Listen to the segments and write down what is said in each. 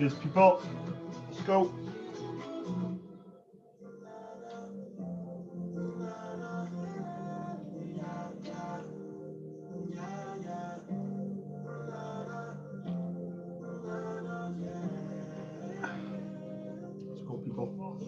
Cheers, people. Let's go. Let's go, people.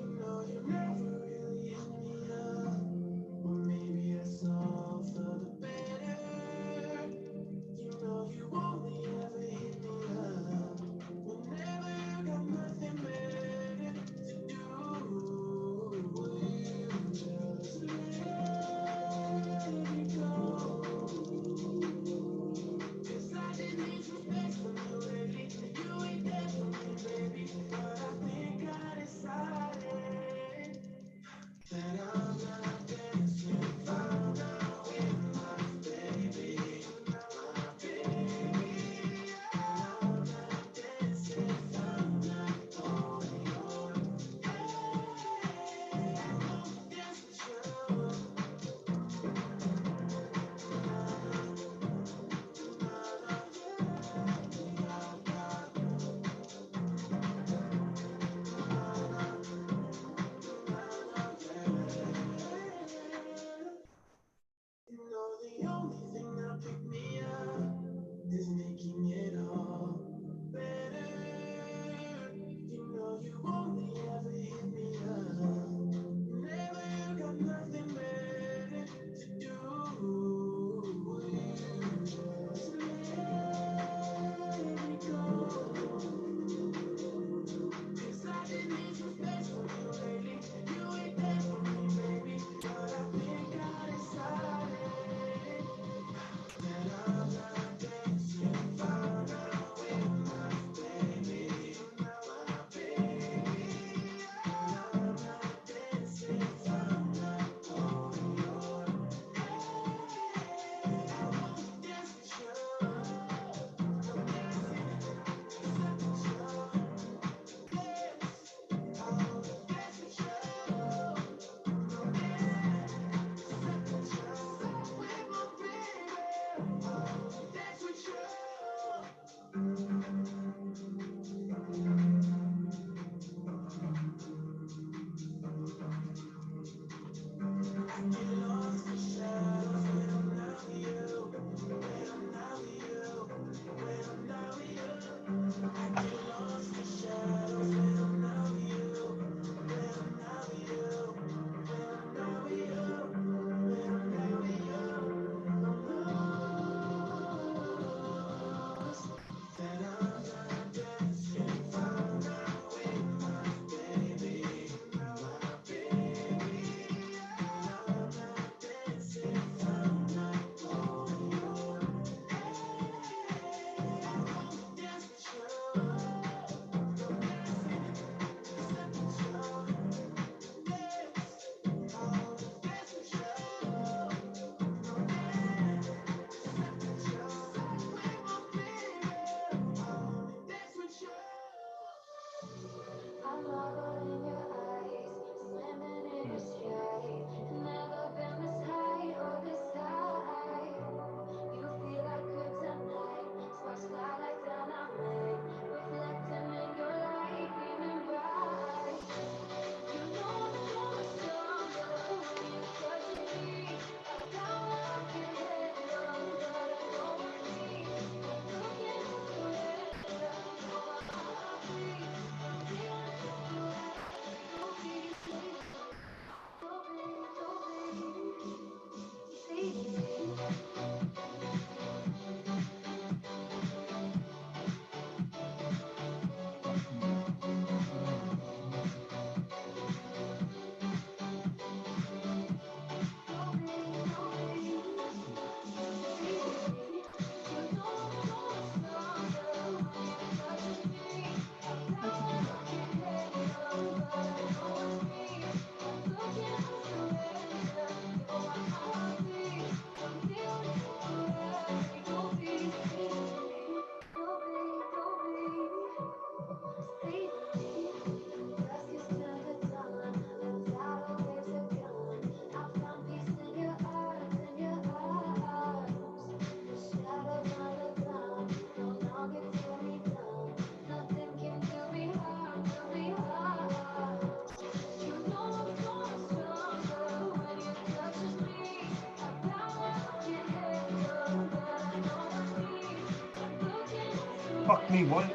Fuck me, what?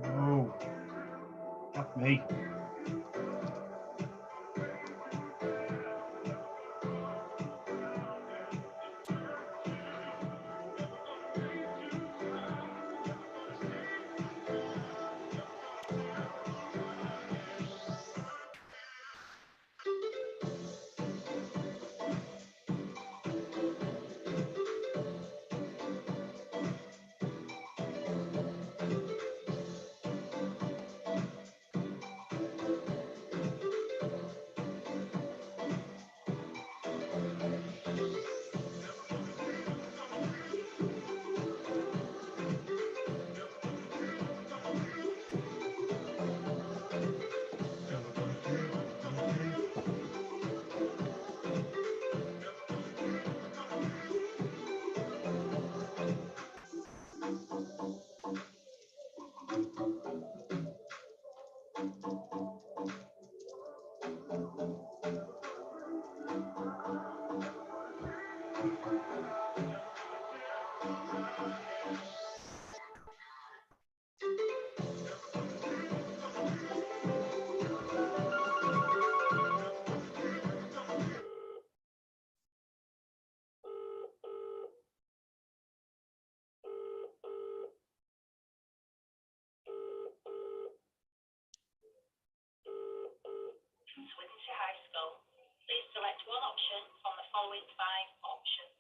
No. Fuck me. Switching to high school. Please select one option from the following 5 options.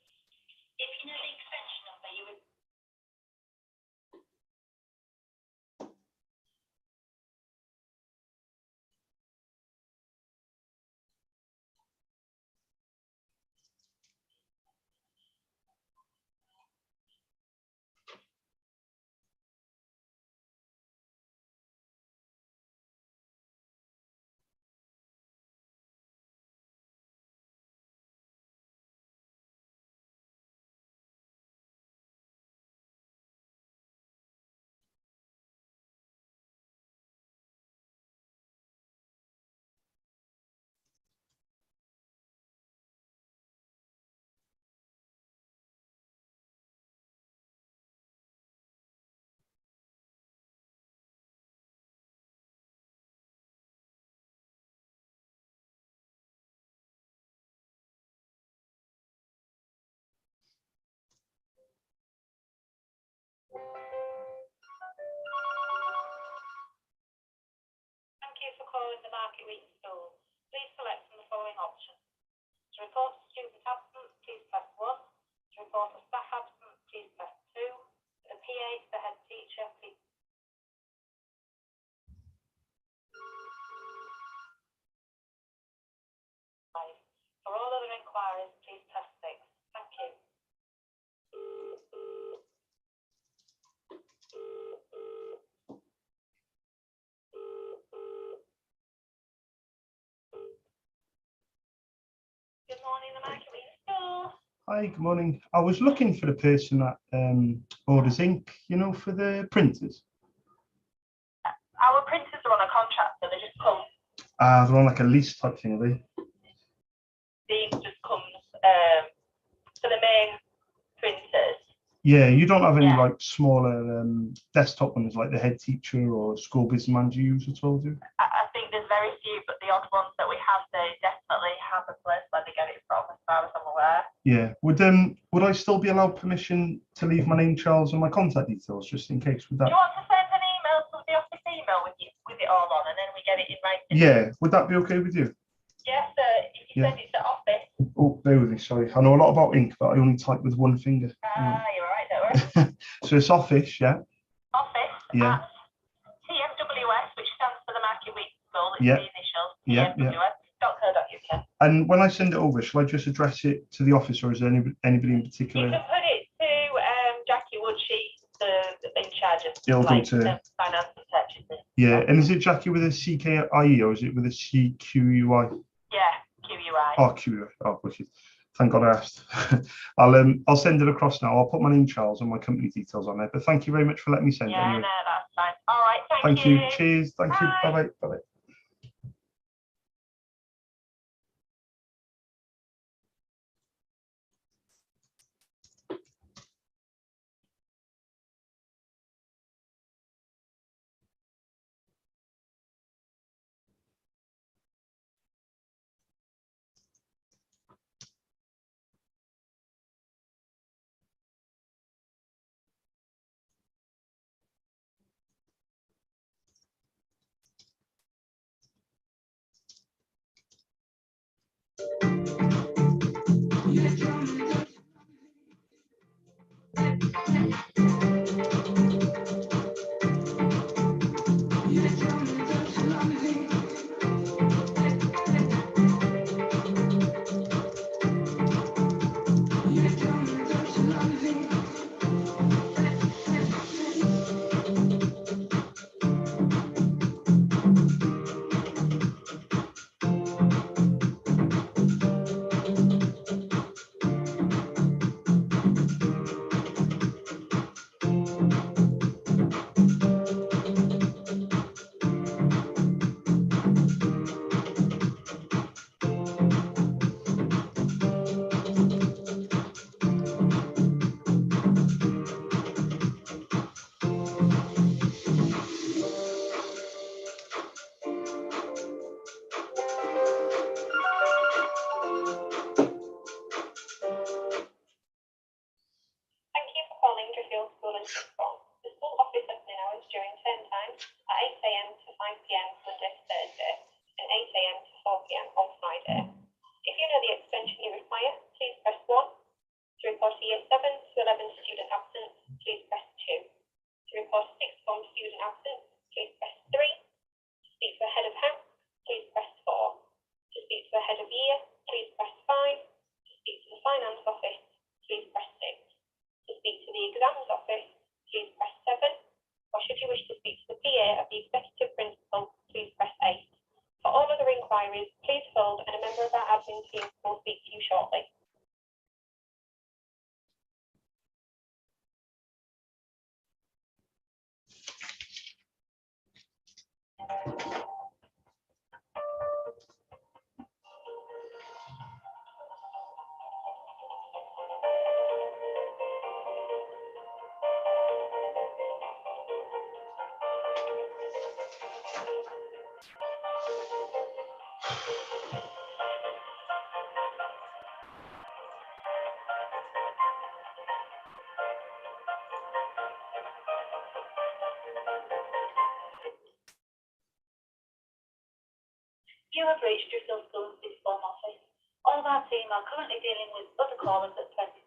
If you know the extension number you would call in the Market Week School, please select from the following options. To report a student absence, please press 1. To report a staff absence, please press 2. For the PA, the head teacher, please. For all other inquiries, please press 6. Thank you. Good morning, the Market Week School. Hi, good morning. I was looking for the person that orders ink, you know, for the printers. Our printers are on a contract, so they just come. They're on like a lease type thing, are they? These just comes for the main printers. Yeah, you don't have any Yeah. like smaller desktop ones like the head teacher or school business manager use at all, do you? I think there's very few, but the odd ones that we have, they definitely have a place where they get it from, as far as I'm aware. Yeah. Would I still be allowed permission to leave my name, Charles, and my contact details just in case? Would Do that? you want to send an email to the office email with it all on, and then we get it in writing? Yeah. Would that be okay with you? Yes, sir. If you Yeah. send it to office. Oh, bear with me. Sorry, I know a lot about ink, but I only type with one finger. You're all right, don't worry. So it's office, yeah. Office. Yeah. At TMWS, which stands for the Market Week School. It's Yeah. the initials. Yeah, yeah. TMWS.co.uk. And when I send it over, shall I just address it to the office, or is there anybody in You particular? can put it to Jackie Wood. She's the in charge of It'll go like to- finance and purchasing. Yeah, and is it Jackie with a CKIE or is it with a CQUI? Yeah, QUI. Oh, QUI. Oh, wicked. Thank God I asked. I'll send it across now. I'll put my name, Charles, and my company details on there. But thank you very much for letting me send it Yeah, anyway. no, that's fine. All right, Thank you. Cheers. Thank you. Bye. Bye bye. Bye bye. Thank you for calling Driffield School and Sixth Form. The school office opening hours during term time are 8 a.m. to 5 p.m. Monday to Thursday and 8 a.m. to 4 p.m. on Friday. If you know the extension you require, please press 1. To report a Year 7 to 11 student absence, please press 2. To report a Sixth Form student absence, please press 3. To speak to a head of house, please press 4. To speak to a head of year, please press 5. To speak to the finance office, please press 6. To speak to the exams office, please press 7. Or should you wish to speak to the PA of the executive principal, please press 8. For all other inquiries, please hold and a member of our admin team will speak to you shortly. You have reached Drusilla School's sixth form office. All of our team are currently dealing with other callers at present.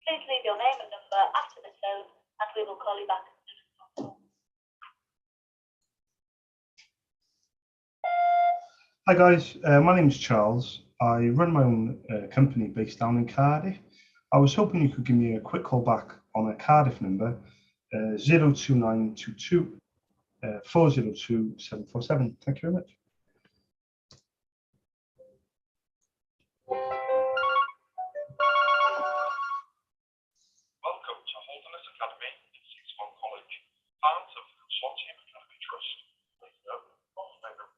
Please leave your name and number after the tone, and we will call you back as soon as possible. Hi guys, my name is Charles. I run my own company based down in Cardiff. I was hoping you could give me a quick call back on a Cardiff number, 02922 402 747. Thank you very much. Welcome to Holderness Academy in Sixth Form College, part of the Consortium Academy Trust. Please note, all members.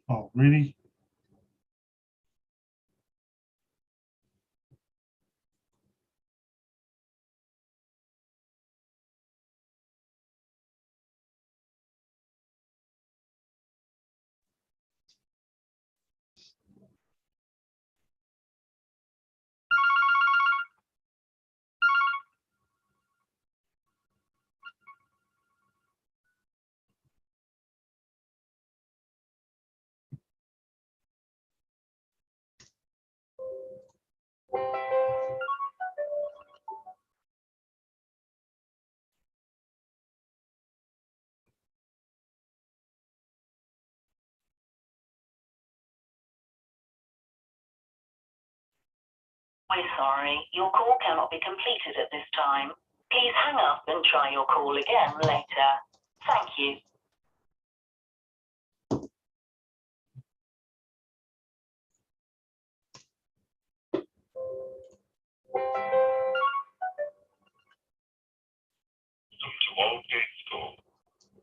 Oh, really? We're sorry, your call cannot be completed at this time. Please hang up and try your call again later. Thank you. Welcome to Oldgate School.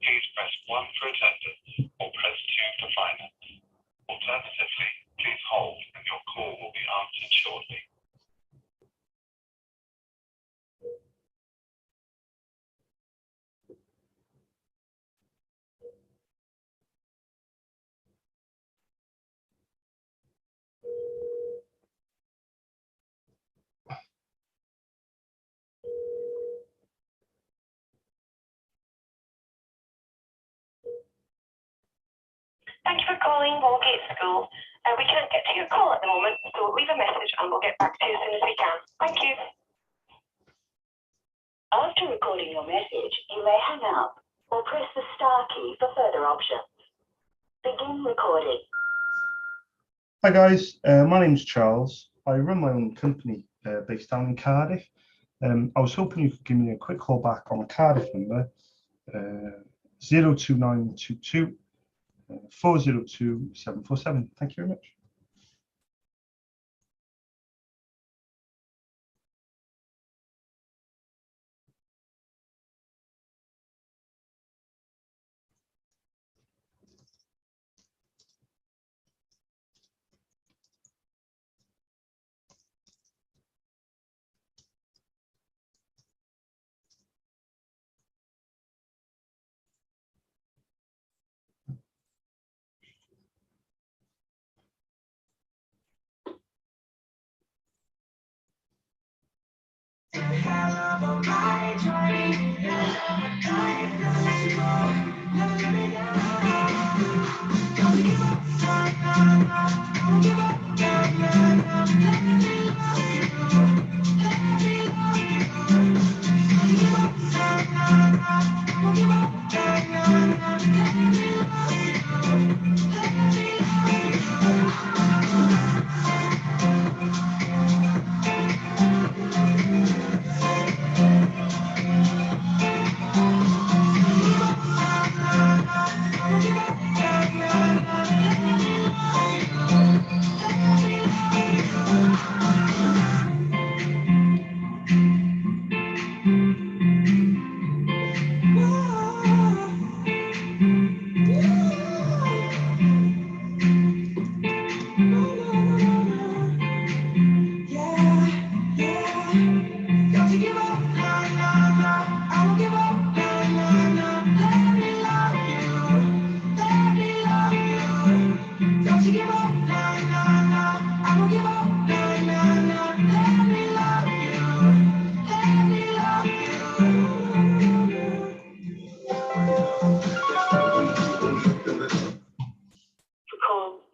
Please press 1 for attendance or press 2 for finance. Alternatively, please hold and your call will be answered shortly. Thank you for calling Walgate School. We can't get to your call at the moment, so leave a message and we'll get back to you as soon as we can. Thank you. After recording your message, you may hang up or press the star key for further options. Begin recording. Hi guys, my name's Charles. I run my own company based down in Cardiff. I was hoping you could give me a quick call back on a Cardiff number, 02922 402 747. Thank you very much.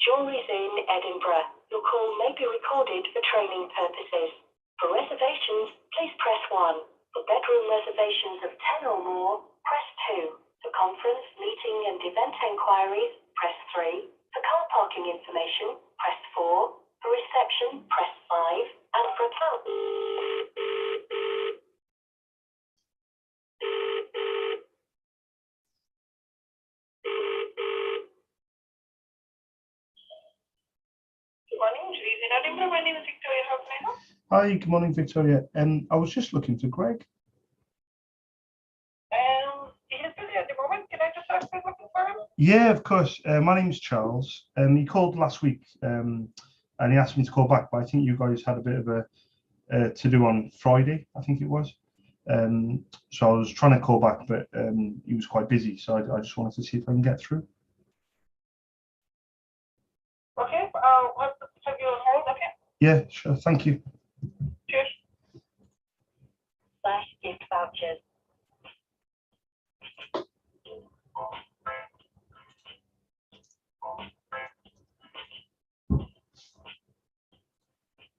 Jewellery's in Edinburgh. Your call may be recorded for training purposes. For reservations, please press 1. For bedroom reservations of 10 or more, press 2. For conference, meeting and event enquiries, press 3. For car parking information, press 4. For reception, press 5. And for account. Good morning, Julie in Edinburgh. My name is Victoria. How can I help? Hi, good morning, Victoria. I was just looking for Greg. He's busy at the moment. Can I just ask who's looking for him? Yeah, of course. My name's Charles. He called last week and he asked me to call back, but I think you guys had a bit of a to do on Friday, I think it was. So I was trying to call back, but he was quite busy. So I just wanted to see if I can get through. Okay. What have you on hold? Okay. Yeah, sure. Thank you. Cheers. Slash gift vouchers.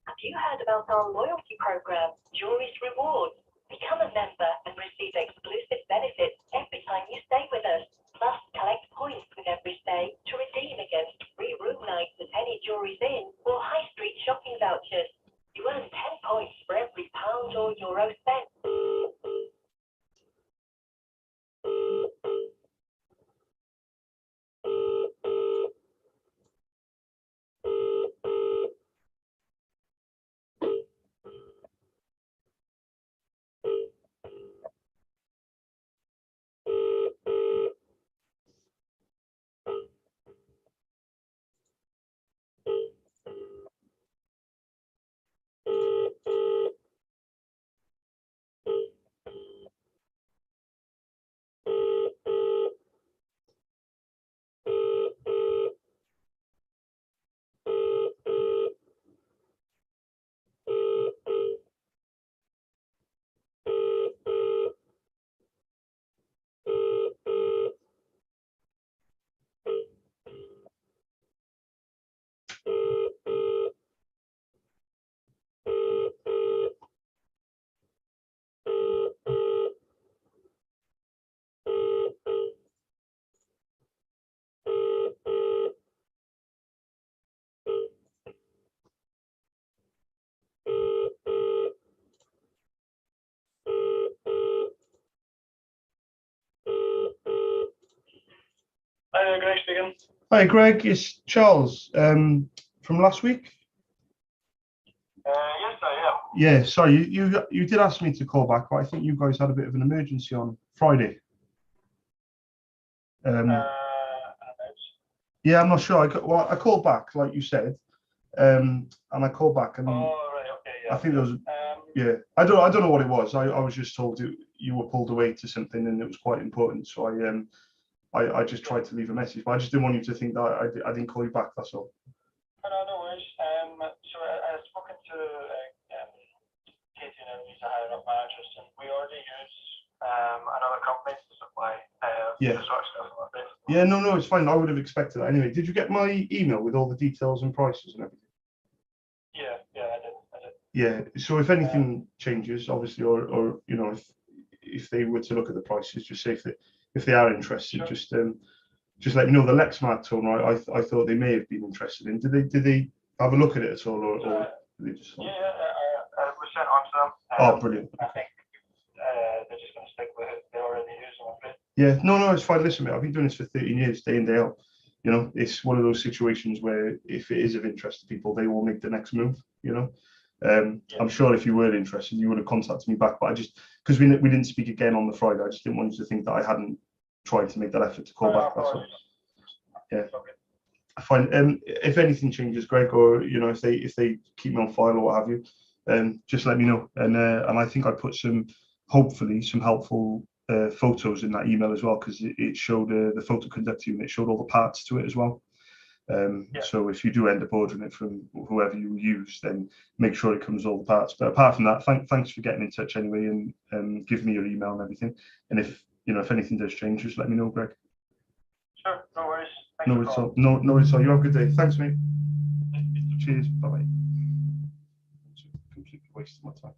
Have you heard about our loyalty program, Jewelry's Rewards? Become a member and receive exclusive benefits every time you stay with us. Plus, collect points with every stay to redeem against free room nights at any Jewelry's Inn or high street shopping vouchers. You earn 10 points for every pound or euro spent. Hi, Greg speaking. Hi, Greg. It's Charles from last week. Yes, I am. Yeah, sorry, you did ask me to call back, but I think you guys had a bit of an emergency on Friday. Yeah, I'm not sure. I called back, like you said, and I called back, and right, okay, yeah. I think there was, yeah, I don't know what it was. I was just told you were pulled away to something, and it was quite important. So I just tried to leave a message, but I just didn't want you to think that I didn't call you back. That's all. No worries. So I've spoken to Katie and he's a higher up managers, and we already use another company to supply Yeah. the sort of stuff like this. Yeah, no, it's fine. I would have expected that anyway. Did you get my email with all the details and prices and everything? Yeah, I did. Yeah. So if anything changes, obviously, or you know, if they were to look at the prices, just say if they are interested, sure. Just let me know. The Lexmark toner, I thought they may have been interested in. Did they have a look at it at all, or did they just? Yeah, I was sent on to them. Oh, brilliant. I think they're just going to stick with it. They already use them, I'm afraid. Yeah, no, it's fine. Listen, mate, I've been doing this for 13 years, day in, day out. You know, it's one of those situations where if it is of interest to people, they will make the next move, you know. I'm sure if you were interested, you would have contacted me back, but I just, because we didn't speak again on the Friday, I just didn't want you to think that I hadn't tried to make that effort to call back. That's all. Yeah. Fine. If anything changes, Greg, or you know, if they keep me on file or what have you, just let me know. And I think I put hopefully some helpful photos in that email as well, because it showed the photo conductor unit, showed all the parts to it as well. So if you do end up ordering it from whoever you use, then make sure it comes with all the parts. But apart from that, thanks for getting in touch anyway, and give me your email and everything. And if anything does change, just let me know, Greg. Sure, no worries. No worries at all. No worries at all. You have a good day. Thanks, mate. Cheers. Bye bye. Completely wasted my time.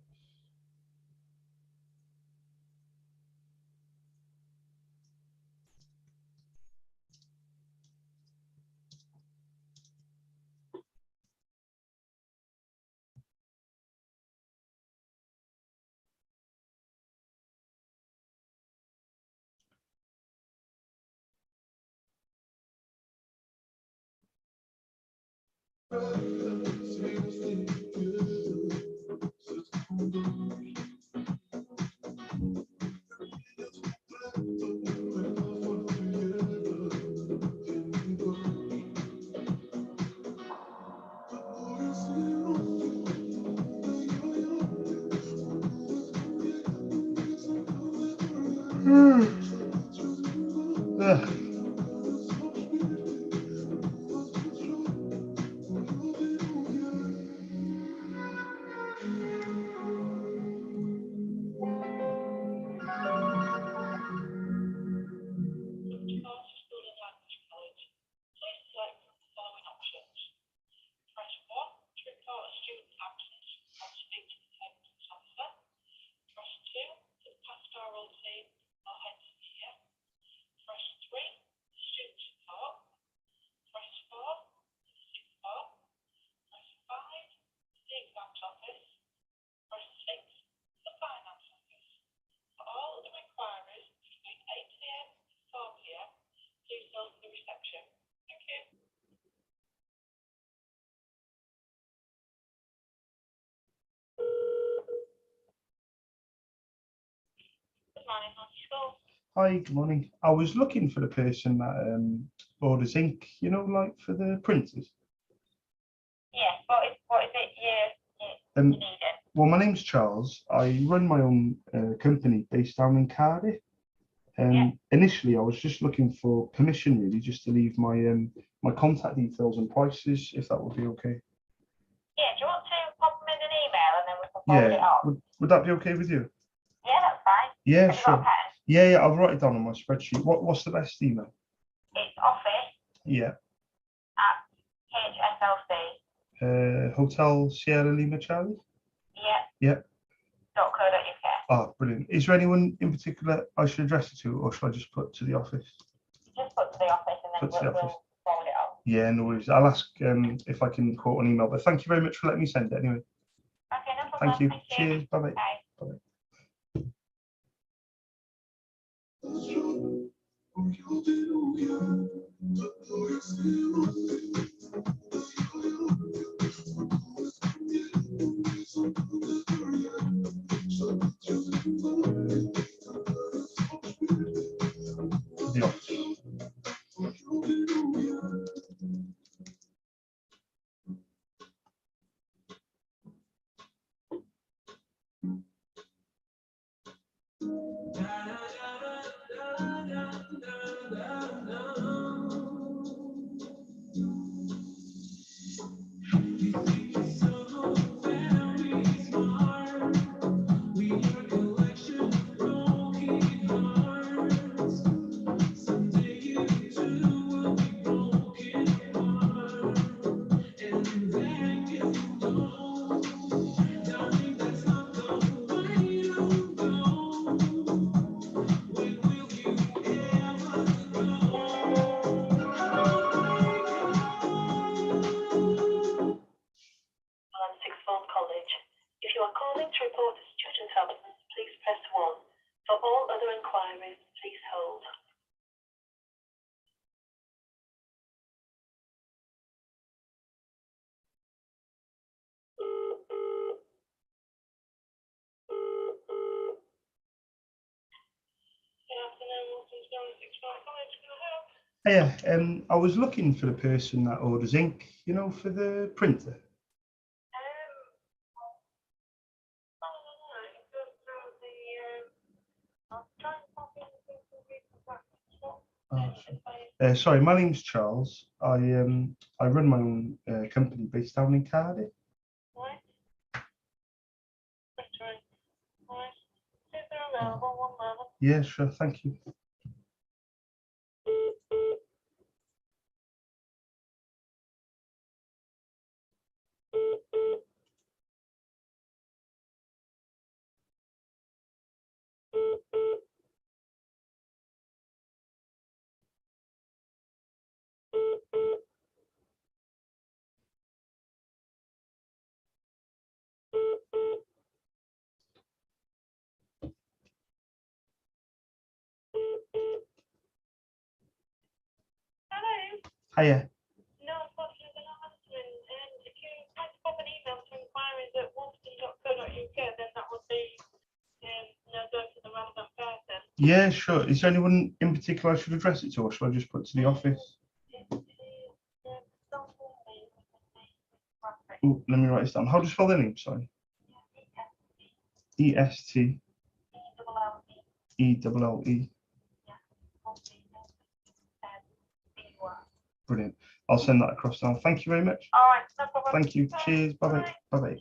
Hi, good morning. I was looking for the person that orders ink, you know, like for the printers. Yes, what is it you needed? Well, my name's Charles. I run my own company based down in Cardiff. Initially, I was just looking for permission, really, just to leave my my contact details and prices, if that would be okay. Yeah, do you want to pop them in an email and then we can forward it on? Would that be okay with you? Yeah, that's fine. Yeah, Have sure. you got a pen? Yeah, I'll write it down on my spreadsheet. What's the best email? It's office Yeah. at HSLC. Hotel Sierra Lima Charlie? Yeah. Yeah. .co.uk. Oh, brilliant. Is there anyone in particular I should address it to, or should I just put to the office? Just put to the office and then we'll forward it on. Yeah, no worries. I'll ask if I can quote an email, but thank you very much for letting me send it anyway. Okay, no problem. Thank you. Thank you. Cheers. Bye-bye. Bye. Bye-bye. The office. Sixth Form College. If you are calling to report a student absence, please press 1. For all other inquiries, please hold. Good afternoon, welcome to Sixth Form College. Can I help? Yeah, I was looking for the person that orders ink, you know, for the printer. Sorry, my name's Charles. I run my own company based down in Cardiff. Right. Right. Is there available? One moment. Yeah, sure, thank you. Hello. Hiya. No, unfortunately, they're not answering. If you like to pop an email to inquiries@wolverton.co.uk, then that would be go to the relevant person. Yeah, sure. Is there anyone in particular I should address it to, or should I just put it to the office? Ooh, let me write this down. How do you spell their name? Sorry. ESTELLE. Brilliant. I'll send that across now. Thank you very much. All right, no problem. Thank you. Cheers. Bye bye. Bye bye.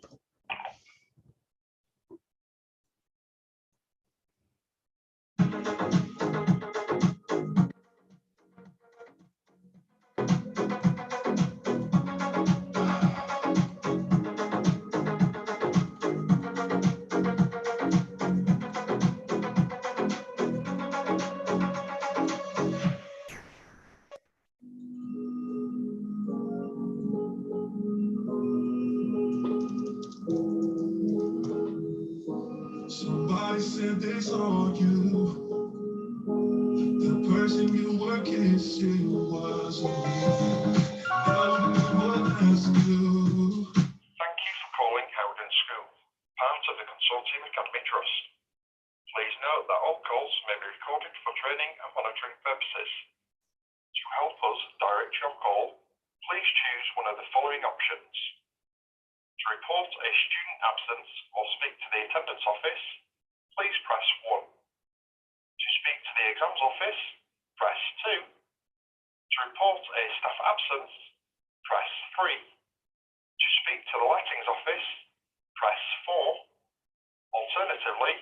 Somebody said they saw you. The person you were kissing wasn't you. Now you know what else to do. Thank you for calling Howden School, part of the Consortium Academy Trust. Please note that all calls may be recorded for training and monitoring purposes. To help us direct your call, please choose one of the following options. To report a student absence or speak to the attendance office, please press 1. To speak to the exams office, press 2. To report a staff absence, press 3. To speak to the lightings office, press 4. Alternatively,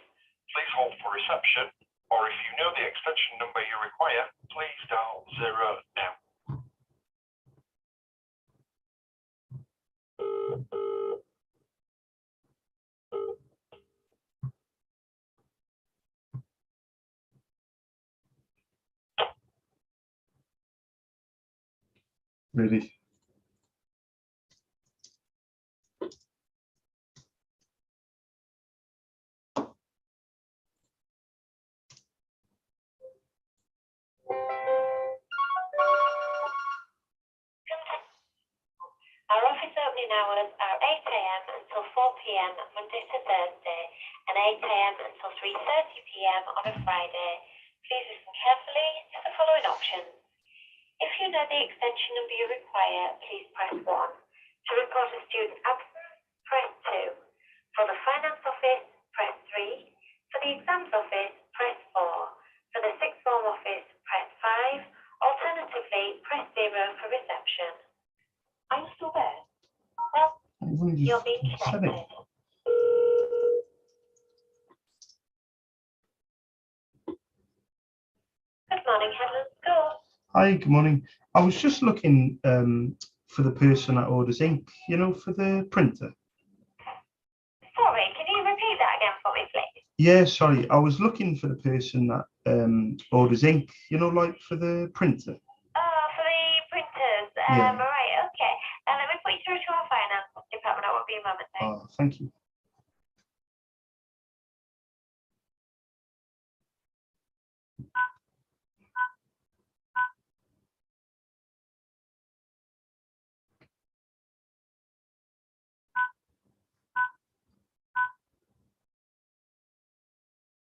please hold for reception, or if you know the extension number you require, please dial 0 now. Really. opening hours are 8 a.m. until 4 p.m. Monday to Thursday and 8 a.m. until 3:30 p.m. on a Friday. Please listen carefully to the following options. If you know the extension number you require, please press 1. To report a student absence, press 2. For the finance office, press 3. For the exams office, press 4. For the sixth form office, press 5. Alternatively, press 0 for reception. Are you still there? Well, you're being connected. Good morning, Headland School. Hi, good morning. I was just looking for the person that orders ink, you know, for the printer. Sorry, can you repeat that again for me, please? Yeah, sorry. I was looking for the person that orders ink, you know, like for the printer. Oh, for the printers. Yeah. Right, okay. Let me put you through to our finance department. I won't be a moment, thanks. Oh, thank you.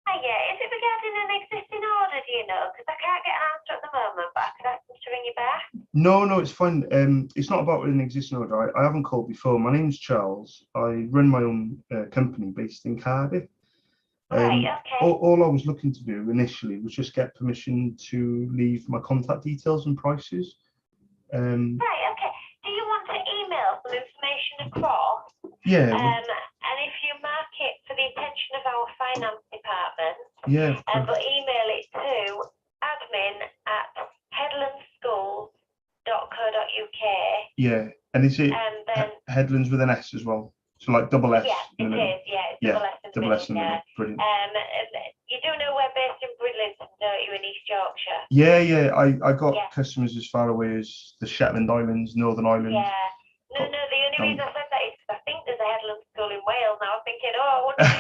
Yeah, is it regarding an existing order, do you know? Because I can't get an answer at the moment, but I could ask them to ring you back. No, it's fine. It's not about an existing order. I haven't called before. My name's Charles. I run my own company based in Cardiff. Right, okay. All I was looking to do initially was just get permission to leave my contact details and prices. Right, okay. Do you want to email some information across? Yeah. And if you mark it for the attention of our finance department, Yeah, of course. but email it to admin@headlandschools.co.uk. Yeah, and is it And then Headlands with an S as well? So like double S yeah, in it the middle. is. Yeah, it's Yeah, double S in the middle. middle. Brilliant. You do know we're based in Bridlington, don't you, in East Yorkshire? Yeah. I got customers as far away as the Shetland Islands, Northern Ireland. Yeah. No, the only reason I said that is because I think there's a Headland school in Wales now. I'm thinking, I wonder if it's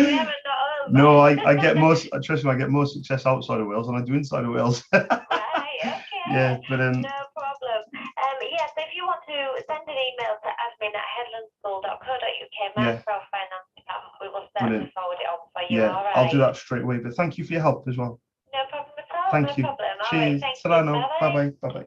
them and not us. No, I get most. Trust me, I get more success outside of Wales than I do inside of Wales. Right. Okay. Yeah, but no problem. Yes, if you want to send an email to admin@headlandschool.co.uk, mark for our finance department, we will certainly forward it on for you. Yeah, All right. I'll do that straight away. But thank you for your help as well. No problem at all. Thank you. No problem. All Cheers. right. Thank you. Bye bye.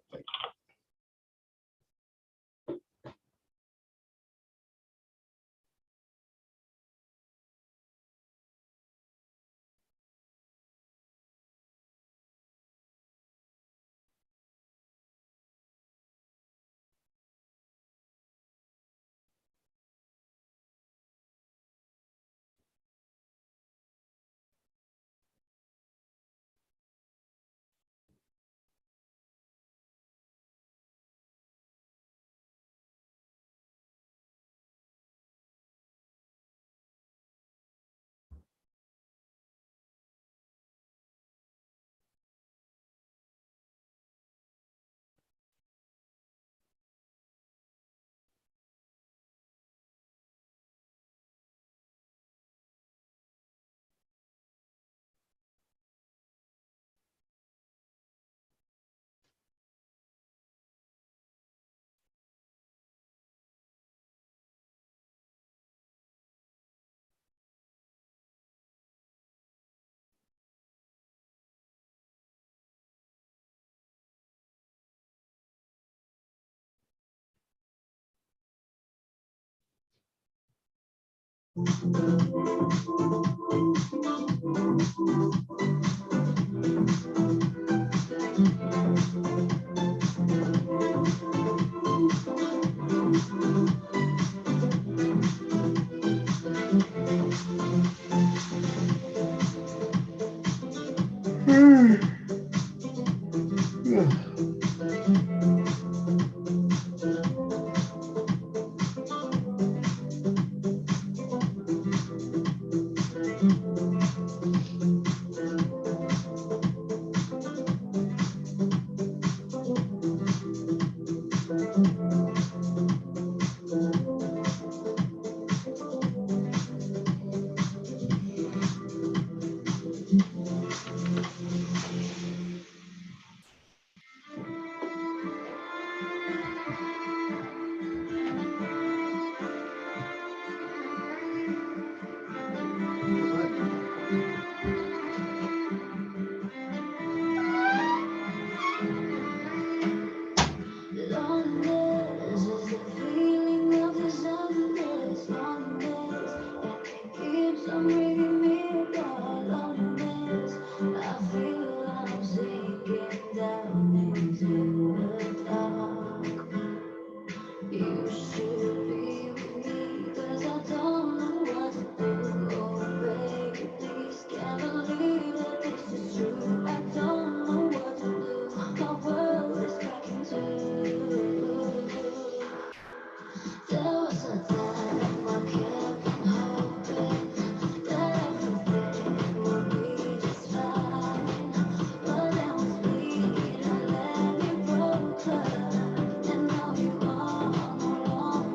You should be with me, 'cause I don't know what to do. Oh, baby, please, can't believe that this is true. I don't know what to do. My world is cracking too. There was a time I kept on hoping that everything would be just fine. But then was bleeding and let me broke her. And now you are no longer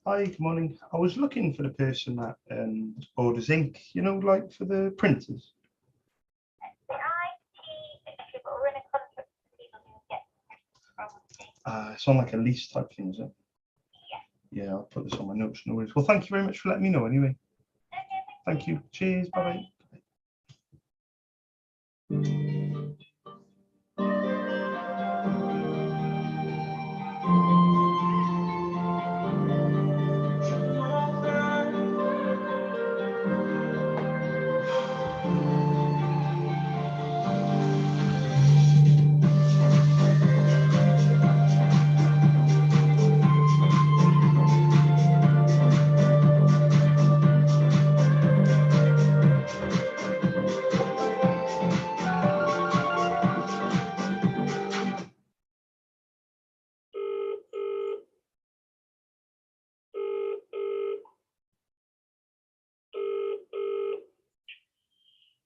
Hi, good morning. I was looking for the person that orders ink, you know, like for the printers. It's on like a lease type thing, is it? Yeah, I'll put this on my notes. No worries. Well, thank you very much for letting me know anyway. Thank you. Cheers. Bye-bye.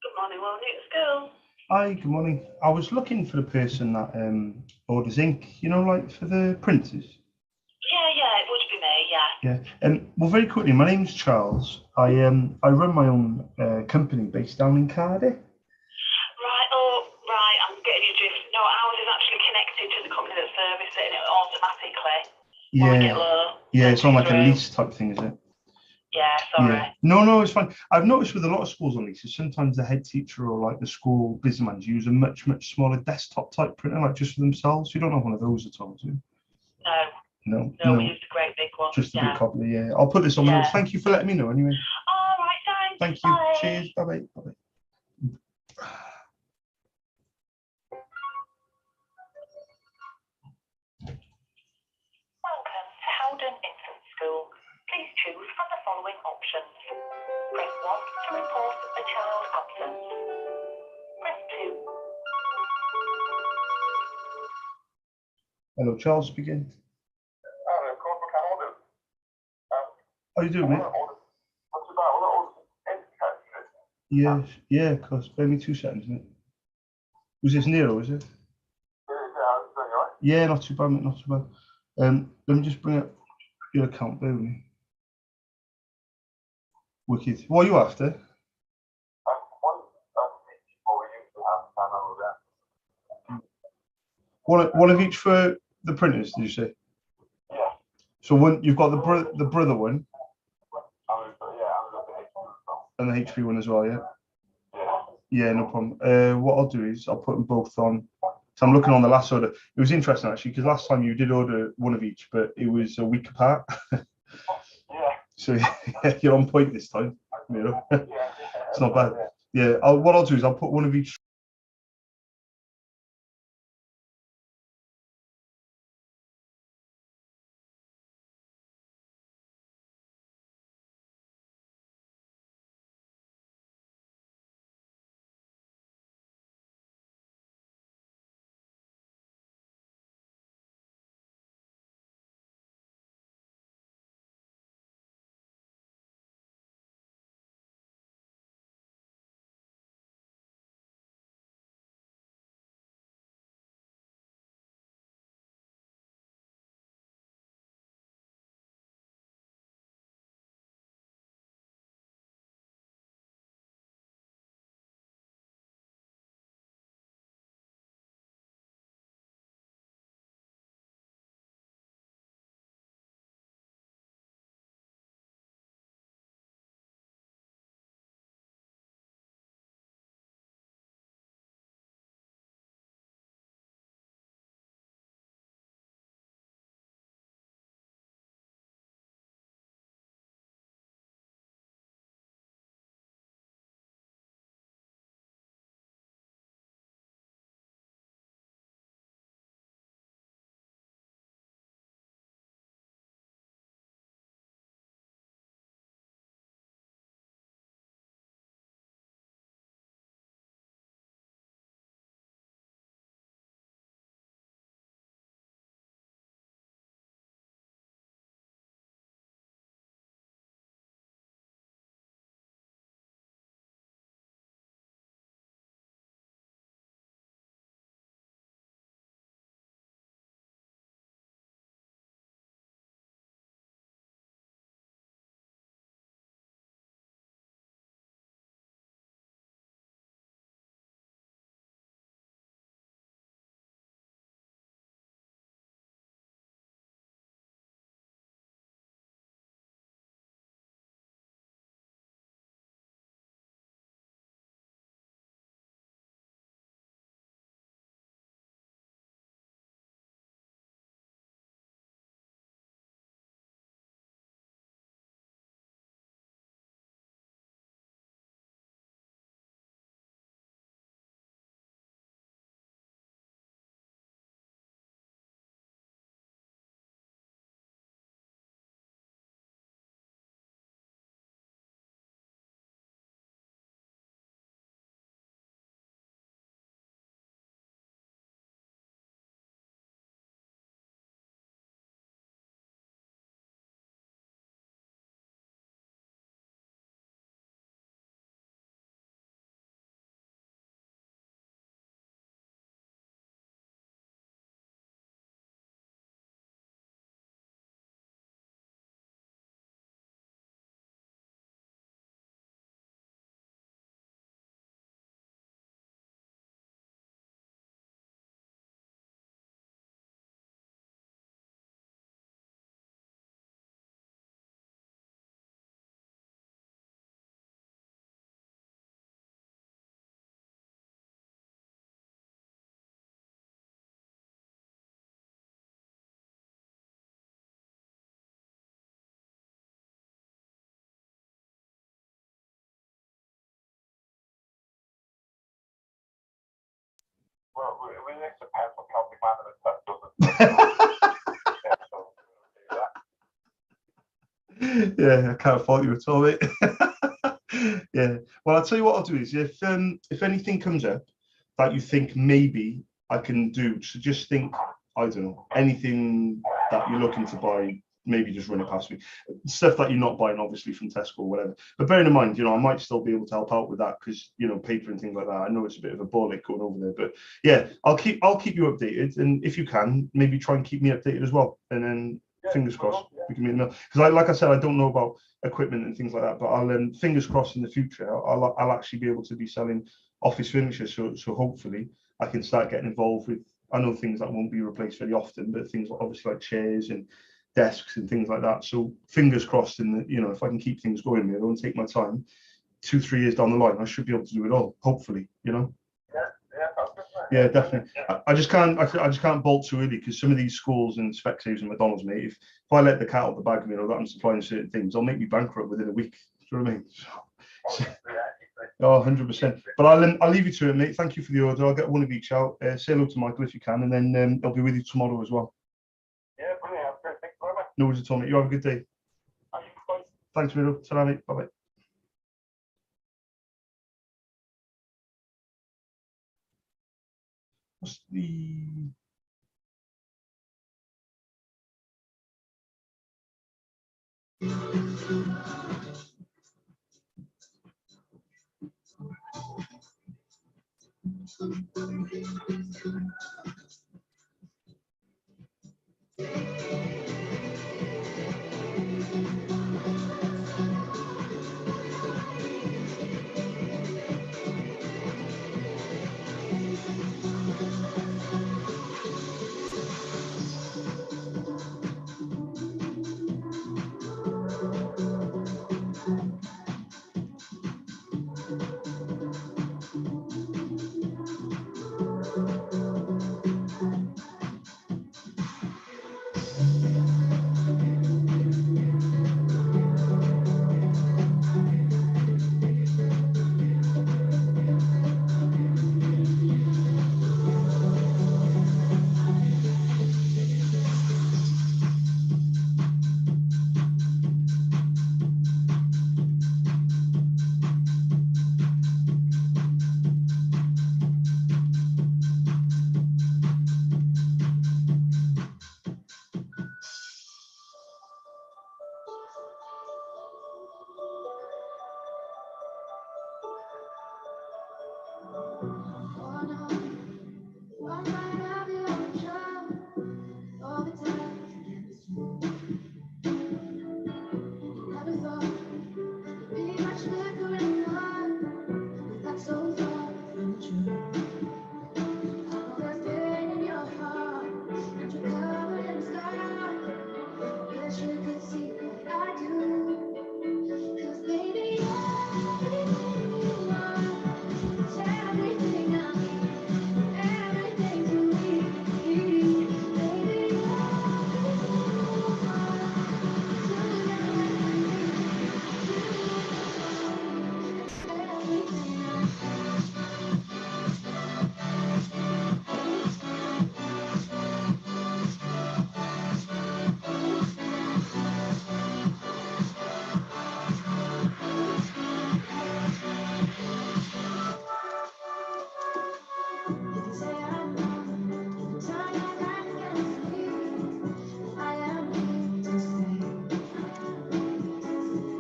Good morning, well, new school. Hi, good morning. I was looking for the person that orders ink, you know, like for the printers. Yeah, it would be me, yeah. Yeah. Well, very quickly, my name's Charles. I run my own company based down in Cardiff. Right, oh, right, I'm getting you drift. No, ours is actually connected to the company that services it, and it automatically, when we get low. Yeah, it's on like a through. lease type thing, is it? Yeah, sorry. Yeah. No, it's fine. I've noticed with a lot of schools on leases, sometimes the head teacher or like the school business manager use a much smaller desktop type printer, like just for themselves. You don't have one of those at all, do you? No, we used a great big one. Just a big copy, yeah. I'll put this on my notes. Thank you for letting me know anyway. All right, thanks. Thank you. Bye. Cheers. Bye-bye. Bye-bye. Welcome to Howden Infant School. Please choose from the following options. Press 1 to report a child absent. Press 2. Hello, Charles speaking. How you doing, mate? Yeah, of course. Bear me 2 seconds, mate. Was this Nero, is it? Yeah, not too bad, mate, not too bad. Let me just bring up your account, bear with me. Wicked. What are you after? One of each for the printers, did you say? Yeah. So one, you've got the brother one and the H3 one as well, yeah? Yeah, no problem. What I'll do is I'll put them both on. So I'm looking on the last order. It was interesting actually, because last time you did order one of each, but it was a week apart. So yeah, you're on point this time. You know, it's not bad. Yeah, what I'll do is I'll put one of each Well, we used to pay for Celtic Man and stuff, doesn't it? Yeah, I can't fault you at all, mate. Yeah. Well, I'll tell you what I'll do is if anything comes up that you think maybe I can do, so just think, I don't know, anything that you're looking to buy, maybe just run it past me. Stuff that you're not buying, obviously, from Tesco or whatever. But bearing in mind, I might still be able to help out with that because, paper and things like that. I know it's a bit of a bollock going over there, but yeah, I'll keep you updated. And if you can, maybe try and keep me updated as well. And then fingers crossed we can meet in the middle. Because like I said, I don't know about equipment and things like that, but I'll fingers crossed in the future, I'll actually be able to be selling office furniture. So hopefully I can start getting involved with, I know things that won't be replaced very often, but things obviously like chairs and desks and things like that. So fingers crossed in the, if I can keep things going there, I don't take my time, 2-3 years down the line, I should be able to do it all, hopefully, Yeah, definitely. I just can't bolt too early because some of these schools and Specsavers and McDonald's, mate, if I let the cat out the bag, that I'm supplying certain things, they'll make me bankrupt within a week. Do you know what I mean? Oh, 100%. But I'll leave you to it, mate. Thank you for the order. I'll get one of each out. Say hello to Michael if you can, and then I'll be with you tomorrow as well. Yeah, brilliant. Thanks very much. No worries at all, mate. You have a good day. Thanks, Miro. Ta-ra, mate. Bye-bye. What's the...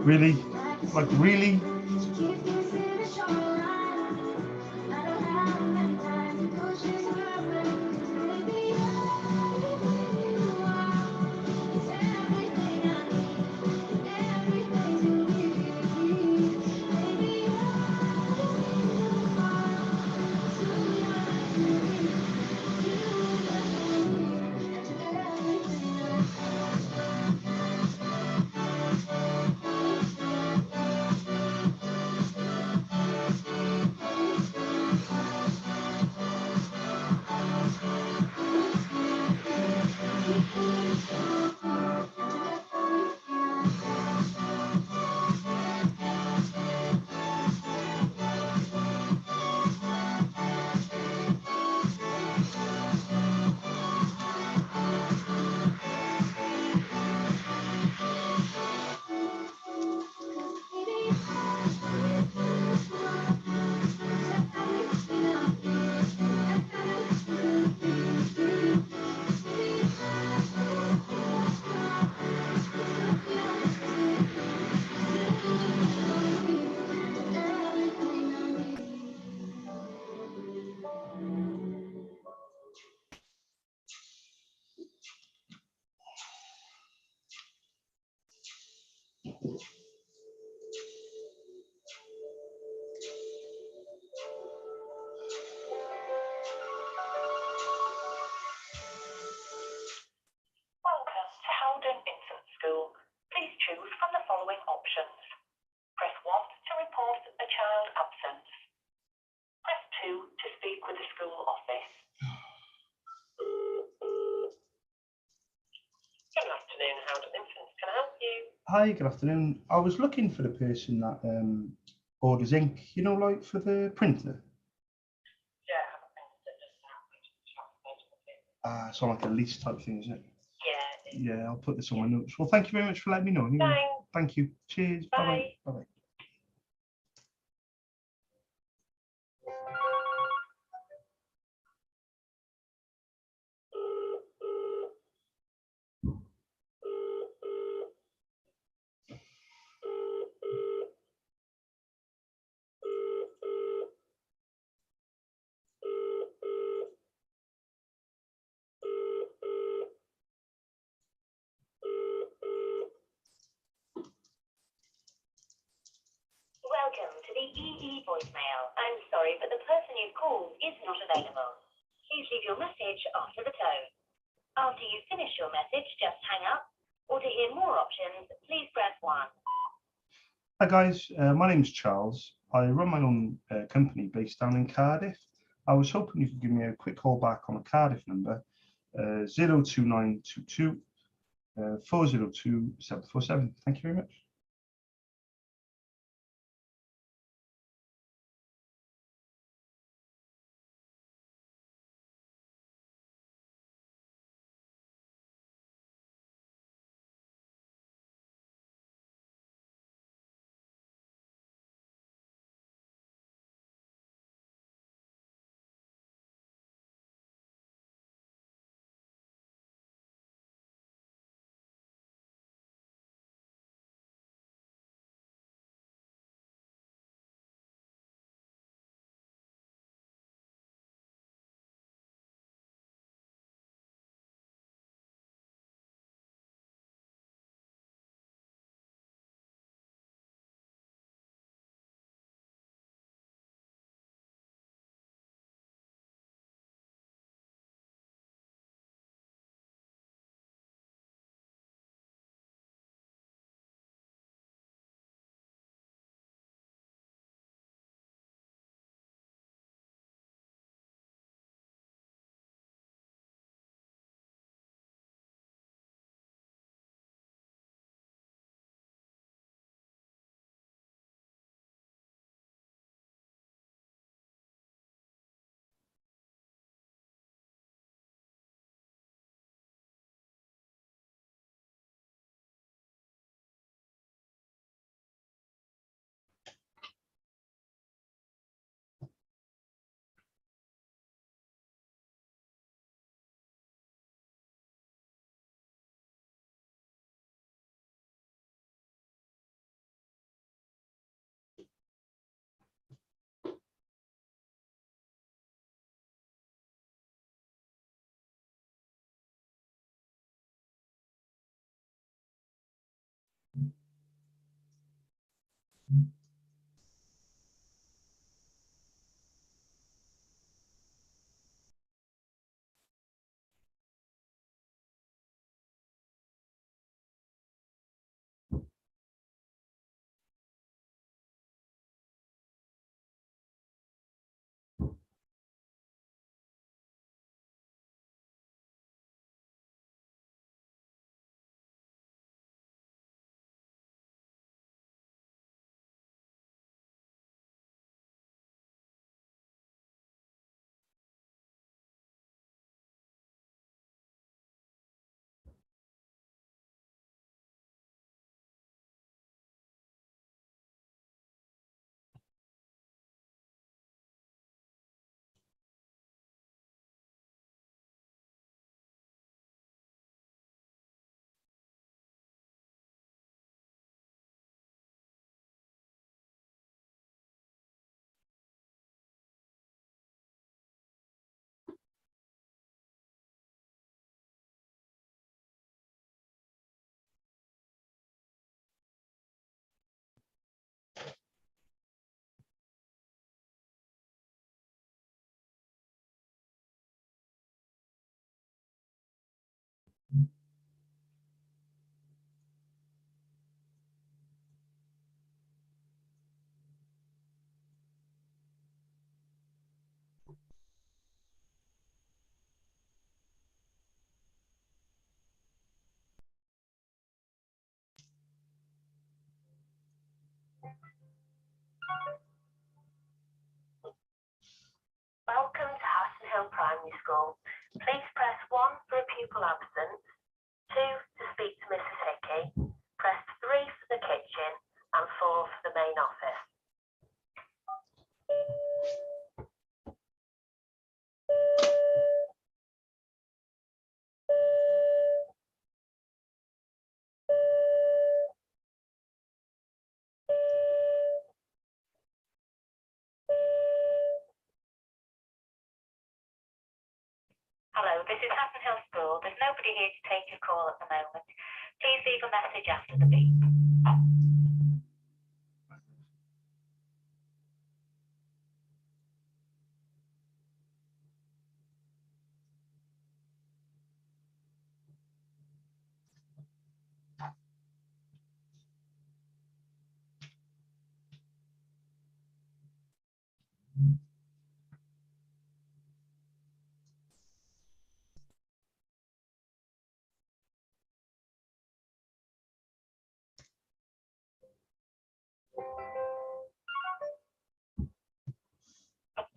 Really? Like, really? afternoon, Howden Infants. Can I help you? Hi, good afternoon. I was looking for the person that orders ink, you know, like for the printer. Yeah, I have a printer that does that. It's on like a lease type thing, isn't it? Yeah, it is. Yeah, I'll put this on my notes. Well, thank you very much for letting me know. Anyway. Thanks. Thank you. Cheers. Bye. Bye bye. Welcome to the EE voicemail. I'm sorry, but the person you've called is not available. Please leave your message after the tone. After you finish your message, just hang up. Or to hear more options, please press 1. Hi guys, my name's Charles. I run my own company based down in Cardiff. I was hoping you could give me a quick call back on a Cardiff number, 02922 402 747. Thank you very much. Welcome to Haston Hill Primary School. Please press 1 for a pupil absent, 2 to speak to Mrs. Hickey, press 3 for the kitchen, and 4 for the main office. Hello, this is Haston Hill School. There's nobody here to take your call at the moment. Please leave a message after the beep.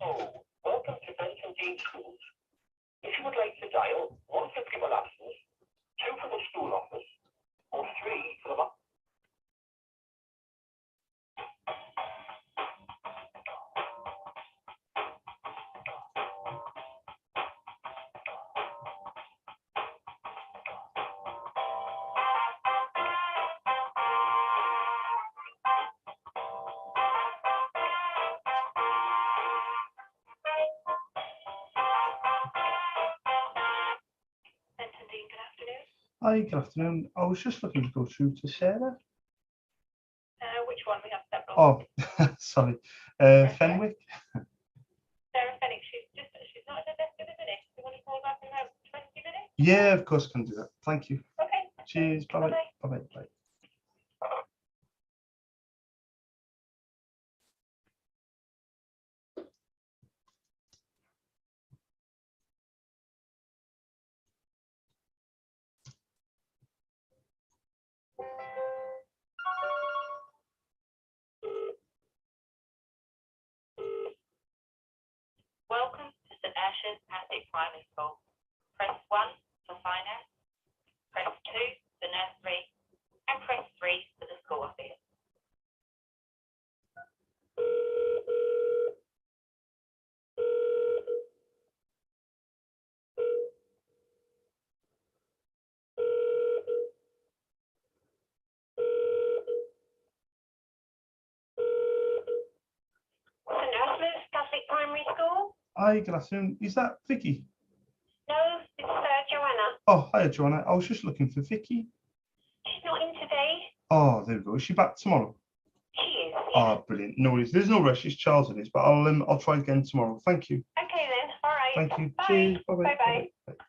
Hello, welcome to Benton Dean Schools. If you would like to dial 1 for pupil absence, 2 for the school office, or 3 for the... Benton Dean, good afternoon. Hi, good afternoon. I was just looking to go through to Sarah. Which one? We have several. Oh, sorry. Fenwick. Sarah Fenwick, she's not at her desk at the minute. Do you want to call back in about 20 minutes? Yeah, of course, can do that. Thank you. Okay. Cheers. Bye-bye. Bye-bye. Bye-bye. Bye. Welcome to St Ashes Attic Primary School. Press 1 for finance, press 2 for nursery, and press 3 for the school office. St Ashes Catholic Primary School? Hi, good afternoon. Is that Vicky? No, it's Joanna. Oh, hi, Joanna. I was just looking for Vicky. She's not in today. Oh, there we go. Is she back tomorrow? She is. Oh, brilliant. No worries. There's no rush. It's Charles it is, but I'll try again tomorrow. Thank you. Okay then. All right. Thank you. Bye. Cheers. Bye-bye. Bye-bye. Bye-bye.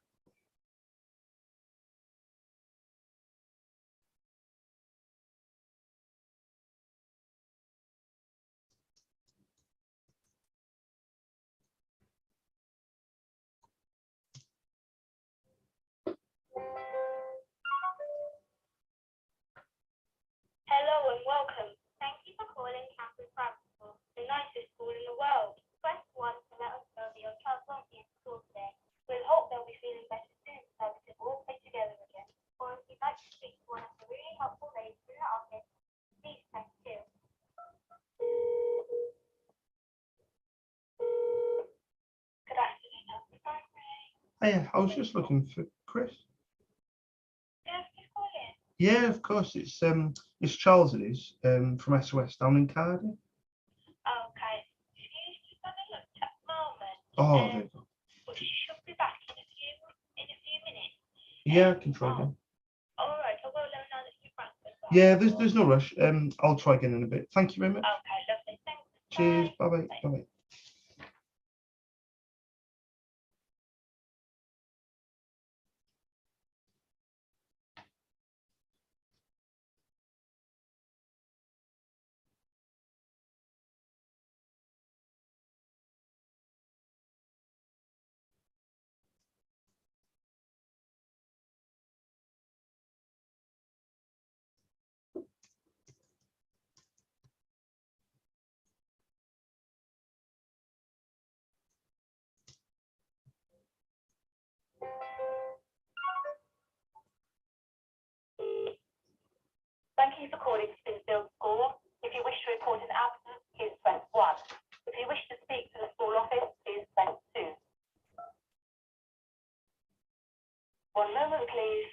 Hello and welcome. Thank you for calling Campus Primary School, the nicest school in the world. Press 1 to let us know that your child won't be in school today. We'll hope they'll be feeling better soon so we can all play together again. Or if you'd like to speak to one of the really helpful ladies in the office, please press 2. Good afternoon, Campus Primary. Hiya, I was just looking for Chris. Yes, please call in. Yeah, of course. It's Charles it is, from SOS down in Cardiff. Okay. She's just on a lunch at the moment. Oh, there you go. But she should be back in a few minutes. Yeah, I can try again. All right, I will let her know that you're back as well. Yeah, there's no rush. I'll try again in a bit. Thank you very much. Okay, lovely. Thanks. Cheers. Bye. Bye-bye. Bye. Bye-bye. Thank you for calling Spinfield School. If you wish to report an absence, please press 1. If you wish to speak to the school office, please press 2. One moment, please.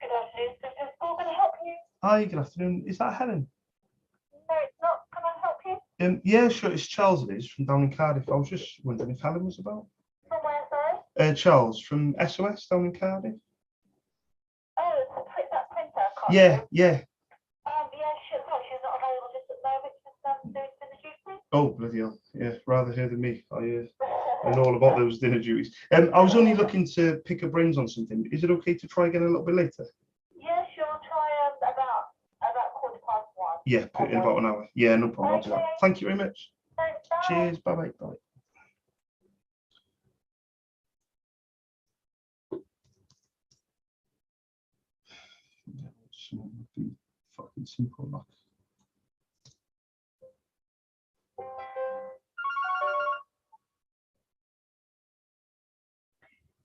Good afternoon, Spinfield School. Can I help you? Hi, good afternoon. Is that Helen? No, it's not. Can I help you? Yeah, sure. It's Charles. It is from down in Cardiff. I was just wondering if Helen was about. From where, sorry? Charles from SOS down in Cardiff. Oh, that printer card. Yeah, yeah. Yeah, she's not available just at the moment. She's doing dinner duty. Oh, bloody hell. Yeah, rather her than me. I know all about those dinner duties. I was only looking to pick her brains on something. Is it okay to try again a little bit later? Yeah, sure. Try about 1:15. Yeah, put it in about an hour. Yeah, no problem. I'll do that. Thank you very much. Thanks, bye. Cheers. Bye-bye. Bye. Someone would be fucking simple enough.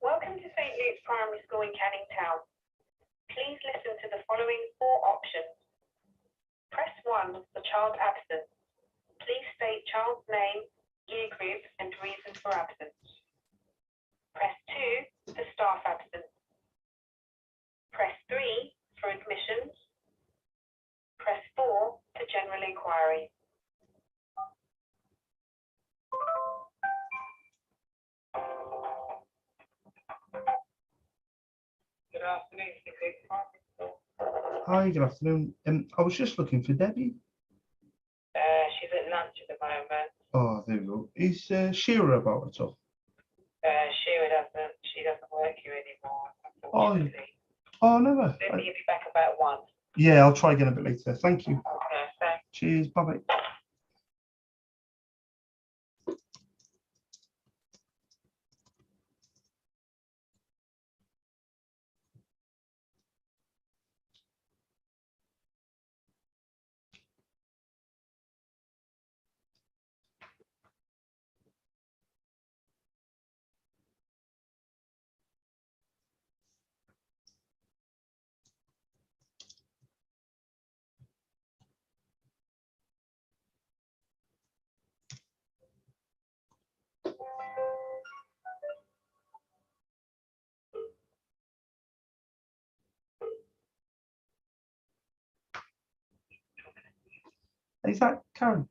Welcome to St. Luke's Primary School in Canning Town. Please listen to the following 4 options. Press 1 for child absence. Please state child's name, year group, and reason for absence. Press 2 for staff absence. Press 3 for admissions. Press 4 for general inquiry. Good afternoon, St. Luke's Primary School. Hi, good afternoon. I was just looking for Debbie. She's at lunch at the moment. Oh, there we go. Is Shearer about at all? She doesn't work here anymore, Oh, unfortunately. oh, never. Maybe he'll be back about 1. Yeah, I'll try again a bit later. Thank you. Okay, thanks. Cheers. Bye-bye. Is that Karen?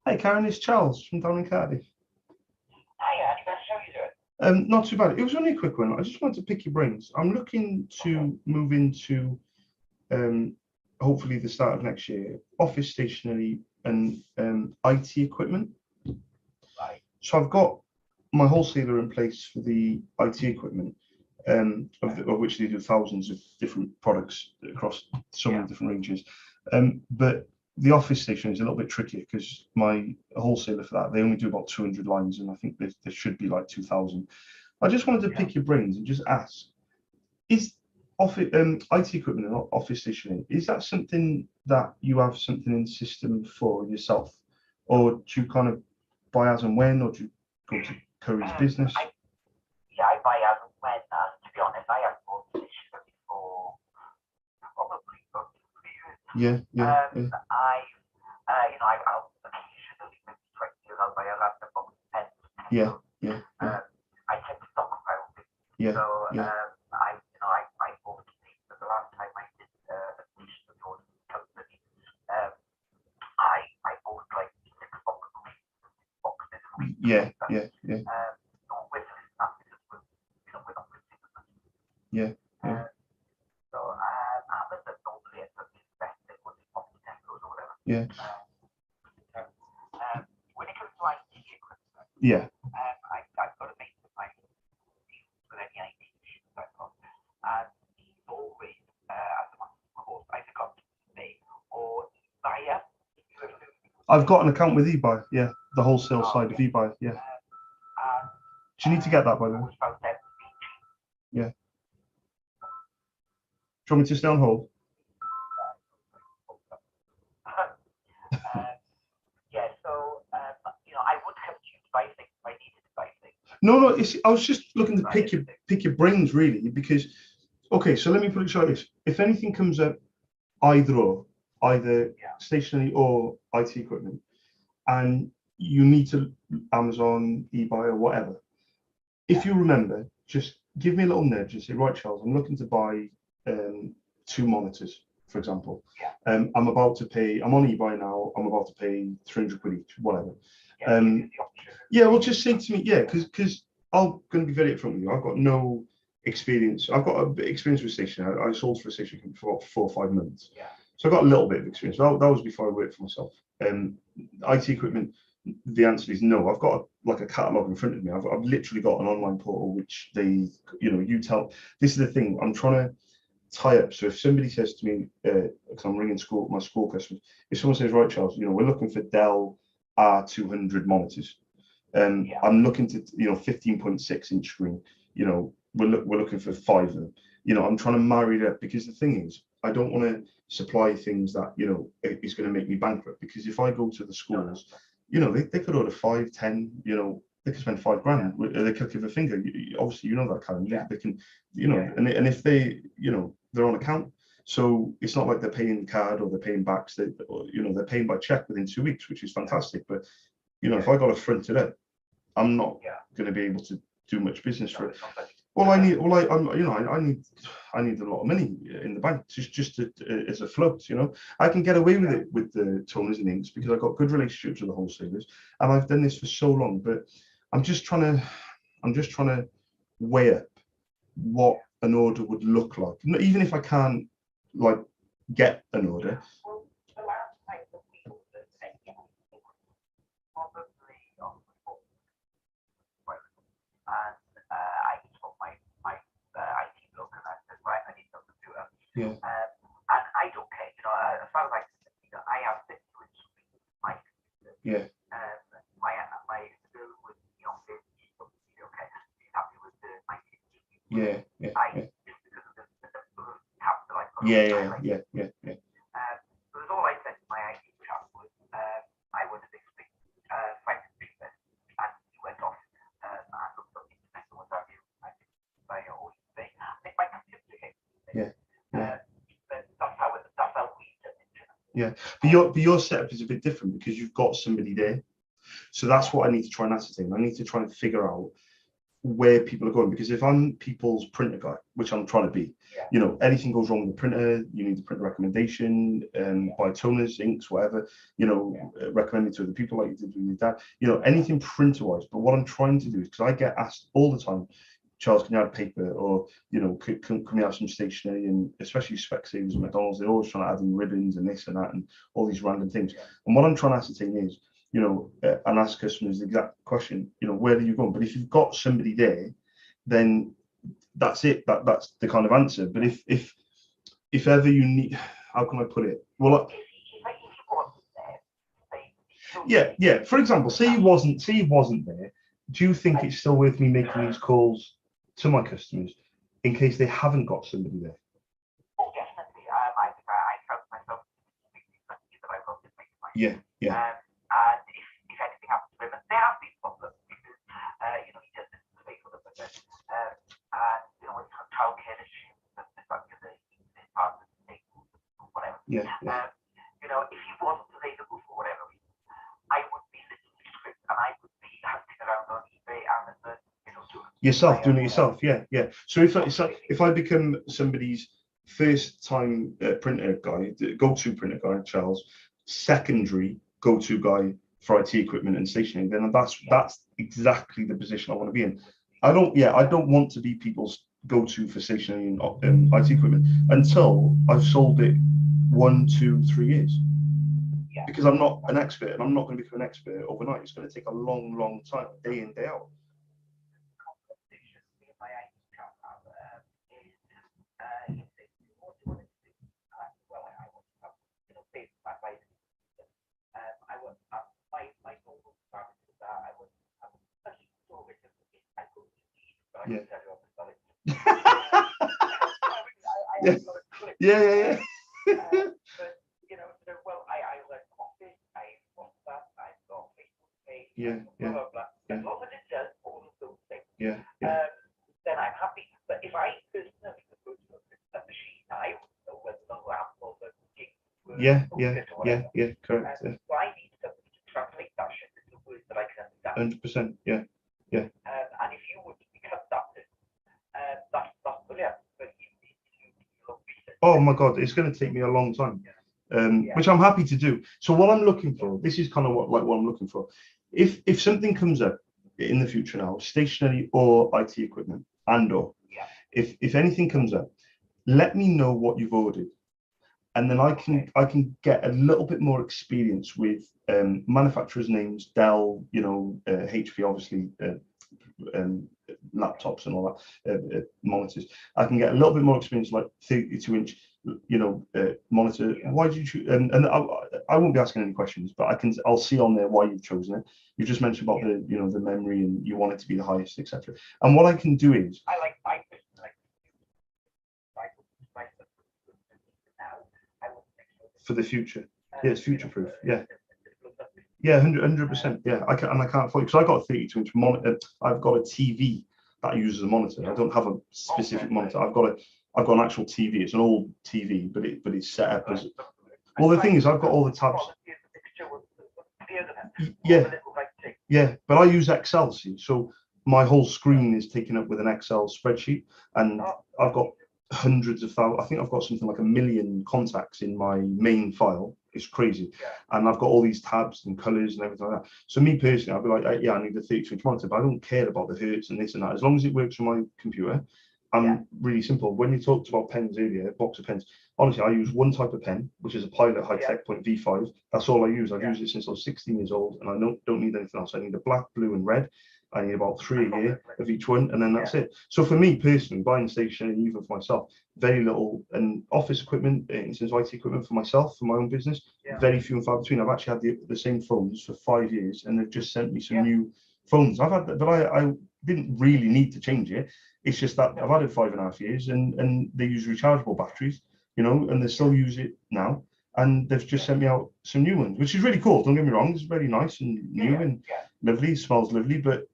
Hey, Karen, it's Charles from down in Cardiff. Hiya, that's how you doing? Not too bad. It was only a quick one. I just wanted to pick your brains. I'm looking to move into, hopefully the start of next year, office stationery and IT equipment. Right. So I've got my wholesaler in place for the IT equipment, of which they do thousands of different products across so many different ranges. But the office station is a little bit trickier because my wholesaler for that, they only do about 200 lines, and I think there should be like 2,000. I just wanted to pick your brains and just ask, is office IT equipment and office stationery, is that something that you have something in system for yourself, or do you kind of buy as and when, or do you go to Curry's business? I buy as and when, and to be honest, I have bought stationery for probably about 2 years. Yeah. I'll occasionally, maybe twice a year, I'll buy a random box of pens. Yeah. I tend to stockpile things. Yeah. So, Yeah. I bought things, but the last time I did a stationery order with the company, I bought like 6 boxes. Yeah. Yeah. So Amazon normally ends up investing with Tesco's or whatever. Yeah. When it comes to IT equipment, Yeah. I've got a mate of mine who deals with any IT issues I've got, and he's always at the moment, of course, I forgot his name, or Zaya. I've got an account with eBay. Yeah, the wholesale side of eBay. Yeah. Do you need to get that, by the way? Yeah. Do you want me to stay on hold? Yeah, so I would have buy things. I needed to buy things. No, I was just looking to pick your brains really, because okay, so let me put it like this: if anything comes up, either stationary or IT equipment, and you need to Amazon, eBay, or whatever, if you remember, just give me a little nudge and say, right, Charles, I'm looking to buy 2 monitors, for example. I'm about to pay. I'm on eBay now. I'm about to pay 300 quid each, whatever. Well, just say to me, because I'm going to be very upfront with you. I've got no experience. I've got a bit of experience with stationery. I sold for a stationery company for 4 or 5 months. So I got a little bit of experience. That was before I worked for myself. IT equipment, the answer is no. I've got a catalogue in front of me. I've literally got an online portal which they, you tell. This is the thing. I'm trying to tie up. So if somebody says to me, because I'm ringing my school customers, if someone says, right, Charles, we're looking for Dell R200 monitors. I'm looking to 15.6 inch screen. We're looking for 5 of them. I'm trying to marry it up, because the thing is, I don't want to supply things that is going to make me bankrupt. Because if I go to the schools, they could order 5, 10. They could spend 5 grand with the click of a finger. Obviously, that kind of. They can, and if they, they're on account. So it's not like they're paying card or they're paying backs. They're paying by check within 2 weeks, which is fantastic. But if I got to front it up, I'm not going to be able to do much business for it. I need a lot of money in the bank just as a float. I can get away with it with the toners and inks because I've got good relationships with the wholesalers, and I've done this for so long. But I'm just trying to weigh up what an order would look like, even if I can't get an order. And I don't care, as far as I can see, I have been doing something with my computer. My school with the office, she's okay, she's happy with my computer. Just because of the tabs that I put on. So all I said to my IT chap was, I wanted to speak, find a speaker, and he went off and looked up the internet and what have you. I always say, I think my computer came. But your setup is a bit different because you've got somebody there. So that's what I need to try and ascertain. I need to try and figure out where people are going, because if I'm people's printer guy, which I'm trying to be, anything goes wrong with the printer, you need the printer recommendation, buy toners, inks, whatever, recommend it to other people like you did with your dad, anything printer wise. But what I'm trying to do is, because I get asked all the time, Charles, can you add paper, or can we have some stationery? And especially Specsavers and McDonald's, they're always trying to add in ribbons and this and that and all these random things. And what I'm trying to ascertain is, and ask customers the exact question, where are you going? But if you've got somebody there, then that's it. That's the kind of answer. But if ever you need, how can I put it? Well, For example, say he wasn't there. Do you think it's still worth me making these calls to my customers in case they haven't got somebody there? Oh, definitely. I think I trust myself to speak to somebody that I love to make my and if anything happens to him, and there have been problems because he just didn't speak for them, and with childcare issues and the fact that his partner or whatever. If he wasn't available for whatever reason, I would be listening to script and I would be hunting around on eBay, Amazon, doing it yourself. So if I become somebody's first time printer guy, go-to printer guy, Charles, secondary go-to guy for IT equipment and stationery, then that's exactly the position I want to be in. I don't want to be people's go-to for stationery and IT equipment until I've sold it 1, 2, 3 years. Because I'm not an expert, and I'm not going to become an expert overnight. It's going to take a long time, day in, day out. Yeah, book yeah, it or yeah, whatever. yeah, correct. Yeah. So I need somebody to translate that shit into words that I can understand. 100%. Yeah, yeah. And if you would become that person, that's brilliant. But you need to look research. Oh my God, it's going to take me a long time, which I'm happy to do. So what I'm looking for, this is kind of what I'm looking for. If something comes up in the future now, stationary or IT equipment, or if anything comes up, let me know what you've ordered, and then I can get a little bit more experience with manufacturers' names, Dell, HP, obviously, laptops and all that, monitors. I can get a little bit more experience, like 32-inch, monitor. Why did you choose? And I won't be asking any questions, but I'll see on there why you've chosen it. You just mentioned about the memory and you want it to be the highest, etc. And what I can do is for the future. Yeah, it's future proof. Yeah. Yeah, 100%. Yeah, I can't because I got a 32-inch monitor. I've got a TV that I use as a monitor. I don't have a specific monitor. I've got an actual TV. It's an old TV, but it's set up as. Well, the thing is, I've got all the tabs. Yeah, yeah, but I use Excel. See, so my whole screen is taken up with an Excel spreadsheet, and I've got hundreds of thousands. I think I've got something like 1 million contacts in my main file. It's crazy. And I've got all these tabs and colors and everything like that. So me personally, I'll be like, yeah, I need a 32-inch monitor, but I don't care about the hertz and this and that. As long as it works on my computer, I'm really simple. When you talked about pens earlier, a box of pens, honestly, I use one type of pen, which is a Pilot High-Tech Point V5. That's all I use. I've used it since I was 16 years old, and I don't need anything else. I need a black, blue, and red. I need about 3 a year of each one, and then that's it. So for me personally, buying stationery, even for myself, very little, and office equipment, instance IT equipment for myself, for my own business, very few and far between. I've actually had the same phones for 5 years, and they've just sent me some new phones. I've had that, but I didn't really need to change it. It's just that I've had it 5.5 years, and they use rechargeable batteries, and they still use it now. And they've just sent me out some new ones, which is really cool. Don't get me wrong; it's very nice and new and lovely. It smells lovely, but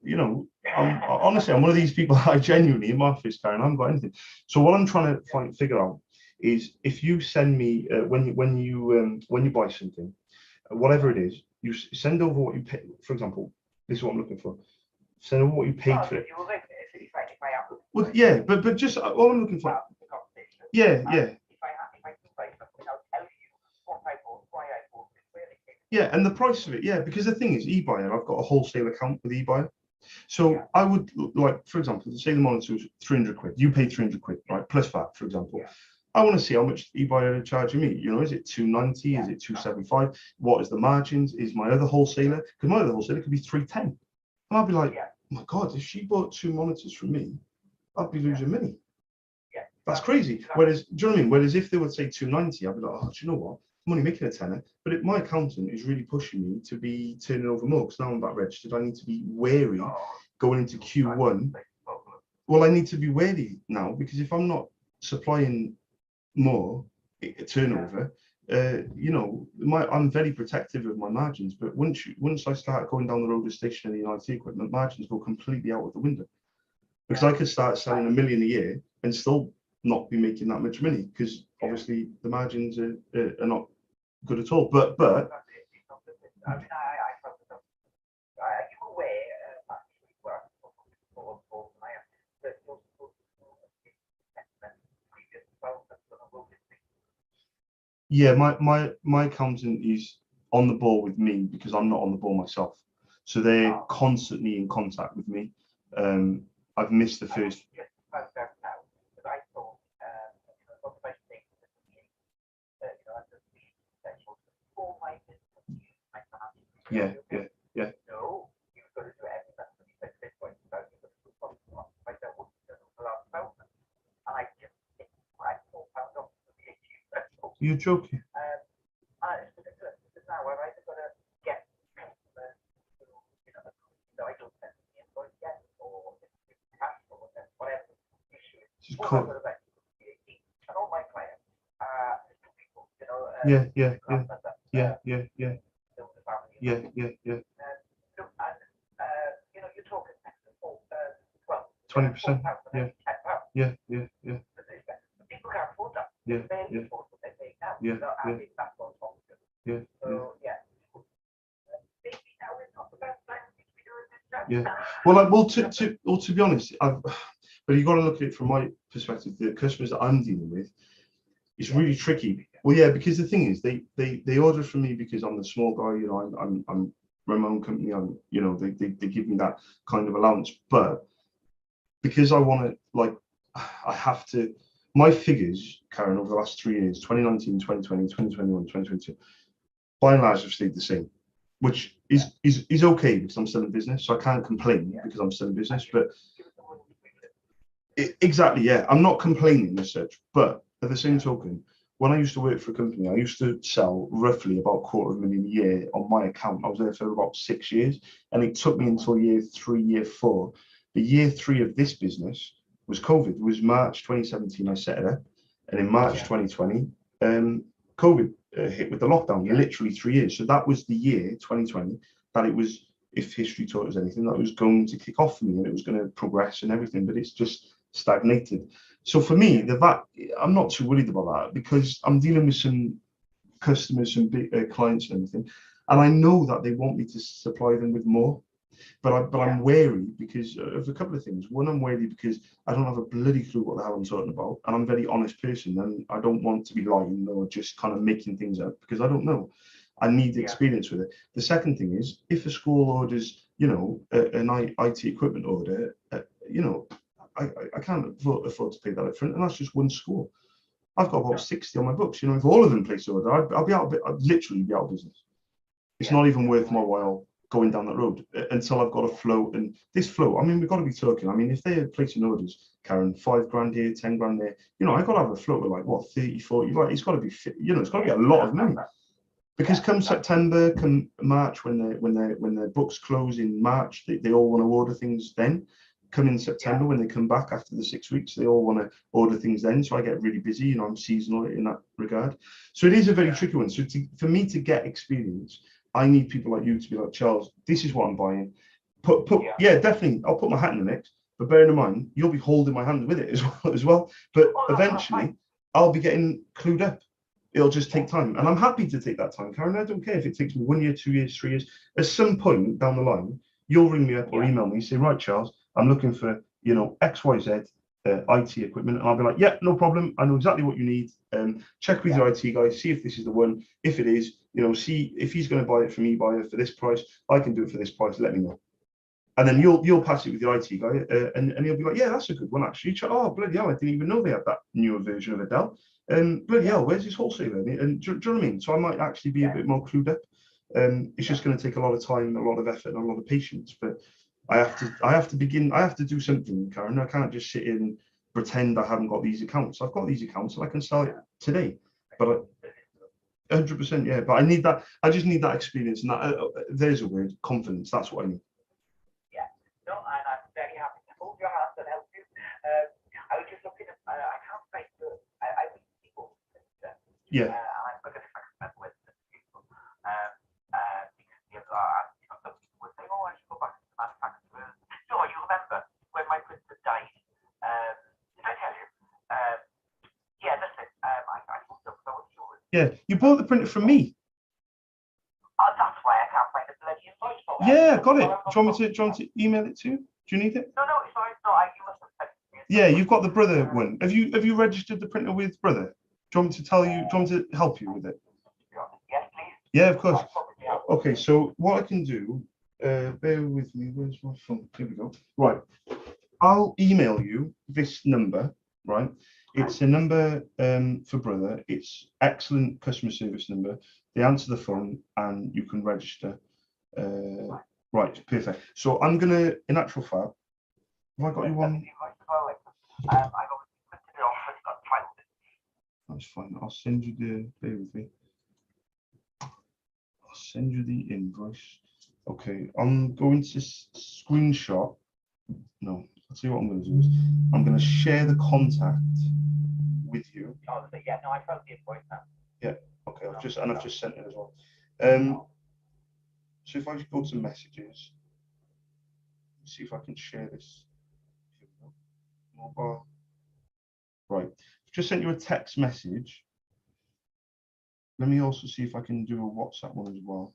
honestly, I'm one of these people. I genuinely, in my office, Karen, I haven't got anything. So what I'm trying to figure out is if you send me when you buy something, whatever it is, you send over what you pay. For example, this is what I'm looking for. Send over what you paid for it. Well, yeah, but just all I'm looking for. Yeah. Yeah, and the price of it, because the thing is, eBuyer, I've got a wholesale account with eBuyer. So I would, like, for example, say the monitor was 300 quid. You paid 300 quid, right? Plus VAT, for example. I want to see how much eBuyer are charging me. Is it 290? Is it 275? What is the margins? Is my other wholesaler? Because my other wholesaler could be 310. And I'll be like, oh my God, if she bought 2 monitors from me, I'd be losing money. That's crazy. Whereas, do you know what I mean? Whereas if they would say 290, I'd be like, oh, do you know what? I'm only making a tenner. But my accountant is really pushing me to be turning over more because now I'm back registered. I need to be wary going into Q1. Well, I need to be wary now because if I'm not supplying more turnover, I'm very protective of my margins. But once I start going down the road of stationary and IT equipment, margins go completely out of the window. Because I could start selling 1 million a year and still not be making that much money because obviously the margins are not good at all. But yeah, my accountant is on the ball with me because I'm not on the ball myself. So they're constantly in contact with me. I've missed the first. Yeah. You're joking. Cool. Yeah. You're talking 20%. Yeah. People can't afford that. Yeah. Yeah. So yeah. Maybe now is not the best time to be doing this chat. Yeah. Well, to be honest, but you've got to look at it from my perspective. The customers that I'm dealing with, it's really tricky. Well, yeah, because the thing is, they order from me because I'm the small guy. You know, I'm my own company. You know, they give me that kind of allowance, but because I want to, like, I have to. My figures, Karen, over the last 3 years, 2019, 2020, 2021, 2022, by and large have stayed the same, which is okay because I'm still in business, so I can't complain because I'm still in business. But exactly, yeah, I'm not complaining as such. But at the same token, when I used to work for a company, I used to sell roughly about $250,000 a year on my account. I was there for about 6 years, and it took me until year 3, year 4. The year 3 of this business was COVID. It was March 2017 I set it up, and in March 2020, COVID hit with the lockdown. Literally 3 years. So that was the year 2020 that it was, if history taught us anything, that was going to kick off for me, and it was going to progress and everything. But it's just stagnated. So for me, I'm not too worried about that because I'm dealing with some customers, some big clients and everything, and I know that they want me to supply them with more. But I'm wary because of a couple of things. One, I'm wary because I don't have a bloody clue what the hell I'm talking about, and I'm a very honest person, and I don't want to be lying or just kind of making things up because I don't know. I need experience with it. The second thing is, if a school orders, you know, an IT equipment order, you know, I can't afford to pay that up front, and that's just one school. I've got about 60 on my books. You know, if all of them place order, I'd literally be out of business. It's not even worth my while going down that road until I've got a flow. And this flow, I mean, we've got to be talking. I mean, if they're placing orders, Karen, 5 grand here, 10 grand there, you know, I've got to have a flow of like what, 30, 40, like it's got to be, you know, it's got to be a lot of money. Because come September, come March, when their books close in March, they all want to order things then. Come in September, when they come back after the 6 weeks, they all want to order things then. So I get really busy, you know, I'm seasonal in that regard. So it is a very tricky one. So for me to get experience, I need people like you to be like, Charles, this is what I'm buying. Yeah, definitely, I'll put my hat in the mix. But bearing in mind, you'll be holding my hand with it as well. But eventually, I'll be getting clued up. It'll just take time. And I'm happy to take that time, Karen. I don't care if it takes me 1 year, 2 years, 3 years. At some point down the line, you'll ring me up or email me, say, right, Charles, I'm looking for, you know, XYZ IT equipment. And I'll be like, yeah, no problem. I know exactly what you need. Check with your IT guy, see if this is the one. If it is, you know, see if he's going to buy it from eBuyer for this price. I can do it for this price. Let me know. And then you'll pass it with your IT guy, and he'll be like, yeah, that's a good one actually. Oh, bloody hell, I didn't even know they had that newer version of Adele. Bloody hell, where's this wholesaler? And do you know what I mean? So I might actually be a bit more clued up. It's just going to take a lot of time, a lot of effort, and a lot of patience. But I have to do something, Karen. I can't just sit in and pretend I haven't got these accounts. I've got these accounts and I can sell it today. But 100%, yeah. But I need that. I just need that experience, and that there's a word, confidence. That's what I need. Yeah. No, and I'm very happy to hold your hand and help you. I was just looking at. I can't find the. I meet people. Yeah. I'm going to experiment with people. Because some people would say, oh, I should go back to the manufacturer. So you remember when my printer died? Did I tell you? Yeah, listen. I moved up. That was yours. Yeah, you bought the printer from me. That's why I can't find the bloody invoice for it. Yeah, got it. Do you want me to email it to you? Do you need it? No, it's fine. No, you must have sent it to me. Yeah, you've got the Brother one. Have you registered the printer with Brother? Do you want me to tell you? Do you want me to help you with it? Yes, please. Yeah, of course. Okay, so what I can do, bear with me. Where's my phone? Here we go. Right, I'll email you this number. Right, it's a number for Brother. It's excellent customer service number. They answer the phone and you can register. Right, perfect. So I'm gonna, in actual fact, have I got you one? That's fine. I'll send you the. Bear with me. I'll send you the invoice. Okay, I'm going to screenshot. No, I'll tell you what I'm going to do is I'm going to share the contact with you. Oh, yeah, no, I found the invoice now. Yeah. Okay, I've just sent it as well. So if I just go to messages, see if I can share this. Mobile. Right. I've just sent you a text message. Let me also see if I can do a WhatsApp one as well.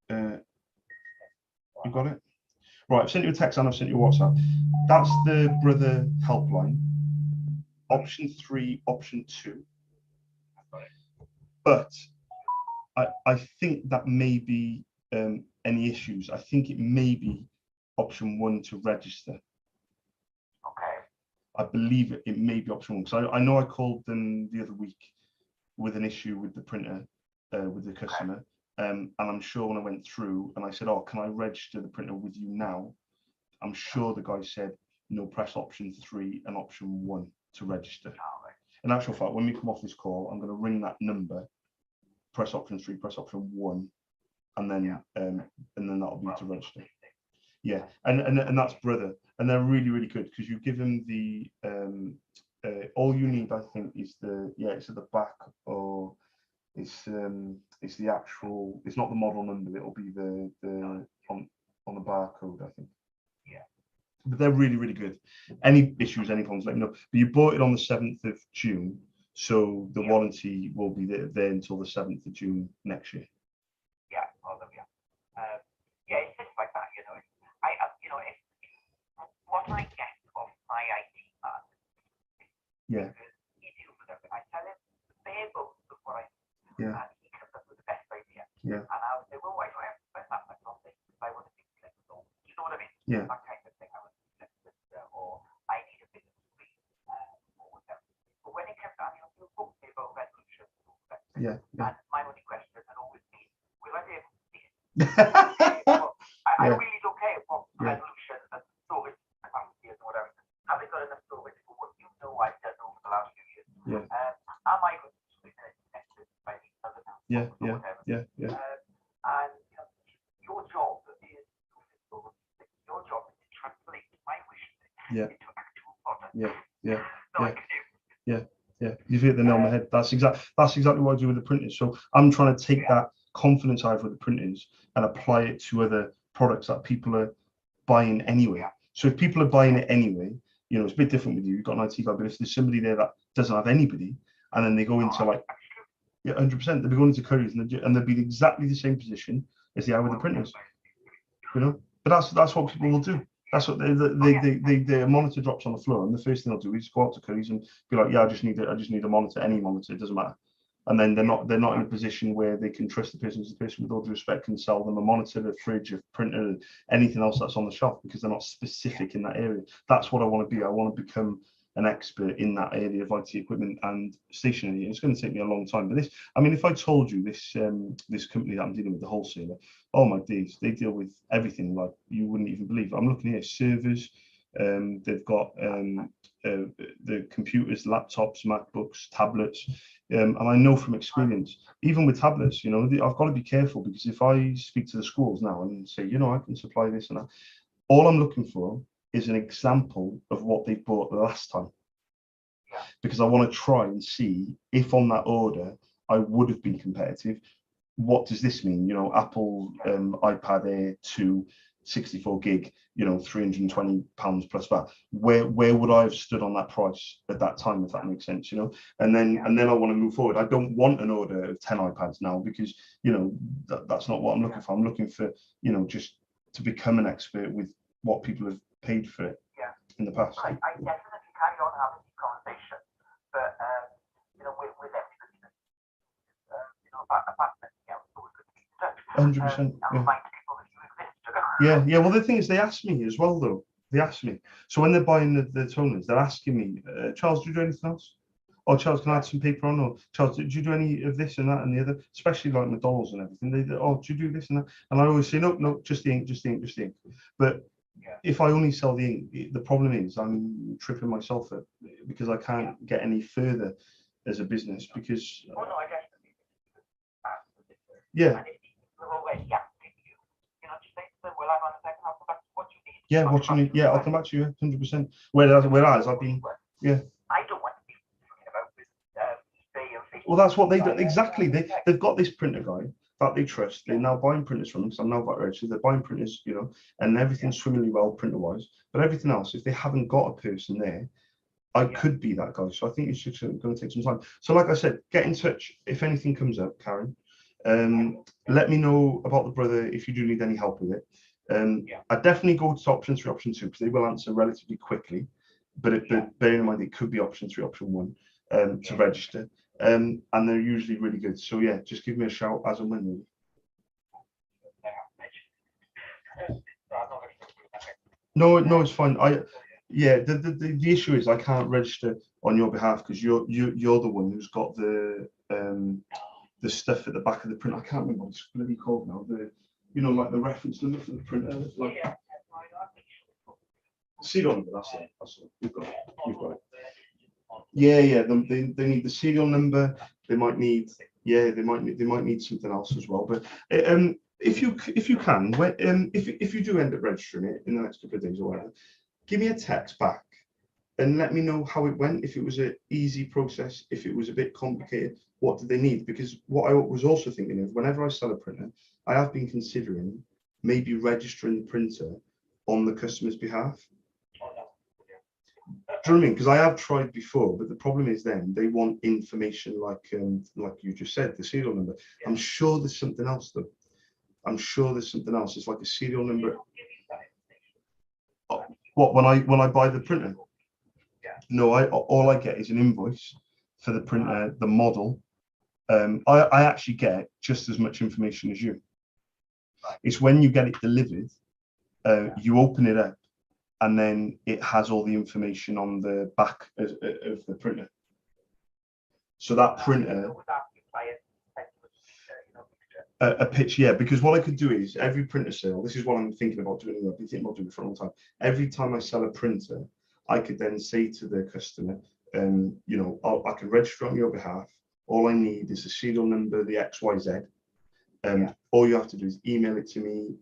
You got it? Right, I've sent you a text and I've sent you a WhatsApp. That's the brother helpline. Option 3, option 2. But I think that may be any issues. I think it may be option 1 to register. Okay. I believe it may be option 1, because I know I called them the other week with an issue with the printer, with the customer. And I'm sure when I went through and I said, oh, can I register the printer with you now? I'm sure the guy said, no, press option 3 and option 1 to register. In actual fact, when we come off this call, I'm going to ring that number, press option 3, press option 1, and then that'll be to register. Yeah, and that's brother, and they're really good, because you give them the all you need, I think, is the it's at the back, or it's the actual, it's not the model number, it'll be the on the barcode, I think. Yeah. But they're really good. Any issues, any problems, let me know. But you bought it on the 7th of June, so the warranty will be there until the 7th of June next year. Yeah, it's just like that, you know. If what I get off my IT man, Yeah. He deals with everything. I tell him the bare bones of what I do, Yeah. and he comes up with the best idea. Yeah. And I'll say, well, why do I have to spend that much on this if I want to be flexible? You know what I mean? Yeah. That kind of thing. I want to be flexible, or I need a bit of screen, or whatever. But when it comes down, you'll talk to me about resolution. Yeah. And my only question has always been, will I be able to see it? I really don't care what resolution and storage capacity and whatever. Have they got enough storage for what you know I've done over the last few years? Yeah. Am I going to swing it connected by these other now? Yeah. And your job is to translate my wish into actual product. Yeah. You've hit the nail on the head. That's exactly what I do with the printers. So I'm trying to take that confidence I have with the printers and apply it to other products that people are buying anyway. So if people are buying it anyway, you know, it's a bit different with you. You've got an IT guy, but if there's somebody there that doesn't have anybody, and then they go into 100%, they'll be going into Currys and they'll be in exactly the same position as they are with the printers. You know, but that's what people will do. That's what their monitor drops on the floor, and the first thing they'll do is go out to Currys and be like, yeah, I just need a monitor, any monitor, it doesn't matter. And then they're not in a position where they can trust the person with all due respect can sell them a monitor, a fridge, a printer, anything else that's on the shelf, because they're not specific in that area. That's what I want to be. I want to become an expert in that area of IT equipment and stationery. It's going to take me a long time. But if I told you this company that I'm dealing with, the wholesaler, oh my days, they deal with everything like you wouldn't even believe. I'm looking here, servers, they've got the computers, laptops, MacBooks, tablets, and I know from experience, even with tablets, you know, I've got to be careful, because if I speak to the schools now and say, you know, I can supply this and that, all I'm looking for is an example of what they bought the last time, because I want to try and see if on that order I would have been competitive. What does this mean? You know, Apple iPad Air 2 64 gig, you know, £320 plus VAT. Where would I have stood on that price at that time, if that makes sense, you know? And then I want to move forward. I don't want an order of 10 iPads now, because, you know, that's not what I'm looking for. I'm looking for, you know, just to become an expert with what people have paid for it in the past. I definitely carry on having these conversations, but you know, with everybody, you know, about that, it's always good to keep in touch. 100%. Remind people that you exist. Yeah. Well, the thing is, they ask me as well, though. They ask me. So when they're buying the toners, they're asking me, Charles, do you do anything else? Or Charles, can I add some paper on? Or Charles, do you do any of this and that and the other? Especially like McDonald's and everything. Do you do this and that? And I always say, no, just the ink. But if I only sell the ink, the problem is I'm tripping myself up, because I can't get any further as a business, because Oh no, I definitely. yeah. Yeah, what you need. Yeah, I'll come back to you 100%. Whereas I've been, I don't want to be talking about this. Well, that's what they do. Exactly. They've got this printer guy that they trust. They're now buying printers from them, because I'm now VAT registered. They're buying printers, you know, and everything's swimmingly well printer-wise. But everything else, if they haven't got a person there, I could be that guy. So I think it's just going to take some time. So like I said, get in touch if anything comes up, Karen. Let me know about the brother if you do need any help with it. I'd definitely go to option 3, option 2, because they will answer relatively quickly. But bearing in mind, it could be option 3, option 1 to register. And they're usually really good. So yeah, just give me a shout as and when really. No, it's fine. The issue is I can't register on your behalf because you're the one who's got the stuff at the back of the print. I can't remember what it's bloody called now. Like the reference number for the printer. Like serial number. That's it. We've got it. Yeah. They need the serial number. They might need something else as well. But if you can, if you do end up registering it in the next couple of days or whatever, give me a text back and let me know how it went. If it was an easy process, if it was a bit complicated, what did they need? Because what I was also thinking of, whenever I sell a printer, I have been considering maybe registering the printer on the customer's behalf. Do you know what I mean? Because I have tried before, but the problem is then they want information like you just said, the serial number. I'm sure there's something else though. It's like a serial number. What, when I buy the printer? No, all I get is an invoice for the printer, the model. I actually get just as much information as you. It's when you get it delivered, you open it up, and then it has all the information on the back of the printer. So that printer, a pitch, yeah, because what I could do is every printer sale, this is what I'm thinking about doing, I've been thinking about doing it for a long time. Every time I sell a printer, I could then say to the customer, I can register on your behalf. All I need is the serial number, the XYZ. All you have to do is email it to me,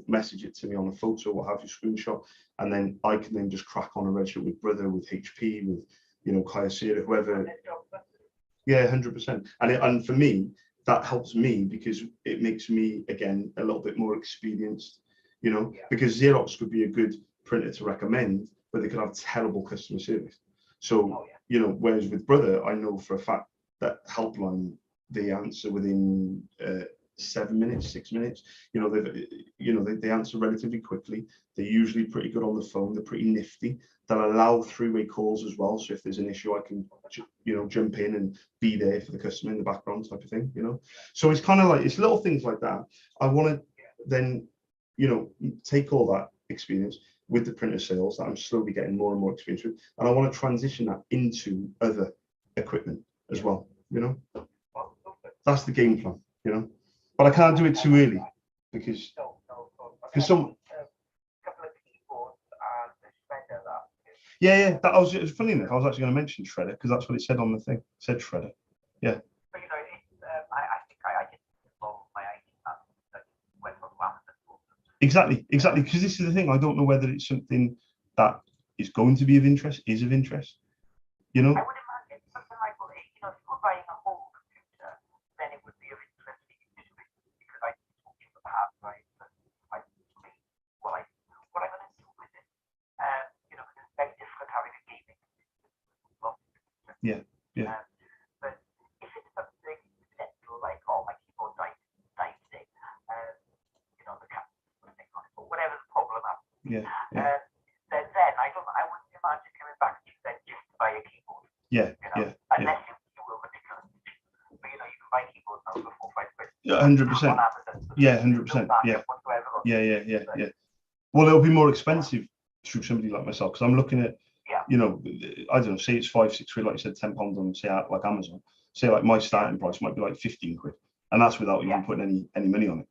message it to me on a photo, what have you, screenshot, and then I can then just crack on and register with Brother, with HP, with Kyocera, whoever. Yeah, 100%. And for me, that helps me because it makes me again a little bit more experienced, because Xerox could be a good printer to recommend, but they could have terrible customer service. So whereas with Brother, I know for a fact that helpline they answer within 7 minutes, 6 minutes. They answer relatively quickly. They're usually pretty good on the phone. They're pretty nifty. They'll allow three-way calls as well. So if there's an issue, I can jump in and be there for the customer in the background type of thing. So it's kind of like, it's little things like that. I want to then take all that experience with the printer sales that I'm slowly getting more and more experience with, and I want to transition that into other equipment as well. That's the game plan. But I can't do it too early because some. Yeah. That was funny enough. I was actually going to mention Shredder because that's what it said on the thing. It said Shredder. Yeah. But I think I did involve my IT that went on Amazon. Exactly. Because this is the thing. I don't know whether it's something that is going to be of interest, is of interest. I would imagine something like, well, if you're buying a whole computer, then it would be of interest to you because I talked to you about what I'm going to do with it. Because it's very different having a gaming computer. Yeah. But if it's something potential like, oh, my keyboard died today, the cat or whatever the problem is. Then I wouldn't imagine coming back to you then just to buy a keyboard. Unless you will ridiculous. But you can buy keyboards now for 4-5 quid. 100%. Yeah, 100%. Yeah. Well, it'll be more expensive through somebody like myself because I'm looking at, I don't know, say it's 5-6 quid, like you said, £10 on, say, like Amazon. Say like my starting price might be like 15 quid, and that's without even putting any money on it.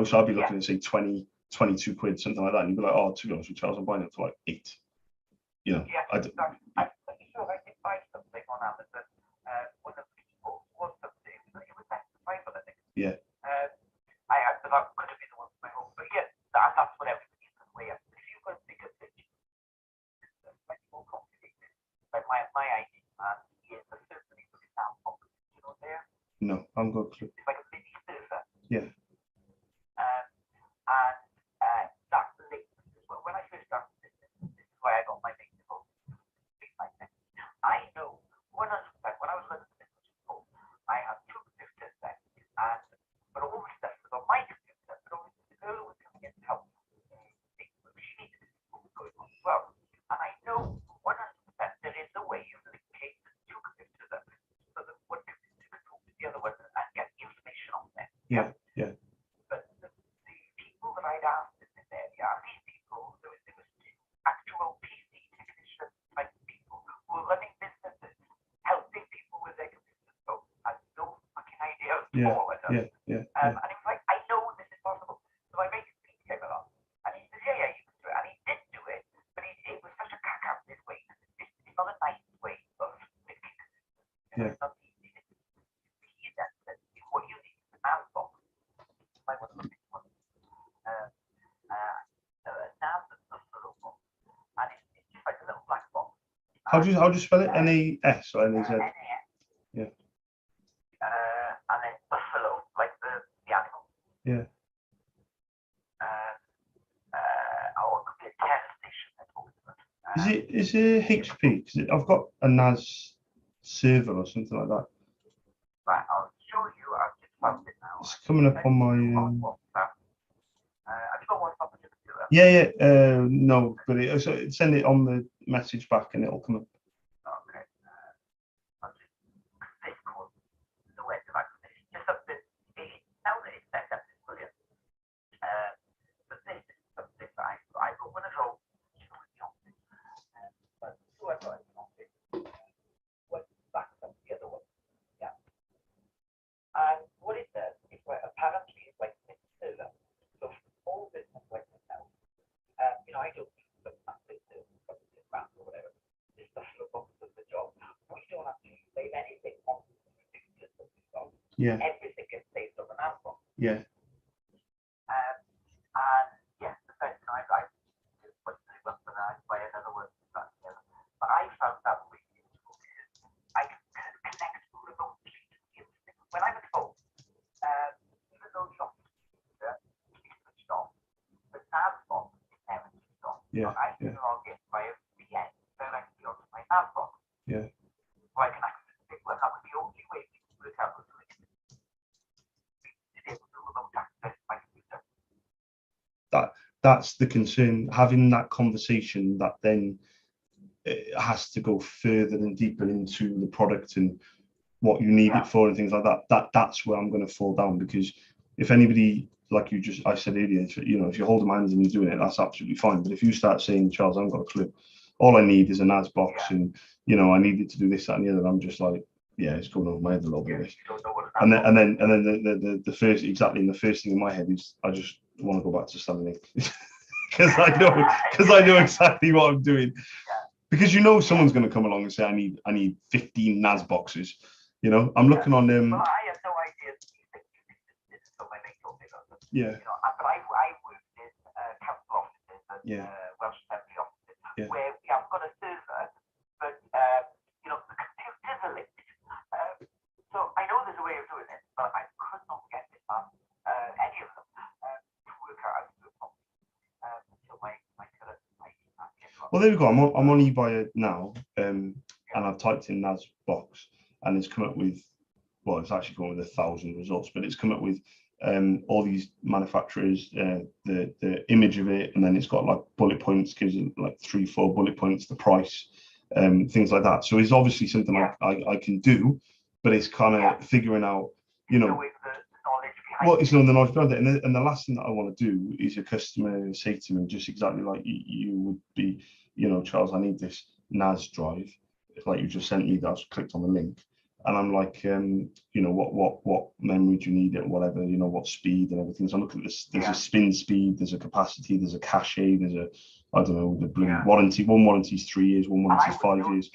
So I'd be looking at say 20, 22 quid, something like that, and you'd be like, oh, to be honest with Charles, I'm buying it for like 8. I did buy something on Amazon. One of the people was something, it was less than 5, I think. Yeah. But that could have been the one for my home. But that's what everything is the way. If you've got a bigger picture, it's slightly more complicated. Like my ID man, he is a certainly put it down properly. There? No, I'm got a clue. It's like a mini server. Yeah. And that's linked. When I first started this is why I got my name. before I went up. yeah. And he was like, I know this is possible. So my mate Pete came along, and he said, yeah, you can do it. And he did do it, but it was such a cack-out this way. It's not a nice way of thinking. Yeah. It's not easy. He said that what you need is a NAS box. You might want to look at one. NAS and stuff for a little, and it's just like a little black box. How do you spell it? NAS or NAZ? Yeah. And then buffalo, like the animal. Yeah. Or it could be a test station. Is it HP? Because I've got a NAS server or something like that. Right, I'll show you. I've just found it now. It's coming up on my. Have you got one on the computer? Yeah. No, but send it on the message back and it'll come up. Okay. I'll just this called the web device. It's just something. Now that it's set up, it's brilliant. But this is something that I got one of those. But who I got in the office? One back up the other one. Yeah. And what it does is where apparently it's like this server. So all business like this now. I don't need some massive brand or whatever. This stuff for the box of the job. We don't have to save anything on the computers that we've got. Yeah. Everything gets saved on the NAS box. Yeah. And yes, the first time I just put it up and I buy another one that together. But I found that really useful because I can connect remotely to the internet. When I'm at home, even though the office computer is switched off, the NAS box is never switched off. Yeah. So I can log in via VPN directly onto my NAS box. Yeah. So I can access it. Well, that was the only way we could work out the solution. To be able to remote access my computer. That's the concern, having that conversation that then has to go further and deeper into the product and what you need it for and things like that. That's where I'm going to fall down, because if anybody, like I said earlier, if you hold my hands and you're doing it, that's absolutely fine. But if you start saying, Charles, I haven't got a clue, all I need is a NAS box and I need it to do this, that and the other, I'm just like, yeah, it's going over my head a little bit. And then the first thing in my head is I just want to go back to selling it because I know exactly what I'm doing. Because someone's going to come along and say I need 15 NAS boxes. I'm looking on them. Well, I have no idea these things exist until my mate told me about them. Yeah. But I worked in council offices and Welsh Assembly offices where we have got a server, but the computers are linked. So I know there's a way of doing it, but I could not get it on any of them to work out how to do it properly until my current IT. Well, there we go. I'm on eBay now, and I've typed in NAS box, and it's come up with, well, it's actually come up with 1,000 results, but it's come up with all these manufacturers, the image of it, and then it's got like bullet points, gives it like 3-4 bullet points, the price, things like that. So it's obviously something I can do. But it's kind of figuring out, it's not the knowledge behind it. And the last thing that I want to do is a customer say to me, just exactly like you would be, Charles, I need this NAS drive, like you just sent me, that I clicked on the link. And I'm like, what memory do you need it, whatever, what speed and everything. So I'm looking at this, there's a spin speed, there's a capacity, there's a cache, there's I don't know, the warranty. One warranty is 3 years, one warranty is 5 years.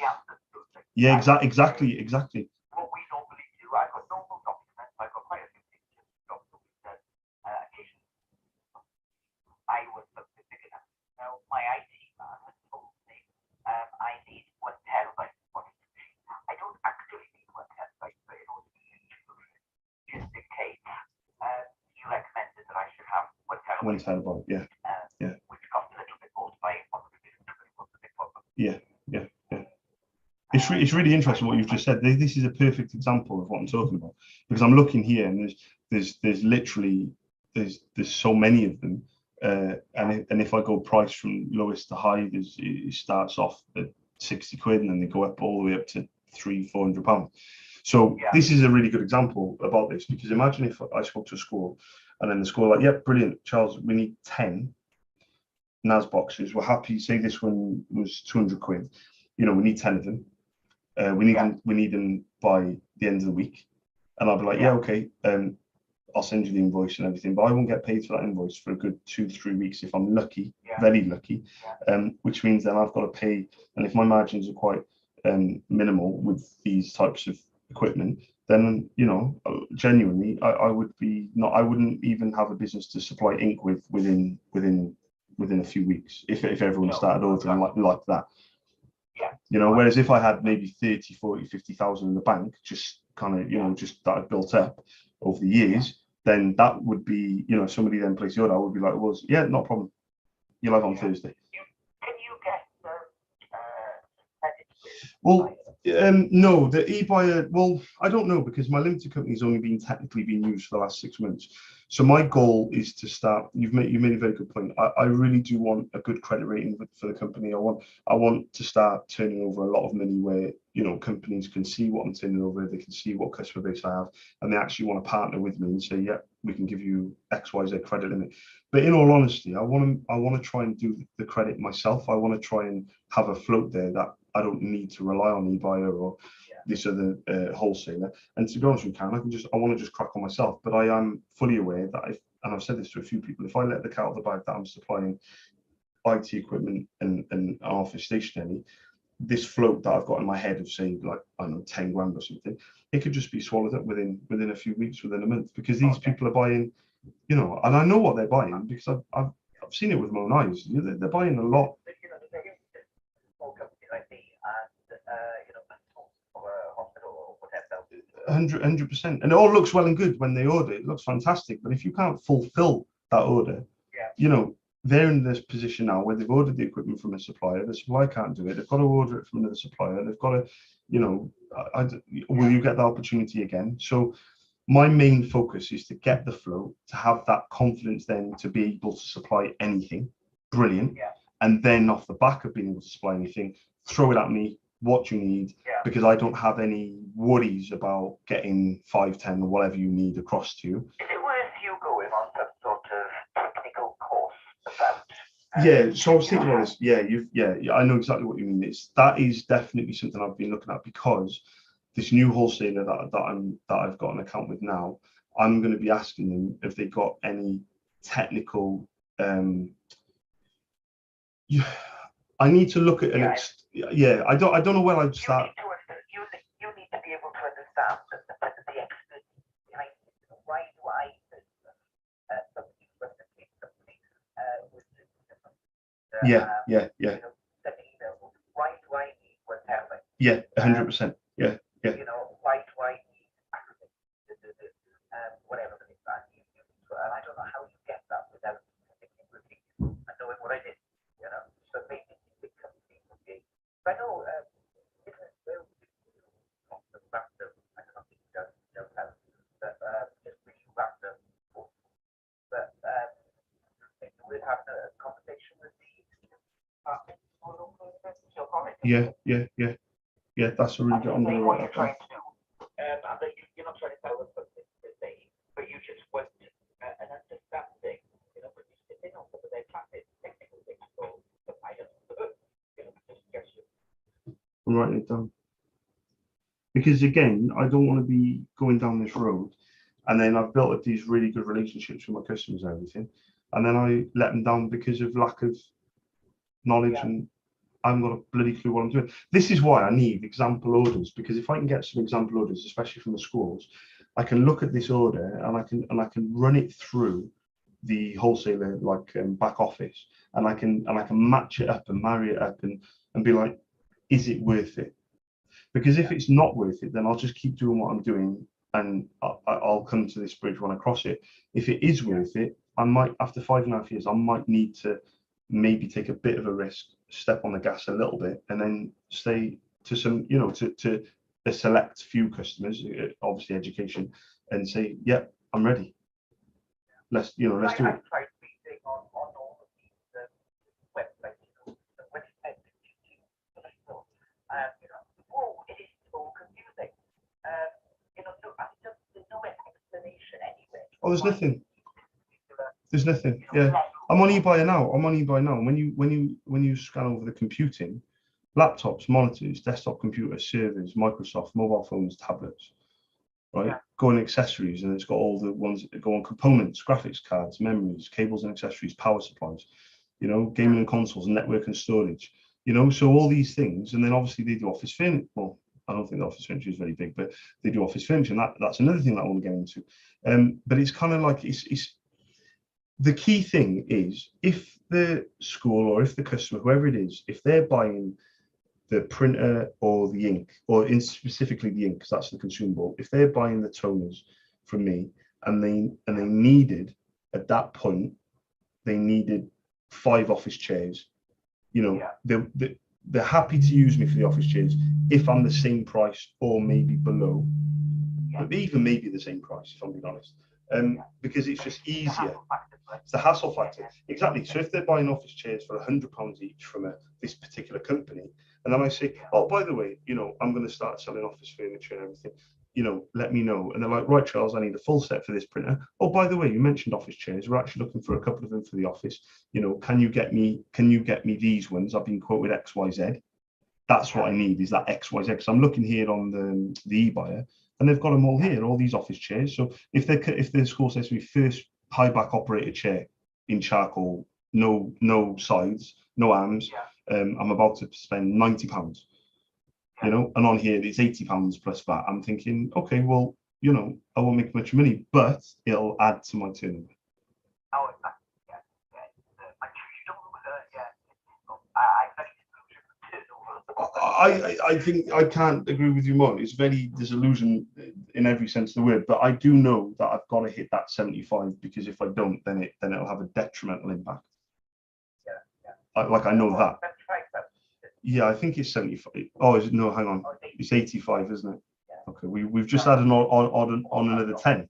Yeah, exactly. What we normally do, I've got normal documents, I've got quite a few pictures of documents that occasionally I was something big enough. Now, my IT man has told me I need 1 terabyte of machine. I don't actually need 1 terabyte, but in order to use it, just in case, you recommended that I should have 1 terabyte. 1 terabyte, yeah. Which costs a little bit more to buy on the big problem. Yeah. It's really interesting what you've just said. This is a perfect example of what I'm talking about, because I'm looking here and there's literally there's so many of them, and if I go price from lowest to high, it starts off at 60 quid and then they go up all the way up to £300-400. So this is a really good example about this, because imagine if I spoke to a school and then the school like, yep, brilliant, Charles, we need 10 NAS boxes. We're happy. Say this one was 200 quid. We need 10 of them. We need them by the end of the week. and I'll be like, yeah, okay, I'll send you the invoice and everything, but I won't get paid for that invoice for a good 2-3 weeks if I'm lucky, very lucky, which means then I've got to pay. And if my margins are quite minimal with these types of equipment, then, you know, genuinely, I wouldn't even have a business to supply ink with within a few weeks if everyone started ordering like that. You know, whereas if I had maybe 30, 40, 50,000 in the bank, just kind of, you know, just that I'd built up over the years, then that would be, you know, somebody then placed the order, I would be like, well, yeah, not a problem. You'll have on Thursday. Can you get well, no, the eBuyer, well, I don't know, because my limited company's only been technically been used for the last 6 months. So my goal is to start. You've made a very good point. I really do want a good credit rating for the company. I want to start turning over a lot of money where, you know, companies can see what I'm turning over, they can see what customer base I have, and they actually want to partner with me and say, yeah, we can give you XYZ credit limit. But in all honesty, I want to try and do the credit myself. I want to try and have a float there that I don't need to rely on eBuyer or this other wholesaler. And to be honest with you, I want to just crack on myself. But I am fully aware that and I've said this to a few people, if I let the cat out of the bag that I'm supplying IT equipment and office stationery, this float that I've got in my head of saying, like, I don't know, 10 grand or something, it could just be swallowed up within a few weeks, within a month, because these people are buying, you know, and I know what they're buying because I've seen it with my own eyes. They're buying a lot. 100%, and it all looks well and good when they order. It looks fantastic, but if you can't fulfill that order, you know, they're in this position now where they've ordered the equipment from a supplier. The supplier can't do it. They've got to order it from another supplier. They've got to, you know, will you get the opportunity again? So my main focus is to get the flow, to have that confidence then to be able to supply anything. Brilliant. And then off the back of being able to supply anything, throw it at me, what you need, because I don't have any worries about getting 5, 10 or whatever you need across to you. Is it worth you going on some sort of technical course about? Yeah, so I was thinking about this. Yeah, I know exactly what you mean. That is definitely something I've been looking at, because this new wholesaler that I've got an account with now, I'm going to be asking them if they got any technical. I need to look at an. I don't know where I'd start. You need to be able to understand the expertise behind it. Why do I something with the company Yeah. Sending emails. Why do I need whatever? Yeah, 100%. Yeah. You know, why do I need whatever it is that you use? And I don't know how you get that without thinking with me and knowing what I did. You know, so maybe big company would be. But I know random. I don't know if you don't have, but just really random. But maybe we'll have a conversation with the department or local authority. Yeah, that's a really good what you're underwriter. trying to do. And that you're not trying to tell us what to say, but you just want an understanding, you know, but you sit in on some of their classes, technical things, so the pilot, you know, just suggestions. I'm writing it down. Because again, I don't want to be going down this road and then I've built up these really good relationships with my customers and everything, and then I let them down because of lack of knowledge and I haven't got a bloody clue what I'm doing. This is why I need example orders, because if I can get some example orders, especially from the schools, I can look at this order and I can run it through the wholesaler back office, and I can match it up and marry it up and be like, is it worth it? Because if it's not worth it, then I'll just keep doing what I'm doing and I'll come to this bridge when I cross it. If it is worth it, I might, after 5.5 years, I might need to maybe take a bit of a risk, step on the gas a little bit, and then stay to some, you know, to a select few customers, obviously education, and say, yeah, I'm ready. Let's do it. I tried reading on all of these websites, you know, when it said you know, oh, it is so confusing. You know, there's no explanation anywhere. Oh, there's nothing. There's nothing. Yeah. I'm on eBuyer now. When you scan over the computing, laptops, monitors, desktop computers, servers, Microsoft, mobile phones, tablets, right? Yeah. Go on accessories, and it's got all the ones that go on components, graphics cards, memories, cables and accessories, power supplies, you know, gaming and consoles, network and storage, you know, so all these things. And then obviously they do office furniture. Well, I don't think the office furniture is very big, but they do office furniture, and that's another thing that I want to get into. But it's kind of like it's the key thing is, if the school or if the customer, whoever it is, if they're buying the printer or the ink, or specifically the ink, because that's the consumable, if they're buying the toners from me, and they needed, at that point, they needed 5 office chairs, you know, they're happy to use me for the office chairs if I'm the same price or maybe below, but even maybe the same price, if I'm being honest, because it's just easier. It's the hassle factor. Exactly. So if they're buying office chairs for £100 each from this particular company, and then I say, oh, by the way, you know, I'm going to start selling office furniture and everything, you know, let me know. And they're like, right, Charles, I need a full set for this printer. Oh, by the way, you mentioned office chairs. We're actually looking for a couple of them for the office. You know, can you get me these ones? I've been quoted XYZ. That's what I need, is that XYZ. Because I'm looking here on the eBuyer, and they've got them all here, all these office chairs. So if the school says to me, first high back operated chair in charcoal, no sides, no arms, I'm about to spend £90, you know, and on here it's £80 plus VAT. I'm thinking, okay, well, you know, I won't make much money, but it'll add to my turnover. Oh, exactly. I think I can't agree with you more. It's very disillusioned in every sense of the word, but I do know that I've got to hit that 75, because if I don't, then it'll have a detrimental impact. I know that. Yeah, I think it's 75. Oh, is it? No, hang on. It's 85, isn't it? Okay, we've just added on another 10.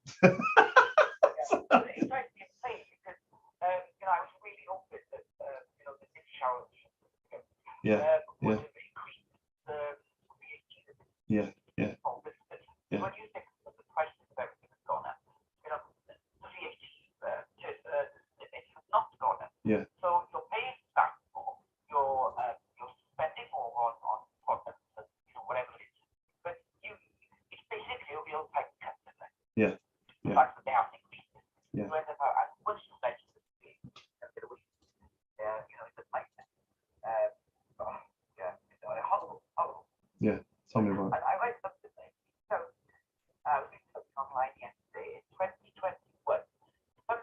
Yeah. Yeah. Yeah. Yeah. What do you think of the prices of everything has gone up? You know, the VAT has not gone up. Yeah. So you're paying back more. You're spending more on products and, you know, whatever it is. But it's basically a real tight cut, isn't it? Yeah. Yeah. That's what they have to increase. Yeah. You end up, and once you mention it, you know, it's a nightmare. Horrible. Yeah. Tell me about it. I read something there. So, we looked online yesterday. In 2021, some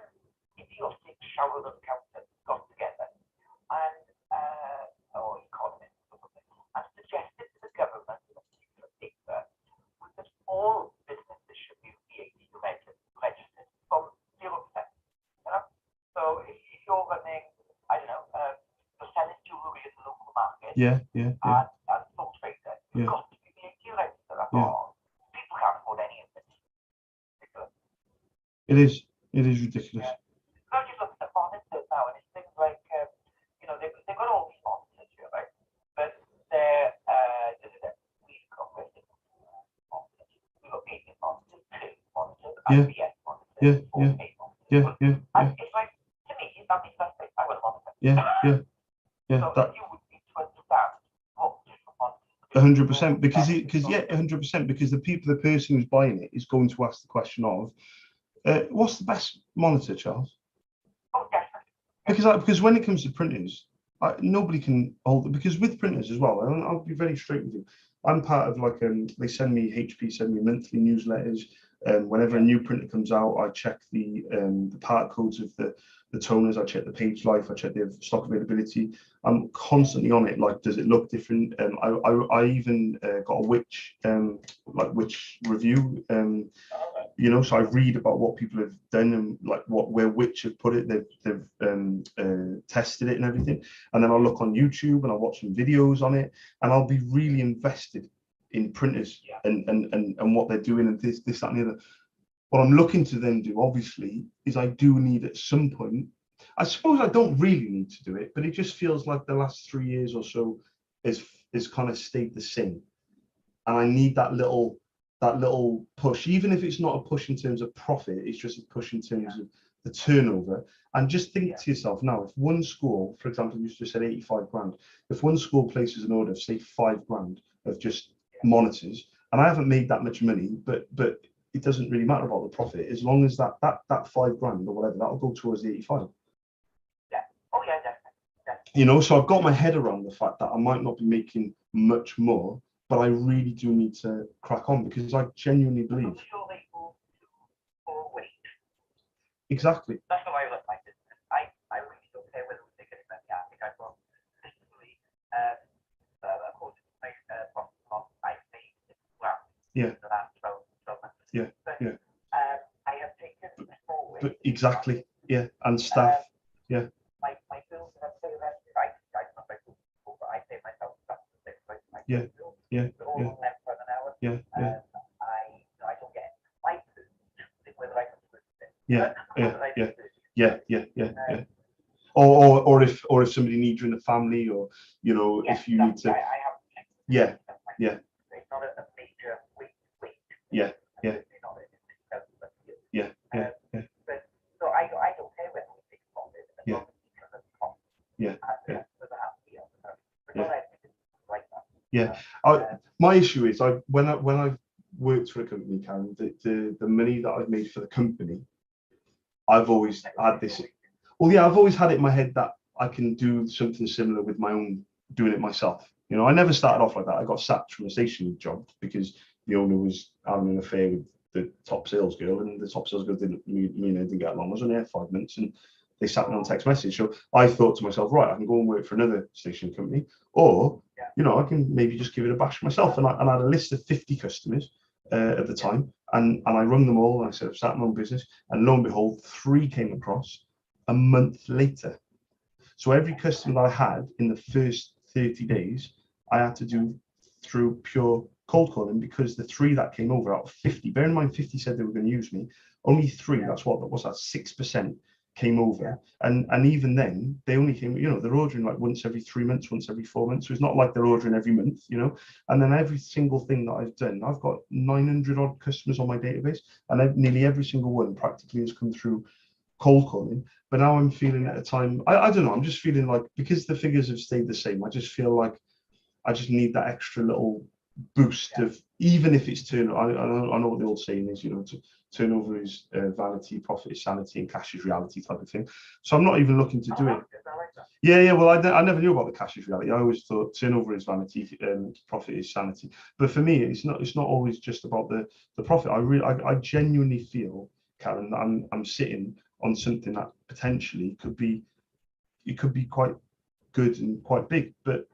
idiotic shower of accountants got together and, or economists or something, and suggested to the government in a piece of paper that all businesses should be VAT registered from 0%. You know? So if you're running, I don't know, you're selling jewelry at the local market, and sole trader, you've got to be VAT registered. People can't afford any of this. It is ridiculous. I'm just looking at monitors now, and it's things like, you know, they've got all these monitors here, right? But they're, we've got monitors, we've got gaming monitors, monitors, IPS monitors, 4K monitors. And it's like, to me, that means nothing. I want a monitor. So you would need to understand what different monitors. 100%, because 100%, because the person who's buying it is going to ask the question of, what's the best monitor, Charles? Oh, definitely. Because when it comes to printers, nobody can hold it. Because with printers as well, and I'll be very straight with you, I'm part of like HP send me monthly newsletters. Whenever a new printer comes out, I check the part codes of the toners, I check the page life, I check the stock availability. I'm constantly on it. Like, does it look different? I even got a Which review. You know, so I read about what people have done and like where Which have put it. They've tested it and everything, and then I'll look on YouTube and I'll watch some videos on it, and I'll be really invested in printers and what they're doing and this, that, and the other. What I'm looking to then do, obviously, is I do need at some point. I suppose I don't really need to do it, but it just feels like the last 3 years or so is kind of stayed the same, and I need that little push, even if it's not a push in terms of profit. It's just a push in terms of the turnover. And just think to yourself now, if one school, for example, you just said 85 grand, if one school places an order of say 5 grand of just monitors, and I haven't made that much money, but it doesn't really matter about the profit as long as that £5 grand or whatever, that'll go towards the 85. Yeah. Oh yeah, definitely. You know, so I've got my head around the fact that I might not be making much more, but I really do need to crack on because I genuinely believe. I'm sure they move to 4 weeks. Exactly. That's the way I look at my business. I really don't care whether we take any money. I think I've got consistently, according to my profit and loss, I've made £6 grand Yeah. in the last 12 months. Yeah. But, Yeah. I have taken 4 weeks. But exactly. Yeah. And staff. Yeah. My bills and everything else, I don't know if I do people, but I pay myself stuff for 6 weeks. Yeah. Yeah. They're all on left for an hour. Yeah. Yeah. I don't get my food, whether I can do it. Yeah. Yeah. Or if somebody needs you in the family, or you know, if you need to. I have. Yeah. It's not a major week. Yeah. But so I don't care whether we take profit. Yeah. Yeah. Yeah. My issue is when I worked for a company, Karen, the money that I've made for the company, I've always had this. Well, yeah, I've always had it in my head that I can do something similar with my own, doing it myself. You know, I never started off like that. I got sacked from a stationery job because the owner was having an affair with the top sales girl, and the top sales girl didn't get along. I was only there 5 months, and they sat me on text message. So I thought to myself, right, I can go and work for another stationery company, or you know, I can maybe just give it a bash myself. And I had a list of 50 customers at the time, and I rung them all, and I said, I've started my own business, and lo and behold, 3 came across a month later. So every customer that I had in the first 30 days, I had to do through pure cold calling, because the 3 that came over out of 50, bear in mind 50 said they were going to use me, only 3, that's what, that was that 6% came over. And even then they only came, you know, they're ordering like once every 3 months, once every 4 months. So it's not like they're ordering every month, you know. And then every single thing that I've done, I've got 900 odd customers on my database, and nearly every single one practically has come through cold calling. But now I'm feeling at a time, I don't know, I'm just feeling like, because the figures have stayed the same, I just feel like I just need that extra little boost of, even if it's turnover. I know what the old saying is, you know, turnover is vanity, profit is sanity, and cash is reality type of thing. So I'm not even looking to do it. Yeah. Well, I never knew about the cash is reality. I always thought turnover is vanity, profit is sanity. But for me, it's not always just about the profit. I genuinely feel, Karen, that I'm sitting on something that potentially could be quite good and quite big, but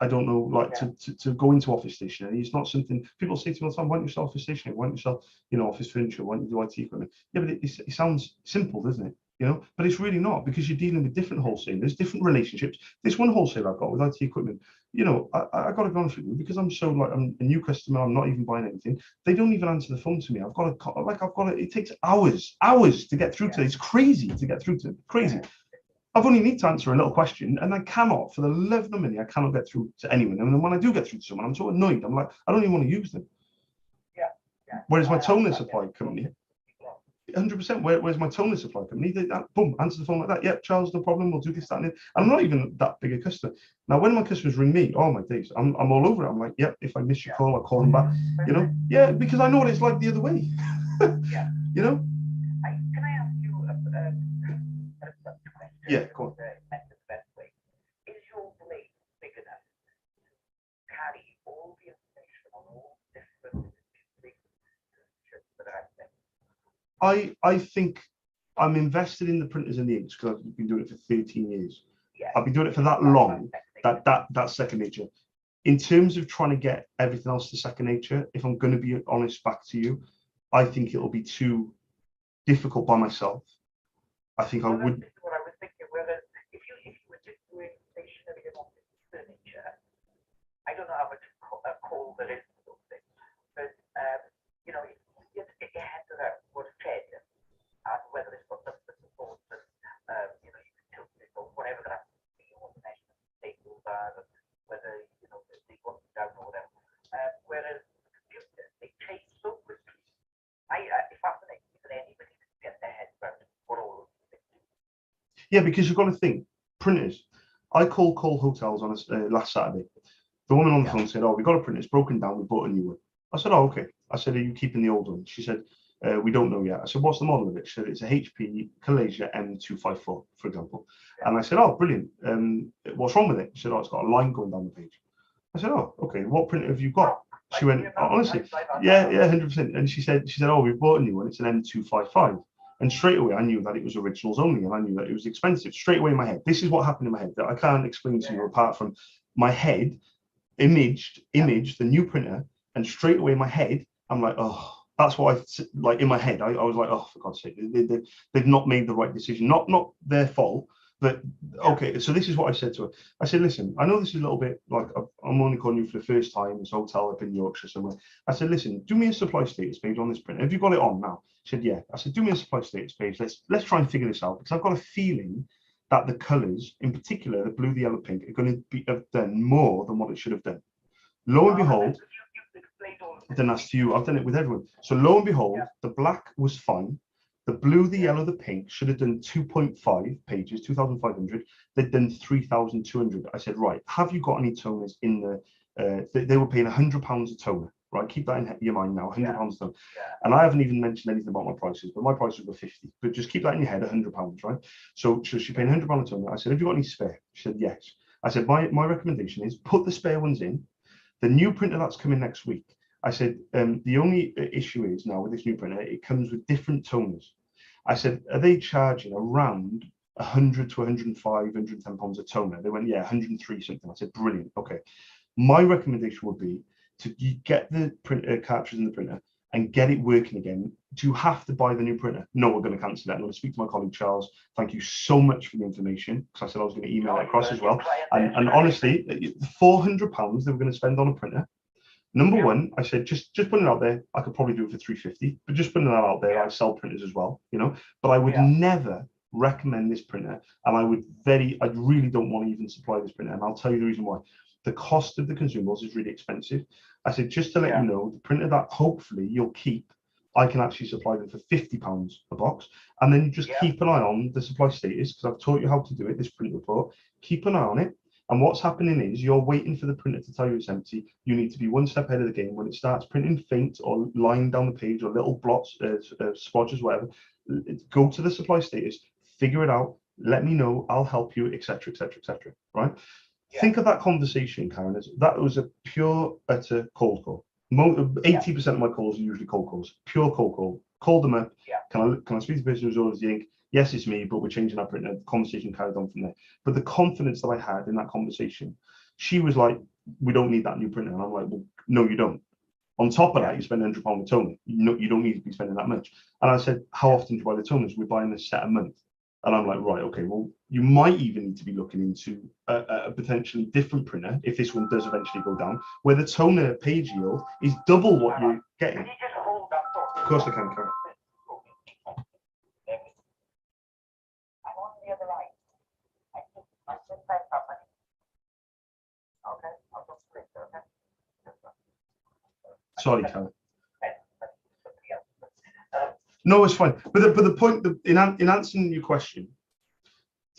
I don't know, like to go into office stationery. It's not something people say to me all the time. Why don't you sell office stationery? Why don't you sell, you know, office furniture? Why don't you do IT equipment? Yeah, but it sounds simple, doesn't it? You know, but it's really not, because you're dealing with different wholesalers, different relationships. This one wholesaler I've got with IT equipment, you know, I got to be honest with you, because I'm a new customer. I'm not even buying anything. They don't even answer the phone to me. I've got to. It takes hours to get through to. It's crazy to get through to. Crazy. I've only need to answer a little question, and I cannot, for the love of the money, I cannot get through to anyone. And then when I do get through to someone, I'm so annoyed. I'm like, I don't even want to use them. Whereas my toner supply company, 100%. Where's my toner supply company? They boom, answer the phone like that. Yep, Charles, no problem. We'll do this, that, and it. I'm not even that big a customer. Now, when my customers ring me, oh my days, I'm all over it. I'm like, yep, if I miss your call, I'll call them back. You know, yeah, because I know what it's like the other way. You know. Can I ask you a question? Yeah, go on. Is your blade big enough to carry all the information on all different I think I'm invested in the printers and the inks because I've been doing it for 13 years. I've been doing it for that long, that's second nature. In terms of trying to get everything else to second nature, if I'm going to be honest back to you, I think it'll be too difficult by myself. I think I would. What I was thinking, whether if you were just doing stationery and office furniture, I don't know how much call there is for those things, but you know, you have to get your head around what's said and whether it's got some support and you know, you can tilt it or whatever that be, or the measurement tables are, and whether you know they want it down or whatever. Whereas the computer, they change so quickly. It fascinates me that anybody can get their head around what all of these things do. Yeah, because you've got to think, printers. I called hotels on last Saturday. The woman on the phone said, "Oh, we got a printer. It's broken down. We bought a new one." I said, oh, okay. I said, are you keeping the old one? She said, we don't know yet. I said, what's the model of it? She said, it's a HP Malaysia M254, for example. And I said, oh, brilliant. What's wrong with it? She said, oh, it's got a line going down the page. I said, oh, okay. What printer have you got? She went, honestly, yeah, 100%. And she said, oh, we've bought a new one. It's an M255. And straight away, I knew that it was originals only, and I knew that it was expensive. Straight away in my head. This is what happened in my head that I can't explain to you apart from my head imaged the new printer, and straight away in my head, I'm like, oh, that's what I like in my head. I was like, oh, for God's sake, they've not made the right decision. Not their fault. But okay, so this is what I said to her. I said, listen, I know this is a little bit like I'm only calling you for the first time. This hotel up in Yorkshire somewhere. I said, listen, do me a supply status page on this printer. Have you got it on now? She said, yeah. I said, do me a supply status page. Let's try and figure this out, because I've got a feeling that the colours, in particular the blue, the yellow, pink, are going to have done more than what it should have done. Lo and behold, then that's to you. I've done it with everyone. So lo and behold, the black was fine. The blue, the yellow, the pink should have done 2.5 pages, 2,500. They'd done 3,200. I said, right, have you got any toners in the, they were paying £100 a toner, right? Keep that in your mind now, £100 a toner. And I haven't even mentioned anything about my prices, but my prices were 50. But just keep that in your head, £100, right? So she paid £100 a toner. I said, have you got any spare? She said, yes. I said, my recommendation is put the spare ones in. The new printer that's coming next week, I said, the only issue is now with this new printer, it comes with different toners. I said, are they charging around 100 to 105, £110 a toner? They went, yeah, 103 something. I said, brilliant. Okay. My recommendation would be to get the printer cartridge in the printer and get it working again. Do you have to buy the new printer? No, we're going to cancel it. I'm going to speak to my colleague Charles. Thank you so much for the information, because I said I was going to email it across as well. And honestly, £400 they were going to spend on a printer. Number one, I said, just putting it out there, I could probably do it for 350, but just putting that out there, I sell printers as well, you know, but I would never recommend this printer. And I really don't want to even supply this printer. And I'll tell you the reason why. The cost of the consumables is really expensive. I said, just to let you know, the printer that hopefully you'll keep, I can actually supply them for £50 a box. And then you just keep an eye on the supply status, because I've taught you how to do it, this print report. Keep an eye on it. And what's happening is you're waiting for the printer to tell you it's empty. You need to be one step ahead of the game. When it starts printing faint or lying down the page or little blots, splodges, whatever, go to the supply status, figure it out, let me know, I'll help you, etc., etc., etc. Right? Think of that conversation, Karen, as that was a pure, utter cold call. 80% of my calls are usually cold calls, pure cold call. Call them up. Can I speak to the person who's orders the ink? Yes, it's me, but we're changing our printer. The conversation carried on from there. But the confidence that I had in that conversation, she was like, we don't need that new printer. And I'm like, well, no, you don't. On top of that, you spend £100 with toner. You don't need to be spending that much. And I said, how often do you buy the toners? We're buying a set a month. And I'm like, right, okay, well, you might even need to be looking into a potentially different printer if this one does eventually go down, where the toner page yield is double what you're getting. Can you just hold that thought? Of course I can, Karen. I'm on the other line. I just spent that money. Okay, I'll just click, okay? Sorry, Karen. No, it's fine. But the point that in answering your question,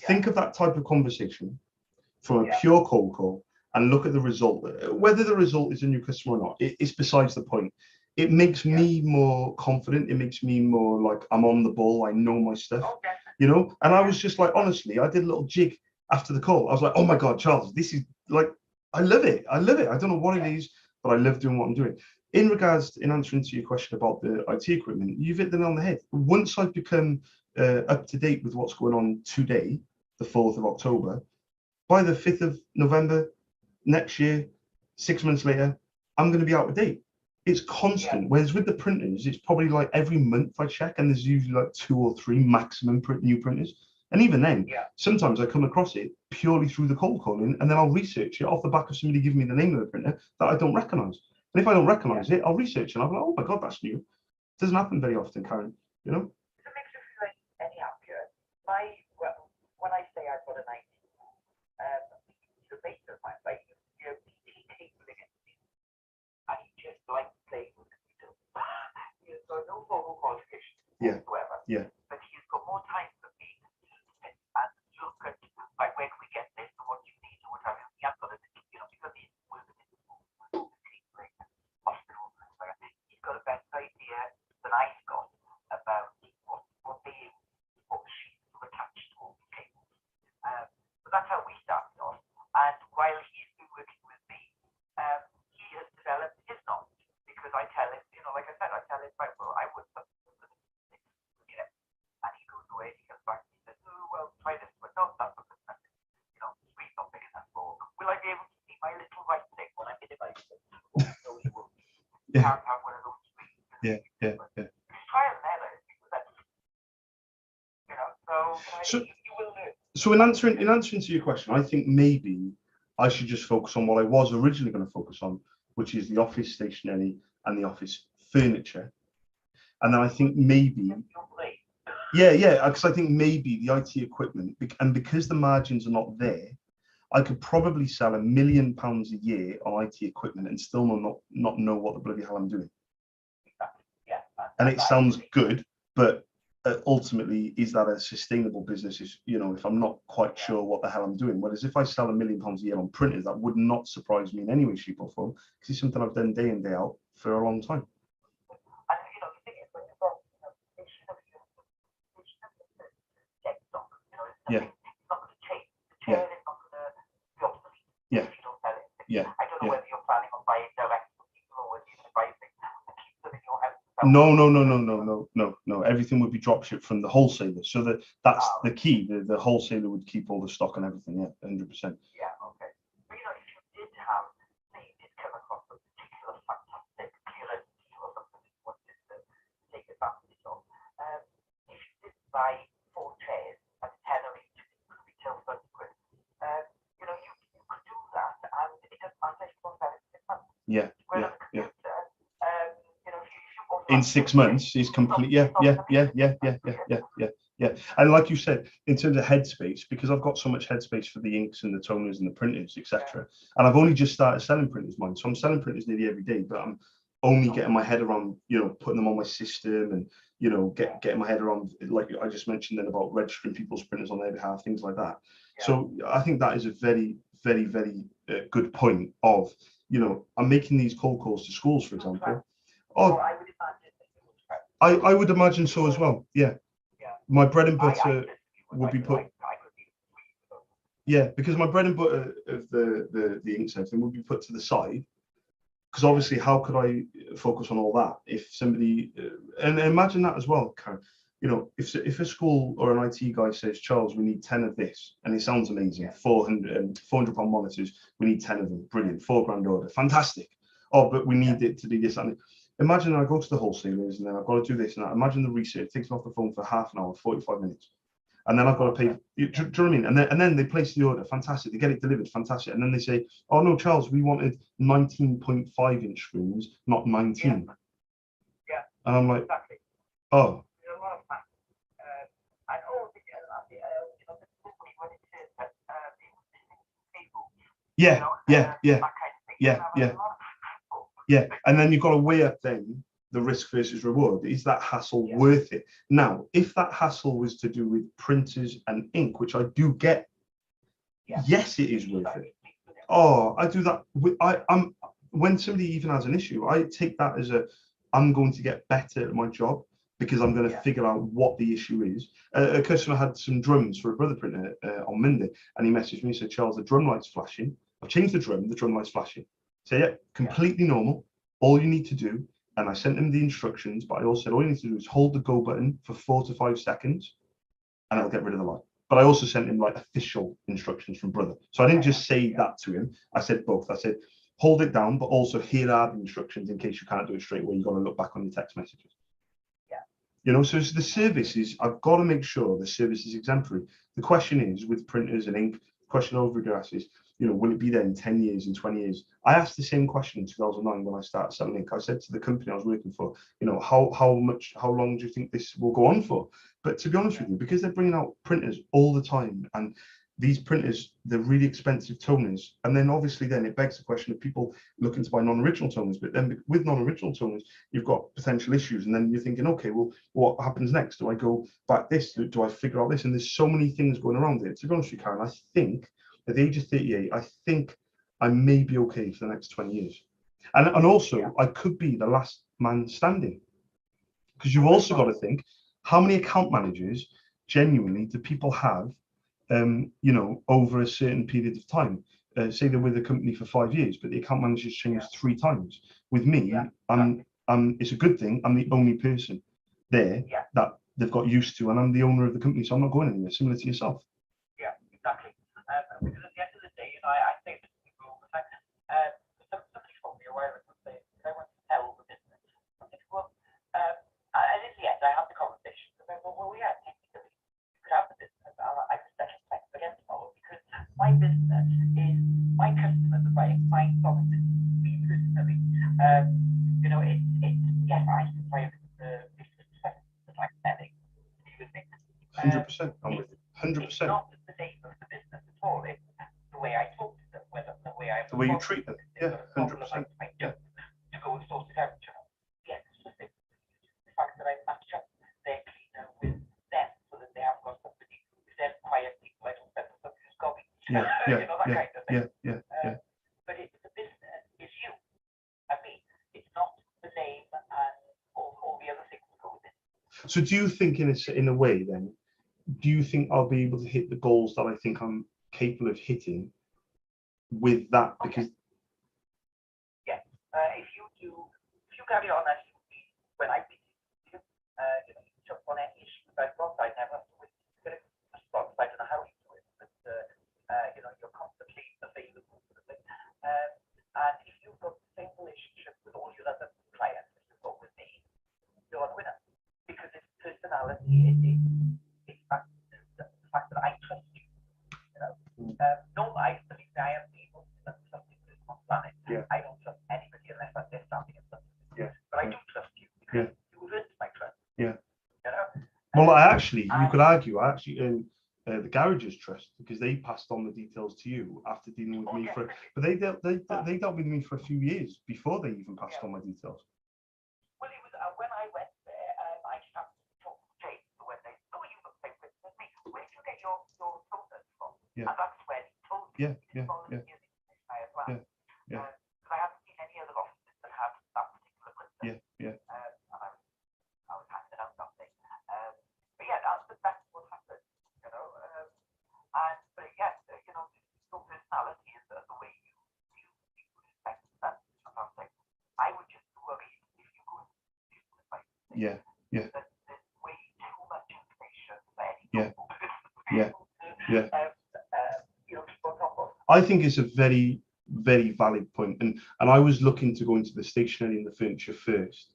think of that type of conversation from a pure cold call and look at the result. Whether the result is a new customer or not, it's besides the point. It makes me more confident. It makes me more like I'm on the ball. I know my stuff, you know. And I was just like, honestly, I did a little jig after the call. I was like, oh my God, Charles, this is like, I love it. I love it. I don't know what it is, but I love doing what I'm doing. In regards, in answering to your question about the IT equipment, you've hit the nail on the head. Once I've become up to date with what's going on today, the 4th of October, by the 5th of November next year, 6 months later, I'm going to be out of date. It's constant. Whereas with the printers, it's probably like every month I check, and there's usually like 2 or 3 maximum new printers. And even then, sometimes I come across it purely through the cold calling, and then I'll research it off the back of somebody giving me the name of the printer that I don't recognize. And if I don't recognize it, I'll research it and I'll be like, oh my God, that's new. It doesn't happen very often, Karen, you know? Does it make you feel any happier? When I say I've got an IT, the base of my life, you're tingling it, and you just like playing with the computer. He's got no formal qualifications whatsoever. But he's got more time for me to sit and look at, like, where can we get this, and what do you need, or whatever. He has got it, you know, because he's working in the tingling hospital, where You can't have one of those screens. Yeah. It's trial and error. So you will learn. So in answering to your question, I think maybe I should just focus on what I was originally going to focus on, which is the office stationery and the office furniture. And then I think maybe, because I think maybe the IT equipment, and because the margins are not there, I could probably sell £1 million a year on IT equipment and still not know what the bloody hell I'm doing. Yeah. And it sounds good, but ultimately, is that a sustainable business? If I'm not quite sure what the hell I'm doing. Whereas if I sell £1 million a year on printers, that would not surprise me in any way, shape, or form, because it's something I've done day in, day out for a long time. And the thing is, when you've got, they should have dead stock. It's not going to change. The chair is not going to be obsolete if you don't sell it. I don't know whether you're planning on buying direct from people or whether you're going to buy things and keep them in your house. No. Everything would be drop shipped from the wholesaler. So that's the key. The wholesaler would keep all the stock and everything. Yeah, 100%. Yeah, okay. But if you did have, say, you did come across a particular fantastic clearance deal or something that you wanted to take advantage of, if you did buy 4 chairs at a tenner each, it could retail £30. You could do that, and it doesn't matter if you don't sell it in 6 months. Yeah. In 6 months is complete. Yeah. And like you said, in terms of headspace, because I've got so much headspace for the inks and the toners and the printers, etc. And I've only just started selling printers, mine. So I'm selling printers nearly every day, but I'm only getting my head around, putting them on my system and, getting my head around, like I just mentioned then, about registering people's printers on their behalf, things like that. So I think that is a very, very, very good point of, I'm making these cold calls to schools, for example. I would imagine so as well. Yeah. My bread and butter would be put. Yeah, because my bread and butter of the inks and everything would be put to the side. Because obviously, how could I focus on all that if somebody and imagine that as well, Karen. If a school or an IT guy says, Charles, we need 10 of this, and it sounds amazing, £400 monitors, we need 10 of them, brilliant, £4,000 order, fantastic. Oh, but we need it to be this and imagine I go to the wholesalers and then I've got to do this and that. Imagine the research takes me off the phone for half an hour, 45 minutes. And then I've got to pay, do you know what I mean? And then they place the order, fantastic. They get it delivered, fantastic. And then they say, oh no, Charles, we wanted 19.5 inch screens, not 19. Yeah. And I'm like, exactly. Oh. Yeah. And then you've got to weigh up then the risk versus reward. Is that hassle worth it? Now, if that hassle was to do with printers and ink, which I do get, yes, it is worth it. Oh, I do that. I'm when somebody even has an issue, I take that as I'm going to get better at my job because I'm going to figure out what the issue is. A customer had some drums for a brother printer on Monday, and he messaged me and said, Charles, the drum light's flashing. I've changed the drum light's flashing. So yeah, completely normal. All you need to do, and I sent him the instructions, but I also said all you need to do is hold the go button for 4 to 5 seconds, and it'll get rid of the light. But I also sent him like official instructions from brother. So I didn't just say that to him. I said both. I said, hold it down, but also here are the instructions in case you can't do it straight away. You've got to look back on your text messages. So the service is, I've got to make sure the service is exemplary. The question is, with printers and ink, the question over glasses, will it be there in 10 years, in 20 years? I asked the same question in 2009 when I started selling ink. I said to the company I was working for, how long do you think this will go on for? But to be honest with you, because they're bringing out printers all the time, and these printers, they're really expensive toners. And then obviously then it begs the question of people looking to buy non-original toners. But then with non-original toners, you've got potential issues. And then you're thinking, okay, well, what happens next? Do I go back this? Do I figure out this? And there's so many things going around it. To be honest with you, Karen, I think at the age of 38, I think I may be okay for the next 20 years. And also, I could be the last man standing. Because you've also got to think, how many account managers genuinely do people have over a certain period of time? Say they're with a company for 5 years, but the account manager's changed 3 times. With me, it's a good thing. I'm the only person there that they've got used to, and I'm the owner of the company, so I'm not going anywhere, similar to yourself. Yeah, exactly. Because at the end of the day, I say this to people all the time. Somebody told me a while ago, they want to sell the 100%. It's not the name of the business at all. It's the way I talk to them, whether the way I The way you treat them. Yeah, 100%. Yeah. To go and sort it out, you know. Yeah, it's just the fact that I match up their cleaner with them so that they have got somebody who's then quiet people. I don't spend the somebody who's gobby. Yeah, yeah, you know, that yeah, kind of thing. yeah. But it's the business, it's you. I mean, it's not the name and all the other things that go with it. So do you think in a way then, do you think I'll be able to hit the goals that I think I'm capable of hitting with that? Because yeah, if you carry on as you do, when I meet you, you know, you jump on any issue I've got, I never have to wait to get a response. I don't know how you do it, but you know, you're constantly available for the thing. And if you've got the same relationship with all your other clients as you've got with me, you're a winner. Because it's personality, it's the fact that I trust you. You know, no, I believe I am able to trust something that is on planet. Yeah. I don't trust anybody unless they're standing in front of me. Yeah. But I do trust you because you've earned my trust. Yeah. You know. Well, you could argue, I actually earned the garage's trust because they passed on the details to you after dealing with me but they dealt with me for a few years before they even passed on my details. Well, it was when I went there, I started to talk to James when they saw you were playing with me. Where did you get your toner from? Yeah. And that's when he told me. Yeah. As well. Yeah. Because I haven't seen any other offices that have that particular printer. Yeah. And I was handing out something. But yeah, that's what happened. You know. But yeah, you know, your personality is the way you respect that. I would just worry if you go into advice. Yeah. That there's way too much information for any Yeah. you know, keep on top of. I think it's a very, very valid point. And I was looking to go into the stationery and the furniture first.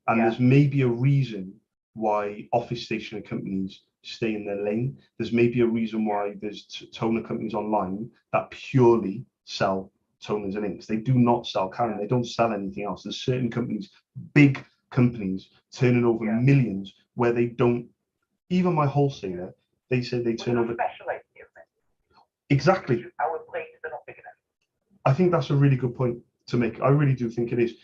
And there's maybe a reason why office stationery companies stay in their lane. There's maybe a reason why there's toner companies online that purely sell toners and inks. They do not sell Canon. They don't sell anything else. There's certain companies, big companies, turning over millions where they don't. Even my wholesaler, they said they turn over. Exactly. Our plates are not big enough. I think that's a really good point to make. I really do think it is.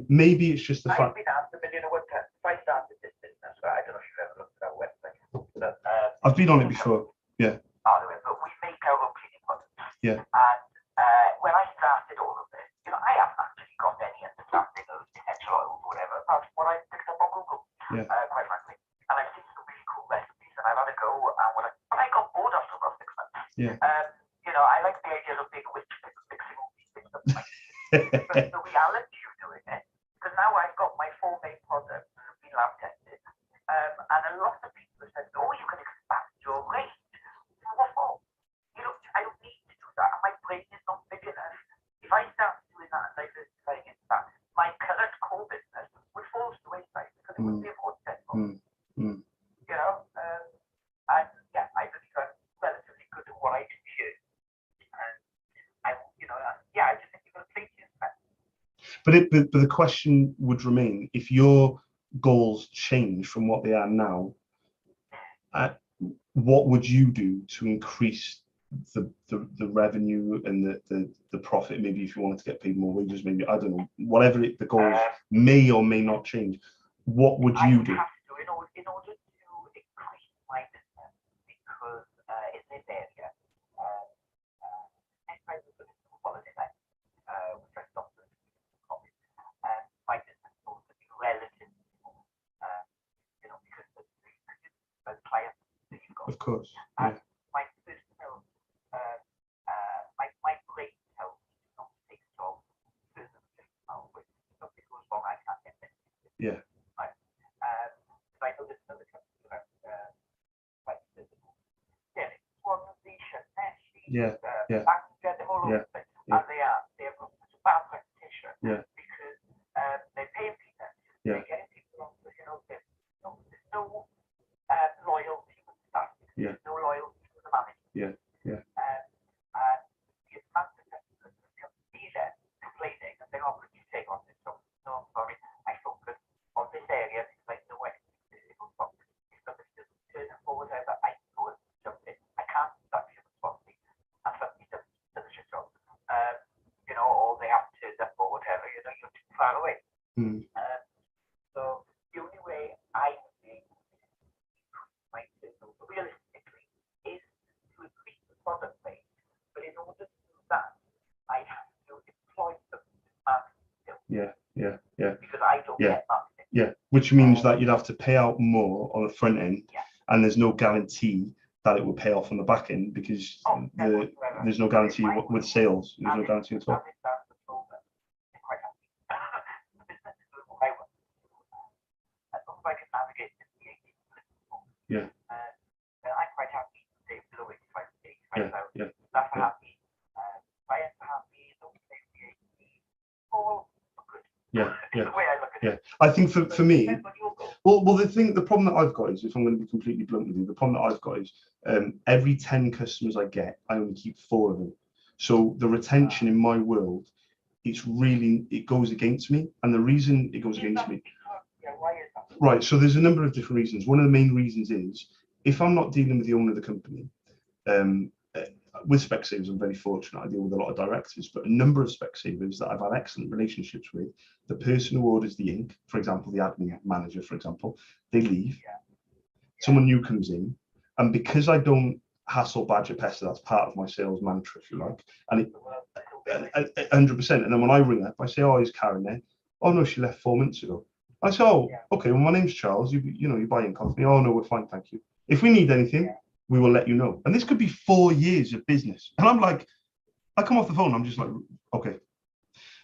Maybe it's just the fact. I've been asked $1 million if I started this business. I don't know if you've ever looked at our website. But, I've been on it before. Yeah. But we make our own cleaning products. Yeah. And when I started all of this, you know, I haven't actually got any understanding of essential oils or whatever. That's what I picked up on Google. Yeah. Quite frankly, and I've seen some really cool recipes, and I've had a go. And when I got bored after about 6 months. Yeah. You know, I like the idea of being a witch mixing all these things up. But the reality of doing it, because now I've got my 4 main products that have been lab tested, and a lot of people have said, "Oh, you can expand your range." What for? You know, I don't need to do that. My brain is not big enough. If I start doing that and diversifying into that, my current core business would fall to the wayside because it wouldn't be important anymore. You know, and yeah, I believe I'm relatively good at what I do here. You know, I just think you've got to play to your strengths. But the question would remain: if your goals change from what they are now, what would you do to increase the revenue and the profit? Maybe if you wanted to get paid more wages, maybe I don't know. Whatever the goals may or may not change, what would you do? In order to increase my business, because in this area, next time we're going to do holiday life, which I stopped doing my business will also be relatively small, you know, because the clients that you've got. Of course. And my personal, my brain tells me to not take jobs further than 50 miles away. If something goes wrong, I can't get there. Yeah. I know there's another company who has quite visible. Yeah, it's one of the Yeah. the whole lot of things. And they have got such a bad reputation because they're paying peanuts. They're getting people on, you know, there's no loyalty with the staff. There's no loyalty with the manager. And the amount of customers that come to me then complaining and saying, "Oh, could you take on this job?" No, I'm sorry, I focus on this area because I know I can do it. If somebody doesn't turn up or whatever, I can go and jump in. So the only way I would be able to increase my sales realistically is to increase the product base. But in order to do that, I have to employ some marketing skills. Yeah. Because I don't get marketing. Yeah, which means that you'd have to pay out more on the front end, and there's no guarantee that it will pay off on the back end because there's no guarantee with sales. There's no guarantee at all. Yeah. I'm quite happy to stay below 85. Yeah. That's happy. Clients are happy. Don't pay VAT. All good. Yeah. The way I look at it. I think for me, the problem that I've got is, if I'm going to be completely blunt with you, the problem that I've got is every 10 customers I get, I only keep 4 of them. So the retention in my world, it goes against me, and the reason it goes against me. Why is that? Right, so there's a number of different reasons. One of the main reasons is if I'm not dealing with the owner of the company, with Specsavers, I'm very fortunate. I deal with a lot of directors, but a number of Specsavers that I've had excellent relationships with, the person who orders the ink, for example, the admin manager, for example, they leave. Someone new comes in, and because I don't hassle, badger, pester, that's part of my sales mantra, if you like, and 100%. And then when I ring up, I say, "Oh, is Karen there?" "Oh no, she left 4 months ago." I say, "Oh, okay. Well, my name's Charles. You buy ink off me." "Oh no, we're fine, thank you. If we need anything, we will let you know." And this could be 4 years of business. And I'm like, I come off the phone, I'm just like, okay.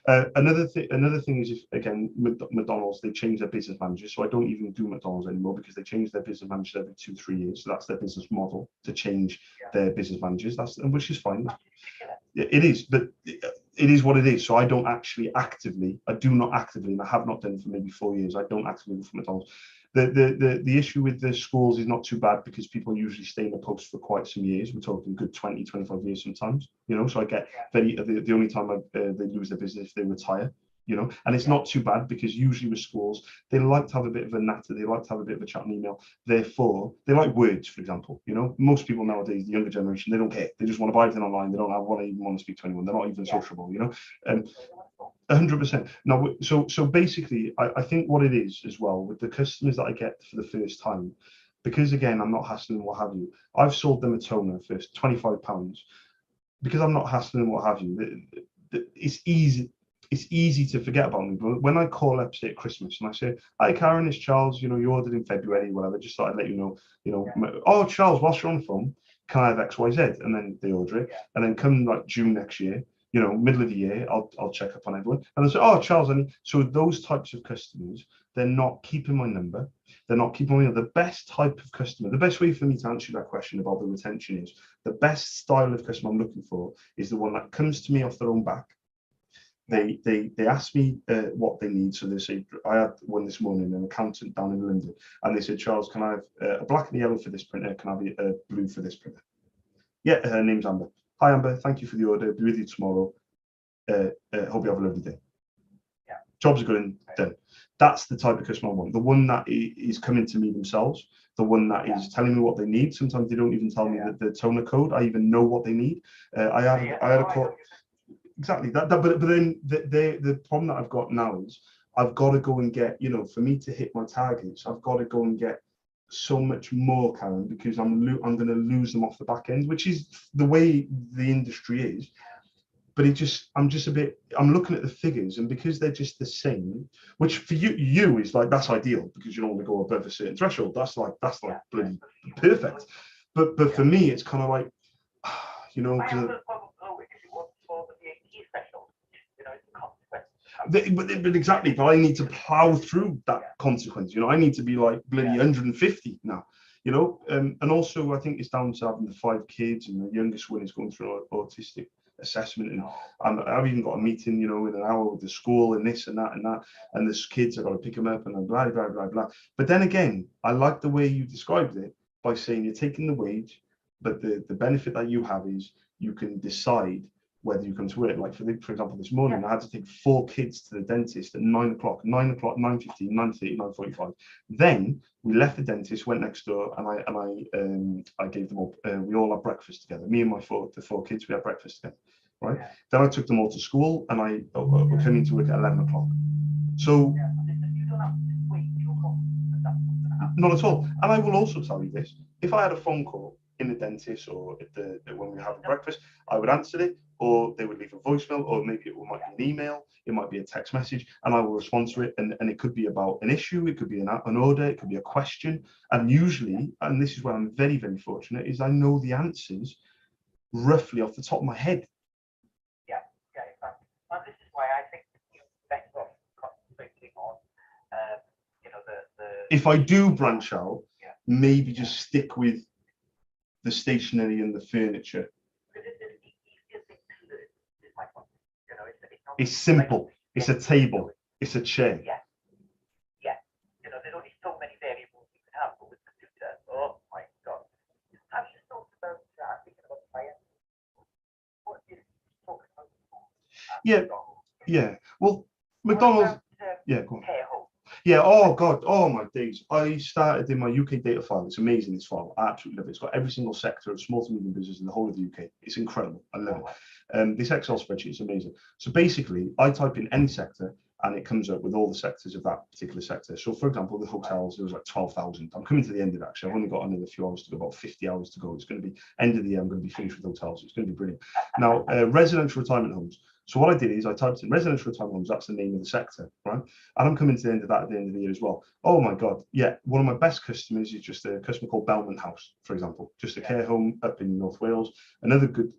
Another thing is, if again, McDonald's, they change their business managers. So I don't even do McDonald's anymore because they change their business managers every 2-3 years. So that's their business model, to change their business managers. Which is fine. It is, but it is what it is. So I don't actually actively, and I have not done for maybe 4 years. I don't actively look for McDonald's. The issue with the schools is not too bad because people usually stay in the post for quite some years. We're talking good 20, 25 years sometimes, so I get the only time they lose their business if they retire, and it's not too bad because usually with schools, they like to have a bit of a natter, they like to have a bit of a chat on email. Therefore, they like words, for example, most people nowadays, the younger generation, they don't care. They just want to buy everything online. They don't even want to speak to anyone. They're not even sociable, 100%. No, so basically, I think what it is as well with the customers that I get for the first time, because again, I'm not hassling, what have you. I've sold them a toner first, £25, because I'm not hassling, what have you. It's easy to forget about me. But when I call up, say at Christmas, and I say, "Hi Karen, it's Charles. You ordered in February, whatever. Just thought I'd let you know. Oh, Charles, whilst you're on the phone, can I have XYZ?" And then they order it, and then come like June next year. Middle of the year, I'll check up on everyone. And I say, "Oh, Charles," so those types of customers, they're not keeping my number. They're not keeping my number. The best type of customer, the best way for me to answer that question about the retention is, the best style of customer I'm looking for is the one that comes to me off their own back. They ask me what they need. So they say, I had one this morning, an accountant down in London, and they said, "Charles, can I have a black and yellow for this printer? Can I have a blue for this printer?" "Yeah, her name's Amber." "Hi Amber, thank you for the order. Be with you tomorrow. Hope you have a lovely day." Jobs are good and done. That's the type of customer I want. The one that is coming to me themselves, the one that is telling me what they need. Sometimes they don't even tell me the toner code. I even know what they need. I had a call. Exactly that, but then the problem that I've got now is I've got to go and get, for me to hit my targets, I've got to go and get so much more, Karen, because I'm going to lose them off the back end, which is the way the industry is. But I'm looking at the figures, and because they're just the same, which for you is like, that's ideal because you don't want to go above a certain threshold. That's like bloody perfect. But for me, it's kind of like, But exactly, but I need to plow through that consequence. I need to be like bloody 150 now. And also I think it's down to having the 5 kids, and the youngest one is going through an autistic assessment, and I've even got a meeting, in an hour with the school, and this and that, and there's kids, I've got to pick them up, and then blah blah blah blah. But then again, I like the way you described it by saying you're taking the wage, but the benefit that you have is you can decide whether you come to work. Like for example, this morning I had to take 4 kids to the dentist at 9 o'clock, 9:15, 9:30, 9:45. Then we left the dentist, went next door, and I gave them all. We all had breakfast together. Me and the 4 kids, we had breakfast together. Right. Then I took them all to school, and we're coming to work at 11 o'clock. So Yeah, you don't have to wait till that's what's gonna happen. not at all. And I will also tell you this: if I had a phone call in the dentist or at when we were having breakfast, I would answer it, or they would leave a voicemail, or maybe it might be an email, it might be a text message, and I will respond to it. And it could be about an issue, it could be an order, it could be a question. And usually, and this is where I'm very, very fortunate, is I know the answers roughly off the top of my head. Yeah, exactly. And this is why I think you're better off concentrating on, the. If I do branch out, maybe just stick with the stationery and the furniture. It's simple. It's a table. It's a chair. Yeah. There's only so many variables you can have, but with computer, oh my God. Have you thought about thinking about science? What is talking about? Yeah. Well, McDonald's. Yeah, go on. Care home. Yeah, oh God, oh my days. I started in my UK data file. It's amazing, this file. I absolutely love it. It's got every single sector of small to medium business in the whole of the UK. It's incredible. I love it. This Excel spreadsheet is amazing. So basically, I type in any sector and it comes up with all the sectors of that particular sector. So for example, the hotels, there was like 12,000. I'm coming to the end of it, actually. I've only got another few hours to go, about 50 hours to go. It's going to be end of the year. I'm going to be finished with hotels. It's going to be brilliant. Now, residential retirement homes. So what I did is I typed in residential retirement homes. That's the name of the sector, right? And I'm coming to the end of that at the end of the year as well. Oh my God. Yeah. One of my best customers is just a customer called Belmont House, for example, just a care home up in North Wales. Another good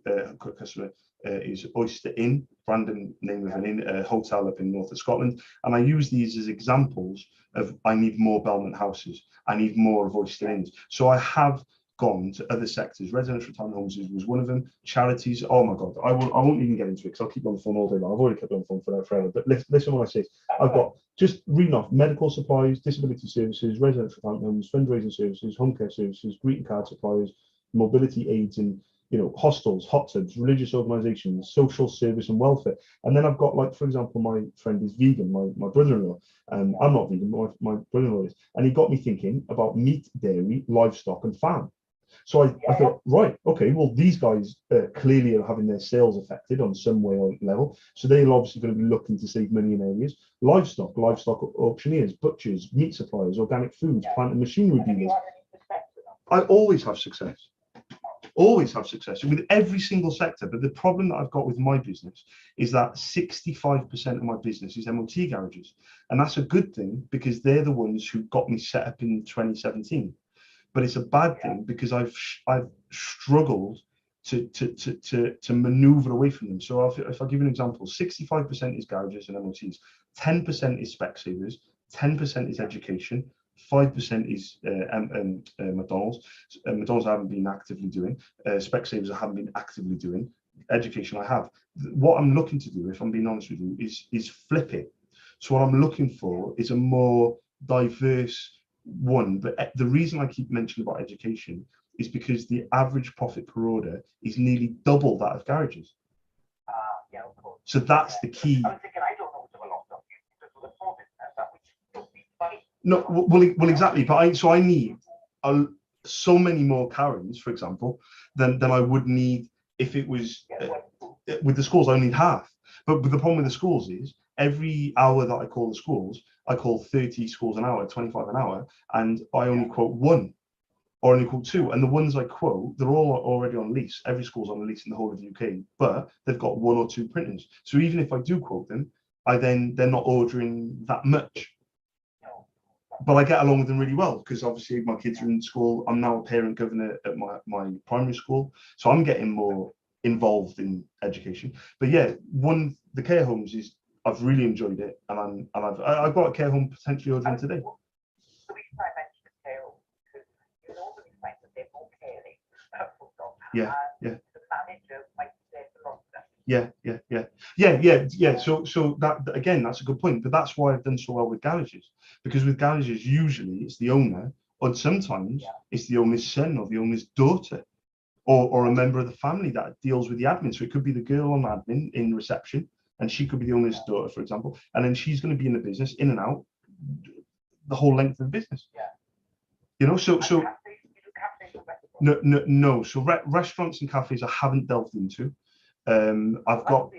customer is Oyster Inn, random name of an inn, a hotel up in north of Scotland. And I use these as examples of I need more Belmont houses. I need more of Oyster Inns. So I have gone to other sectors. Residential retirement homes was one of them. Charities, oh my God, I won't even get into it because I'll keep on the phone all day long. I've already kept on the phone forever. But listen when I say, I've got, just reading off, medical supplies, disability services, residential retirement homes, fundraising services, home care services, greeting card suppliers, mobility aids, and hostels, hot tubs, religious organizations, social service and welfare. And then I've got, like, for example, my friend is vegan, my brother-in-law. I'm not vegan, but my brother-in-law is. And he got me thinking about meat, dairy, livestock and farm. So I thought, right, okay, well, these guys clearly are having their sales affected on some way or level. So they're obviously going to be looking to save money in areas. Livestock auctioneers, butchers, meat suppliers, organic foods, plant and machinery dealers. I always have success. Always have success with every single sector. But the problem that I've got with my business is that 65% of my business is MOT garages. And that's a good thing because they're the ones who got me set up in 2017. But it's a bad thing because I've struggled to maneuver away from them. So if I give you an example, 65% is garages and MOTs, 10% is Specsavers, 10% is education, 5% is McDonald's. McDonald's I haven't been actively doing. Specsavers I haven't been actively doing. Education I have. What I'm looking to do, if I'm being honest with you, is flip it. So what I'm looking for is a more diverse one. But the reason I keep mentioning about education is because the average profit per order is nearly double that of garages. Yeah, of course. So that's the key. I was thinking, I don't know what a lot of you because of the profit that would be funny. No, well, exactly. But I need so many more Karens, for example, than I would need if it was with the schools. I need half. But the problem with the schools is every hour that I call the schools, I call 30 schools an hour, 25 an hour, and I only quote one or only quote two. And the ones I quote, they're all already on lease. Every school's on lease in the whole of the UK, but they've got one or two printers. So even if I do quote them, they're not ordering that much. But I get along with them really well because obviously my kids are in school. I'm now a parent governor at my primary school, so I'm getting more involved in education. But yeah, the care homes is, I've really enjoyed it, and I've got a care home potentially ordering today. The reason I mentioned the care home because you normally find that they're more caring. Yeah. The manager might be there for longer. Yeah. So that again, that's a good point. But that's why I've done so well with garages, because with garages usually it's the owner, or sometimes it's the owner's son or the owner's daughter, or a member of the family that deals with the admin. So it could be the girl on admin in reception, and she could be the owner's daughter, for example, and then she's going to be in the business, in and out, the whole length of the business. Yeah. So no. So restaurants and cafes I haven't delved into. I've got.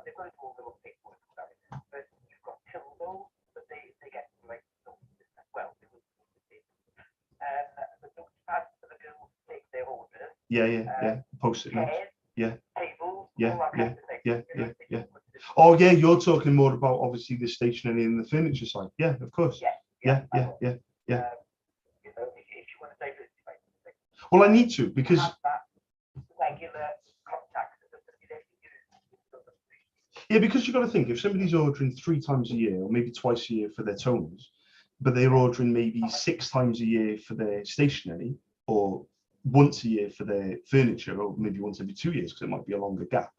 they've got to do all their own paperwork for that. But you've got Tilbo, but they get like notices as well. They will the notepads for the girls take their orders. Yeah. Post-it notes. Yeah. Tables. Yeah. All that kind of thing. Yeah. Oh yeah, you're talking more about obviously the stationery and the furniture side. Yeah, of course. Yeah. You know, if you want to say this, well, I need to because have that regular contact. yeah, because you've got to think if somebody's ordering 3 times a year or maybe twice a year for their toners, but they're ordering maybe 6 times a year for their stationery or once a year for their furniture or maybe once every 2 years because it might be a longer gap.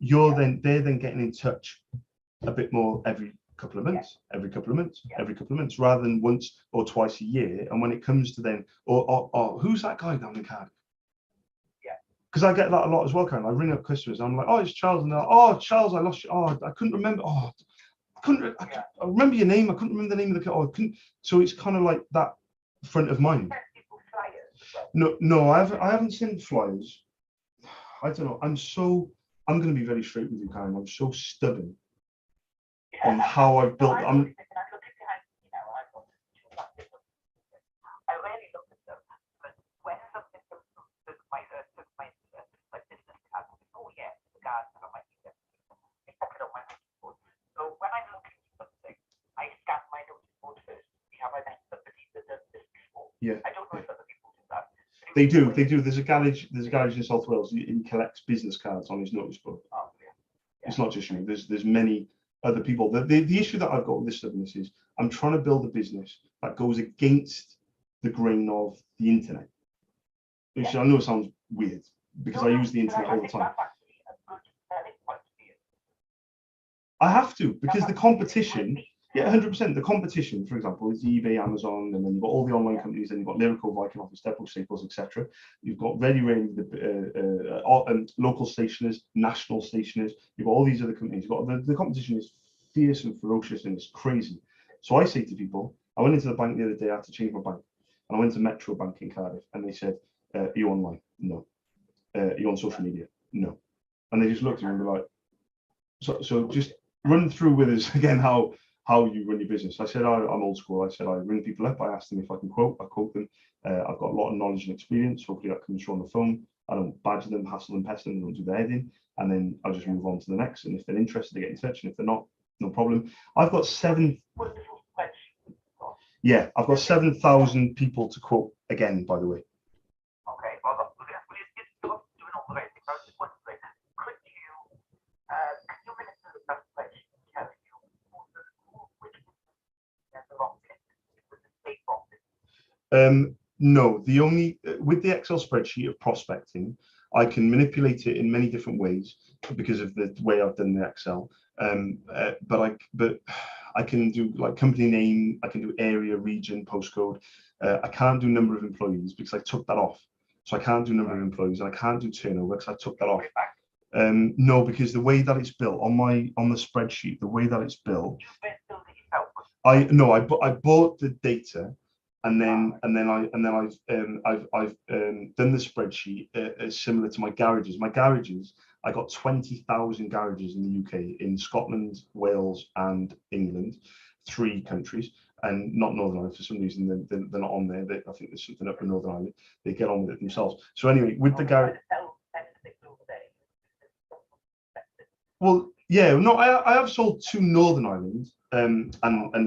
They're then getting in touch a bit more every couple of months, every couple of months, rather than once or twice a year. And when it comes to then, or who's that guy down in Cardiff? Because I get that a lot as well, Karen. I ring up customers, and I'm like, oh, it's Charles, and they're like, oh, Charles, I lost you. Oh, I couldn't remember. Oh, I remember your name. I couldn't remember the name of the. Oh, I couldn't. So it's kind of like that front of mind. No, I haven't seen flyers. I don't know. I'm going to be very straight with you, Karen. I'm so stubborn on how I've built. I really look at them, but when something comes to my business card, oh yeah, the guard on my I pop it on my notice board. So when I'm looking at something, I scan my notice board first. Have I met somebody that does this before? Yeah. I don't know if other people do that. They do. There's a garage in South Wales. He collects business cards on his notice board. Oh, yeah. It's not just you. There's many other people. The issue that I've got with this stubbornness is I'm trying to build a business that goes against the grain of the internet. Which I know sounds weird because I use the internet all the time. I have to because the competition. Yeah, 100%. The competition, for example, is eBay, Amazon, and then you've got all the online companies, and you've got Lyrical, Viking Office, Depot, Staples, etc. You've got very rarely the local stationers, national stationers. You've got all these other companies. You've got the competition is fierce and ferocious, and it's crazy. So I say to people, I went into the bank the other day. I had to change my bank, and I went to Metro Bank in Cardiff, and they said, "Are you online? No. Are you on social media? No." And they just looked at me and were like, "So just run through with us again how you run your business." I said, I'm old school. I said, I ring people up. I ask them if I can quote. I quote them. I've got a lot of knowledge and experience. Hopefully that comes through on the phone. I don't badger them, hassle them, pester them, don't do their head in. And then I'll just move on to the next. And if they're interested, they get in touch. And if they're not, no problem. I've got 7,000 people to quote again, by the way. Okay, well, you're doing all the right things. I was just wondering, could you minister the best place tell you which is the wrong thing with the state boxes? No, the only with the Excel spreadsheet of prospecting, I can manipulate it in many different ways because of the way I've done the Excel. But I can do like company name, I can do area, region, postcode. I can't do number of employees because I took that off. So I can't do number of employees, and I can't do turnover because I took that off. No, because the way that it's built on the spreadsheet, the way that it's built, I bought the data, and then I've done the spreadsheet similar to my garages. My garages, I got 20,000 garages in the UK, in Scotland, Wales, and England, 3 countries, and not Northern Ireland. For some reason, they're not on there. I think there's something up in Northern Ireland. They get on with it themselves. So anyway, with the garage. Well, yeah, no, I have sold to Northern Ireland and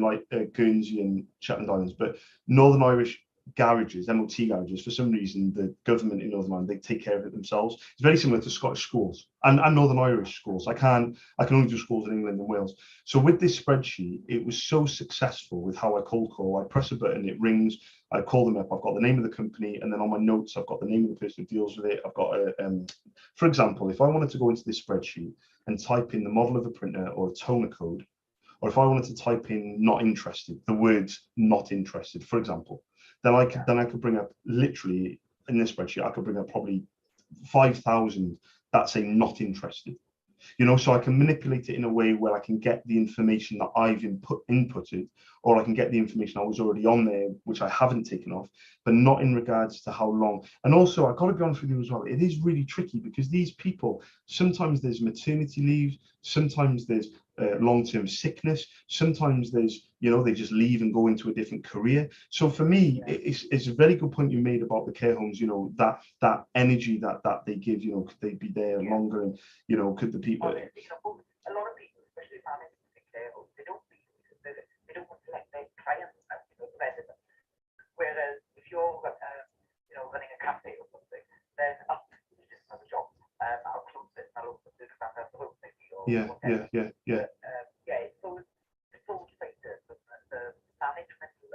like Guernsey and Shetland Islands, but Northern Irish garages, MOT garages, for some reason, the government in Northern Ireland, they take care of it themselves. It's very similar to Scottish schools and Northern Irish schools. I can only do schools in England and Wales. So with this spreadsheet, it was so successful with how I cold call. I press a button, it rings, I call them up, I've got the name of the company, and then on my notes, I've got the name of the person who deals with it. I've got for example, if I wanted to go into this spreadsheet and type in the model of a printer or a toner code, or if I wanted to type in not interested, the words not interested, for example, then I could bring up, literally in this spreadsheet, I could bring up probably 5,000 that say not interested. You know, so I can manipulate it in a way where I can get the information that I've inputted, or I can get the information I was already on there, which I haven't taken off, but not in regards to how long. And also, I've got to be honest with you as well, it is really tricky because these people, sometimes there's maternity leave, sometimes there's long-term sickness, sometimes there's, you know, they just leave and go into a different career. So for me, it's a very good point you made about the care homes, you know, that energy that they give, you know, could they be there longer, and, you know, could the people... A lot of people, especially managers in care homes, they don't want to let their clients out, you know, the residents. Whereas if you're, you know, running a cafe or something, then it's just another job. I'll close this, I'll open this, I'll have the whole thing. Yeah. It's always like the management, the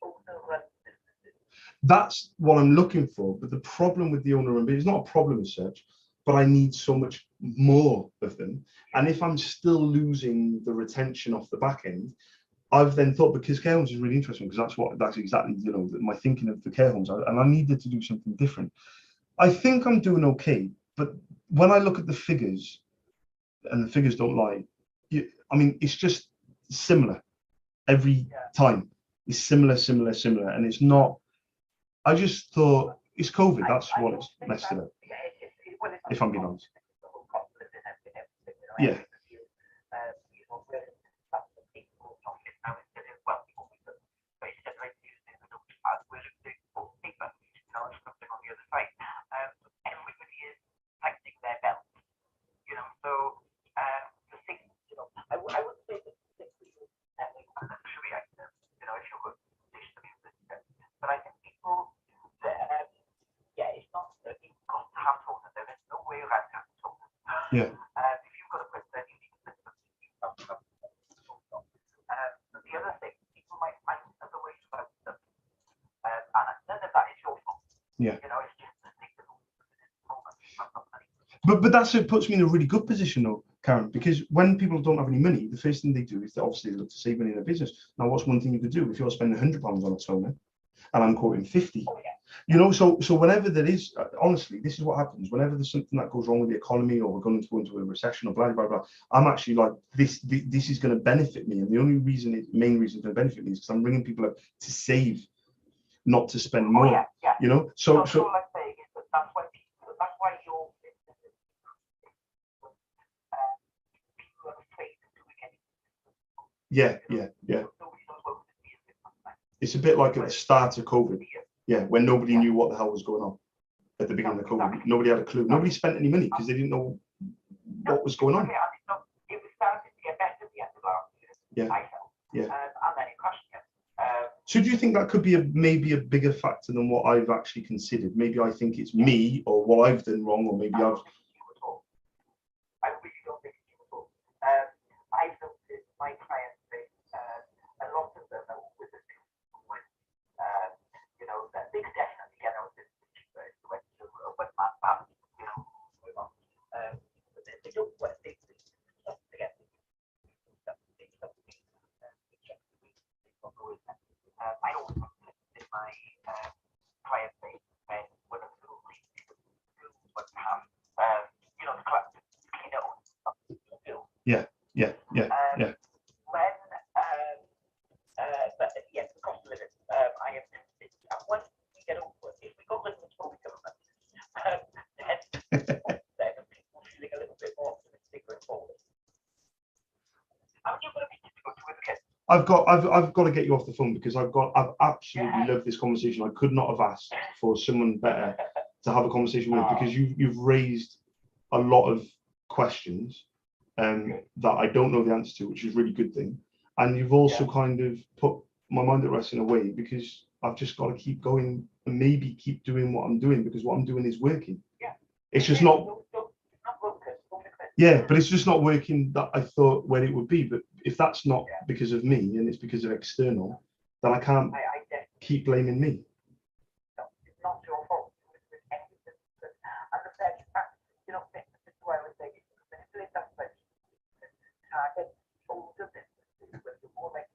owner runs businesses. That's what I'm looking for. But the problem with the owner and it's not a problem as such, but I need so much more of them. And if I'm still losing the retention off the back end, I've then thought, because care homes is really interesting, because that's exactly, you know, my thinking of the care homes, and I needed to do something different. I think I'm doing okay, but when I look at the figures, and the figures don't lie, I mean, it's just similar every time. It's similar, and it's not. I just thought it's COVID. That's what it's messed it up. If I'm being honest. Yeah. Yeah. If you've got a quick then you need to listen to the other thing, people might find other ways about them. And none of that is your fault. Yeah. You know, it's just the thing that but it puts me in a really good position though, Karen, because when people don't have any money, the first thing they do is they obviously look to save money in their business. Now, what's one thing you could do if you're spending £100 on a toner and I'm quoting 50? You know, so whenever there is, honestly, this is what happens. Whenever there's something that goes wrong with the economy, or we're going to go into a recession, or blah blah blah, I'm actually like, this is going to benefit me, and the only reason, main reason it's going to benefit me is because I'm bringing people up to save, not to spend more. You know, so. That's why your business is people are afraid of doing anything. Yeah. It's a bit like at the start of COVID. Yeah, when nobody knew what the hell was going on at the beginning of COVID. Nobody had a clue. Nobody spent any money because they didn't know what was going on. It was starting to get better at the end of last year. I felt. And then it crashed again. So do you think that could be maybe a bigger factor than what I've actually considered? Maybe I think it's me, or what I've done wrong, or maybe I've... I really don't think it's you at all. I've noticed my clients, a lot of them are with the same point. You know, that they could definitely get out of this went to a webman band, you know, but they don't want to get I always in my client base, and one of the least would have, you know, the clean it up. Yeah. But yes, the cost of living, I am. And once we get over, if we got rid of the Tory government, then people feeling a little bit more optimistic going forward. How are you going to be difficult with kids? I've got to get you off the phone because I've absolutely loved this conversation. I could not have asked for someone better to have a conversation with, because you've raised a lot of questions that I don't know the answer to, which is a really good thing. And you've also kind of put my mind at rest in a way, because I've just got to keep going and maybe keep doing what I'm doing, because what I'm doing is working. It's just not. Yeah, but it's just not working that I thought when it would be. But if that's not because of me and it's because of external, then I can't keep blaming me. No, it's not your fault. It's everything. And the fact that, you know, this is why I was saying, manipulate that question. Target older businesses with the more like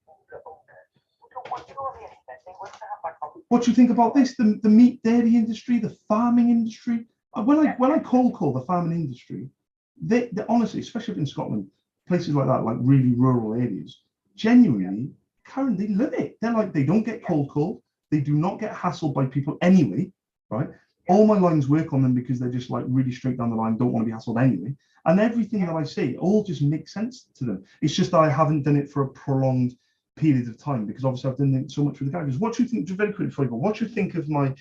older owners who don't want to go on the internet. They want to have that conversation. What do you think about this? The meat dairy industry, the farming industry. When I cold call the farming industry, they honestly, especially in Scotland, places like that, like really rural areas, genuinely, Karen, they love it. They're like, they don't get cold called. They do not get hassled by people anyway, right? All my lines work on them because they're just like really straight down the line, don't want to be hassled anyway. And everything that I say all just makes sense to them. It's just that I haven't done it for a prolonged period of time because obviously I've done it so much with the garages. What do you think, just very quickly before I go, what do you think of my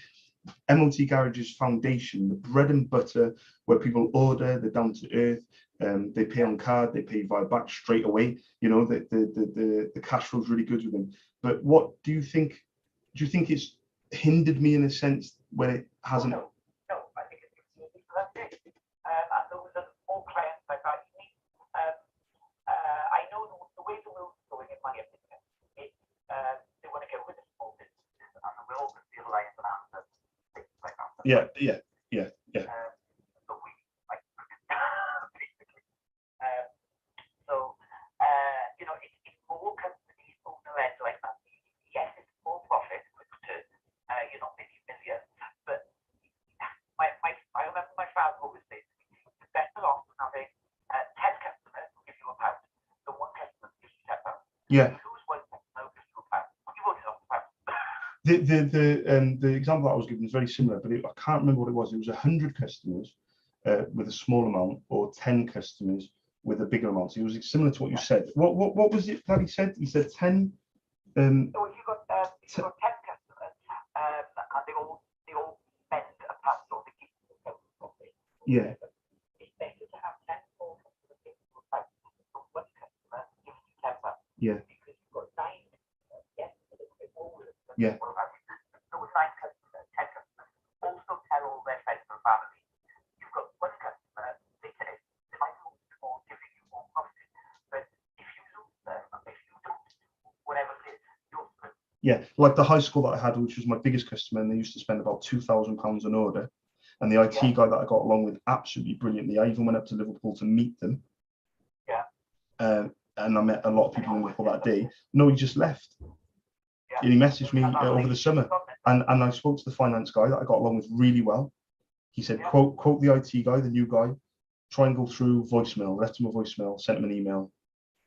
MOT Garages Foundation, the bread and butter where people order, they're down to earth, they pay on card, they pay via back straight away, you know, the cash flow is really good with them. But what do you think? Do you think it's hindered me in a sense where it hasn't? No, I think it's that's it. And those are all clients like that. I know the way the world's going, in my opinion, it's they want to get rid of small businesses, and the world is the reliance on Amazon, things like that. Yeah. So we like basically. So you know, it's more companies owner-led like that. Yes, it's more profit, quick return. You're not making millions, but I remember my father always said, "You're better off having 10 customers who give you £1 than one customer who gives you £10." Yeah. Who's one customer who gives you £1? You voted off The example that I was given is very similar, but I can't remember what it was. It was 100 customers with a small amount, or 10 customers with a bigger amount. So it was similar to what you said. What was it that he said? He said 10. So if you've got 10 customers, and they all spend a pound or they give you profit. Yeah. It's better to have 10 small customers give you £1 than one customer gives you £10. Yeah. Because you've got 9 customers, yes, a little bit more. Yeah. Those 9 customers, 10 customers, also tell all their friends and family. You've got one customer, they say, if I move more, giving you more profit. But if you lose them, if you don't do whatever it is, you're screwed. Yeah, like the high school that I had, which was my biggest customer, and they used to spend about £2,000 an order. And the IT guy that I got along with absolutely brilliantly. I even went up to Liverpool to meet them. Yeah. And I met a lot of people in Liverpool that day. No, he just left. Yeah. And he messaged me over the summer. And I spoke to the finance guy that I got along with really well. He said, quote the IT guy, the new guy, try and go through voicemail, left him a voicemail, sent him an email,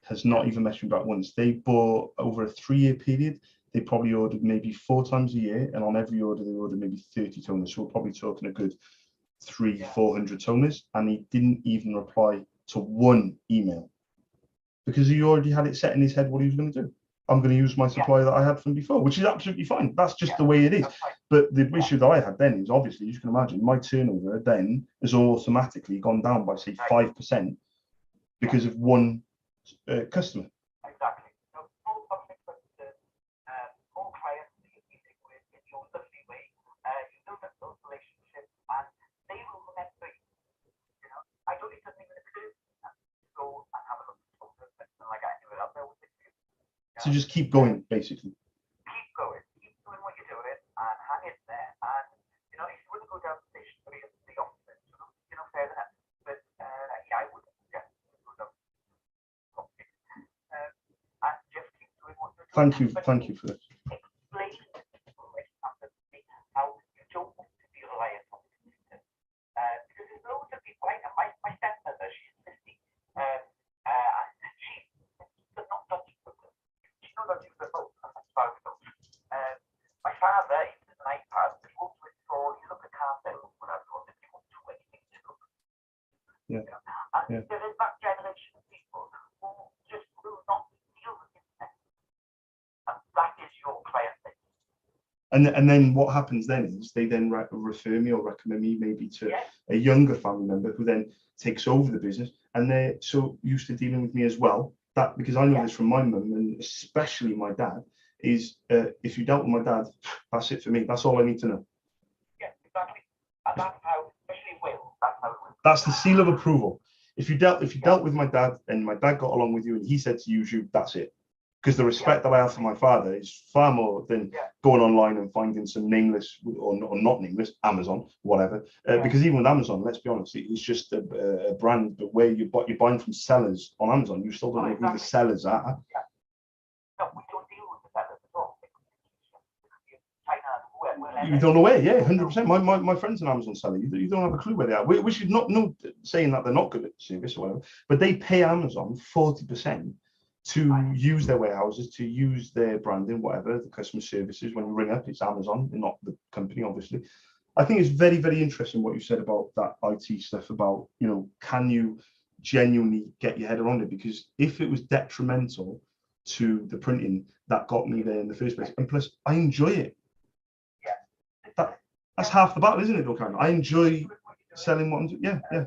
has not even messaged me back once. They bought over a 3-year period. They probably ordered maybe 4 times a year, and on every order they ordered maybe 30 toners. So we're probably talking a good 300-400 toners, and he didn't even reply to one email because he already had it set in his head what he was going to do. I'm going to use my supplier that I had from before, which is absolutely fine. That's just the way it is. But the issue that I had then is obviously, you can imagine, my turnover then has automatically gone down by say 5% because of one customer. Exactly. So small public services, more clients that you're dealing with in your lovely way. You build up those relationships, and they will remember you. You know, I don't even occur to go and have a look at something like I do it up there with you. So just keep going, basically. Keep going, keep doing what you're doing, and hang in there. And you know, if you wouldn't go down the station for the office, you know, fair enough. But I wouldn't suggest you go down the office. And just keep doing what you're doing. Thank you for this. Explain to people how you don't want to be reliant on the system. Because there's loads of people like my stepmother, she's 50, and she's not dodgy for them. She's not dodgy for both. My father uses an iPad, but he won't do it for, you look at car sales, whatever, he won't do anything to look. Yeah. And there is that generation of people who just will not deal with it. And that is your client base. And then what happens then is they then refer me or recommend me maybe to a younger family member who then takes over the business, and they're so used to dealing with me as well, that because I know this from my mum and especially my dad, is if you dealt with my dad, that's it for me. That's all I need to know. Yeah, exactly. And that's how, especially Will, that's how it works. That's the seal of approval. If you dealt with my dad and my dad got along with you and he said to use you, that's it. Because the respect that I have for my father is far more than going online and finding some nameless or not nameless Amazon, whatever. Because even with Amazon, let's be honest, it's just a brand, but where you're buying from sellers on Amazon, you still don't know who the sellers are. No, we don't deal with the sellers at all. China and whoever, You don't know where, yeah, 100%. My friend's an Amazon seller. You don't have a clue where they are. We should not know, saying that they're not good at service or whatever, but they pay Amazon 40% to use their warehouses, to use their branding, whatever, the customer services. When you ring up, it's Amazon and not the company, obviously. I think it's very, very interesting what you said about that IT stuff about, you know, can you genuinely get your head around it? Because if it was detrimental to the printing, that got me there in the first place. And plus, I enjoy it. That's half the battle, isn't it, though, Karen? I enjoy selling what I'm doing. Yeah.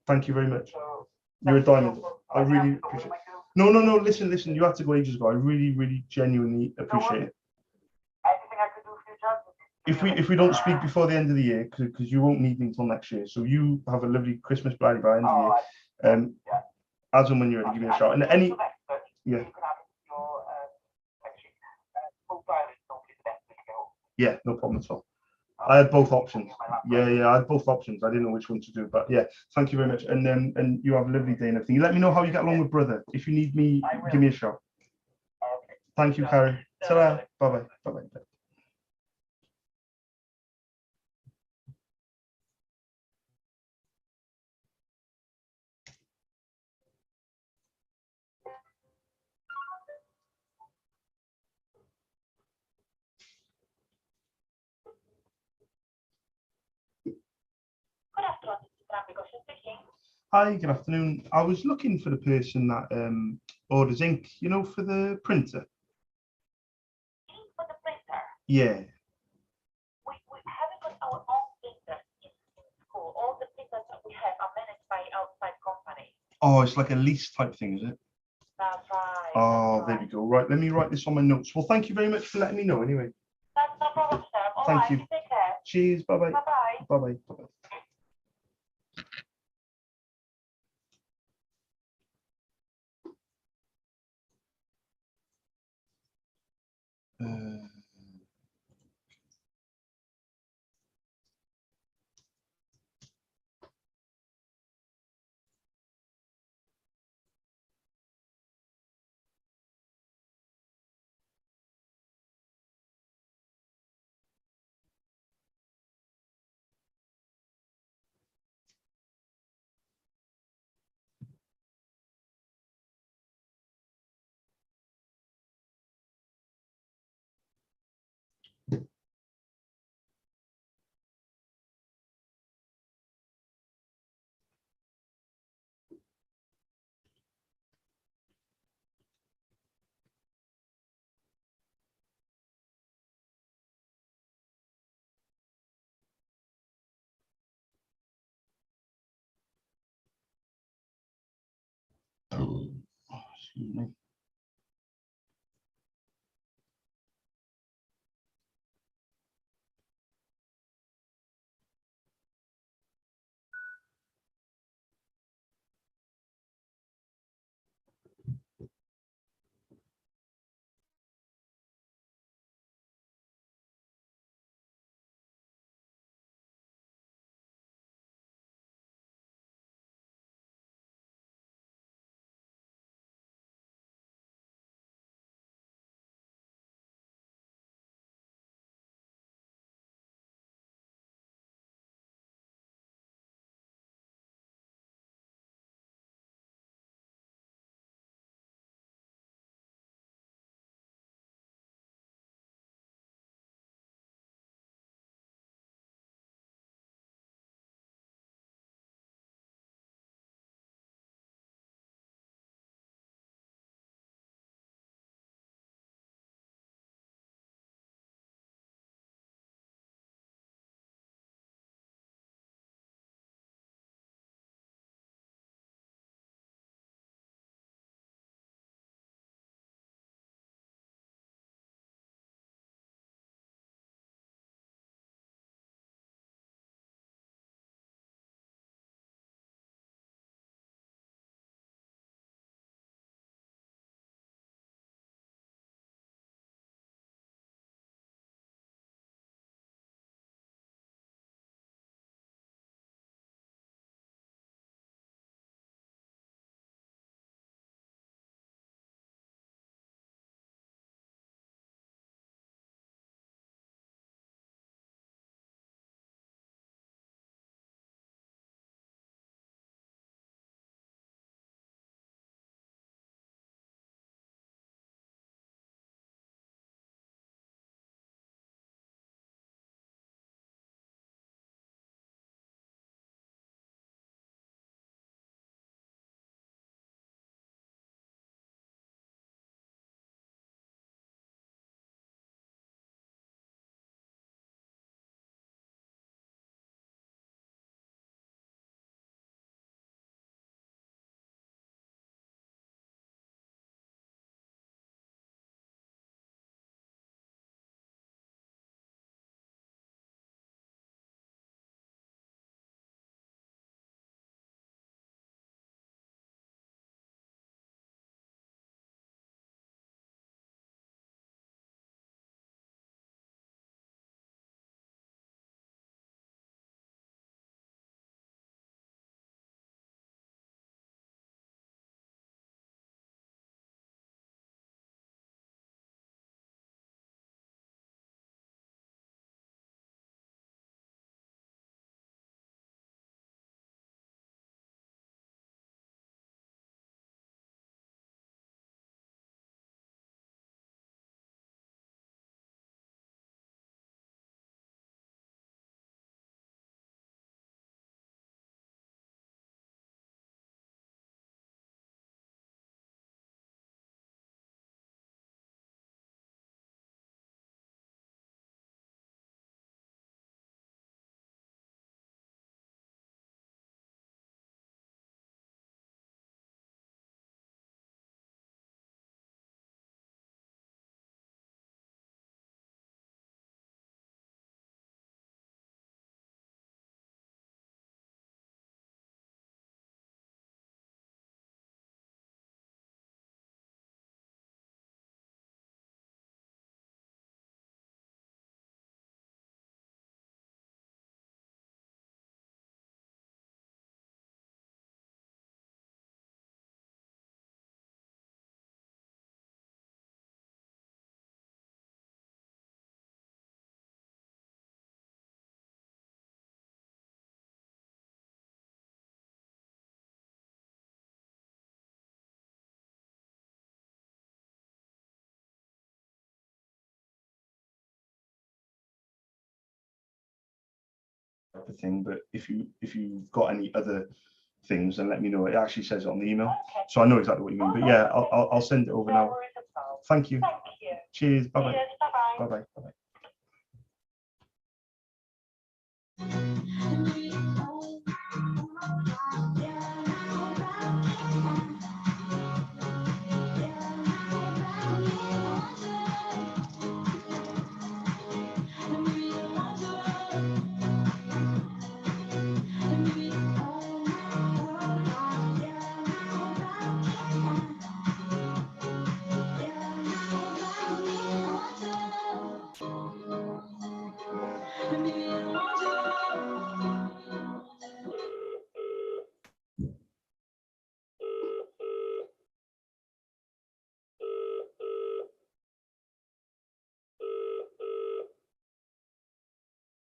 Thank you very much. You're a diamond. I really appreciate it. No. Listen. You had to go ages ago. I really, genuinely appreciate it. Anything I could do for you, John? If we don't speak before the end of the year, because you won't need me until next year, so you have a lovely Christmas by the end of the year. As and when you're ready, give me a shout. And any, yeah, no problem at all. I had both options. Yeah, I had both options. I didn't know which one to do, but yeah, thank you very much. And you have a lovely day and everything. Let me know how you get along with brother. If you need me, give me a shout. Thank you, Karen. Ta-ra. Bye-bye. Bye-bye. Good afternoon, this is Rambi Goshen speaking. Hi, good afternoon. I was looking for the person that orders ink, you know, for the printer. Ink for the printer. Yeah. We haven't got our own printers in school. All the printers that we have are managed by outside companies. Oh, it's like a lease type thing, is it? That's right. Oh, that's there we go. Right, let me write this on my notes. Well, thank you very much for letting me know anyway. That's no problem, sir. All Thank right, you. take care. Cheers. Bye-bye. Bye-bye. Bye-bye. Bye-bye. Oh, excuse me. type of thing. But if you've got any other things, then let me know. It actually says it on the email, Okay. so I know exactly what you mean. But yeah, I'll send it over No now. worries at all. Thank you. Thank you. Cheers. Bye bye. Cheers. Bye-bye. Bye bye. Bye bye.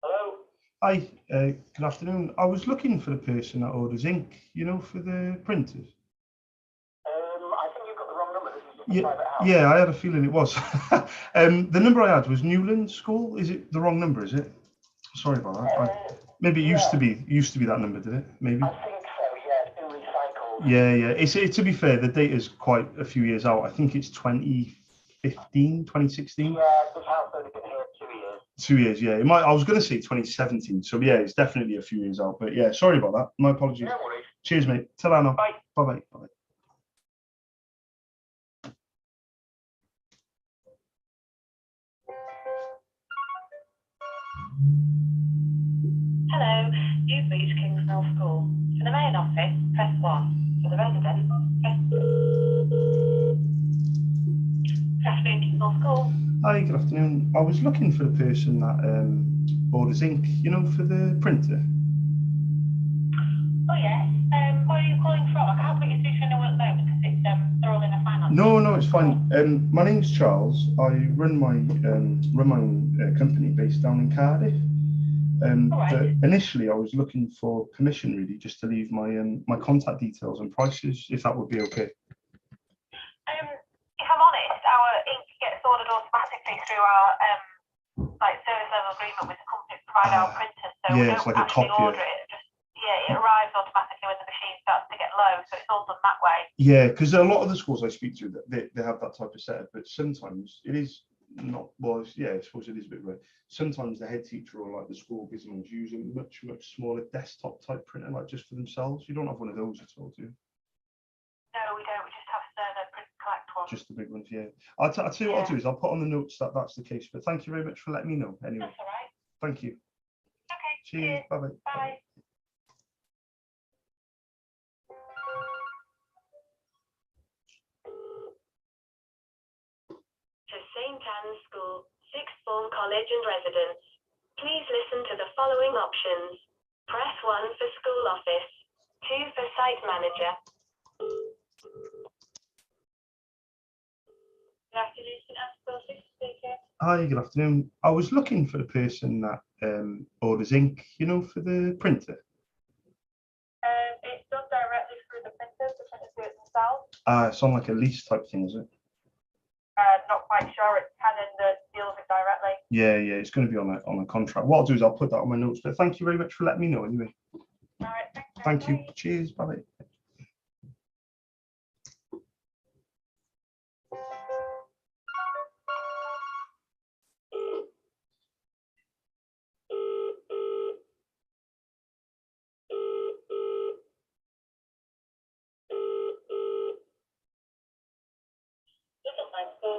Hello? Hi, good afternoon. I was looking for the person that orders ink, you know, for the printers. I think you've got the wrong number. This is just a Yeah, private house. yeah, I had a feeling it was. The number I had was Newland School. Is it the wrong number? Is it? Sorry about that. Maybe it used to be that number, did it? Maybe. I think so, yeah. It's been recycled. Yeah, yeah. It's to be fair, the date is quite a few years out. I think it's 2015, 2016. Yeah, this house has only been here 2 years. 2 years, yeah. I was going to say 2017. So yeah, it's definitely a few years out. But yeah, sorry about that. My apologies. No worries. Cheers, mate. Ta-ra now. Bye. Bye-bye. Bye-bye. Hello, you've reached Kingsmill School. For the main office, press 1. For the residents, press 2. Good afternoon, Kingsmill School. Hi, good afternoon. I was looking for the person that orders ink, you know, for the printer. Oh yes, where are you calling from? I can't put you through to anyone at the moment because it's, they're all in a finance. No, it's fine. My name's Charles. I run my own company based down in Cardiff. But initially, I was looking for permission, really, just to leave my my contact details and prices, if that would be okay. If I'm honest, our ink gets ordered automatically through our service level agreement with the company that provide our printers. So we Yeah, don't it's like a actually copier. order it. It arrives automatically when the machine starts to get low. So it's all done that way. Yeah, because a lot of the schools I speak to, they have that type of setup, but sometimes it is not. Well, yeah, I suppose it is a bit rare. Sometimes the head teacher or like the school business use a much smaller desktop type printer, like just for themselves. You don't have one of those at all, do you? No, we don't. We just have the print collect one. Just the big ones, yeah. I'll tell you what I'll do is I'll put on the notes that that's the case. But thank you very much for letting me know. Anyway, That's all right. thank you. Okay. Cheers. Bye bye. Bye. To St. Anne's School, Sixth Form College and Residence. Please listen to the following options. Press 1 for school office, 2 for site manager. Good afternoon, St. Anne's School, Sixth speaker. Hi, good afternoon. I was looking for the person that orders ink, you know, for the printer. It's done directly through the printers. The printers do it themselves. It's on like a lease type thing, is it? Not quite sure. It's Canon that deals with it directly. Yeah, it's going to be on a contract. What I'll do is I'll put that on my notes. But thank you very much for letting me know. Anyway. All right. Thank you. Cheers. Bye bye.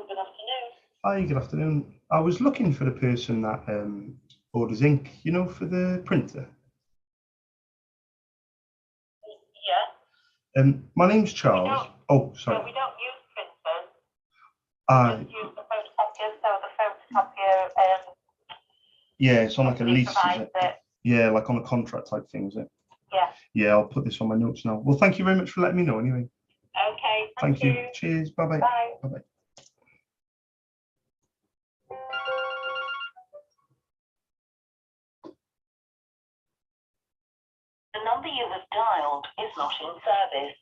Good afternoon. Hi, good afternoon. I was looking for the person that orders ink, you know, for the printer. Yeah. My name's Charles. Oh, sorry. No, we don't use printers. We just use the photocopiers. So the photocopier. Yeah, it's on like a lease, is it? It. Yeah, like on a contract type thing, is it? Yeah. Yeah, I'll put this on my notes now. Well, thank you very much for letting me know. Anyway. Okay. Thank you. Cheers. Bye bye. Bye. Bye bye. The number you have dialed is not in service.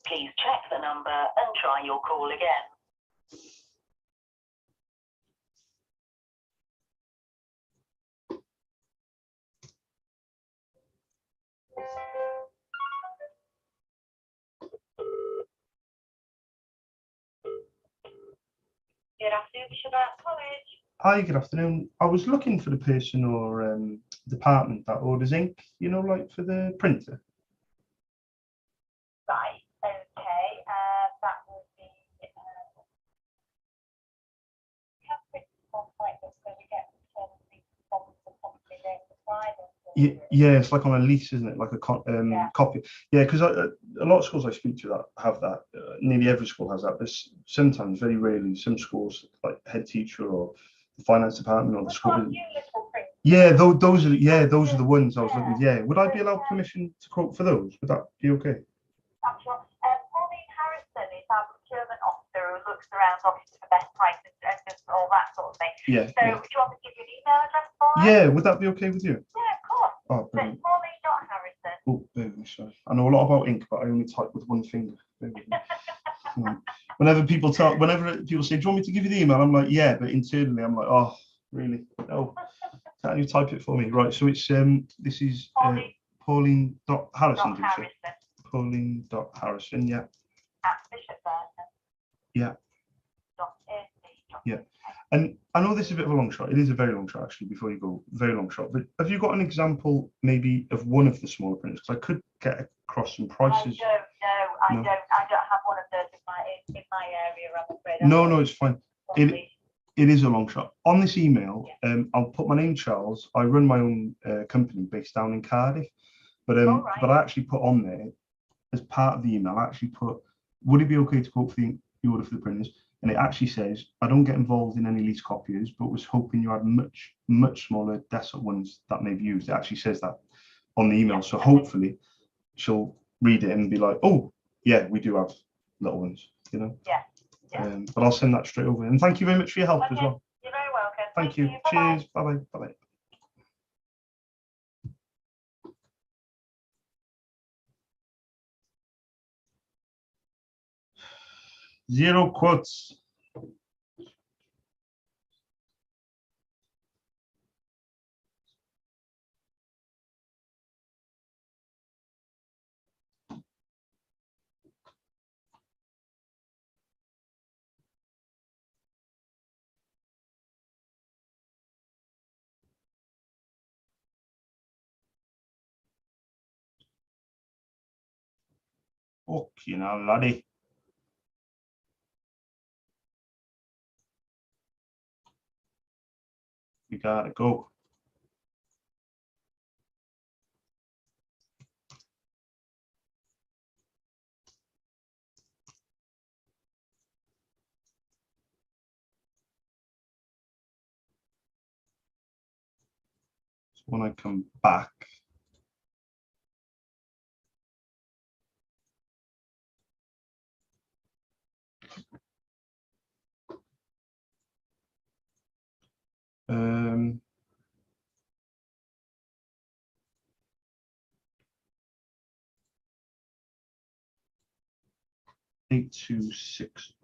Please check the number and try your call again. Good afternoon, Bishop College. Hi, good afternoon. I was looking for the person or department that orders ink, you know, like for the printer. Right, okay, that will be, we have principal like this, so we get from the company they supply them. Yeah, it's like on a lease, isn't it? Like a copy. Yeah, because a lot of schools I speak to that have that. Nearly every school has that, but sometimes, very rarely, some schools like head teacher or the finance department or the school. Yeah, those are the ones I was looking. Yeah, would I be allowed permission to quote for those? Would that be okay? That's right. Pauline Harrison is our procurement officer who looks around obviously for best prices and just all that sort of thing. Yeah. So, do you want me to give you an email address for her? Yeah, would that be okay with you? Yeah, of course. Oh, So it's Pauline.Harrison. oh, sorry. I know a lot about ink, but I only type with one finger. Whenever people say, "Do you want me to give you the email?" I'm like, yeah, but internally I'm like, oh, really? No. Can't you type it for me? Right. So it's this is Pauline.Harrison. Pauline.Harrison. Yeah. At Bishop Burton. Yeah. Yeah. And I know this is a bit of a long shot. It is a very long shot, actually, before you go, very long shot. But have you got an example, maybe, of one of the smaller printers? Because I could get across some prices. I don't have one of those in my area, I'm afraid. No, it's fine. It is a long shot. On this email, I'll put my name, Charles. I run my own company based down in Cardiff. But but I actually put on there, as part of the email, I actually put, would it be okay to quote for the order for the printers? And it actually says, I don't get involved in any lease copiers, but was hoping you had much smaller desktop ones that may be used. It actually says that on the email. So hopefully she'll read it and be like, oh, yeah, we do have little ones, you know? Yeah. But I'll send that straight over. And thank you very much for your help as well. You're very welcome. Thank you. Cheers. Bye-bye. Bye-bye. Zero quotes. Okay, now, laddie. We gotta go. So when I come back, um, 8260.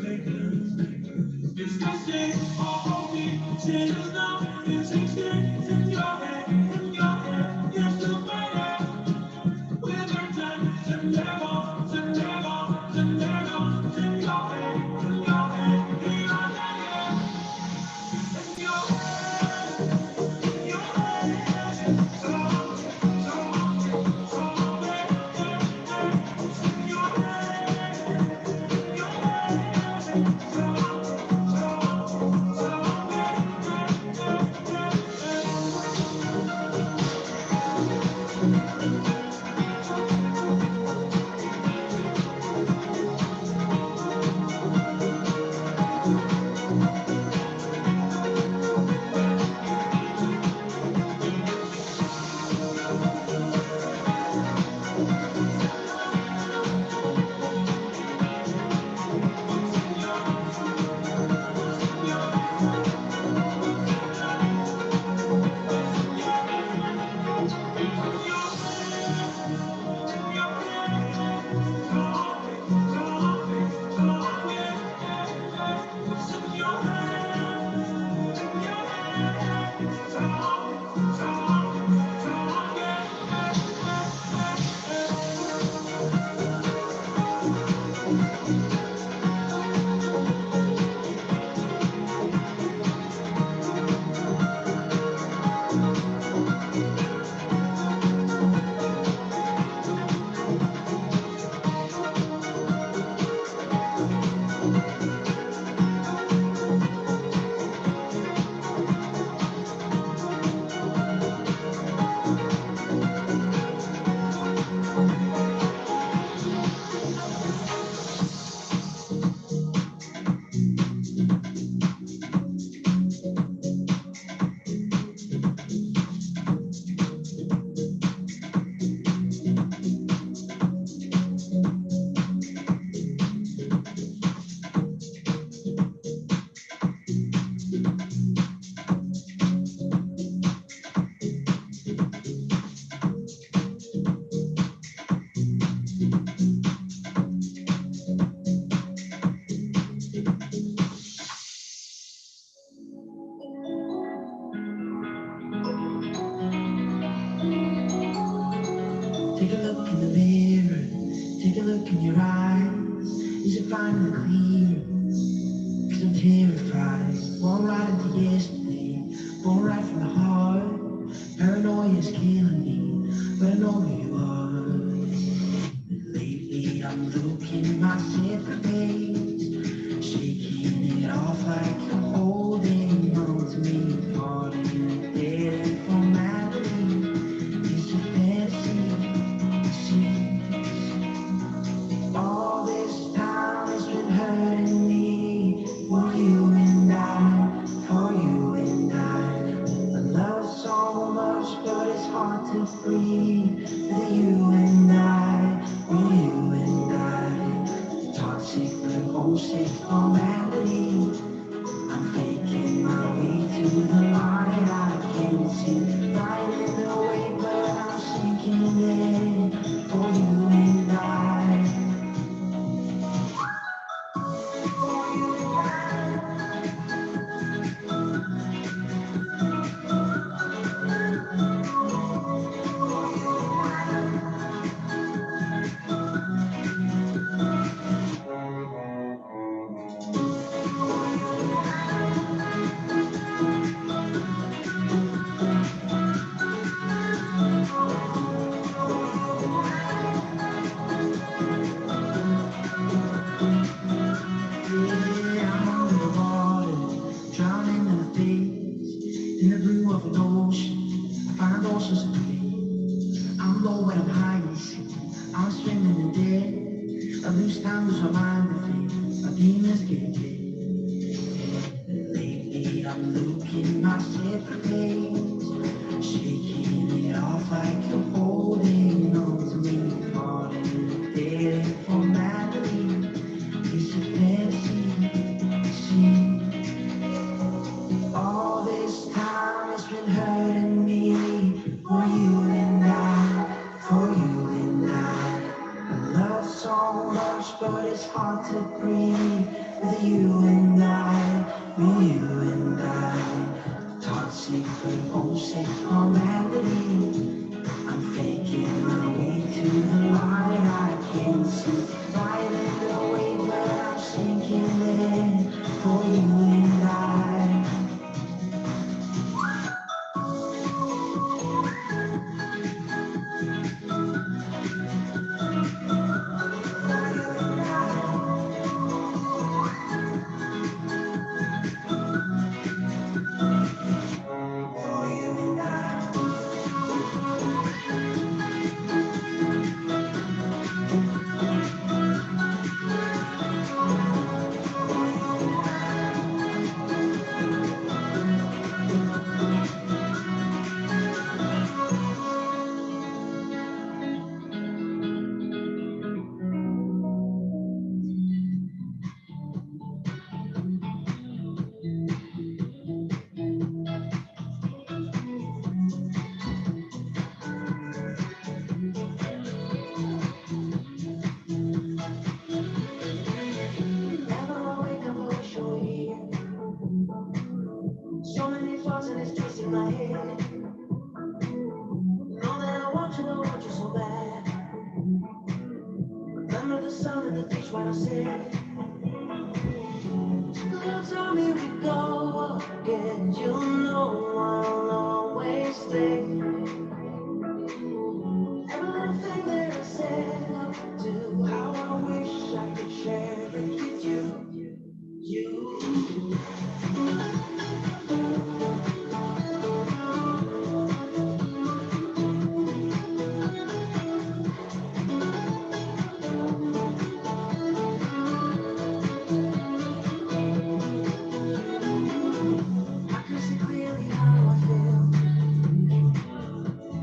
It's the same, all we change is now. It's in your head, you're still fighting. With our time, and they're gone, and they're gone, and they're gone. In your head, in your head, in your head, in your head, in your head. So, in your Take a look in the mirror, take a look in your eyes. Is it finally clear? Cause I'm terrified. Born right into yesterday, born right from the heart. Paranoia is killing me, but I know who you are. Lately I'm looking myself in the face, shaking it off like you're holding on to me. Part of you dead formality. It's a fantasy. All this time has been hurting me. For you and I, for you and I love so much, but it's hard to breathe. For you and I, for you and I, toxic but bullshit formality. I'm faking my way to the light. I can't see right in the way, but I'm sinking in. For you and I. But it's hard to breathe with you and I, with you and I. Can't sleep with homesick or remedy. I'm faking my way to the light I can see. Riding the wave where I'm sinking in for you and I. So many thoughts and it's twisting my head. Know that I want you so bad. Remember the sound of the beach when I said, little time here we go again. You know I'll always stay. Every little thing that I said I'll do, how I wish I could share it with you. You.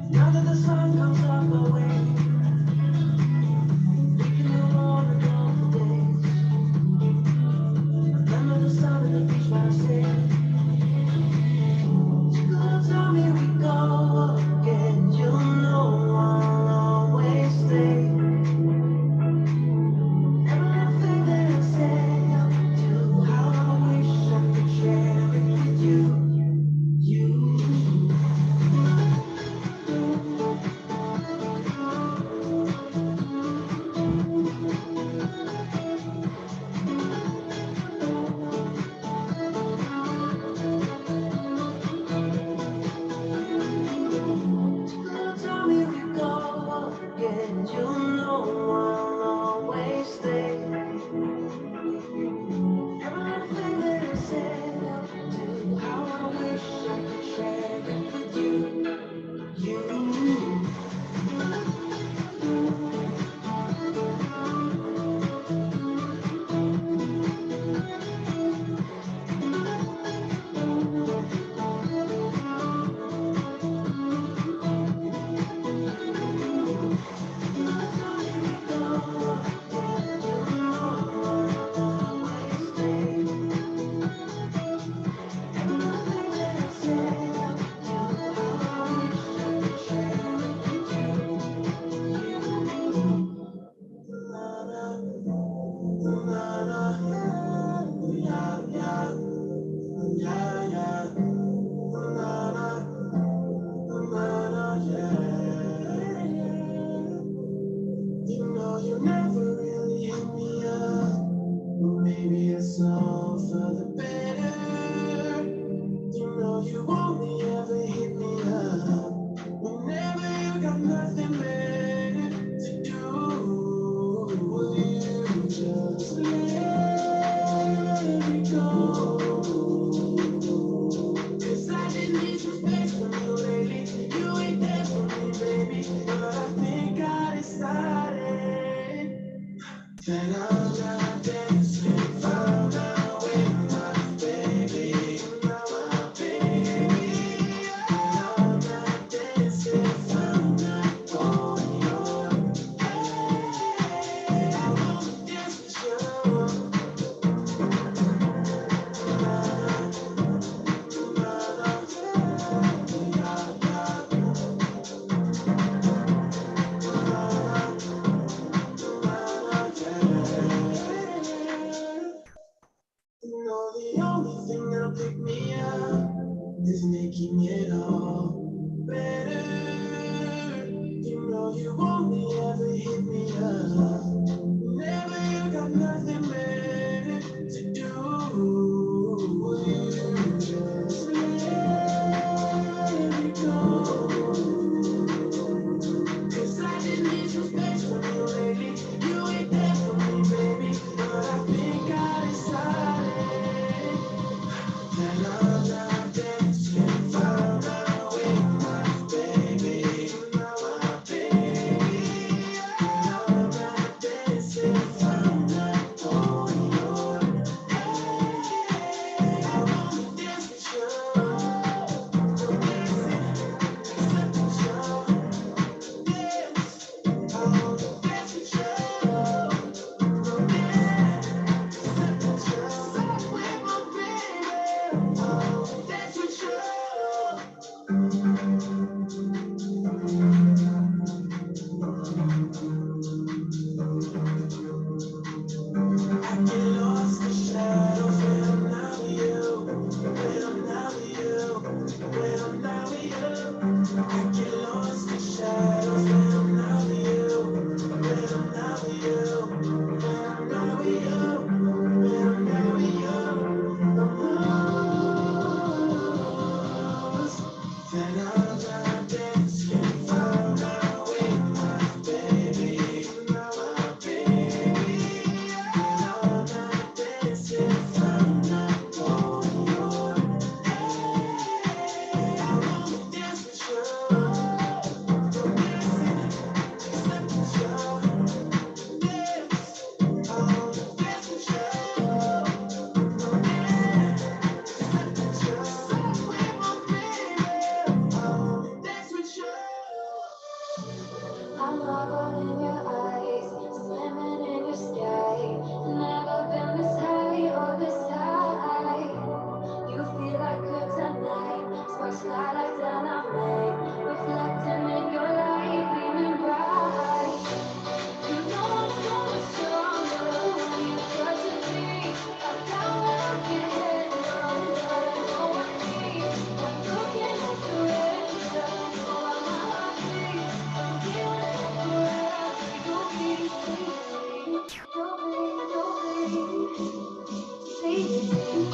Now that the sun comes up the way, we can no longer go for days. Remember the sound of the beach when I said, little time here we go again. You know I'll always stay. Every little thing that I say, I'll do, how I wish I could share it with you. You. You never really hit me up. Maybe it's all for the better. You know you only ever hit me up whenever you got nothing better to do. Will you just let me go? 'Cause I didn't need some space from you lately. You ain't there for me, baby. But I think I decided that I'm not dancing, found out with my baby, my baby. I'm not dancing, found out for your hey, I wanna dance with you. you only ever hit me up. Whenever you got nothing better to do. So let me go. 'Cause I just need some space from you lately. You ain't there for me, baby, but I think I decided that I'm not dancing for my way, my baby, my baby. I'm not dancing for my boy. Hey, I wanna dance with you. No dancing except with you. Dance, I wanna dance with you. No dance except with you. Except with my baby. I wanna dance with you. I get lost in shadows when I'm not with you. When I'm not with you. When I'm not with you. I get lost in shadows when I'm not with you. When I'm not with you. When I'm not with you. When I'm not with you. I'm lost. Then I'm not dancing for my way, my baby, my baby. I'm not dancing from the pole. Hey, I wanna dance with you. No dancing except with you. Dance, I wanna dance with you. No dance except with you. Except with my baby. I wanna dance with you. I'm marbled in your eyes, swimming in your sky. Never been this high or this high. You feel like kryptonite, sparks fly like dynamite, reflecting in your light, beaming bright. You know I'm so much stronger when you touch me. I got what I can handle, but I know I need. When you can't surrender, all of my heartbeat. I'm feeling forever. You'll be sleeping. You'll be sleeping.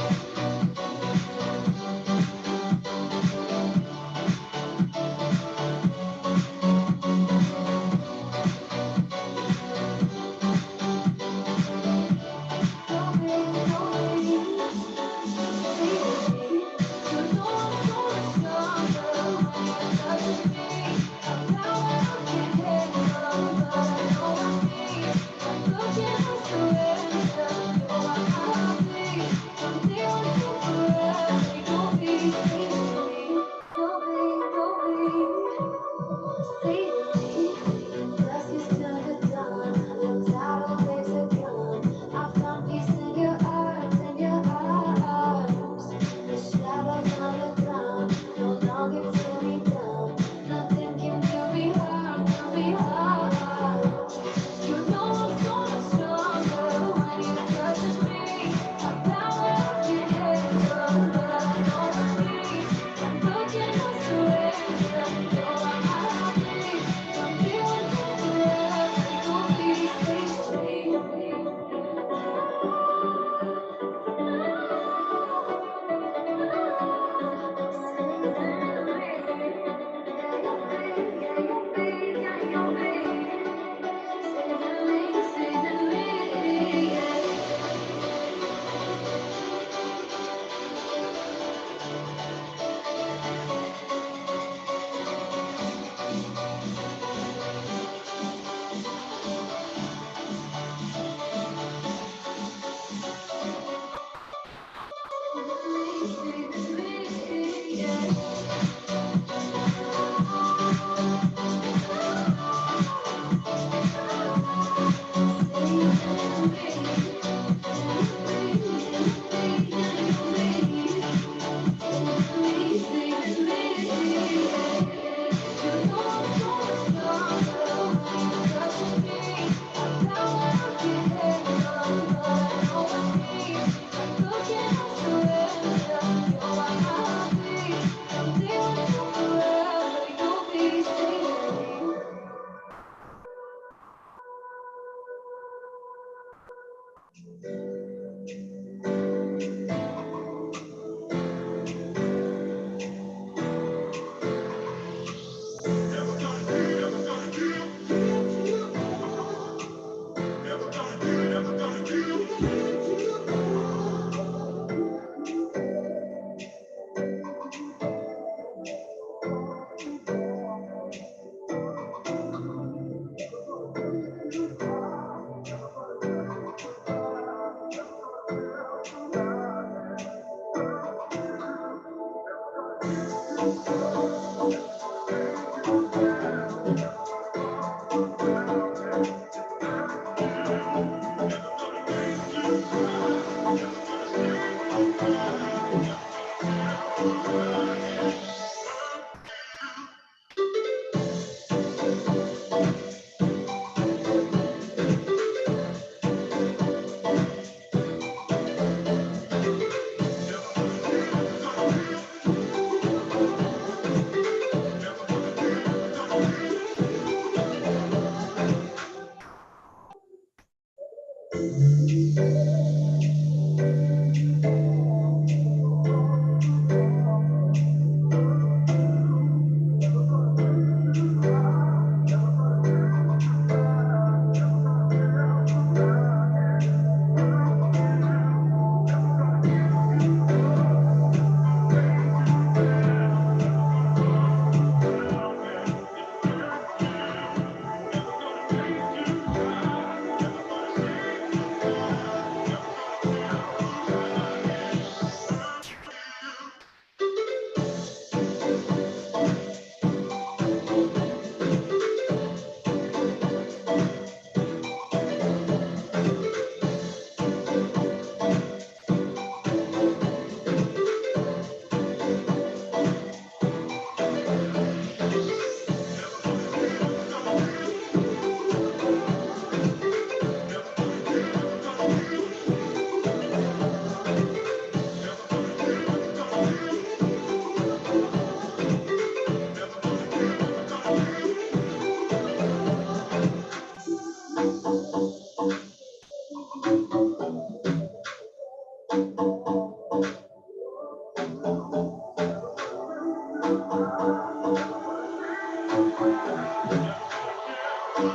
You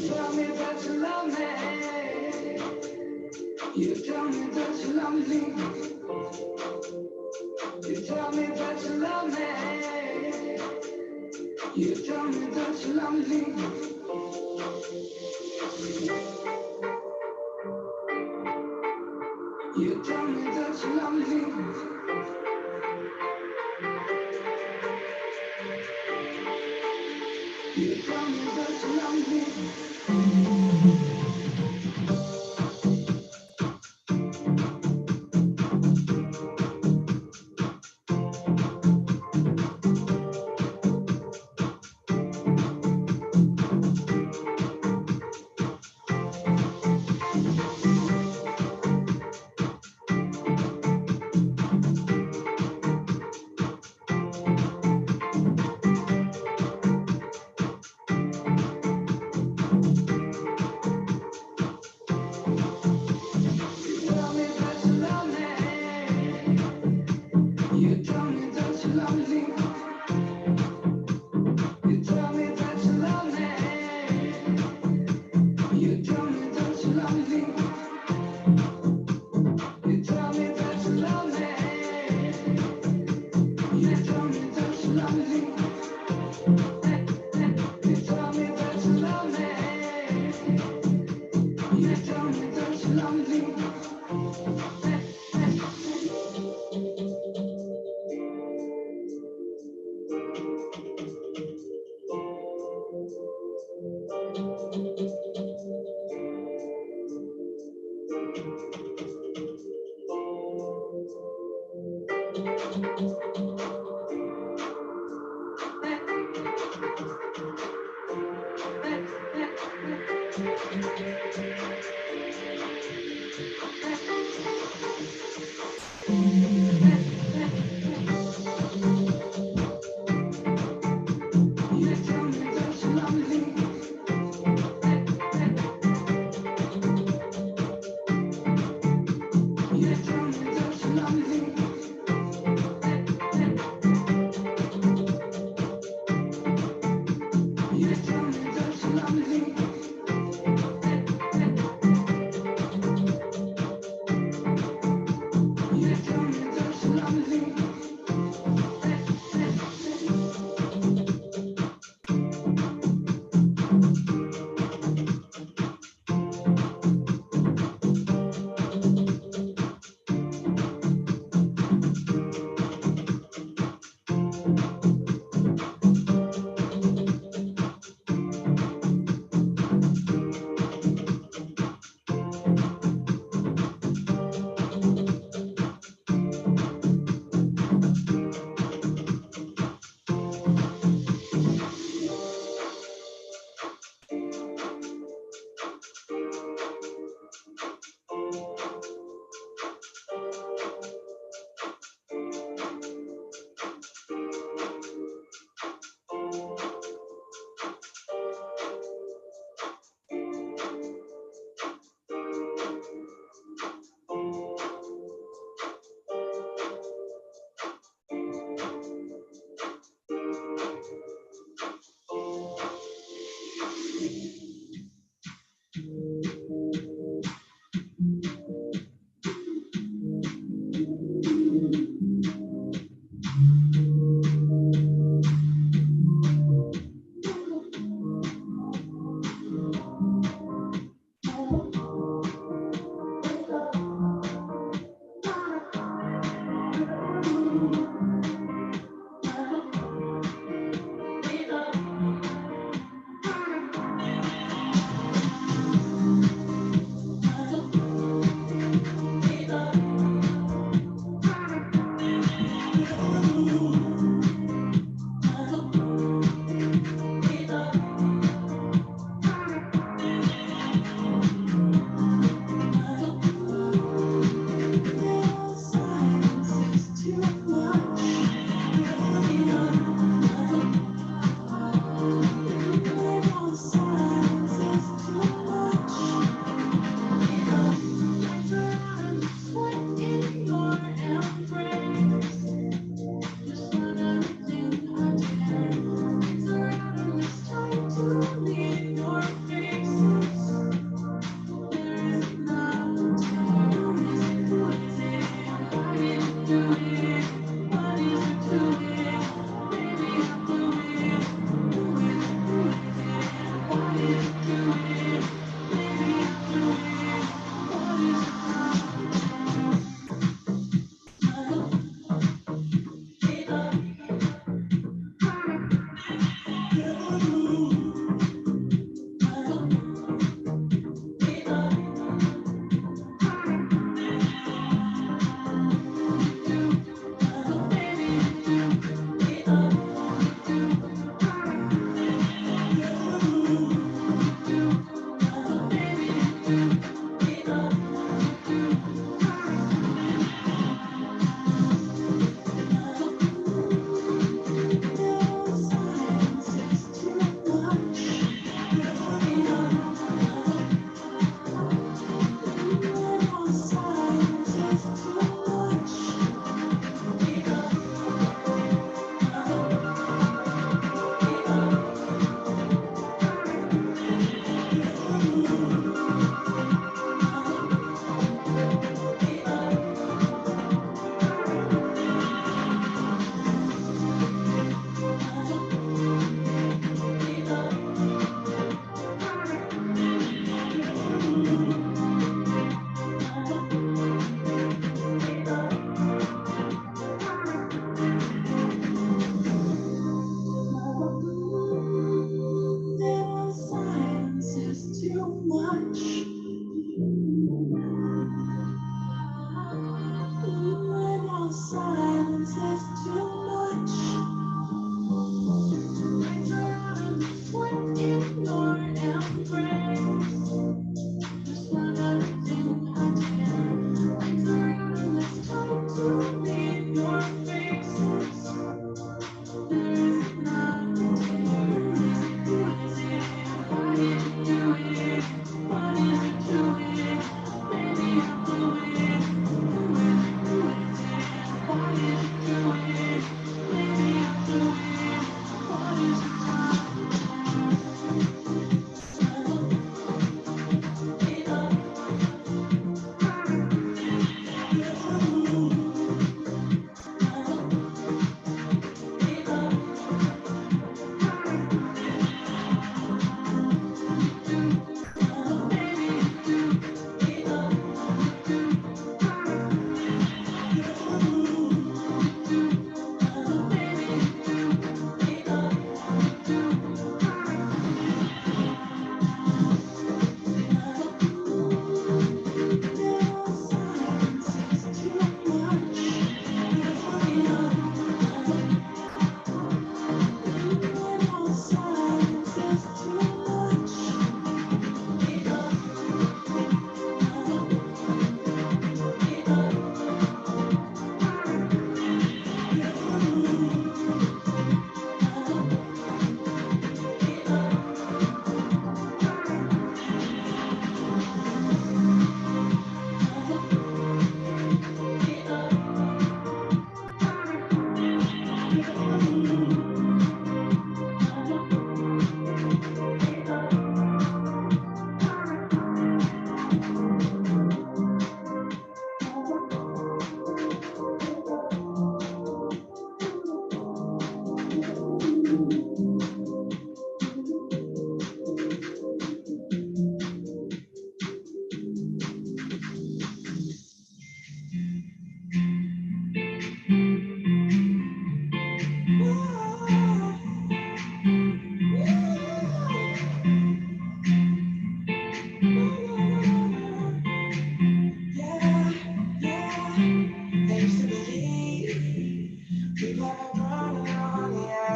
tell me that you love me. You tell me that you love me. You tell me that you love me. You tell me that you love me. You tell me that you love me.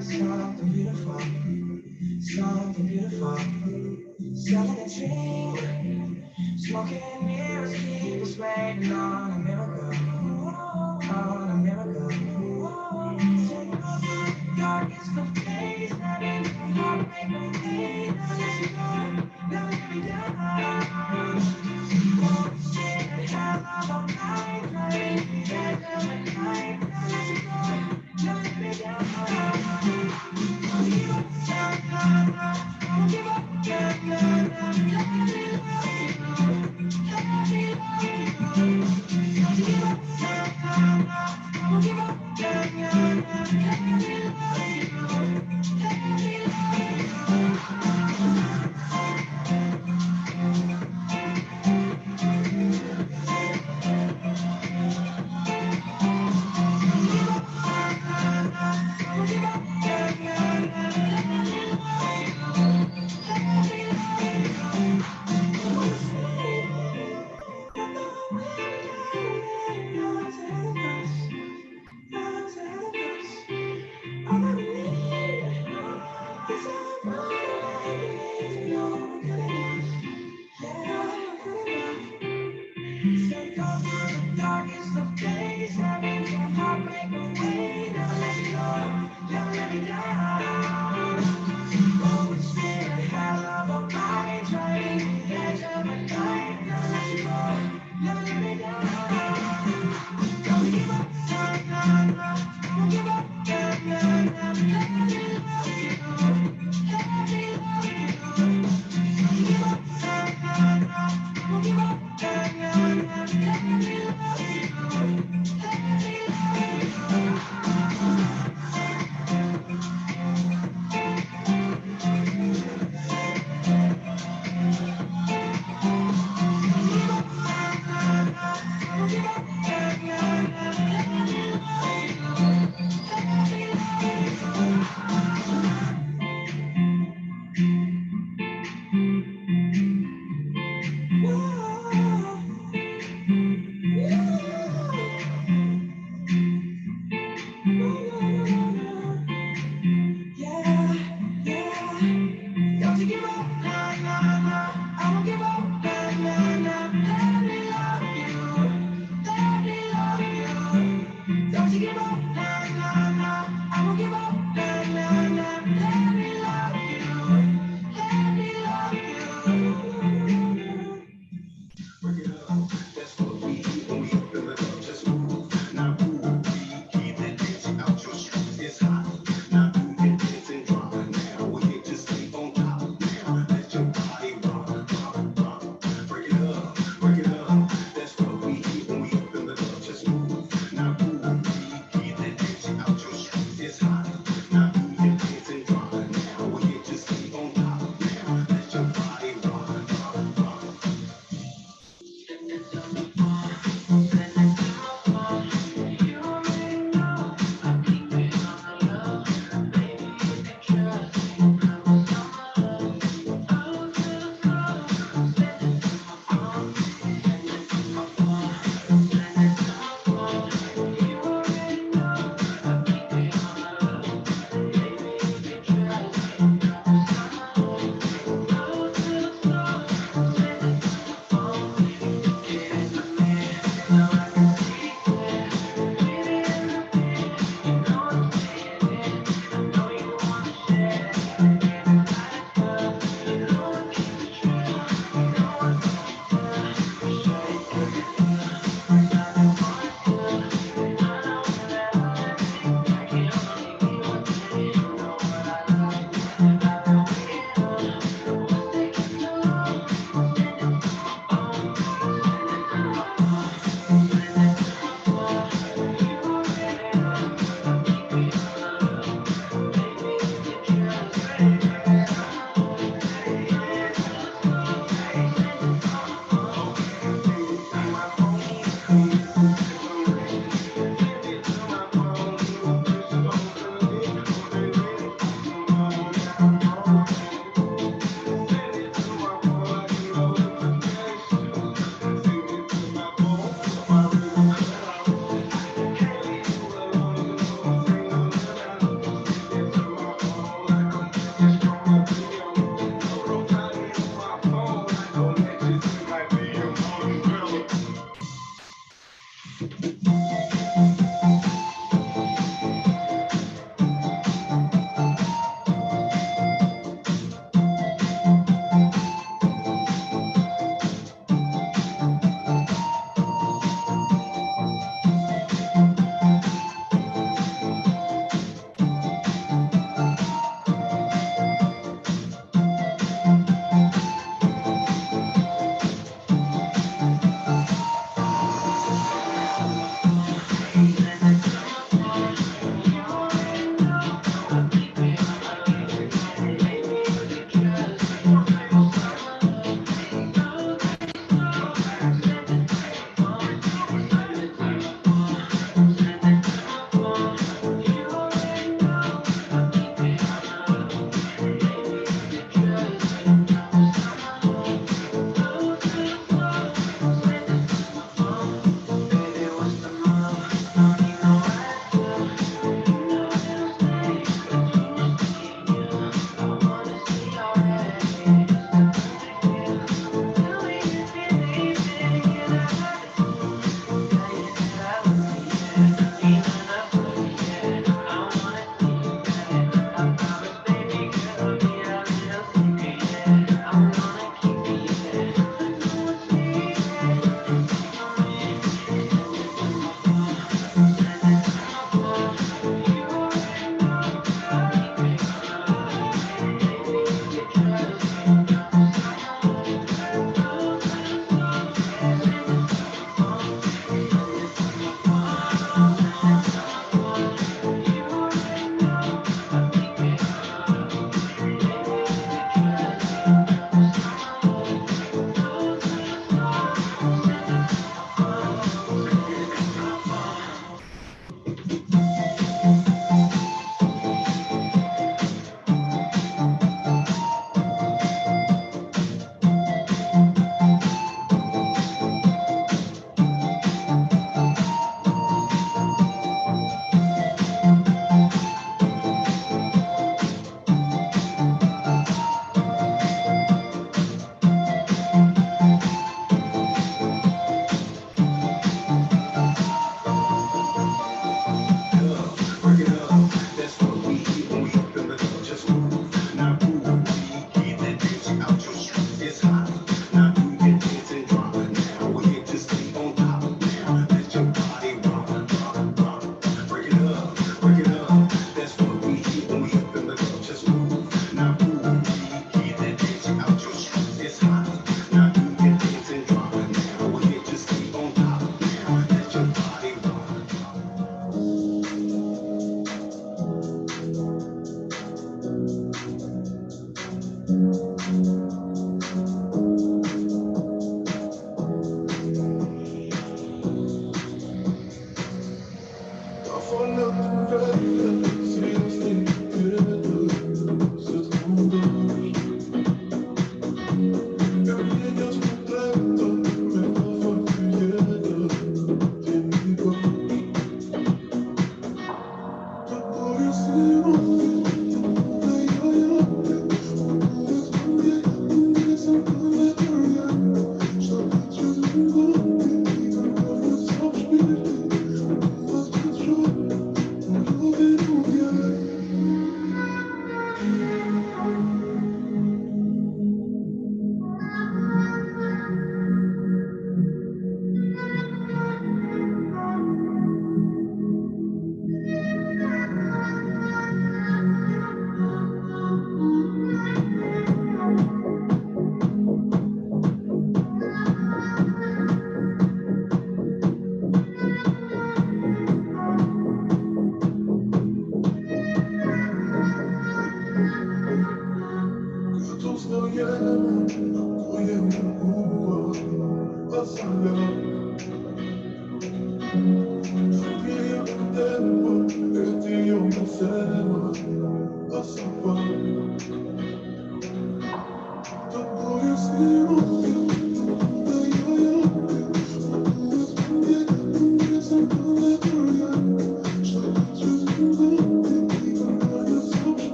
Something beautiful, something beautiful. Selling a dream, smoking mirrors keep us waiting on a miracle, on a miracle. Take off the darkest of days, having a heartbreak with me. Never let you go, never let me down. Oh, straight and hell all night, driving me dead at night. Never let you go, never let me down. I'm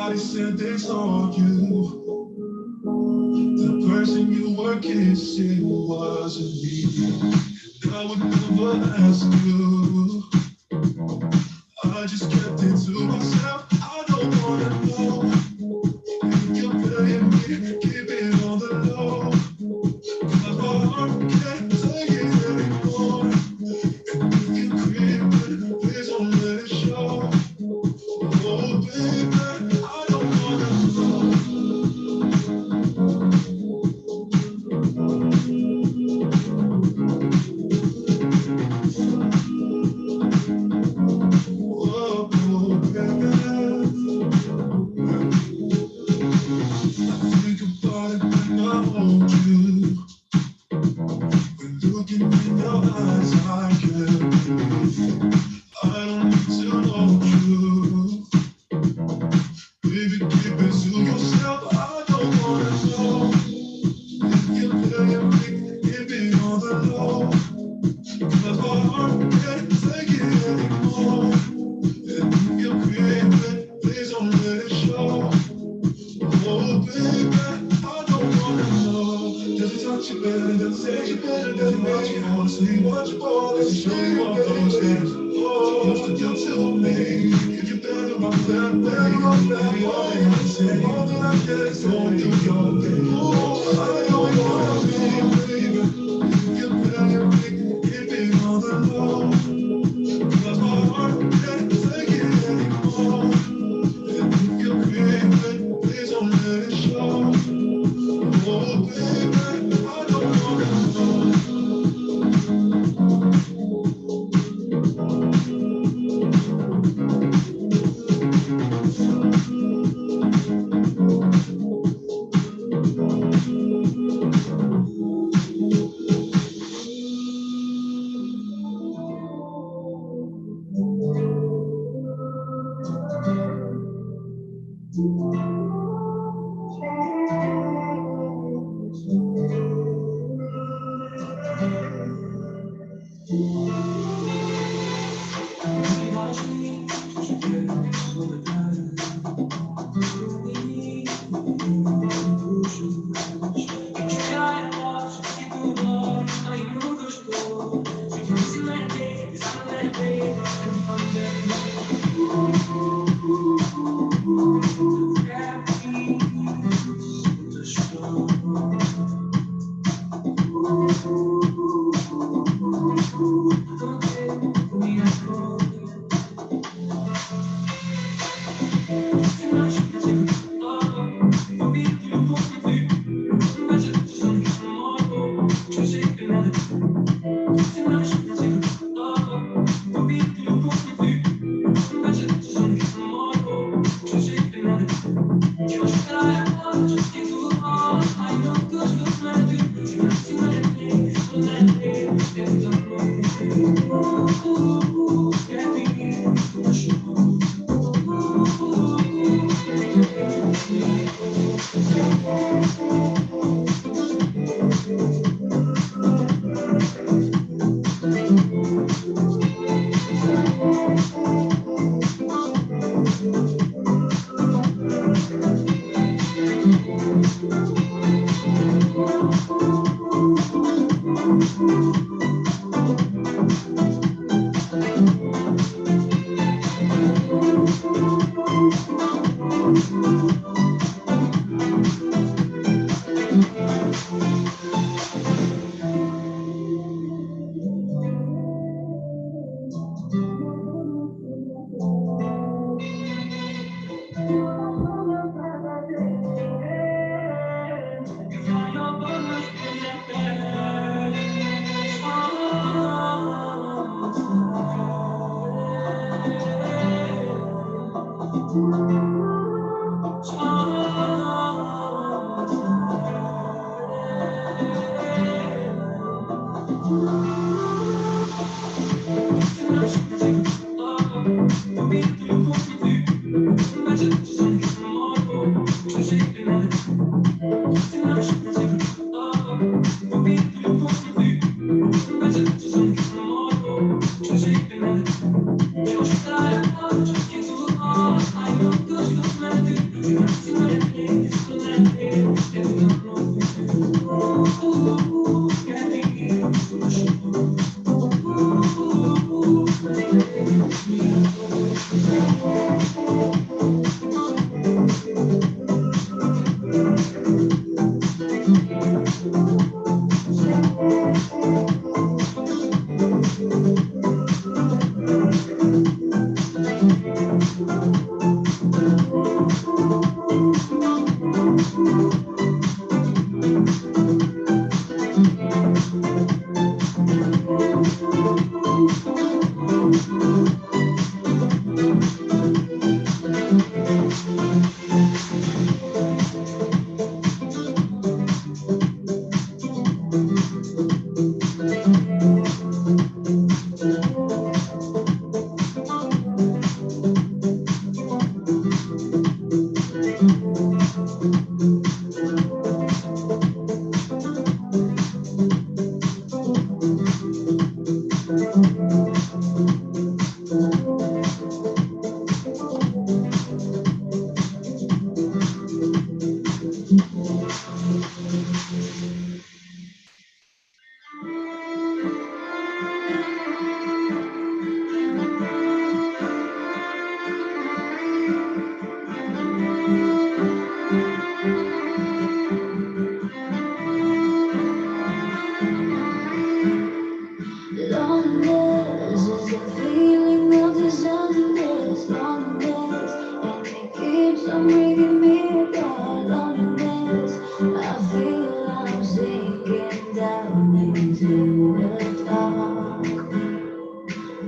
Somebody said they saw you. The person you were kissing wasn't me. I would never ask you. I just kept it to myself. I don't wanna know if you're playing me. Keep it on the low. 'Cause my heart can't take it anymore. And if you creep, please don't let it show. Oh baby, I don't wanna know. Oh baby, I think about it when I hold you. When looking in your eyes, I can't breathe. I don't need to know you. Baby, keep it to yourself. I don't wanna know if you're playing me. Keep it on the low. 'Cause my heart can't take it anymore. And if you're creeping, please don't let it show. Oh baby, I don't wanna know. Does it touch you better? Does it say you better? Does it what you want? Say what you want. Does it show you all those things? Oh, used to do to me. If you're better off that way, baby, all that I say, all that I get is going through your day. Oh, I don't wanna be, baby. If you're better, keep it on the low. 'Cause my heart can't take it anymore. And if you're creeping, please don't let it show. Oh baby, I don't wanna know.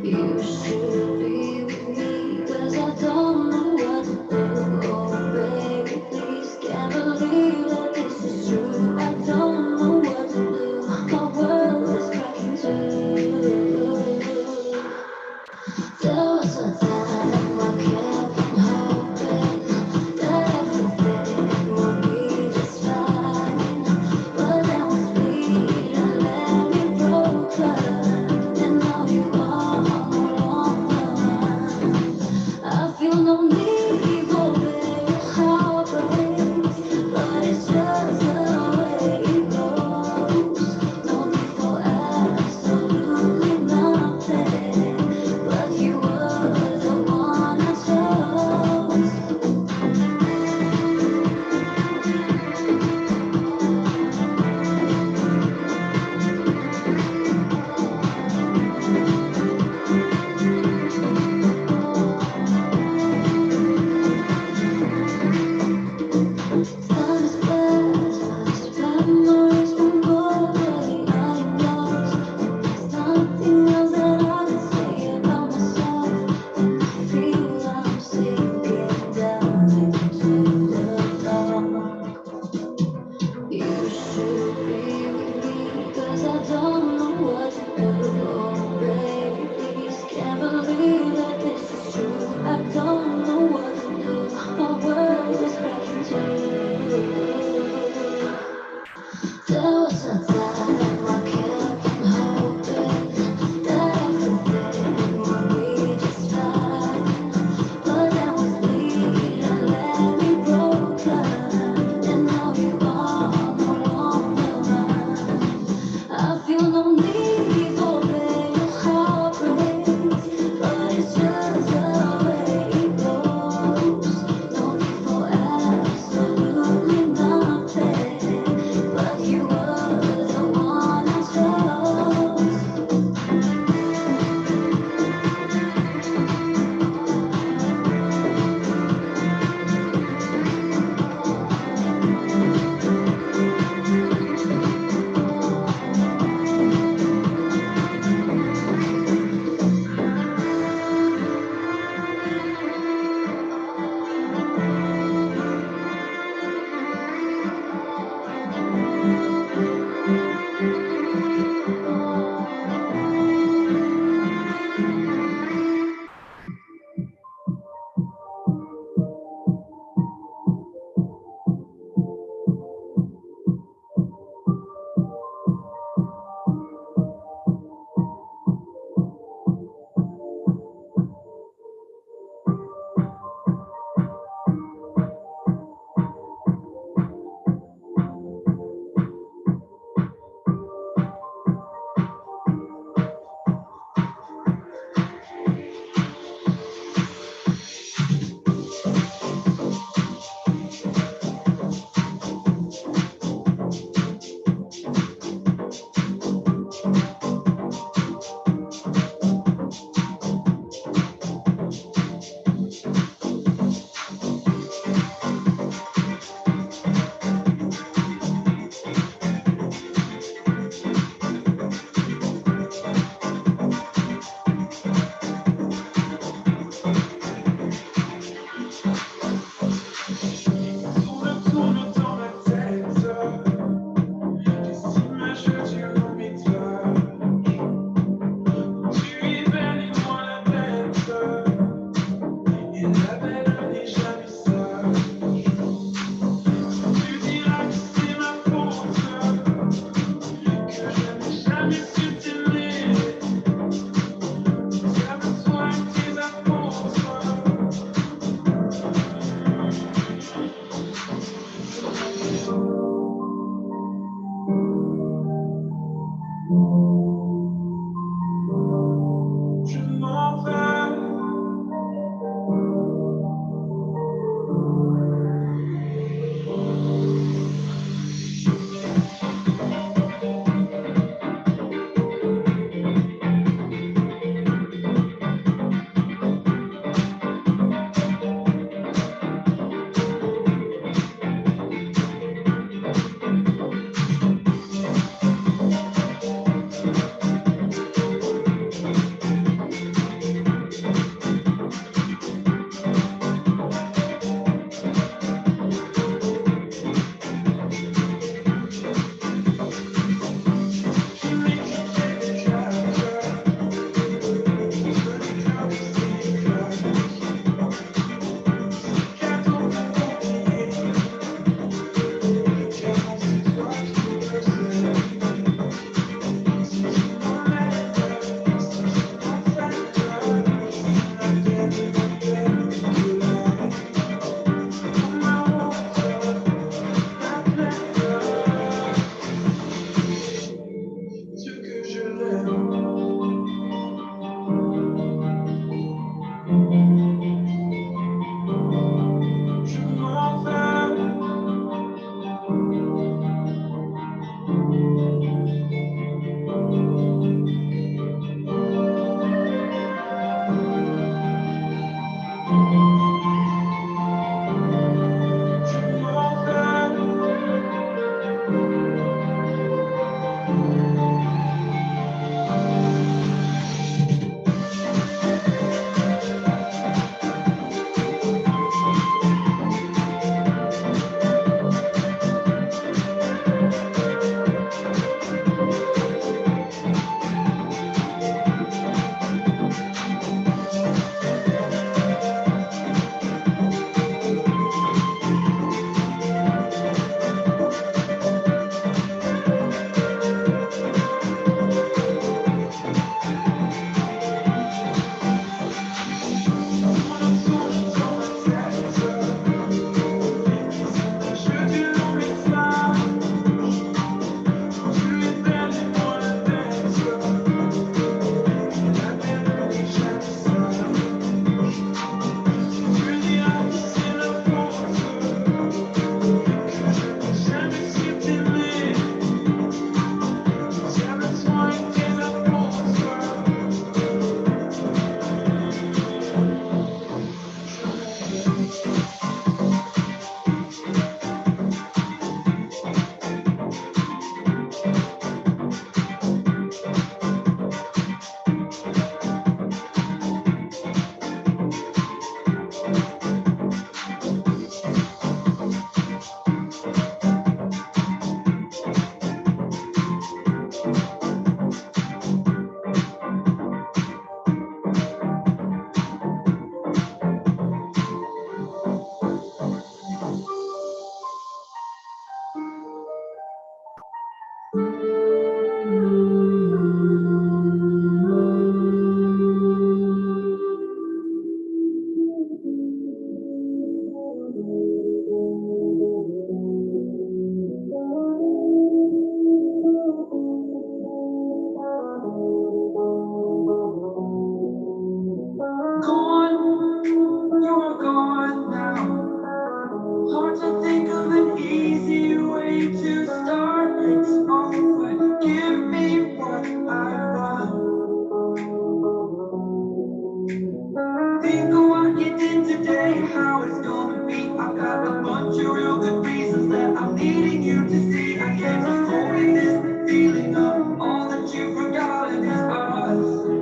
You should be with me, 'cause I don't know what to do. Oh baby, please, can't believe that this is true. I don't know what to do. My world is cracking too. There was a time I kept on hoping that everything would be just fine, but then we split and let me broken, and now you are no longer. I feel no need for this heartbreak, but it's just the way it goes. No need for absolutely nothing, but you were Think of what you did today, how it's gonna be. I've got a bunch of real good reasons that I'm needing you to see. I can't just avoid this feeling of all that you've forgotten is us.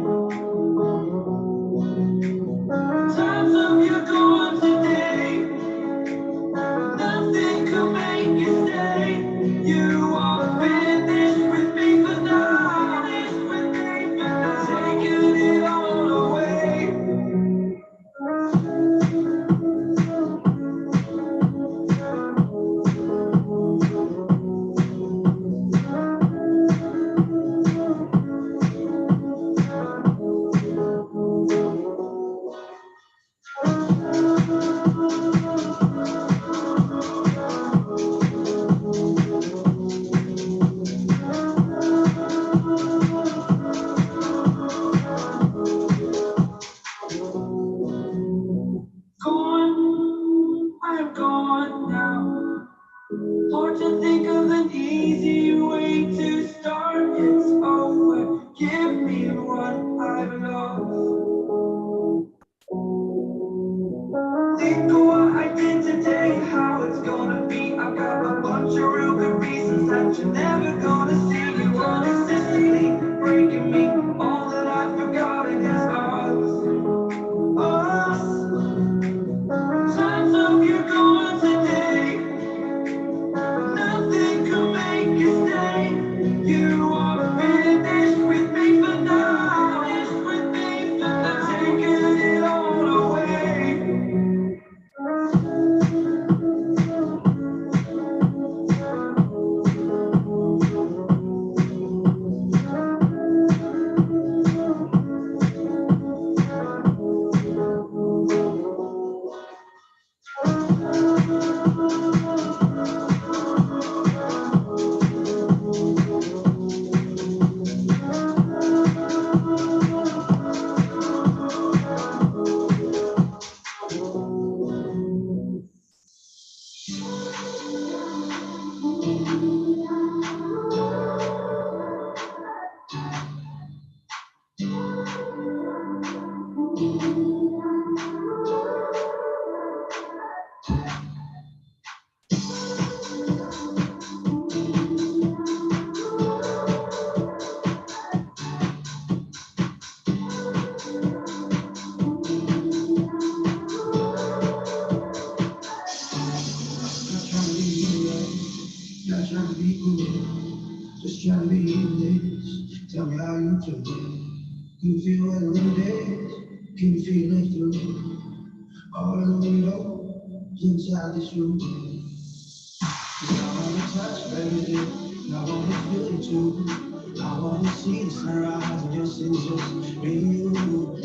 Times of you gone today, nothing could make you stay. You are finished with me for now. Finished with me for now. Taking it all away. Gone, I'm gone now. Hard to think of an easy way to start. It's over. Give me what I've lost. Think of what I did today, how it's gonna be. I've got a bunch of real good reasons that you're never gonna see. You are consistently breaking me. All that I've forgotten is us. Times of you gone today, nothing could make you stay. You are finished with me for now. Finished with me for now. Taking it all away. Not trying to be cool, just trying to be in this. Tell me how you feel. Can you feel what it is? Can you feel it through all the windows inside this room? 'Cause I wanna touch, baby, and I wanna feel it too. I wanna see the sunrise and just it's just me and you.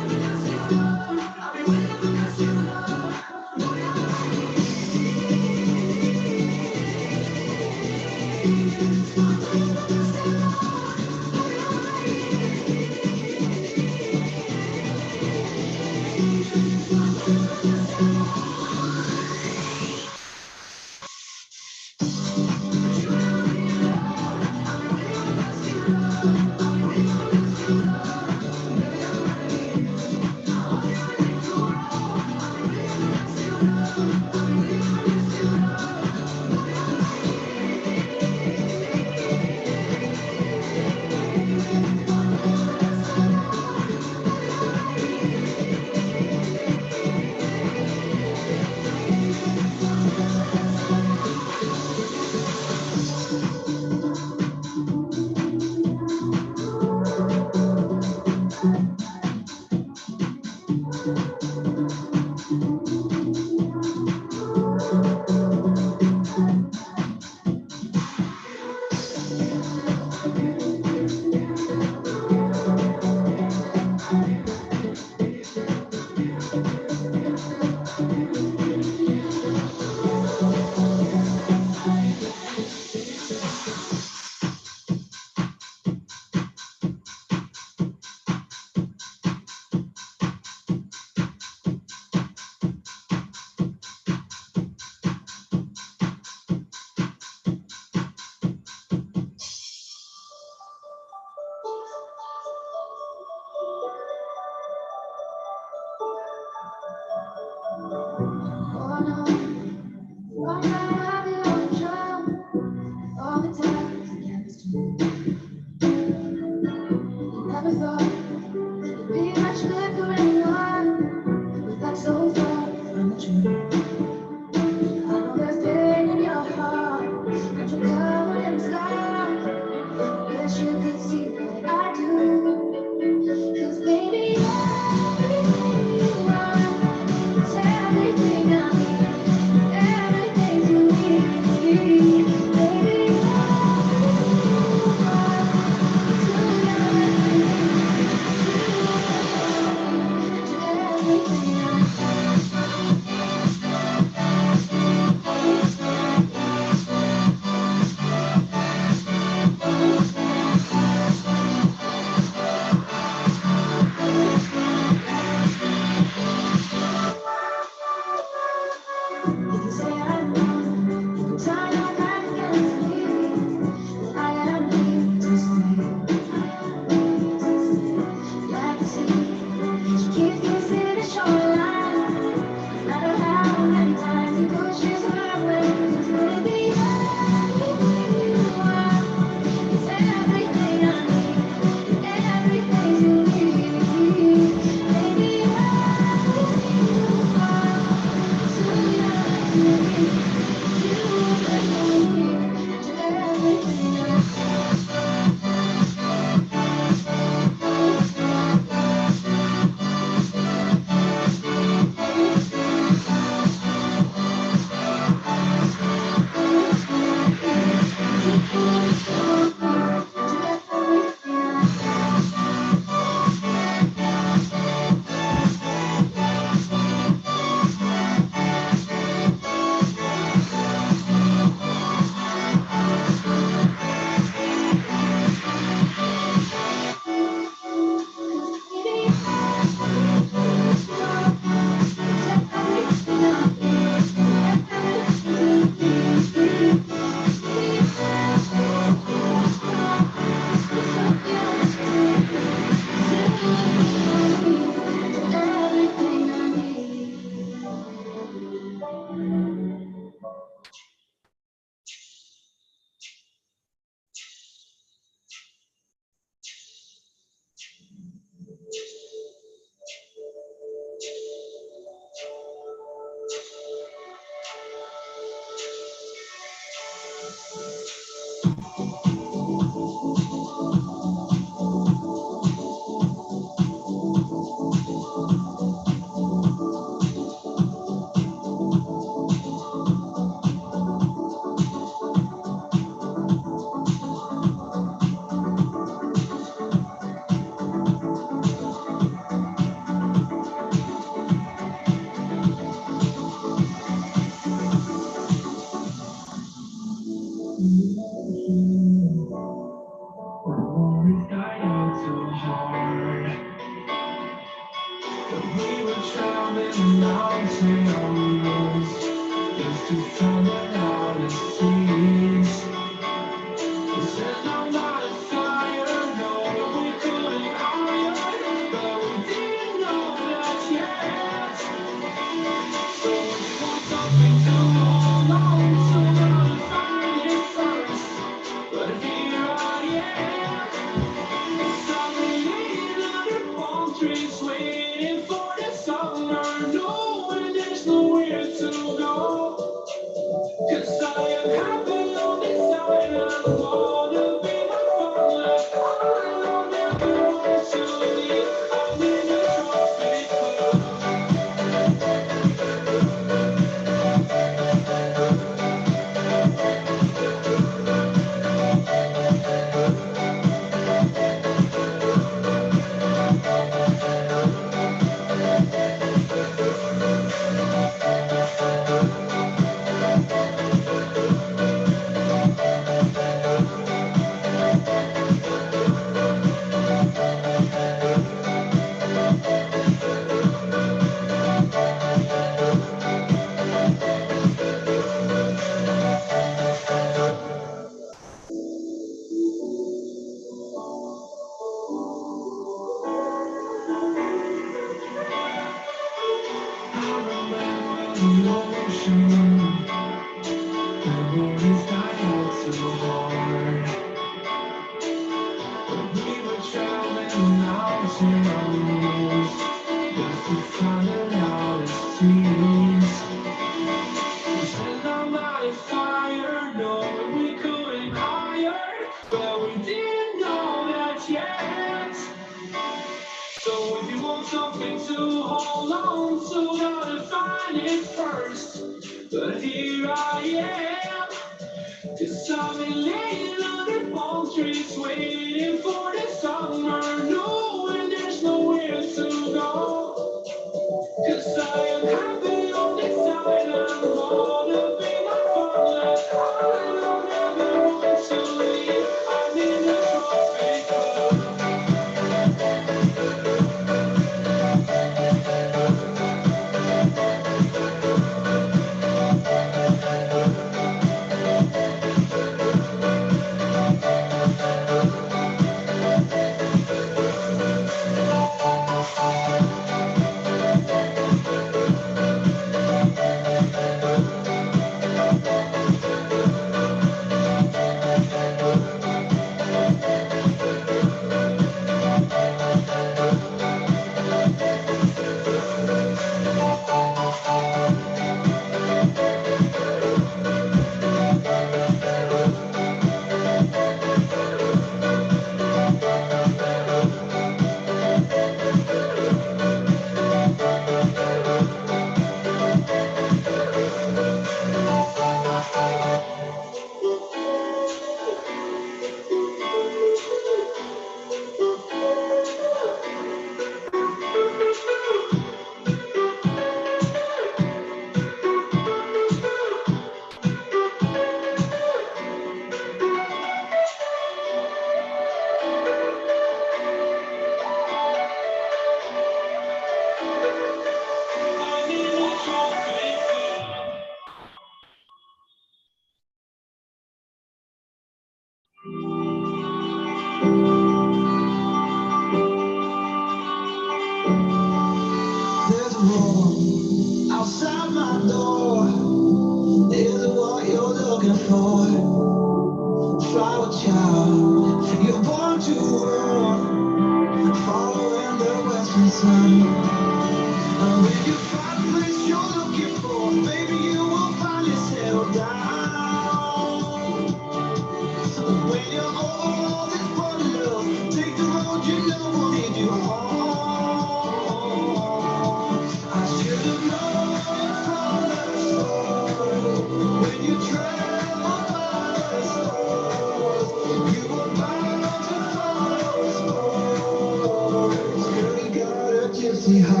See how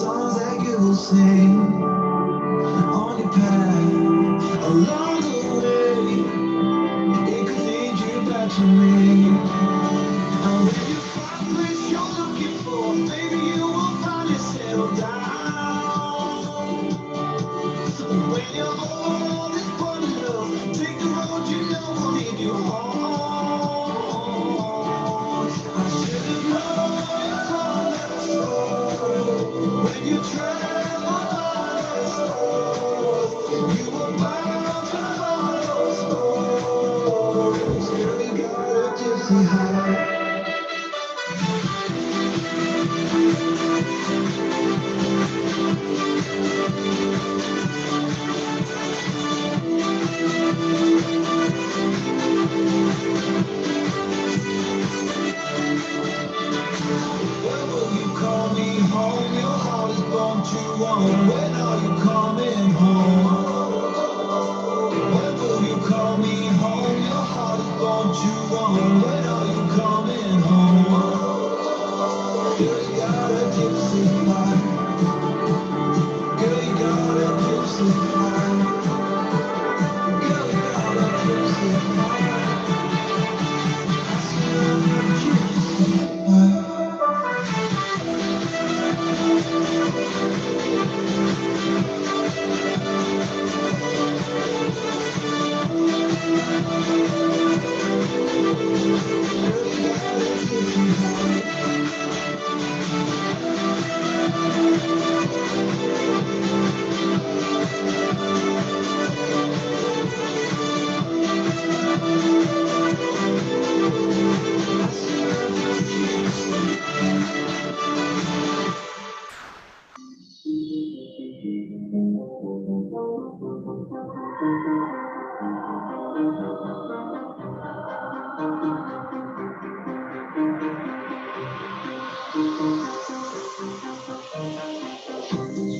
songs that you will sing on your path along the way. It could lead you back to me. And when you find the place you're looking for, maybe you will find yourself down. When your all is bundled up, take the road you know will lead you home. I should have known you from the start. When you travel by the stars, you were bound to follow stories. Girl, you got a gypsy heart. When will you call me home? Your heart is born to run. When are you coming home? When will you call me home? Your heart is born to run. When are you coming home? Girl, you got a gypsy heart. Girl, you got a gypsy heart. Girl, you got a gypsy heart. I swear I'm a gypsy heart.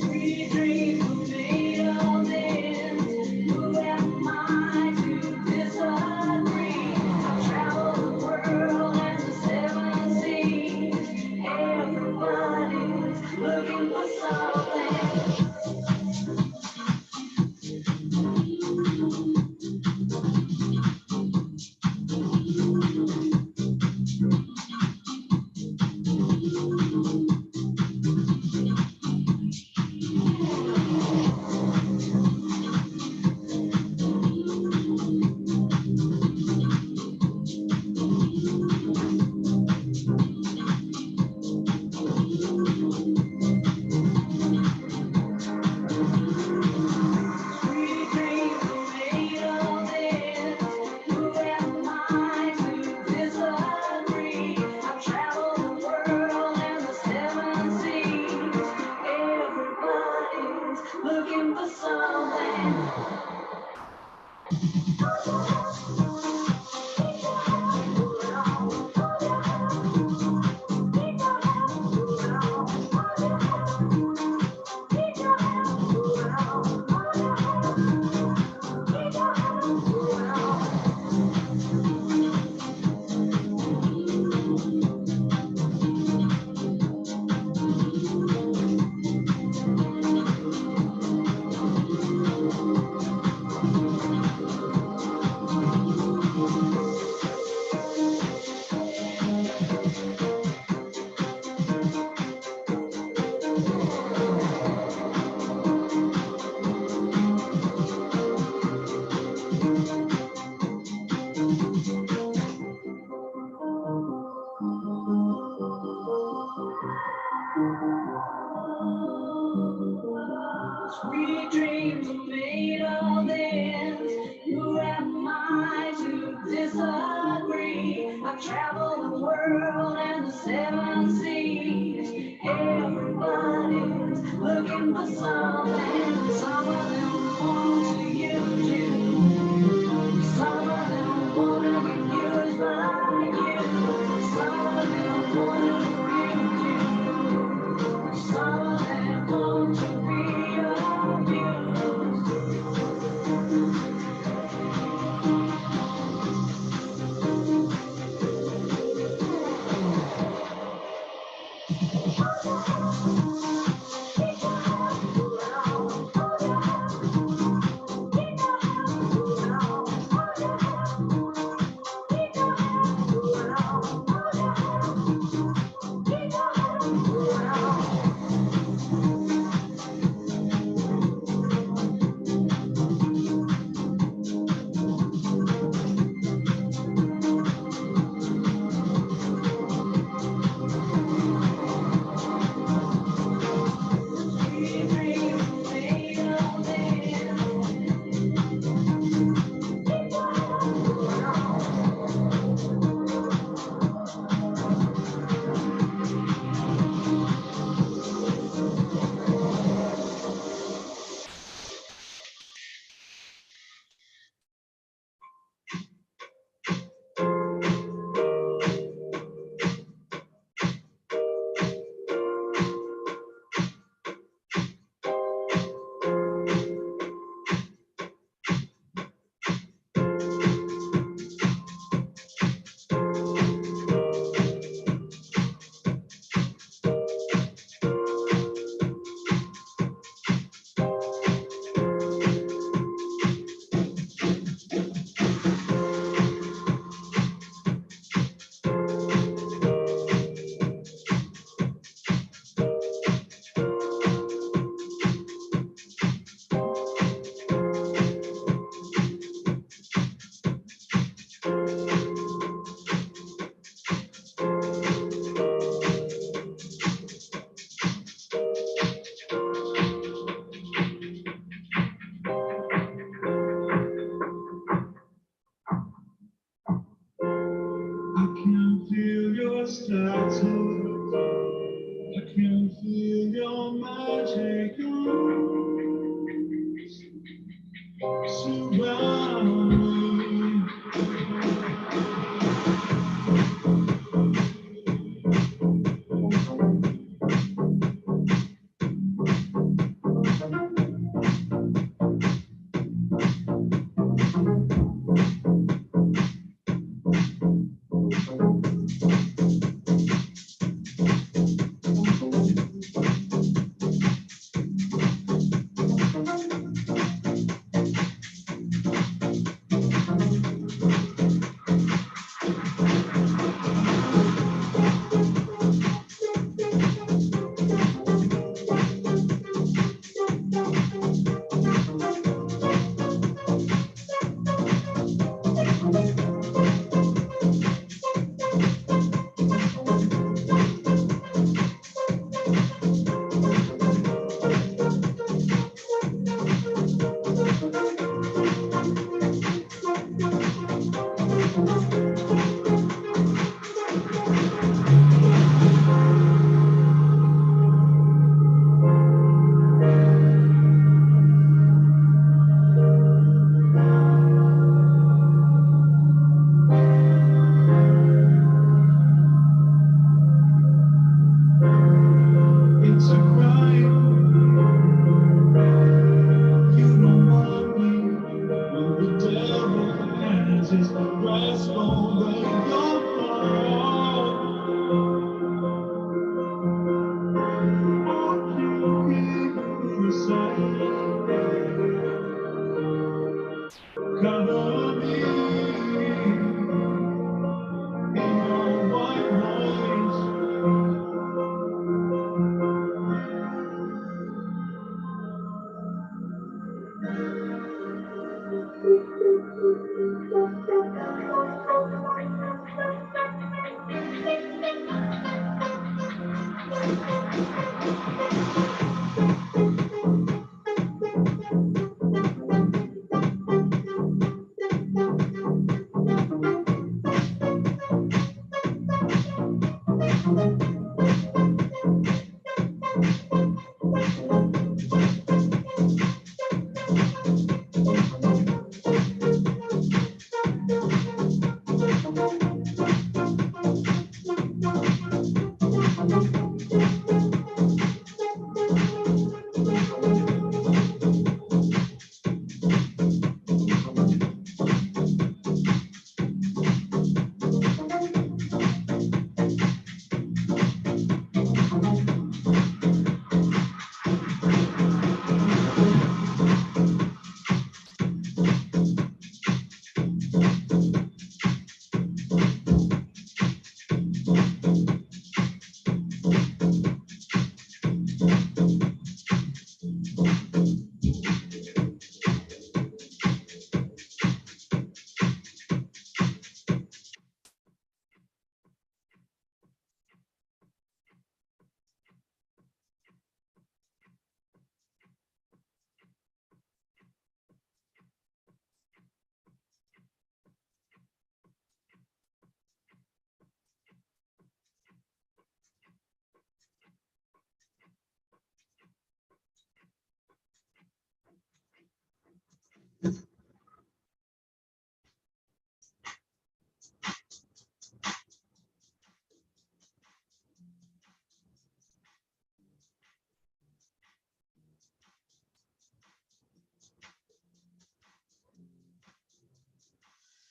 Sweet dreams were made of this. Who am I to disagree? I've traveled the world and the seven seas. Everybody's looking for something. Sweet dreams were made of this. Who am I to disagree? I've traveled the world and the seven seas. Everybody's looking for something. Sweet dreams are made of this. Who am I to disagree? I've traveled the world and the seven seas. Everybody's looking for something. Some of them want to use you. Some of them want to be used by you. Some of them want to abuse you. Some of them want to be abused. take yours, surround me. It's a crime. You don't want me when the devil has his grasp over your heart. All you hear is say, cover me in your white noise.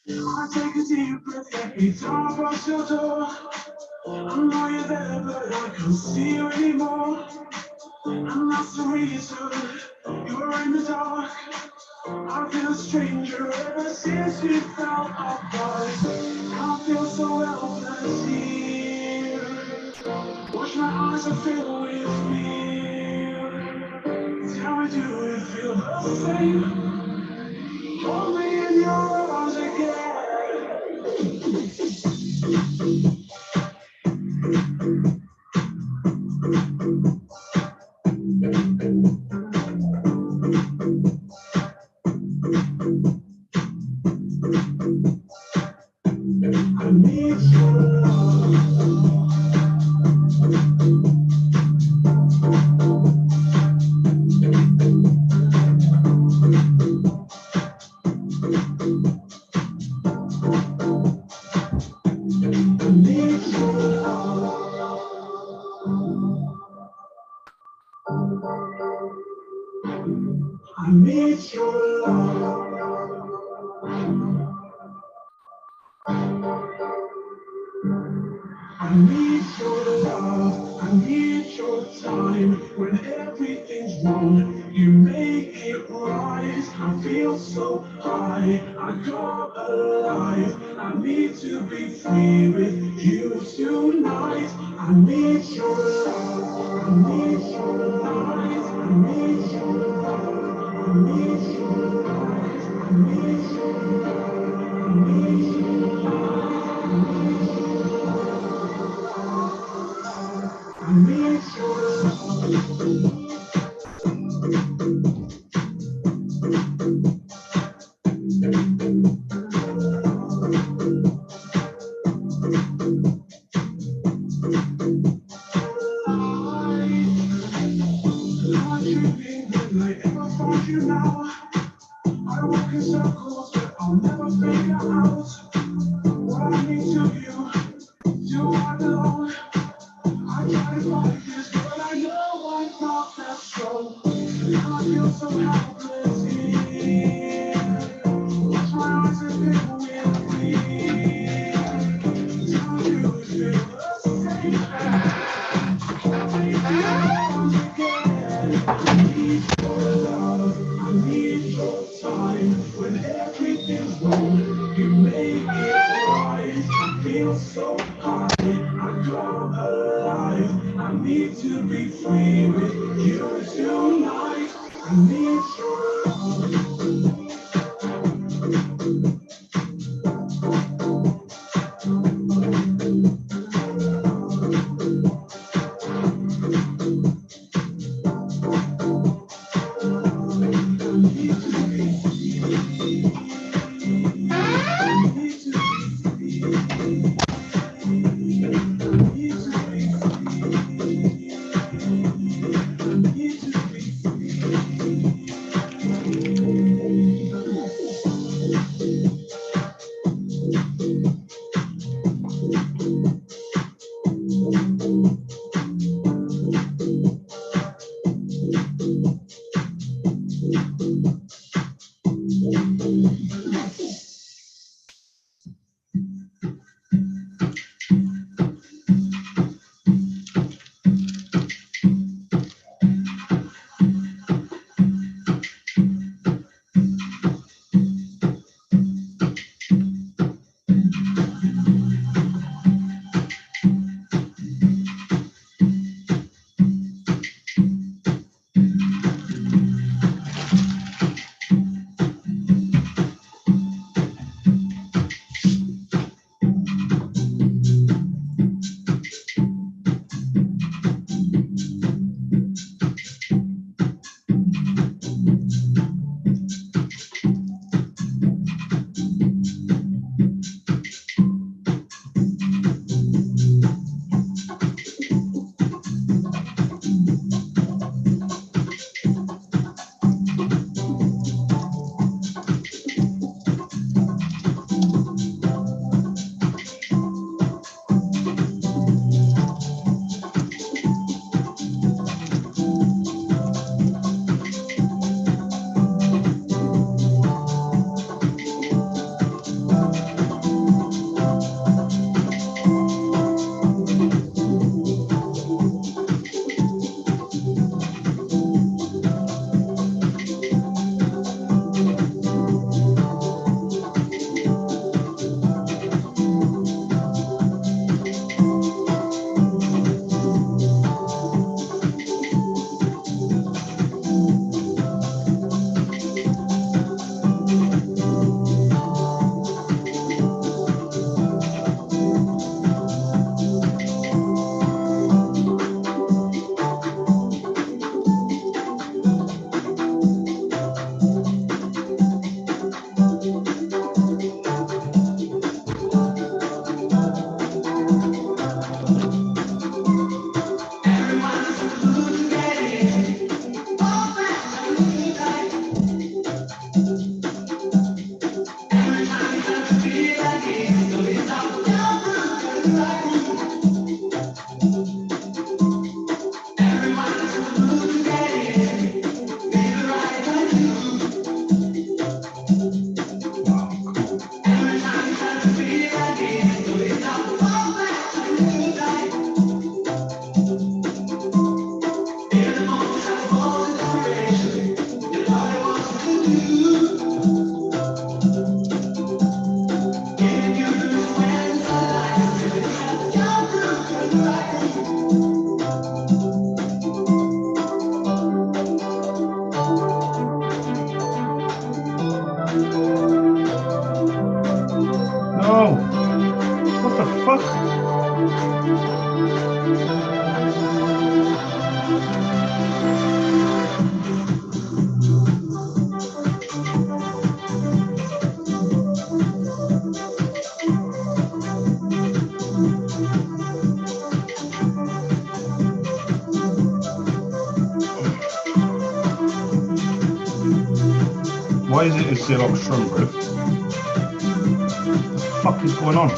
I take a deep breath every time I pass your door. I know you're there, but I can't see you anymore. And that's the reason you're in the dark. I feel a stranger ever since we fell apart. I feel so helpless here. Watch my eyes are filled with fear. Tell me, do you feel the same? Hold me in your arms again. I need your love. I need your love. I need your love, I need your time. When everything's wrong, you make it right. I feel so high, I come alive. I need to be free with you tonight. I need your love, I need your light. I need your love, I need your light. I need your love, I need your light. I need your I need your love. I'm dreaming when I ever find you now. I walk in circles, but I'll never figure out what I mean to you. Do I belong? I try to fight this, but I know I'm not that strong. I feel so helpless here. Watch my eyes and people with me. Tell you it feel the same. I need your love, I need your time. When everything's wrong, you make it right. I feel so high, I come alive. I need to be free with you tonight. I need your love. Why is it a Xerox strum, bro? What the fuck is going on?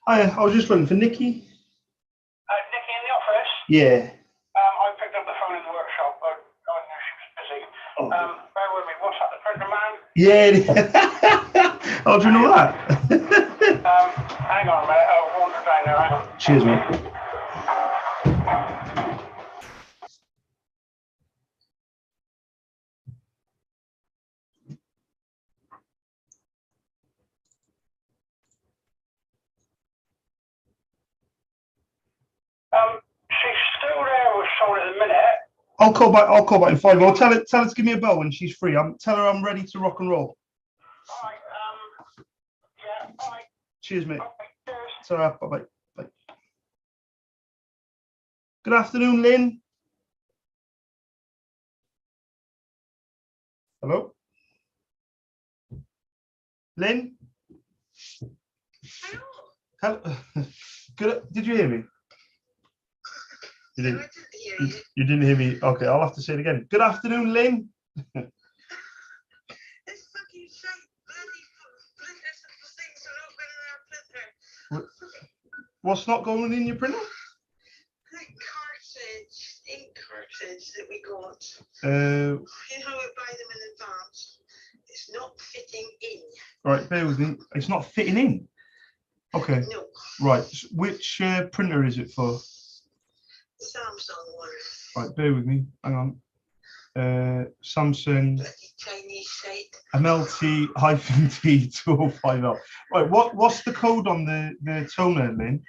Hi, I was just looking for Nikki. Nikki in the office? Yeah. I picked up the phone in the workshop. I knew she was busy. Oh. Bear with me. What's that, the printer man? Yeah. How do you know that? Hang on a minute. I'll wander down there. Hang on. Cheers, mate. She's still there with someone in a minute. I'll call back in 5. I'll tell her to give me a bell when she's free. Tell her I'm ready to rock and roll. All right. Yeah. All right. Cheers, mate. Okay, cheers. Sarah, bye-bye. Bye. Good afternoon, Lynn. Hello? Lynn? Hello? Good. Did you hear me? You didn't. You didn't hear me. Okay, I'll have to say it again. Good afternoon, Lynn. This fucking shite bloody things are not going in our printer. What's not going in your printer? The cartridge, ink cartridge that we got. You know how we buy them in advance. It's not fitting in. Right, bear with me. It's not fitting in. Okay. No. Right. Which printer is it for? Samsung one. Right, bear with me. Hang on. Samsung Bloody Chinese site. MLT-D277. Right, what's the code on the toner, Lynn?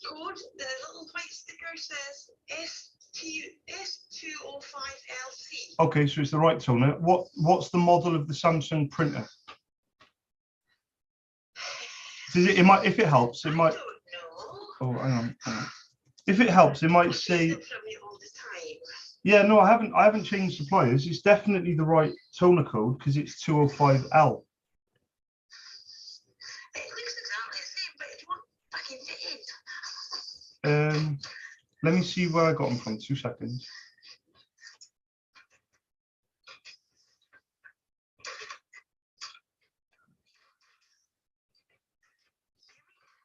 Code, the little white sticker says S205LC. Okay, so it's the right toner. What's the model of the Samsung printer? Does it might, if it helps, it might. I don't know. Oh, hang on. If it helps, it might say. From you all the time. Yeah, no, I haven't changed suppliers. It's definitely the right toner code because it's 205L. It looks exactly the same, but it won't fucking fit in. Let me see where I got them from. 2 seconds.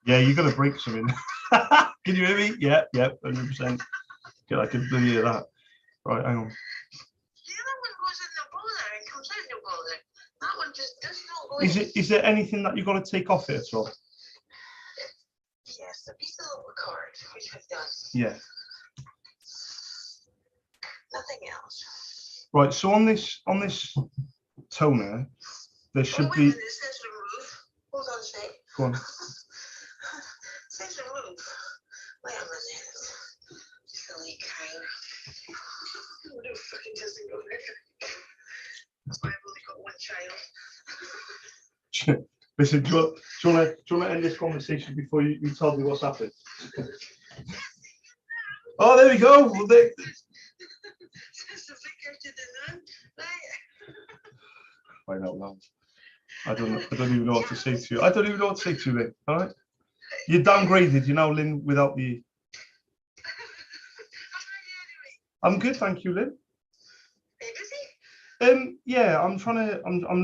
Yeah, you're gonna break something. Can you hear me? Yeah, 100%. I can hear that. Right, hang on. The other one goes in the boiler and comes out the boiler. That one just does not go in. Is there anything that you've got to take off it at all? Yes, the piece of little cord, which I've done. Yeah. Nothing else. Right, so on this toner, there should wait a be. minute, it says remove. Hold on a sec. Go on. It says remove. Wait a minute. Silly cow. No fucking doesn't go there. That's why I've only got one child. Listen, do you want to end this conversation before you tell me what's happened? Oh, there we go. Well, there. I don't know. I don't even know what to say to you. I don't even know what to say to you, Lynn. All right. You're downgraded. You're now Lynn without the. I'm good, thank you, Lynn. Yeah, I'm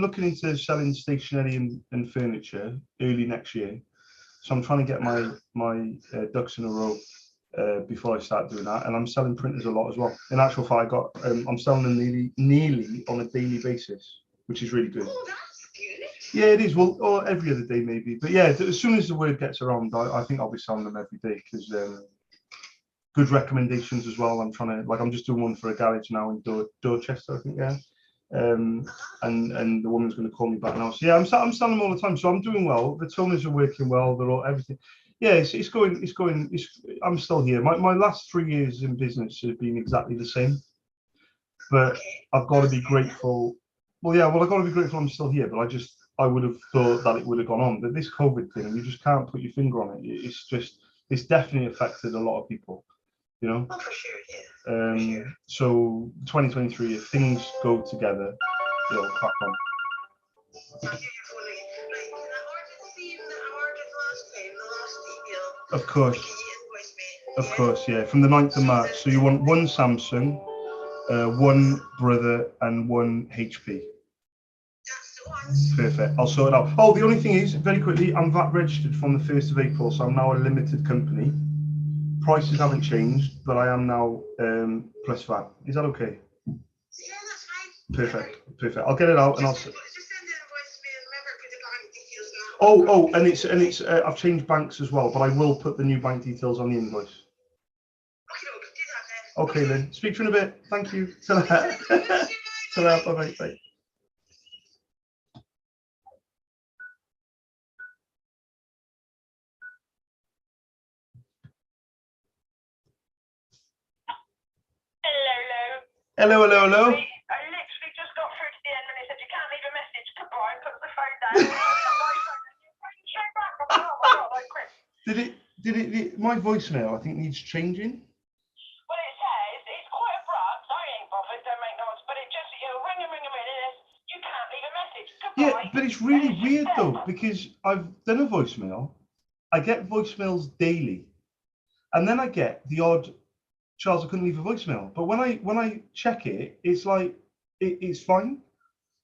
looking into selling stationery and furniture early next year. So I'm trying to get my ducks in a row before I start doing that. And I'm selling printers a lot as well. In actual fact, I'm selling them nearly on a daily basis, which is really good. Oh, that's good. Yeah, it is. Well, or every other day maybe. But yeah, as soon as the word gets around, I think I'll be selling them every day because good recommendations as well. I'm just doing one for a garage now in Dorchester, I think, yeah. And the woman's going to call me back now. So yeah, I'm selling them all the time. So I'm doing well. The toners are working well. They're all everything. Yeah, it's going. I'm still here. My last 3 years in business have been exactly the same. But I've got to be grateful. Well, yeah. Well, I've got to be grateful I'm still here. But I would have thought that it would have gone on. But this COVID thing, you just can't put your finger on it. It's definitely affected a lot of people. You know. Oh, for sure, yeah. For sure. So 2023, if things go together, it'll crack on. I hear your phone again. Right, can I order the same that I ordered last time, the last email? Of course. Can you invoice me? Of course, yeah. From the 9th of March. So you want one Samsung, one Brother, and one HP. That's the ones. Perfect. I'll sort it out. Oh, the only thing is, very quickly, I'm VAT registered from the 1st of April, so I'm now a limited company. Prices haven't changed, but I am now plus VAT. Is that okay? Yeah, that's fine. Perfect. I'll get it out and I'll. Just send the invoice to me and remember put the bank details now. And it's I've changed banks as well, but I will put the new bank details on the invoice. Okay, do that then. Okay, Lynn. Speak to you in a bit. Thank you. Ta-ra. Bye. Hello. I literally just got through to the end and it said you can't leave a message. Goodbye. And put the phone down. My voicemail, I think, needs changing. Well, it says it's quite abrupt. I ain't bothered. Don't make noise. But it just ring and you can't leave a message. Goodbye. Yeah, but it's really weird though, because I've done a voicemail. I get voicemails daily, and then I get the odd. Charles, I couldn't leave a voicemail, but when I check it, it's like it's fine.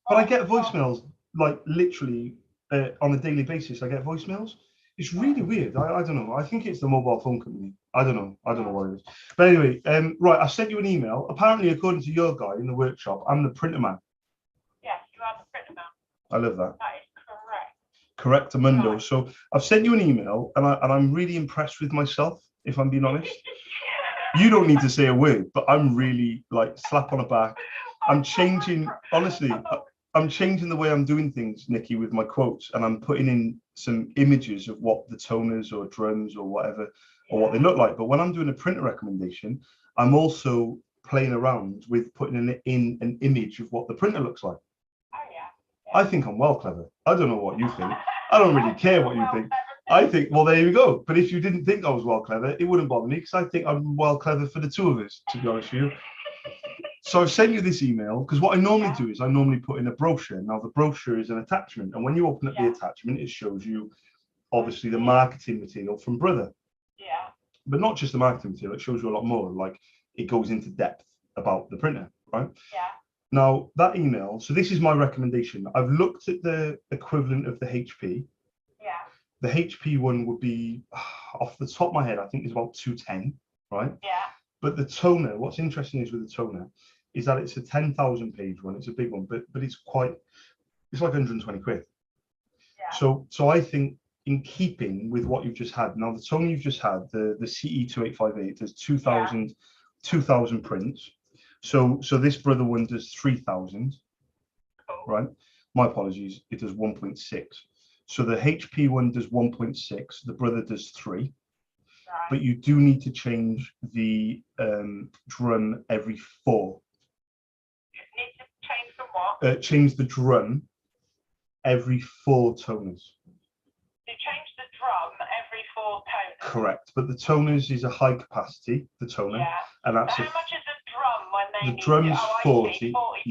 But I get voicemails like literally on a daily basis. I get voicemails. It's really weird. I don't know. I think it's the mobile phone company. I don't know what it is. But anyway, right. I sent you an email. Apparently, according to your guy in the workshop, I'm the printer man. Yes, you are the printer man. I love that. That is correct. Correct, Amundo. Right. So I've sent you an email, and I'm really impressed with myself, if I'm being honest. You don't need to say a word, but I'm really like slap on the back. I'm changing, honestly, I'm changing the way I'm doing things, Nikki, with my quotes, and I'm putting in some images of what the toners or drums or whatever, or what they look like. But when I'm doing a printer recommendation, I'm also playing around with putting in an image of what the printer looks like. Oh, yeah. I think I'm well clever. I don't know what you think. I don't really care what you think. I think, well, there you go. But if you didn't think I was well clever, it wouldn't bother me because I think I'm well clever for the two of us, to be honest with you. So I've sent you this email because what I normally do is I normally put in a brochure. Now, the brochure is an attachment. And when you open up the attachment, it shows you, obviously, the marketing material from Brother. Yeah. But not just the marketing material. It shows you a lot more. Like, it goes into depth about the printer, right? Yeah. Now, that email, so this is my recommendation. I've looked at the equivalent of the HP. Yeah. The HP one would be, off the top of my head, I think it's about 210, right? Yeah. But the toner, what's interesting is with the toner, is that it's a 10,000 page one. It's a big one, but it's like 120 quid. Yeah. So I think in keeping with what you've just had, now the toner you've just had, the CE2858, there's 2,000 prints. So this brother one does 3,000, right? My apologies, it does 1.6. So the HP one does 1.6, the brother does 3. But you do need to change the drum every 4. You need to change the what? Change the drum every 4 toners. You change the drum every 4 toners. Correct, but the toners is a high capacity, the toner. Yeah. And that's how much is the drum when they the drum's 40. 40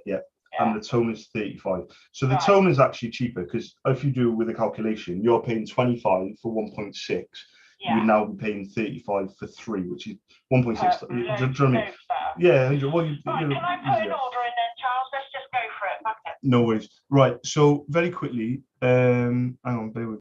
Yeah. And the toner's 35. So the toner's actually cheaper because if you do with a calculation, you're paying 25 for 1.6. You would now be paying 35 for 3, which is 1.6. Do you know what I mean? Yeah, 100. Well, can I put an order in then, Charles? Let's just go for it. Okay. No worries. Right. So very quickly, hang on, bear with.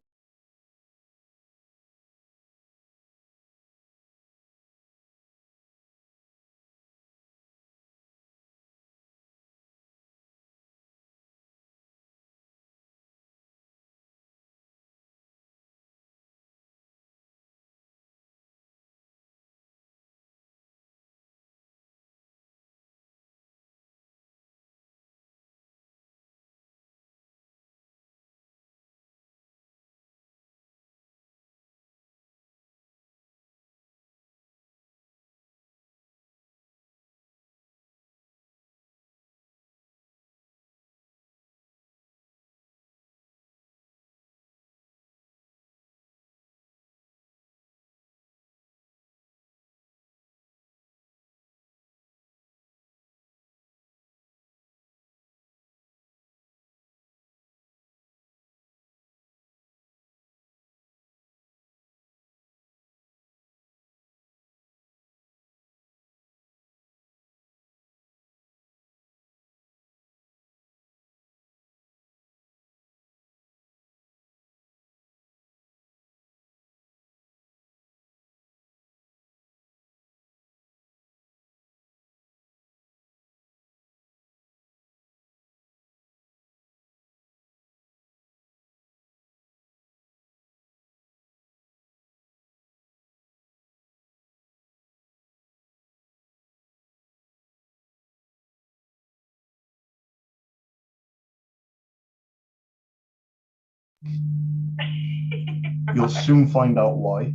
You'll soon find out why.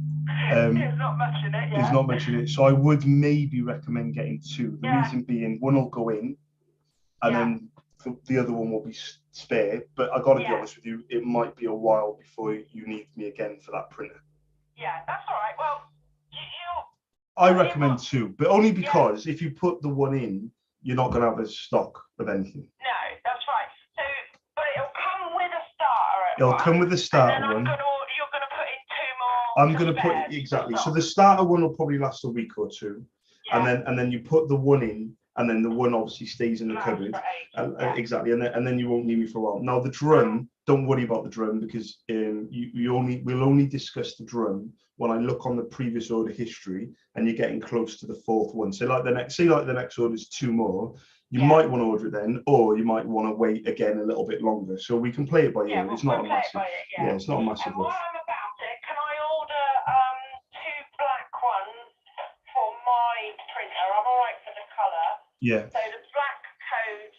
There's not much in it. There's not much in it. So I would maybe recommend getting 2. The reason being, one will go in, and then the other one will be spare. But I got to be honest with you, it might be a while before you need me again for that printer. Yeah, that's all right. Well, I recommend 2, but only because if you put the one in, you're not going to have a stock of anything. No, that's right. So, but it'll come with a starter. It'll come with a starter one. You're going to put in 2 more. I'm going to put exactly. So the starter one will probably last a week or 2, and then you put the one in, and then the one obviously stays in the cupboard. Exactly, and then you won't need me for a while. Now the drum, don't worry about the drum because we'll only discuss the drum when I look on the previous order history and you're getting close to the 4th one. So like the next order is 2 more. You might want to order it then, or you might want to wait again a little bit longer. So we can play it by ear. It's not a massive. It's not a massive rush. While I'm about it, can I order 2 black ones for my printer? I'm all right for the colour. Yeah. So the black code.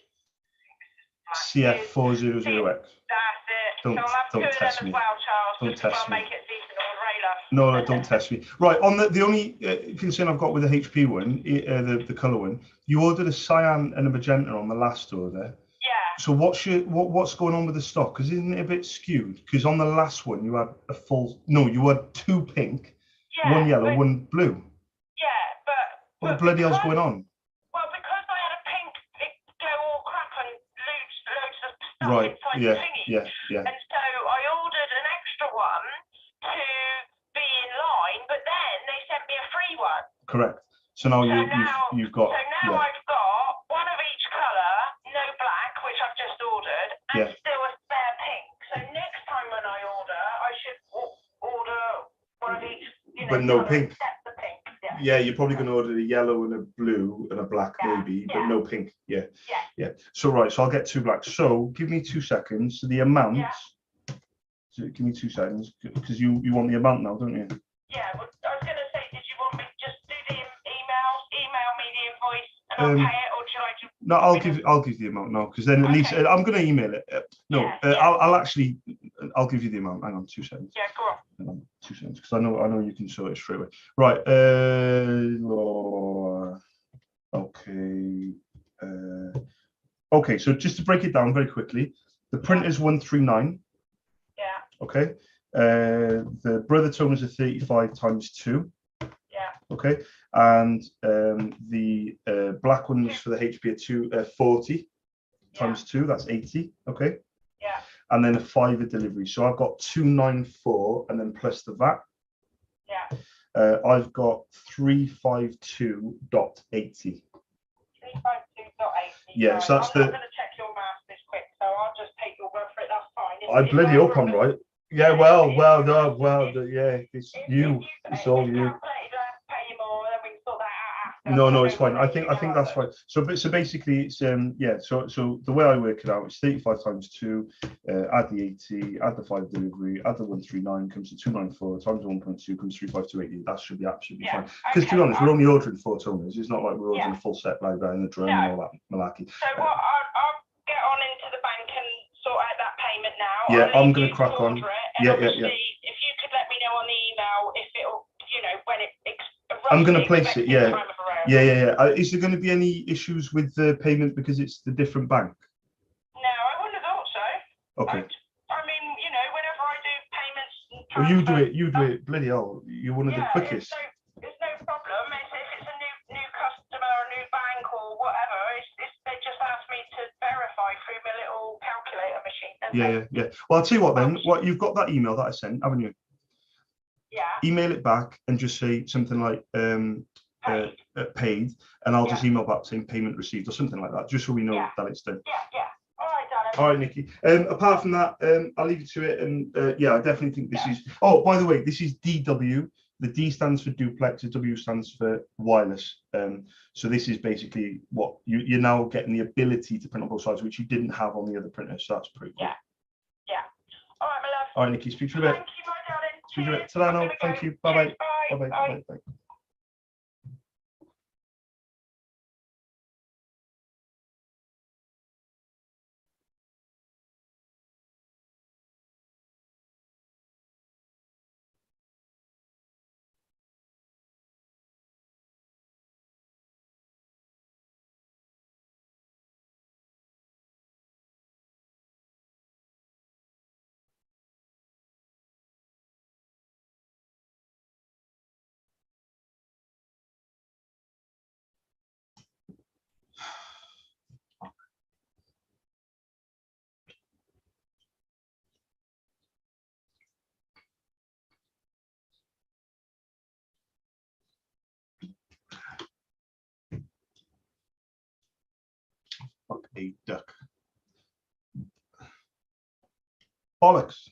CF400X. That's it. Don't test me. As well, Charles. Don't test me. Make it decent on radar. No, don't test me. Right, on the only concern I've got with the HP one, the colour one, you ordered a cyan and a magenta on the last order. Yeah. So what's going on with the stock? Because isn't it a bit skewed? Because on the last one you had you had 2 pink, 1 yellow, 1 blue. Yeah, but what the bloody hell's going on? Well, because I had a pink, it go all crap and loads of stuff right. inside Yeah. the thingy. Yeah. And so I ordered an extra one to be in line, but then they sent me a free one. Correct. So now you've got. So now I've got one of each colour, no black, which I've just ordered, and still a spare pink. So next time when I order, I should order one of each. But no pink. Except the pink. Yeah, you're probably going to order a yellow and a blue and a black maybe, but no pink. Yeah. So right, so I'll get 2 blacks. So give me 2 seconds. So the amount. So give me 2 seconds because you want the amount now, don't you? Yeah, well, I was going to say, did you want me to just do the email me the invoice and I'll pay it, or should I just? No, I'll give the amount now because then at least I'm going to email it. I'll give you the amount. Hang on 2 seconds. Yeah, go on. Hang on 2 seconds because I know you can sort it straight away. Right. Okay. Okay. So just to break it down very quickly, the print is 139. Yeah. Okay. The brother toners are 35 times 2. Yeah. Okay. And the black ones for the HP are 240 times 2. That's 80. Okay. Yeah. And then a 5 delivery. So I've got 294 and then plus the VAT. Yeah. I've got 352.80. 352.80. Yeah, so that's I'm not going to check your math this quick, so I'll just take your word for it. That's fine. I bloody hope I'm right. Yeah, well, yeah, it's you. It's all you. No, it's fine. I think that's fine. So basically, it's yeah. So the way I work it out is 35 times 2, add the 80, add the 5 delivery, add the 139 comes to 294 times 1.2 comes 352.80. That should be absolutely fine. Because to be honest, we're only ordering 4 toners. It's not like we're ordering a full set like that in the drum and all that malarkey. So what? I'll get on into the bank and sort out that payment now. Yeah, I'm going to crack on. Yeah. If you could let me know on the email if it'll, when it. I'm going to place it. Yeah. Is there going to be any issues with the payment because it's the different bank? No, I wouldn't have thought so. Okay. I mean, whenever I do payments. Well, you do it. Bloody hell, you're one of the quickest. It's no problem. If it's a new customer, a new bank, or whatever, they just ask me to verify through my little calculator machine. Yeah. Well, I'll tell you what then. What you've got that email that I sent, haven't you? Yeah. Email it back and just say something like paid, and I'll just email back saying payment received or something like that, just so we know that it's done. Yeah. All right, darling. All right, Nikki. Apart from that, I'll leave you to it. And I definitely think this is. Oh, by the way, this is DW. The D stands for duplex. The W stands for wireless. So this is basically what you're now getting the ability to print on both sides, which you didn't have on the other printers. So that's pretty cool. Yeah. All right, my love. All right, Nikki. Speak to you a bit. Thank you, my darling. Speak to you a bit. Ta-ra now. Thank you. Bye. Bye. Fuck a duck. Bollocks.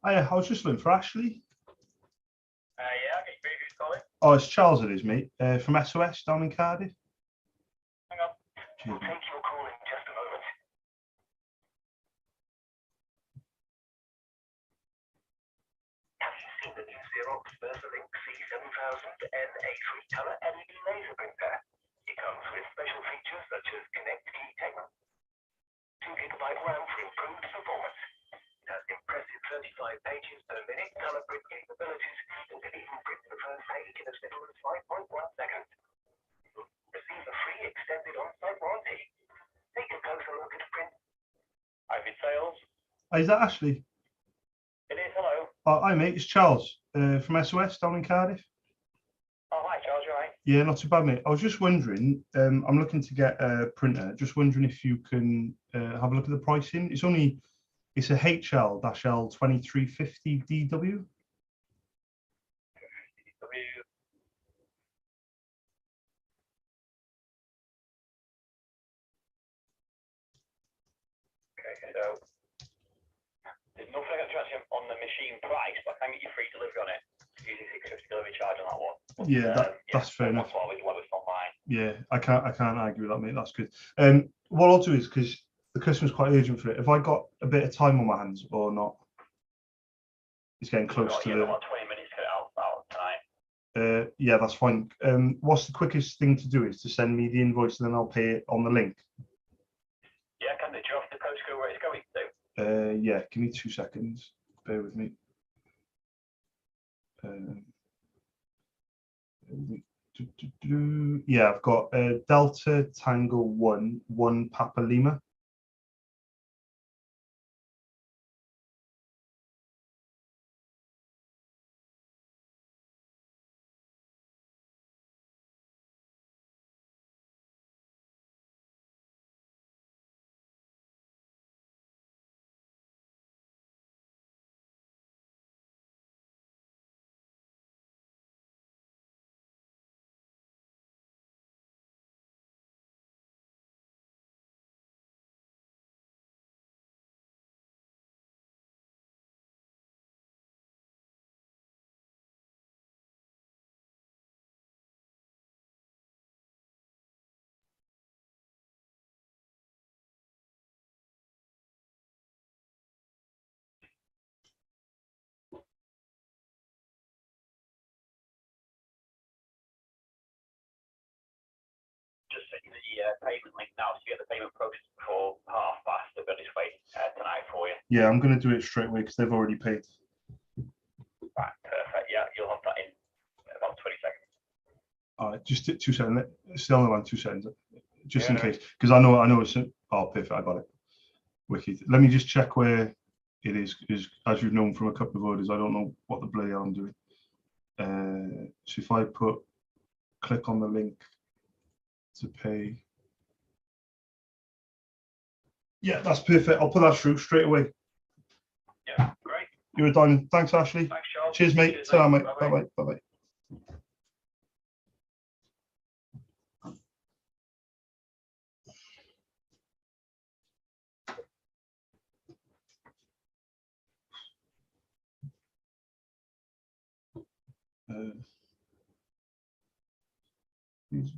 I was just looking for Ashley. Yeah, okay, who's calling? Oh, it's Charles, it is, mate. From SOS down in Cardiff. Hang on. Cheers. Thank you for calling. Just a moment. Have you seen the new Xerox VersaLink C7000 NA3 color LED laser printer? It comes with special features such as Connect Key Techno, 2 GB RAM for improved performance. It has impressive 35 pages per minute color print capabilities and can even print the first page in as little as 5.1 seconds. Receive a free extended on-site warranty. Take a closer look at the print. I've in sales. Is that Ashley? It is, hello. Hi, mate. It's Charles from SOS down in Cardiff. Oh, hi. Hi, Charles, you all right? Yeah, not too bad, mate. I was just wondering, I'm looking to get a printer. Just wondering if you can have a look at the pricing. It's a HL-L2350 DW. Okay, so there's nothing I can do actually on the machine price, but I can get you free delivery on it. Using 650 delivery charge on that one. Yeah, that's fair enough. It's online. Yeah, I can't argue with that, mate. That's good. What I'll do is, because the customer's quite urgent for it, have I got a bit of time on my hands or not? It's getting close to the. About 20 minutes to get it out tonight. Yeah, that's fine. What's the quickest thing to do is to send me the invoice and then I'll pay it on the link. Yeah, can they draw off the postcode where it's going to? Yeah, give me 2 seconds. Bear with me. Yeah, I've got Delta Tango 1 Papa Lima. Just send you the payment link now, so you get the payment process before 5:30. They're on its way tonight for you. Yeah, I'm going to do it straight away because they've already paid. Right, perfect. Yeah, you'll have that in about 20 seconds. All right, just 2 seconds. Still on 2 seconds, just in case, because I know it's. Oh, perfect. I got it. Wicked. Let me just check where it is, because as you've known from a couple of orders, I don't know what the bloody hell I'm doing. So if I click on the link to pay. Yeah, that's perfect. I'll put that through straight away. Yeah, great. You're a diamond. Thanks, Ashley. Thanks, Charles. Cheers, mate. Cheers, Ta-ra, mate. Bye-bye. Bye-bye. Bye-bye. These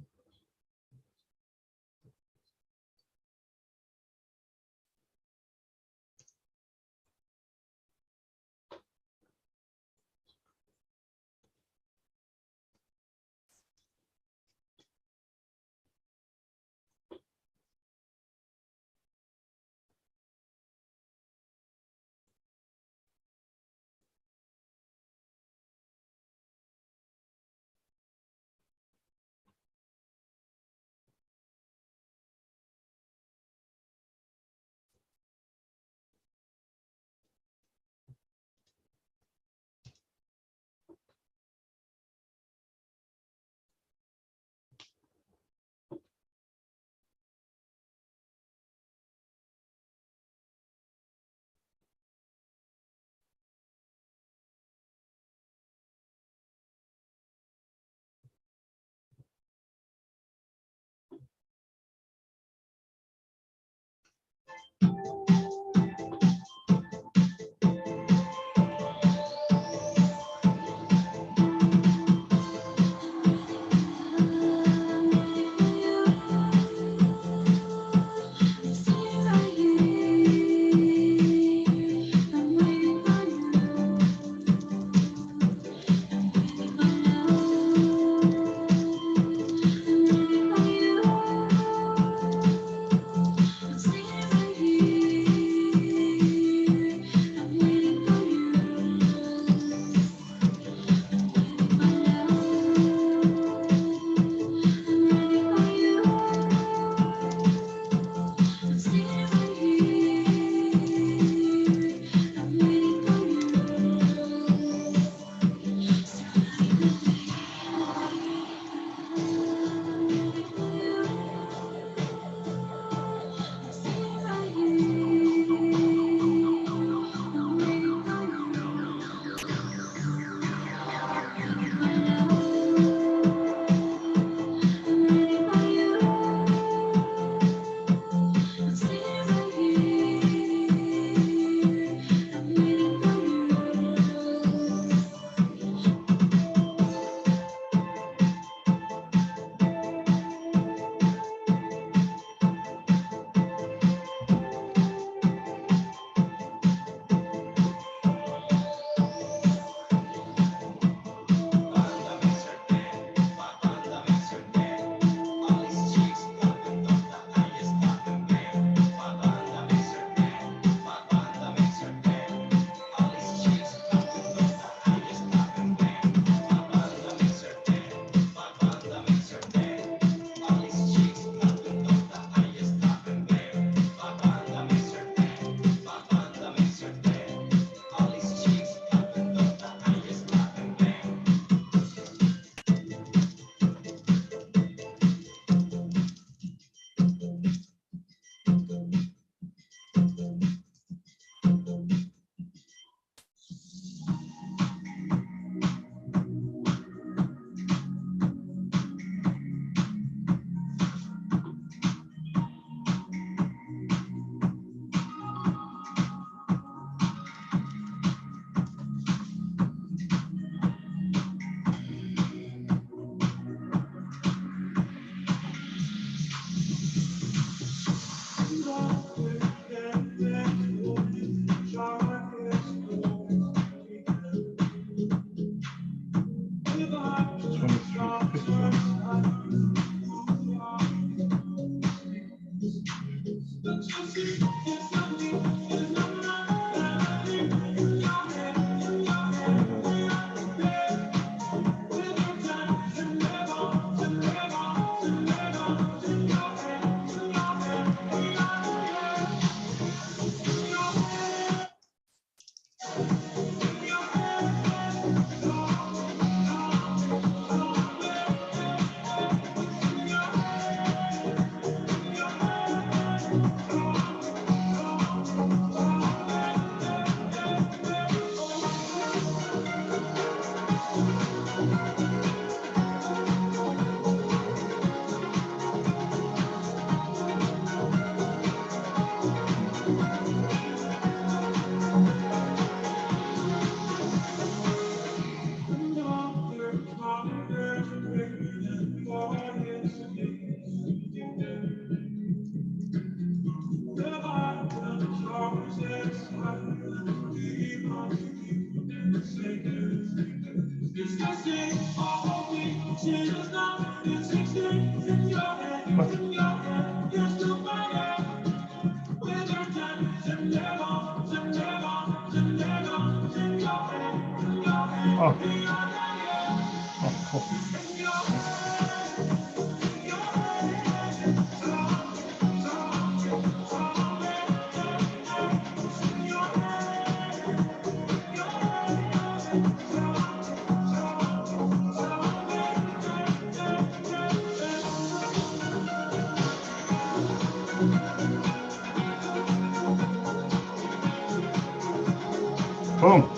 Boom.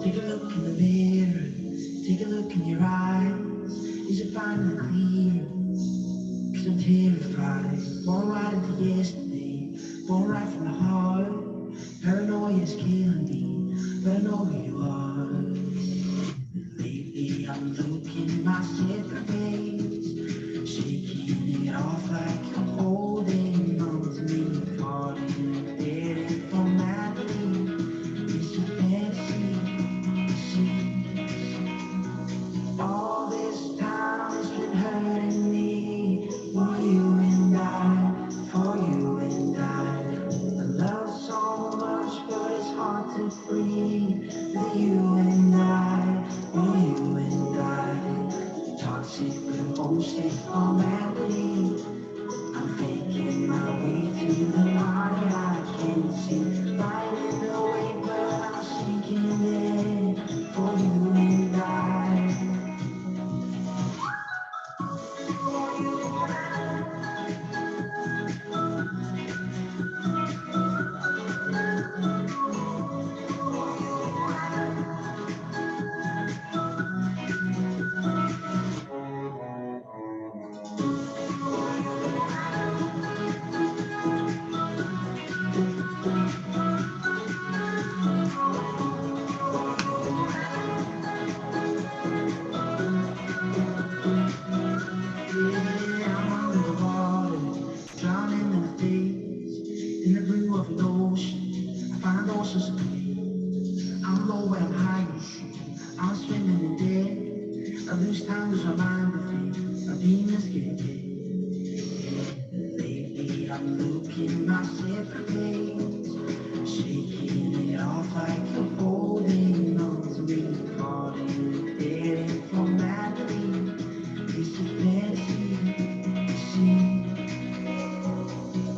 Take a look in the mirror, take a look in your eyes. Is it finally clear? 'Cause I'm terrified. Born right into yesterday, born right from the heart. Paranoia is killing me, but I know who you are. Lately I'm looking myself in the face, shaking it off like you're holding on to me. Parting dead and formality, it's a fantasy. All this time has been hurting me. For you and I, for you and I. I love so much, but it's hard to breathe. For you and I, for you and I. Toxic but bullshit formality. I'm faking my way through the light I can't see. Finding the way, but I'm sinking in. For you and I.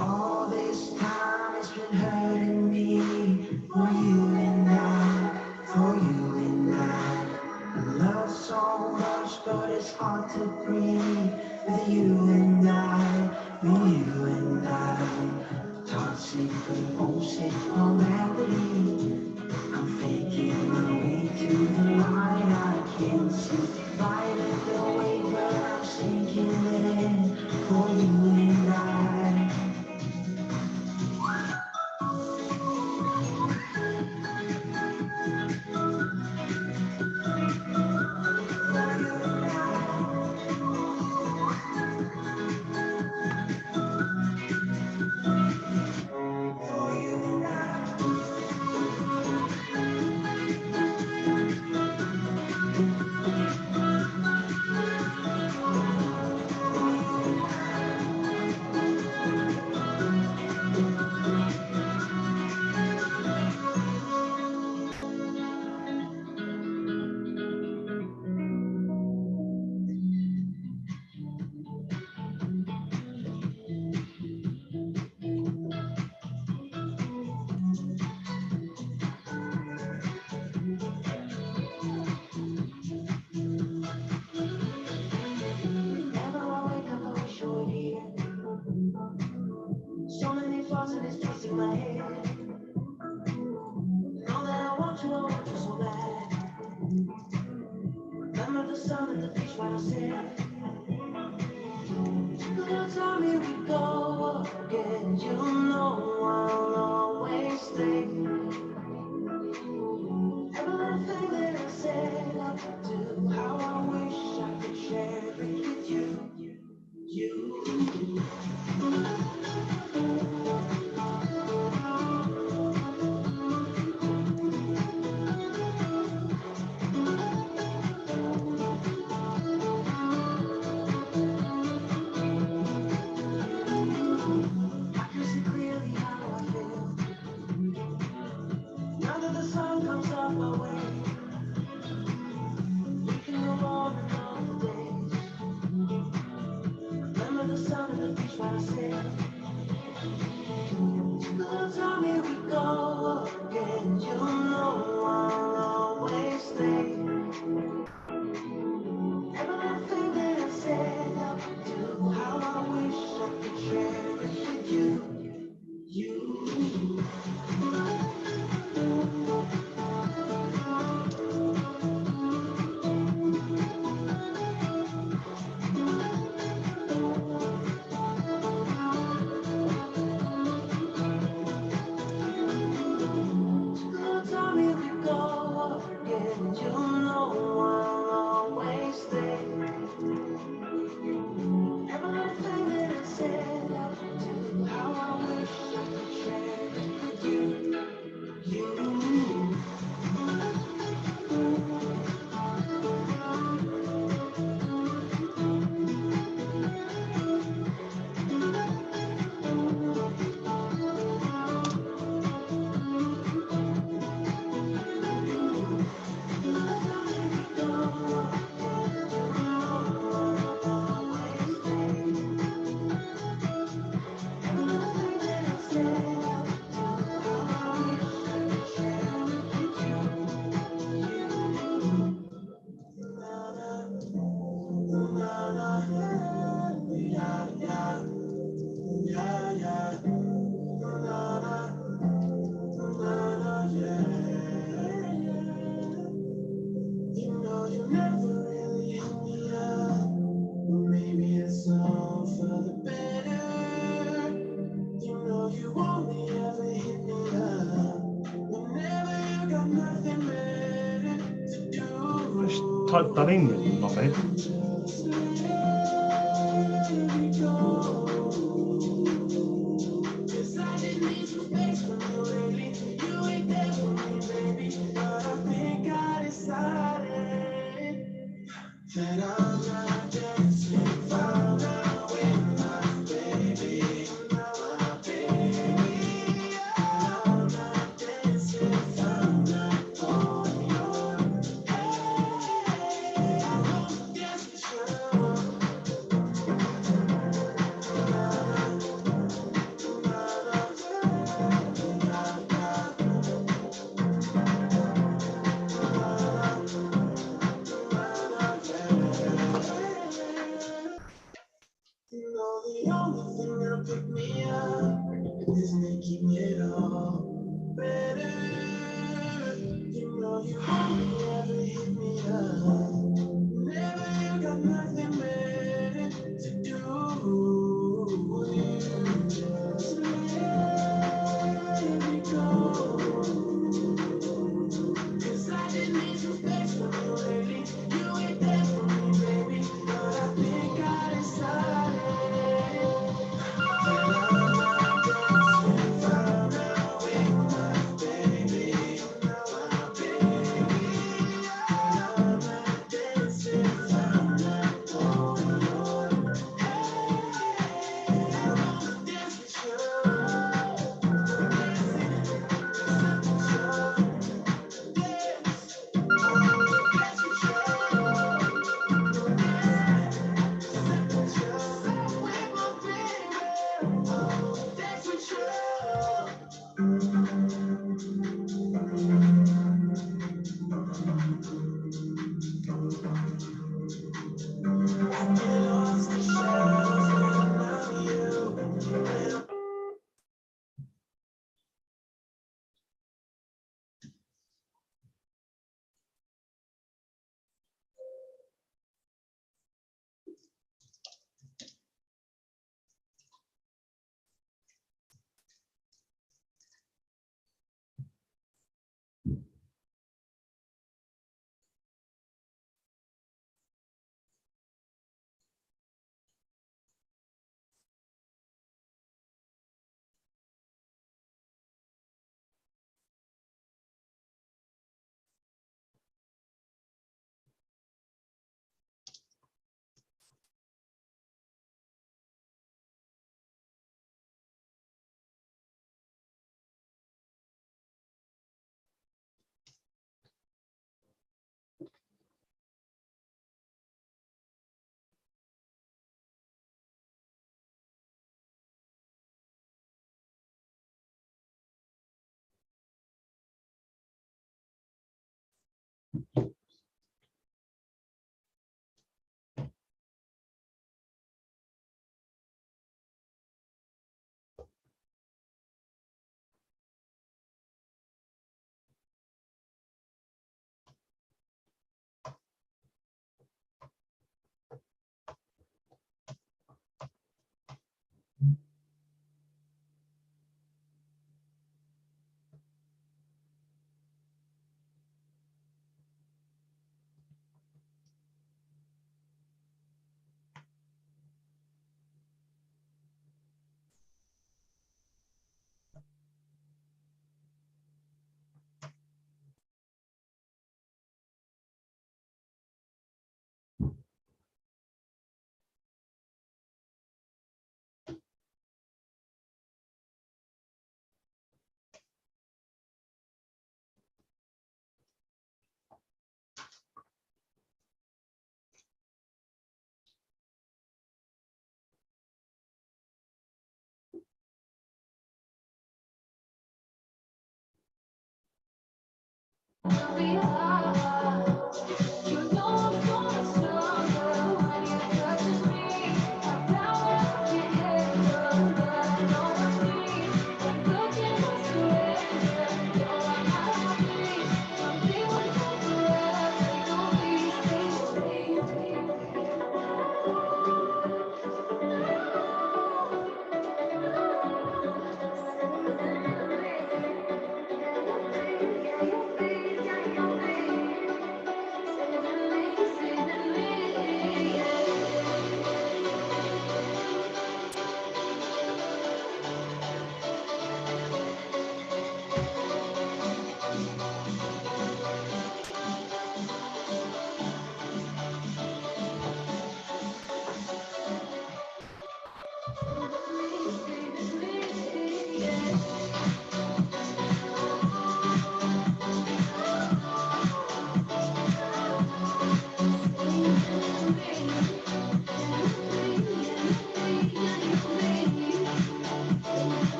All this time it's been hurting me. For you and I, for you and I. I love so much, but it's hard to breathe. With you and I, with you and I. sacred ocean of gravity. I'm faking my way to the light. I can't survive at the way, but I'm sinking in for you and I. So many thoughts and it's twisting my head. Know that I want you so bad. Remember the sun and the beach when I said, the time here we go again. You know I'll always stay. Every little thing that I said I could do, how I wish I could share it with you. You. Now that the sun comes up my way, we can go on and on for days. Remember the sun and the beach when I said, the time here we go again. You know I'll always stay. Every little thing that I said I would do, how I wish I could share it with you. You. Type that in, not it. making it all better. You know you only ever hit me up. Whenever you got nothing better to do. So let me go. 'Cause I just need some space from you lately. You ain't there for me, baby. But I think I decided that I'm not dancing found out with my baby. Now my baby. I'm not dancing found out. Oh Lord. Hey, I wanna dance with you.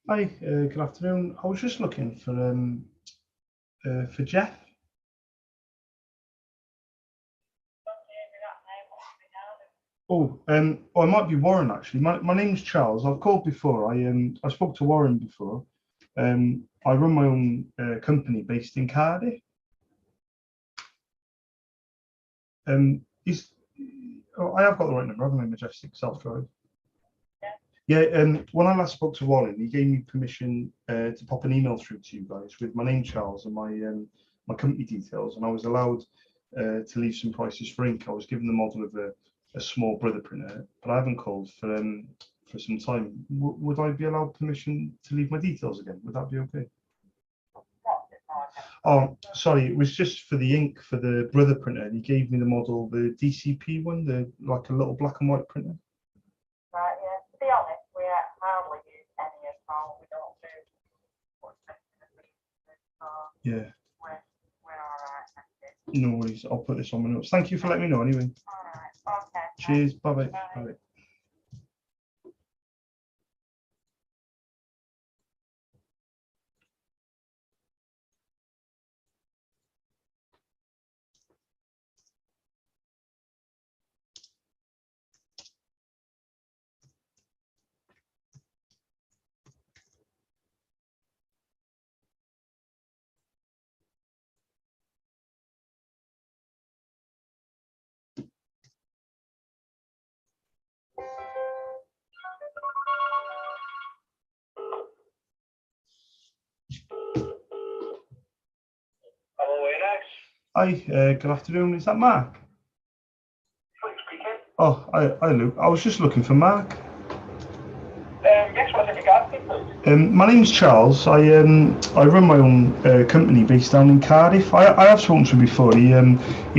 Hi, good afternoon. I was just looking for Jeff. Oh, it might be Warren actually. My name's Charles. I've called before. I spoke to Warren before. I run my own company based in Cardiff. I have got the right number, haven't I? Majestic Self-Drive. Yeah, when I last spoke to Warren, he gave me permission to pop an email through to you guys with my name, Charles, and my company details, and I was allowed to leave some prices for ink. I was given the model of a small brother printer, but I haven't called for some time. Would I be allowed permission to leave my details again? Would that be okay? Oh, sorry, it was just for the ink for the brother printer. He gave me the model, the DCP one, like a little black and white printer. Right, yeah. To be honest, we hardly use any at all. We don't do much so Yeah. we're all right, thank you. No worries. I'll put this on my notes. Thank you for letting me know anyway. All right, okay. Cheers. Bye-bye. Bye. Bye-bye. Hello, Alex. Hi, good afternoon. Is that Mark? Speaking. Oh, hi, Luke. I was just looking for Mark. Yes, what's in regards to, please? My name's Charles. I run my own company based down in Cardiff. I have spoken to him before. He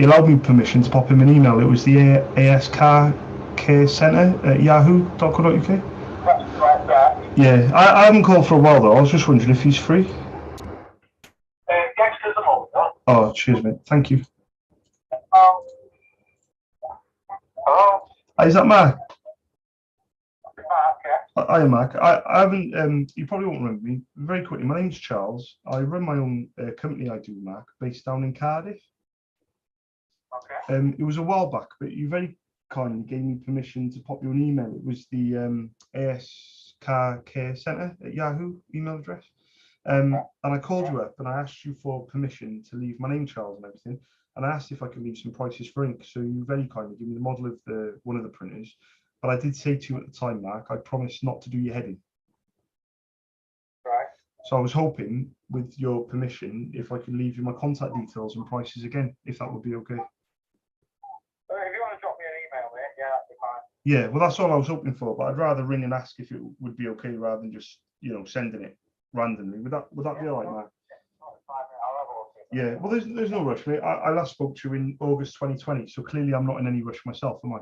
allowed me permission to pop him an email. It was the AS Car Care Centre at yahoo.co.uk. Right. Yeah, I haven't called for a while though. I was just wondering if he's free. Yes, there's a moment, though. Oh, cheers, mate. Thank you. Hello? Hi, is that Mark? Mark, yeah. Hi, Mark. I haven't. You probably won't remember me. Very quickly, my name's Charles. I run my own company. I do, Mark, based down in Cardiff. Okay. It was a while back, but you very kindly gave me permission to pop you an email. It was the AS Car Care Centre at Yahoo email address. And I called you up and I asked you for permission to leave my name, Charles, and everything. And I asked if I could leave some prices for ink. So you very kindly gave me the model of one of the printers. But I did say to you at the time, Mark, I promised not to do your head in. Right. So I was hoping, with your permission, if I could leave you my contact details and prices again, if that would be okay. If you want to drop me an email, mate, yeah, that'd be fine. Yeah, well, that's all I was hoping for. But I'd rather ring and ask if it would be okay rather than just, sending it randomly. Would that be all right, Mark? Yeah, well, there's no rush, mate. I last spoke to you in August 2020, so clearly I'm not in any rush myself, am I?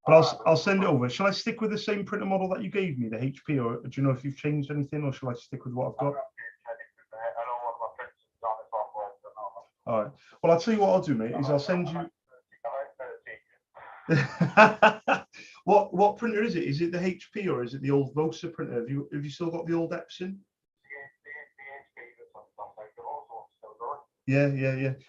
But I'll send it over. Shall I stick with the same printer model that you gave me, the HP, or do you know if you've changed anything, or shall I stick with what I've got? All right. Well, I'll tell you what I'll do, mate. Is I'll send you. What printer is it? Is it the HP or is it the old Vosa printer? Have you still got the old Epson? Yeah.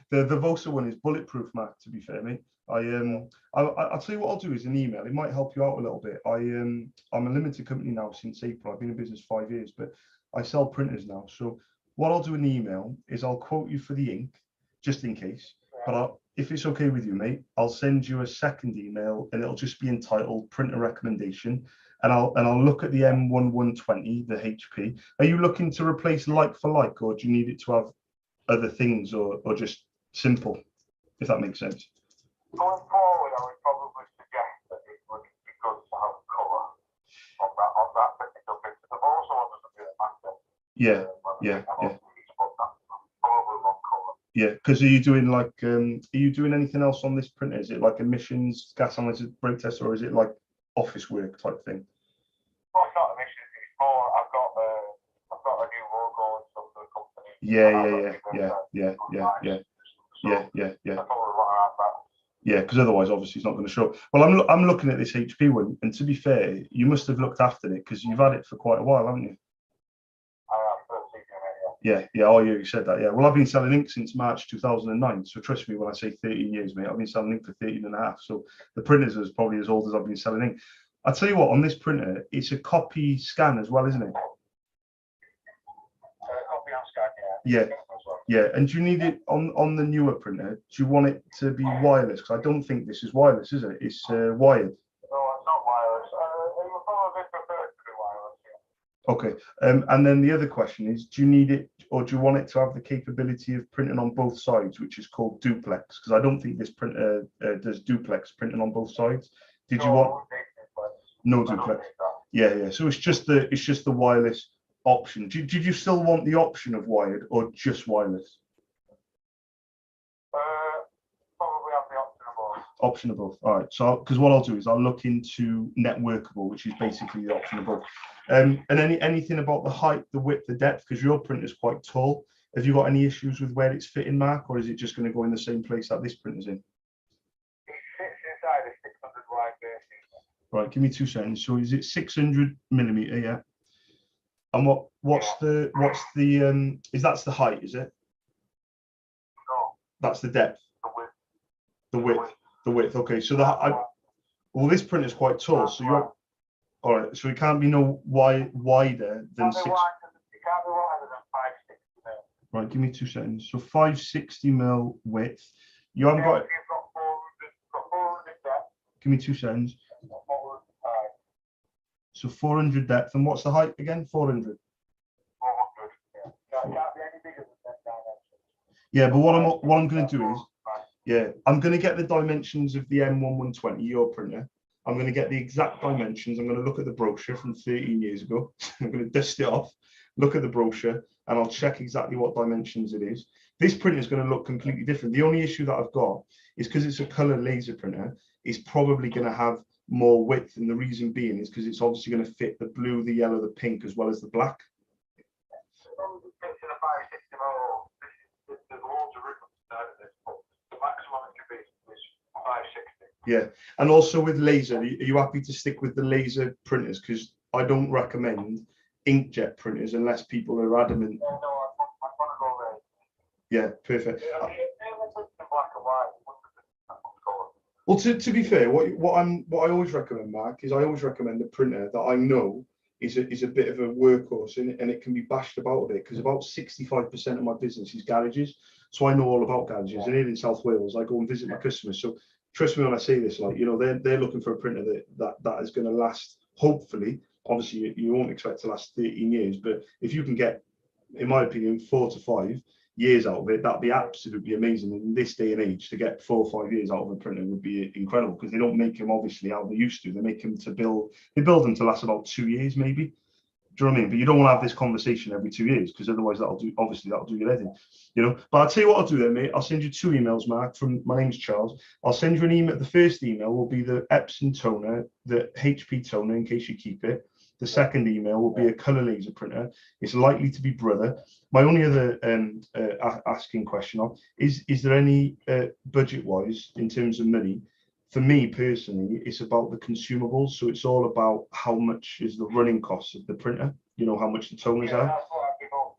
The Vosa one is bulletproof, Mark. To be fair, mate. I'll tell you what I'll do is an email. It might help you out a little bit. I'm a limited company now since April. I've been in business 5 years, but I sell printers now. So what I'll do in the email is I'll quote you for the ink, just in case. But if it's okay with you, mate, I'll send you a second email, and it'll just be entitled printer recommendation. And I'll look at the M1120, the HP. Are you looking to replace like for like, or do you need it to have other things, or just simple, if that makes sense? Going forward, I would probably suggest that it would be good to have colour. Yeah, yeah, yeah. Yeah, because are you doing like are you doing anything else on this printer? Is it like emissions, gas analysis, brake test, or is it like office work type thing? Well, it's not emissions, it's more I've got a new logo and stuff for the company. Yeah. Yeah, because otherwise, obviously, it's not going to show. Well, I'm looking at this HP one, and to be fair, you must have looked after it because you've had it for quite a while, haven't you? Yeah. Oh, you said that. Yeah. Well, I've been selling ink since March 2009. So trust me when I say 13 years, mate. I've been selling ink for 13 and a half. So the printers is probably as old as I've been selling ink. I'll tell you what, on this printer, it's a copy scan as well, isn't it? Copy and scan, yeah. Yeah. And do you need it on the newer printer? Do you want it to be wireless? Because I don't think this is wireless, is it? It's wired. No, it's not wireless. It would probably prefer to be wireless, yeah. Okay, and then the other question is, do you need it or do you want it to have the capability of printing on both sides, which is called duplex? Because I don't think this printer does duplex printing on both sides. Did you want no duplex? Yeah. So it's just the wireless option. Did you still want the option of wired or just wireless? Probably have the option of both. Option of both. All right. So because what I'll do is I'll look into networkable, which is basically the option of both. And anything about the height, the width, the depth, because your print is quite tall. Have you got any issues with where it's fitting, Mark, or is it just going to go in the same place that this print is in? It fits inside a 600 wide base. Right, give me 2 seconds. So is it 600mm? Yeah. And what's the is that's the height? Is it? No. That's the depth. The width. The width. Okay. So well, this print is quite tall. So you're. All right, so it can't be no wider than 6. It can't be wider than 560 mil. Right, give me 2 seconds. So 560mm width. You haven't got. You've got 400 depth. Give me 2 seconds. 400 height. So 400 depth, and what's the height again? 400. 400. Yeah. So it can't be any bigger than that dimension. Yeah, but what I'm going to do is, I'm going to get the dimensions of the M1120, your printer. I'm going to get the exact dimensions. I'm going to look at the brochure from 13 years ago. I'm going to dust it off, look at the brochure, and I'll check exactly what dimensions it is. This printer is going to look completely different. The only issue that I've got is because it's a color laser printer, it's probably going to have more width. And the reason being is because it's obviously going to fit the blue, the yellow, the pink, as well as the black. There's loads of room inside of this, but the maximum it can be is 560. Yeah, and also with laser, are you happy to stick with the laser printers? Because I don't recommend inkjet printers unless people are adamant. Yeah, no, I want to go there. Yeah, perfect. Black and white. Well, to be fair, what I always recommend, Mark, is I always recommend a printer that I know is a bit of a workhorse and it can be bashed about a bit, because about 65% of my business is garages, so I know all about garages. And here in South Wales, I go and visit my customers. So trust me when I say this, like, you know, they're looking for a printer that is going to last, hopefully. Obviously you won't expect to last 13 years, but if you can get, in my opinion, 4 to 5 years out of it, that'd be absolutely amazing. In this day and age, to get 4 or 5 years out of a printer would be incredible, because they don't make them obviously how they used to. They make them to build them to last about 2 years maybe. Do you know what I mean? But you don't want to have this conversation every 2 years, because otherwise that'll do your head in, you know. But I'll tell you what I'll do then, mate. I'll send you 2 emails, Mark. From my name's Charles. I'll send you an email. The first email will be the Epson toner, the HP toner, in case you keep it. The second email will be a color laser printer. It's likely to be Brother. My only other asking question is there any budget-wise, in terms of money? For me personally, it's about the consumables. So it's all about how much is the running cost of the printer, you know, how much the toners are. That's what I've been hoping to.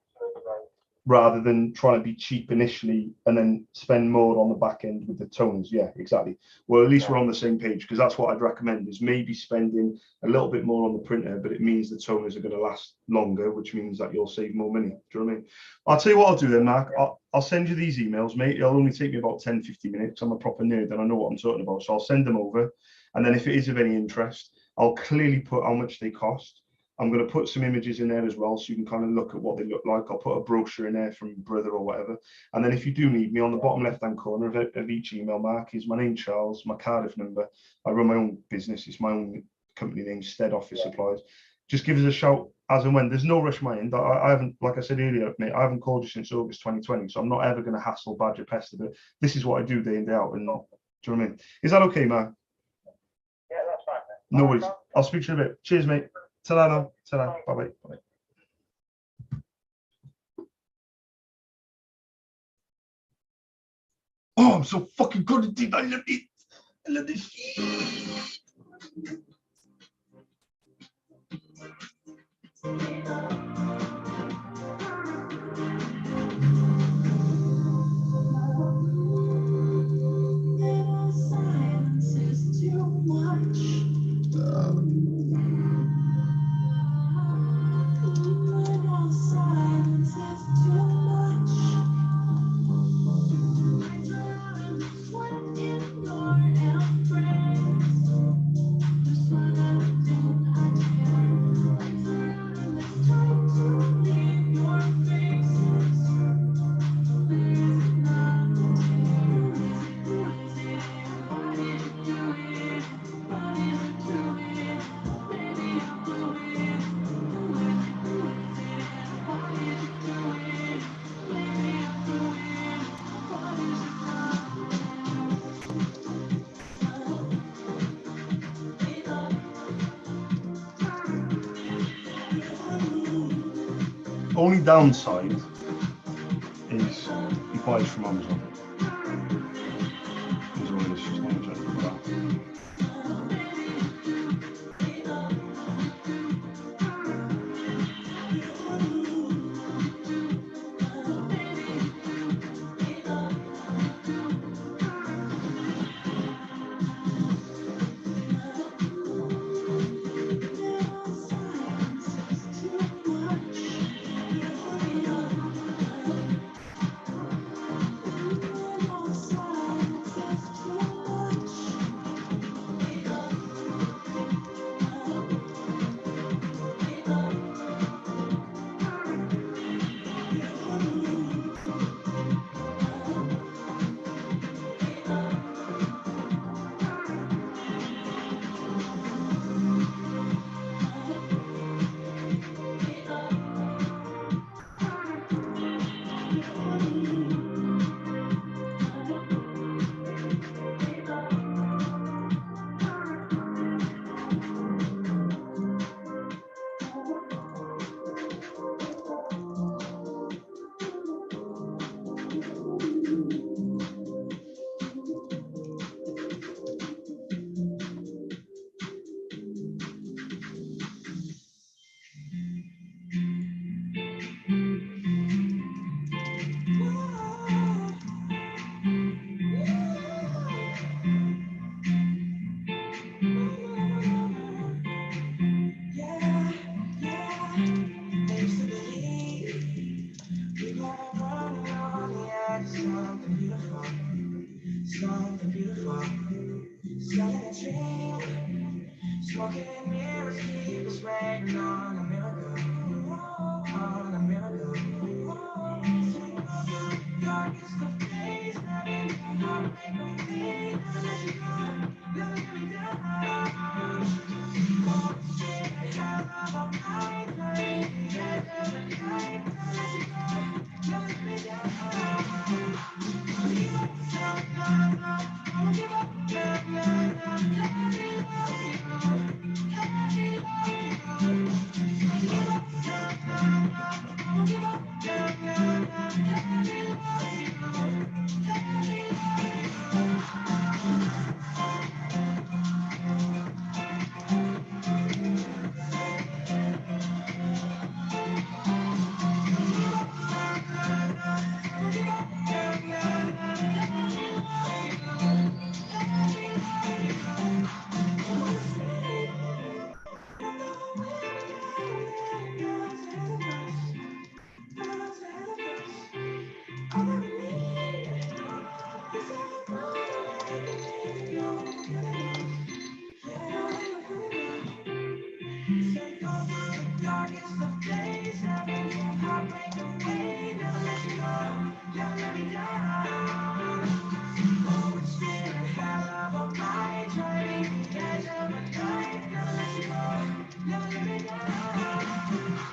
Rather than trying to be cheap initially and then spend more on the back end with the toners. Yeah, exactly. Well, at least we're on the same page, because that's what I'd recommend, is maybe spending a little bit more on the printer, but it means the toners are going to last longer, which means that you'll save more money. Do you know what I mean? I'll tell you what I'll do then, Mark. I'll send you these emails, mate. It'll only take me about 10-15 minutes. I'm a proper nerd and I know what I'm talking about. So I'll send them over. And then if it is of any interest, I'll clearly put how much they cost. I'm going to put some images in there as well, so you can kind of look at what they look like. I'll put a brochure in there from Brother or whatever. And then if you do need me, on the bottom left-hand corner of each email, Mark, is my name, Charles, my Cardiff number. I run my own business. It's my own company name, Stead Office Supplies. Just give us a shout as and when. There's no rush my end. I haven't, like I said earlier, mate, I haven't called you since August 2020, so I'm not ever going to hassle, badger, pester. But this is what I do day in, day out. And do you know what I mean? Is that okay, Mark? Yeah, that's fine, mate. No worries. I'll speak to you in a bit. Cheers, mate. Ta-da now. Ta-da. Bye-bye. Bye. Oh, I'm so fucking good at it. I love it. I love this shit. Silence is too much. Silence is too much. When ignored and friends, there's one thing I can. It's time to leave your faces. There's nothing to it. Why did you do it? Why did you do it? Maybe I'm fluid. Who is it? Why did you do it? Maybe I'm fluid. What is your Only downside is he buys from Amazon. Is all this, just not much else for that. Something beautiful, selling a dream, smoking mirrors, keep us waiting on a miracle, on a miracle. Darkest of days, having a heartbreak of pain, never let you go, never let me down. Oh, shit, I have all night, right? The edge of the night, never let you go, never let me down. Never let me down.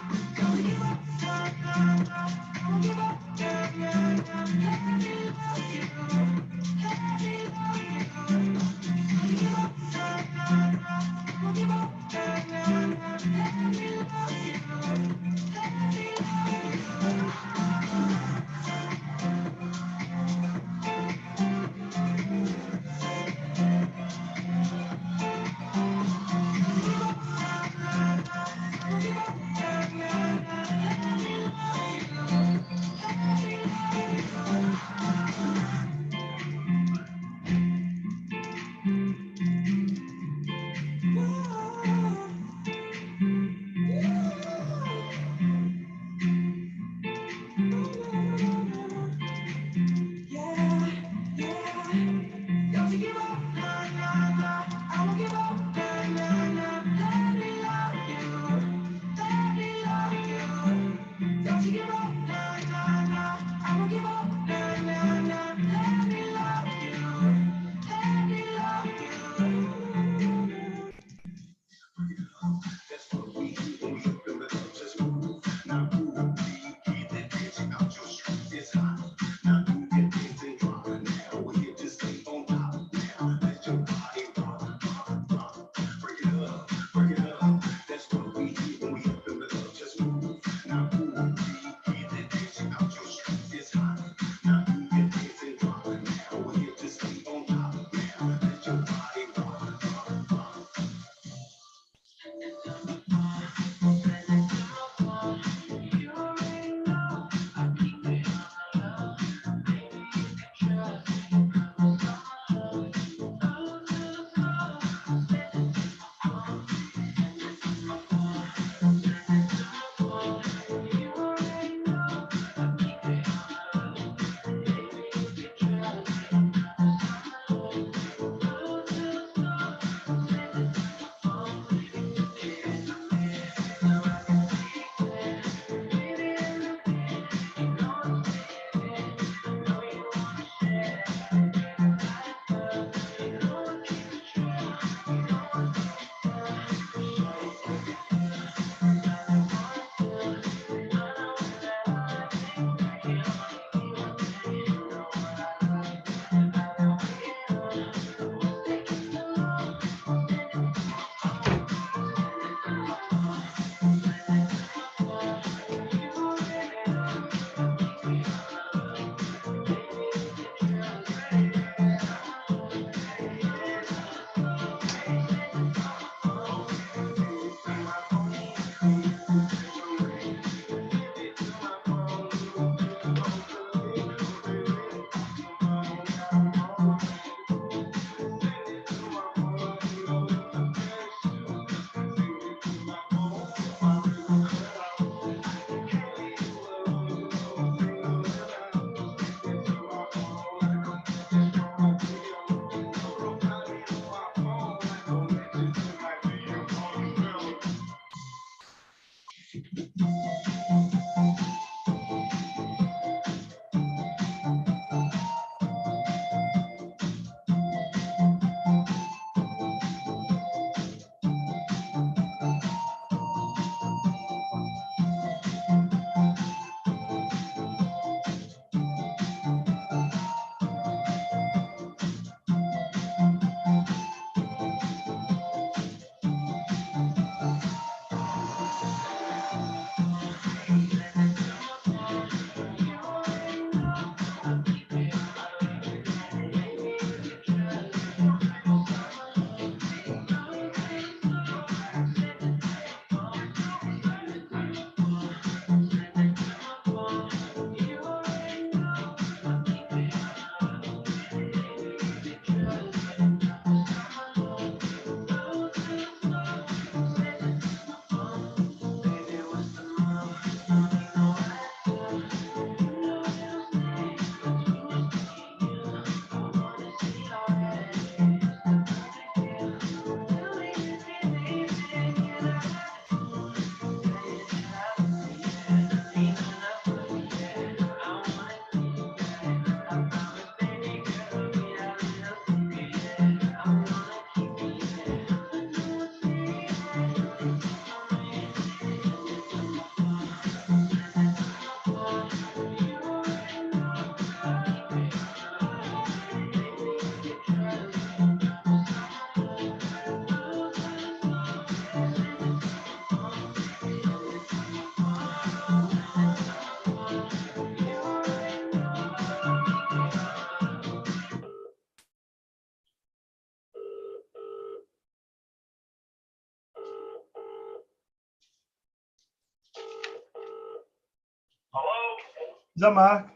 Is that Mark?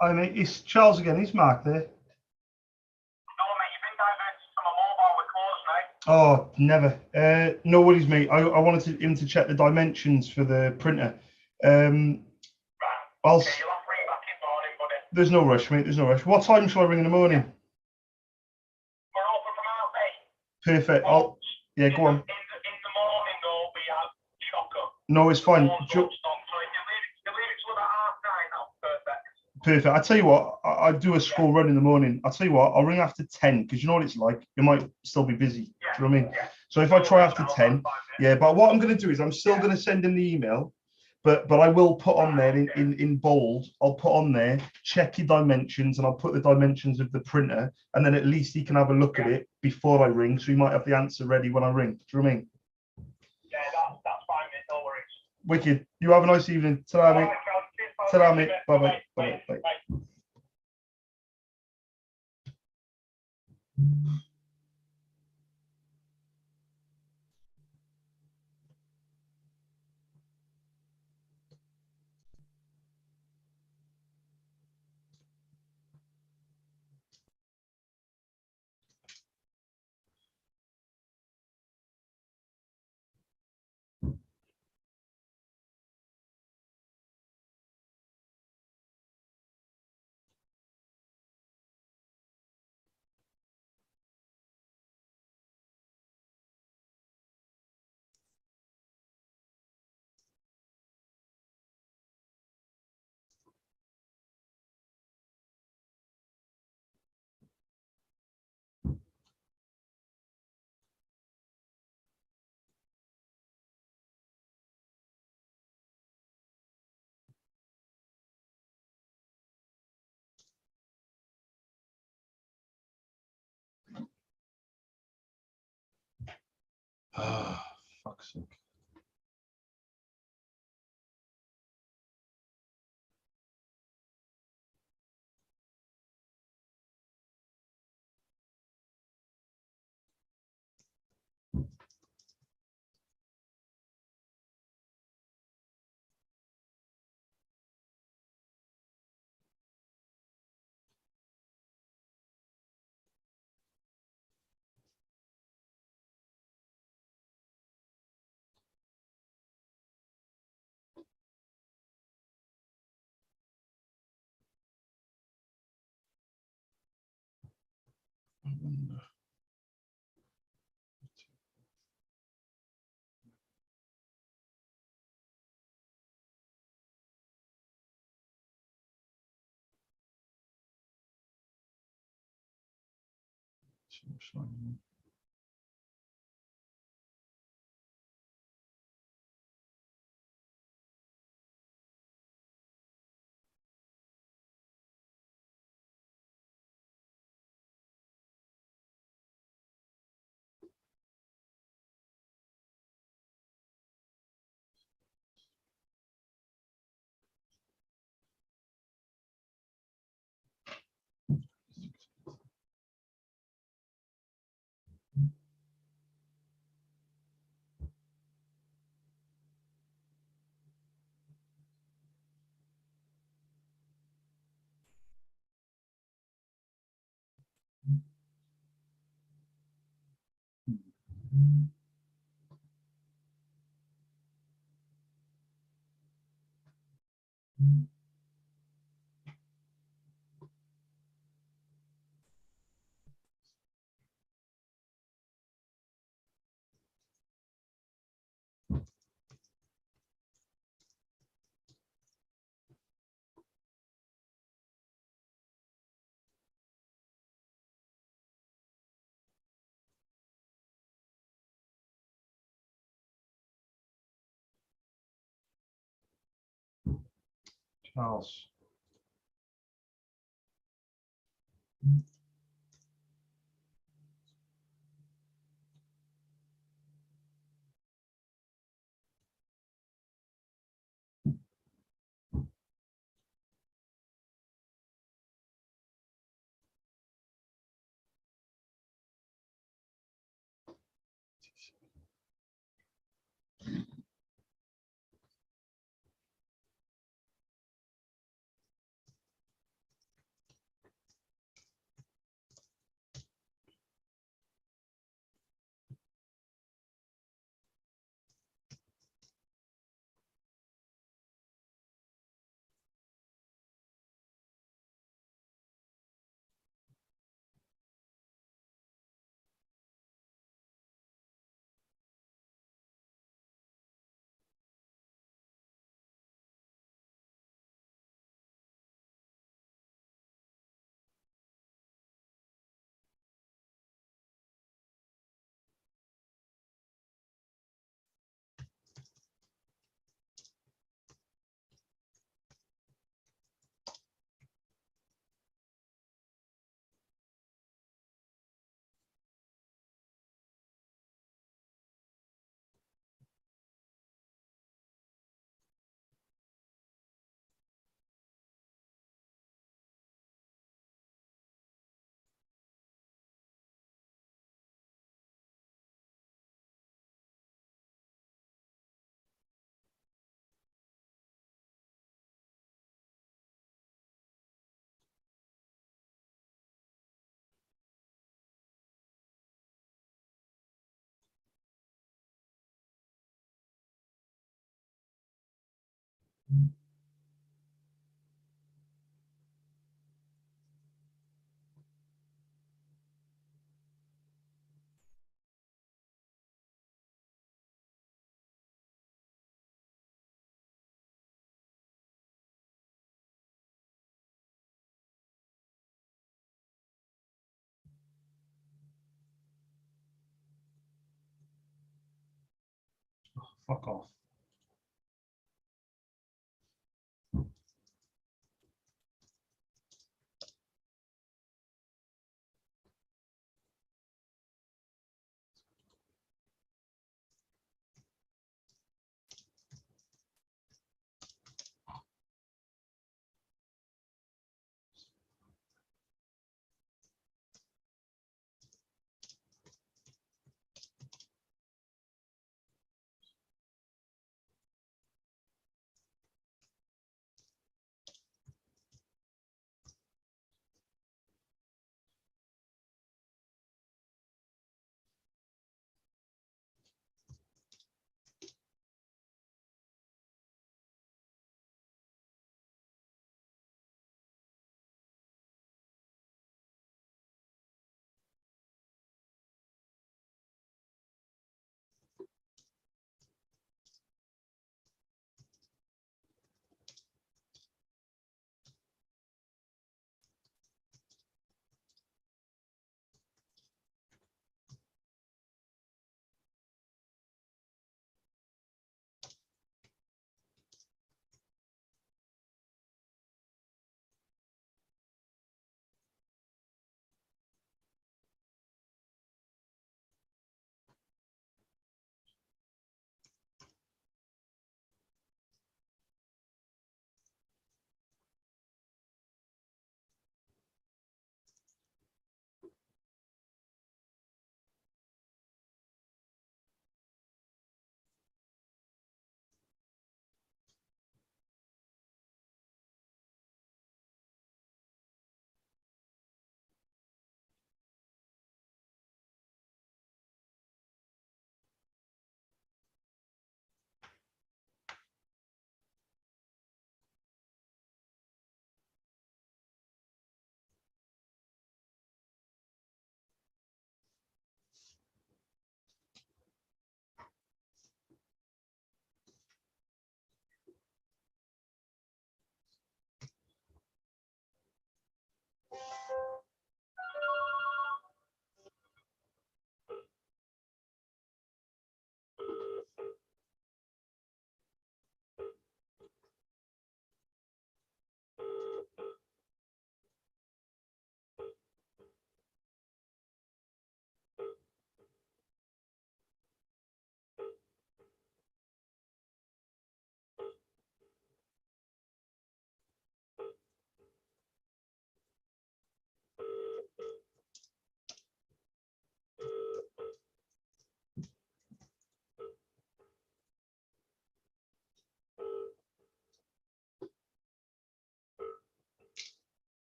Hi mate, it's Charles again. Is Mark there? No, mate, you've been diverted to my mobile with calls, mate. Oh, never. No worries, mate. I wanted him to check the dimensions for the printer. Right. I'll. Okay, you'll have to ring back in morning, buddy. There's no rush, mate. There's no rush. What time shall I ring in the morning? We're open from half 8. Perfect. Yeah, go on. In the morning, though, we have chocker. No, it's fine. So if you leave it till about half 9, that's perfect. Perfect. I tell you what, I do a school run in the morning. I'll tell you what, I'll ring after 10 because you know what it's like. You might still be busy. Yeah. Do you know what I mean? Yeah. So if I try after 10, yeah. But what I'm going to do is I'm still going to send him the email, but I will put on there in bold. I'll put on there, check your dimensions, and I'll put the dimensions of the printer, and then at least he can have a look at it before I ring. So he might have the answer ready when I ring. Do you know what I mean? Yeah, that's fine, mate. No worries. Wicked. You have a nice evening. Ta-ra, mate. Ta-ra, mate. Bye-bye. Bye-bye. Bye. Ah, fuck's sake. Charles. Fuck off.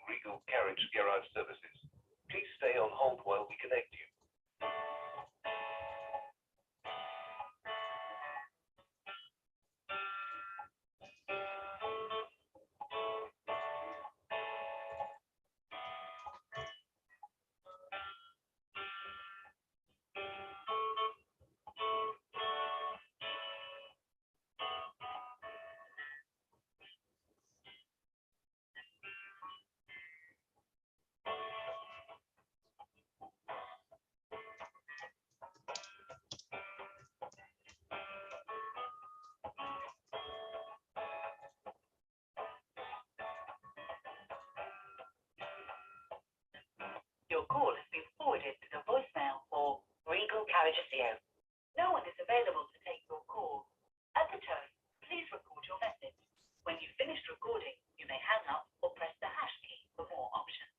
Regal Carriage Garage Services. Please stay on hold while we connect you. Your call has been forwarded to the voicemail for Regal Carriage SEO. No one is available to take your call. At the tone, please record your message. When you've finished recording, you may hang up or press the hash key for more options.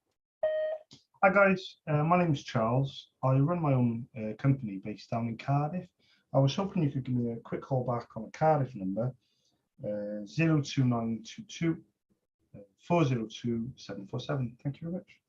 Hi guys, my name is Charles. I run my own company based down in Cardiff. I was hoping you could give me a quick call back on a Cardiff number. 02922 402 747. Thank you very much.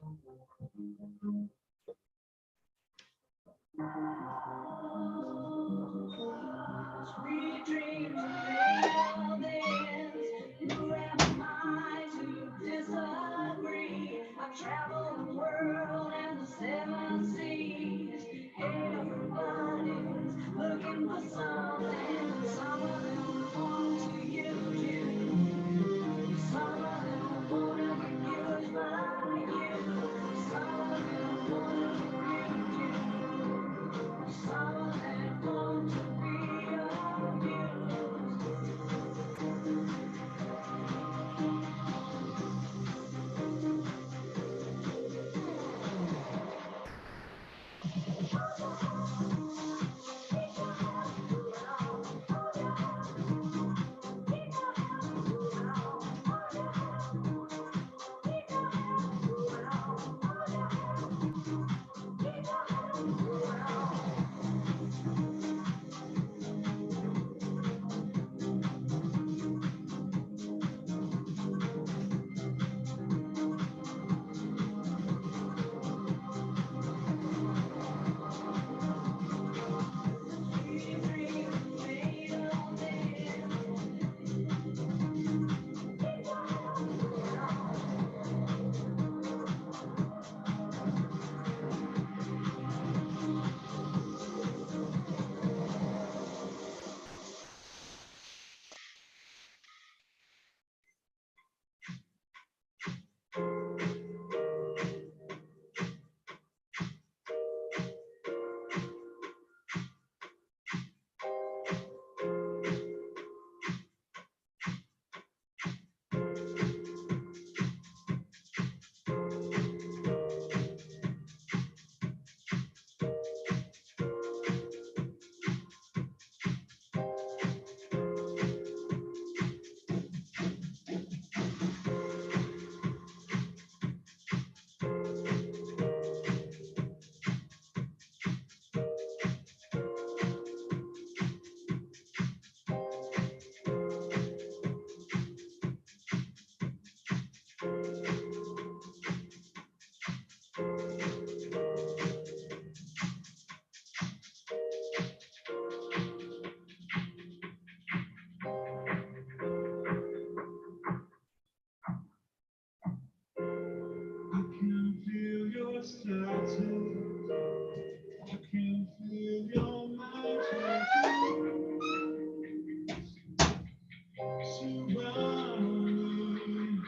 Sweet dreams of this. Who am I to disagree? I've traveled the world and the seven seas. Everybody's looking for something. Some of them want to use you. Some of them want to be used by you. Some of them want to abuse you. Some of them want to be abused. I can feel your status. I can feel your magic. Surround me.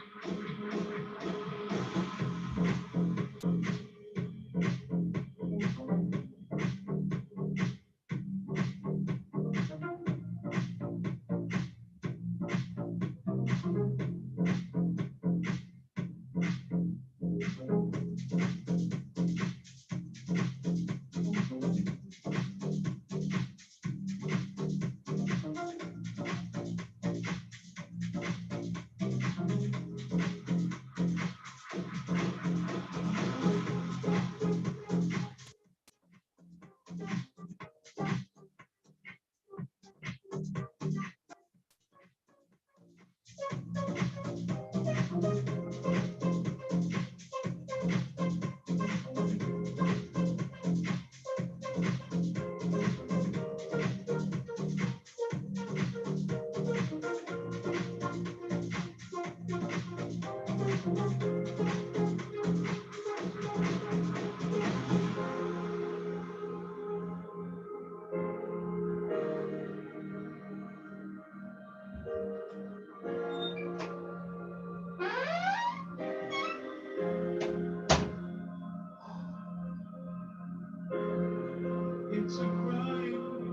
It's a crime.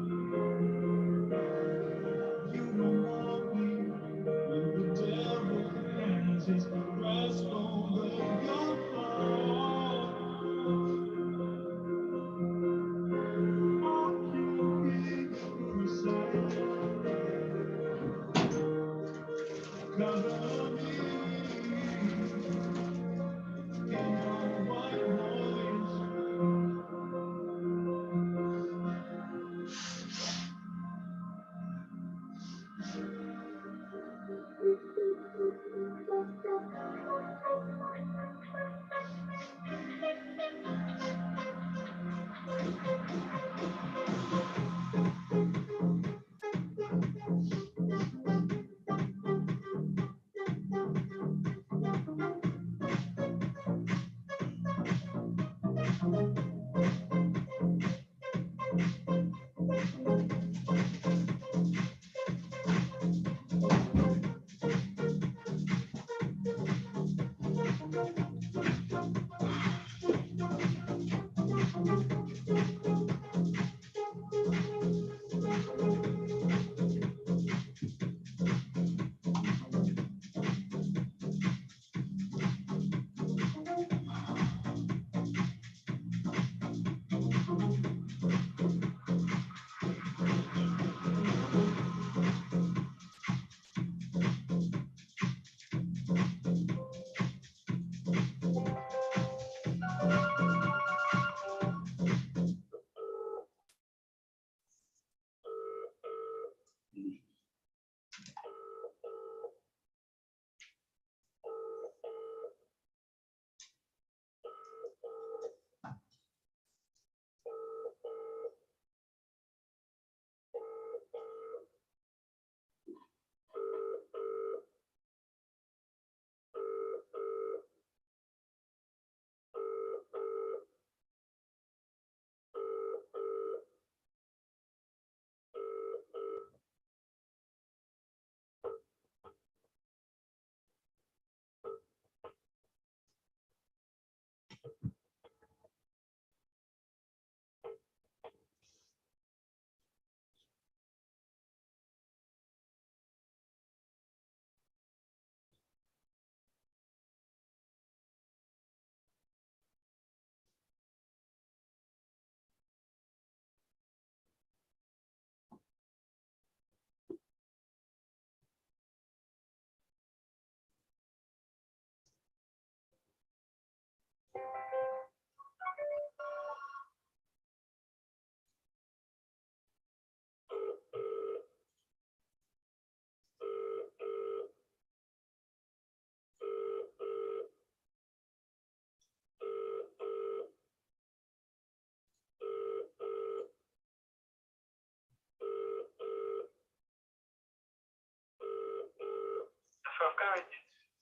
You don't want me when the devil has his grasp over your heart. I can hear you say, cover me in your white noise.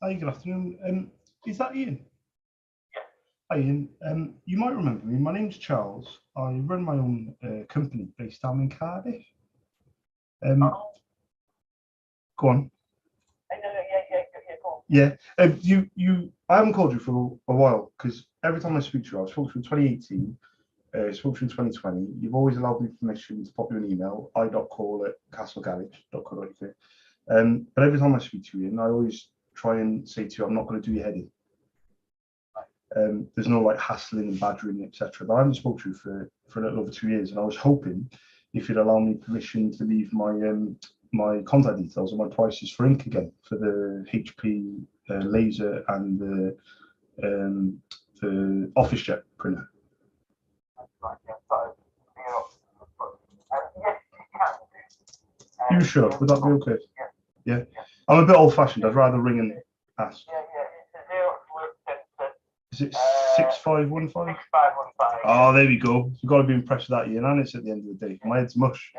Hi, good afternoon. Is that Ian? Hi, Ian. You might remember me. My name's Charles. I run my own company based down in Cardiff. Go on. Yeah. I haven't called you for a while because every time I speak to you, I spoke to you in 2018. Spoke to you in 2020. You've always allowed me permission to pop you an email. i.call@castlegarage.co.uk. But every time I speak to you, Ian, I always try and say to you, I'm not going to do your head in. There's no like hassling and badgering, etc. But I haven't spoken to you for a little over 2 years, and I was hoping if you'd allow me permission to leave my my contact details and my prices for ink again for the HP laser and the office jet printer. You sure? Would that be okay? Yeah. I'm a bit old-fashioned. I'd rather ring and ask. Is it 6515? Oh, there we go. You've got to be impressed with that, Ian, and it's at the end of the day. My head's mush.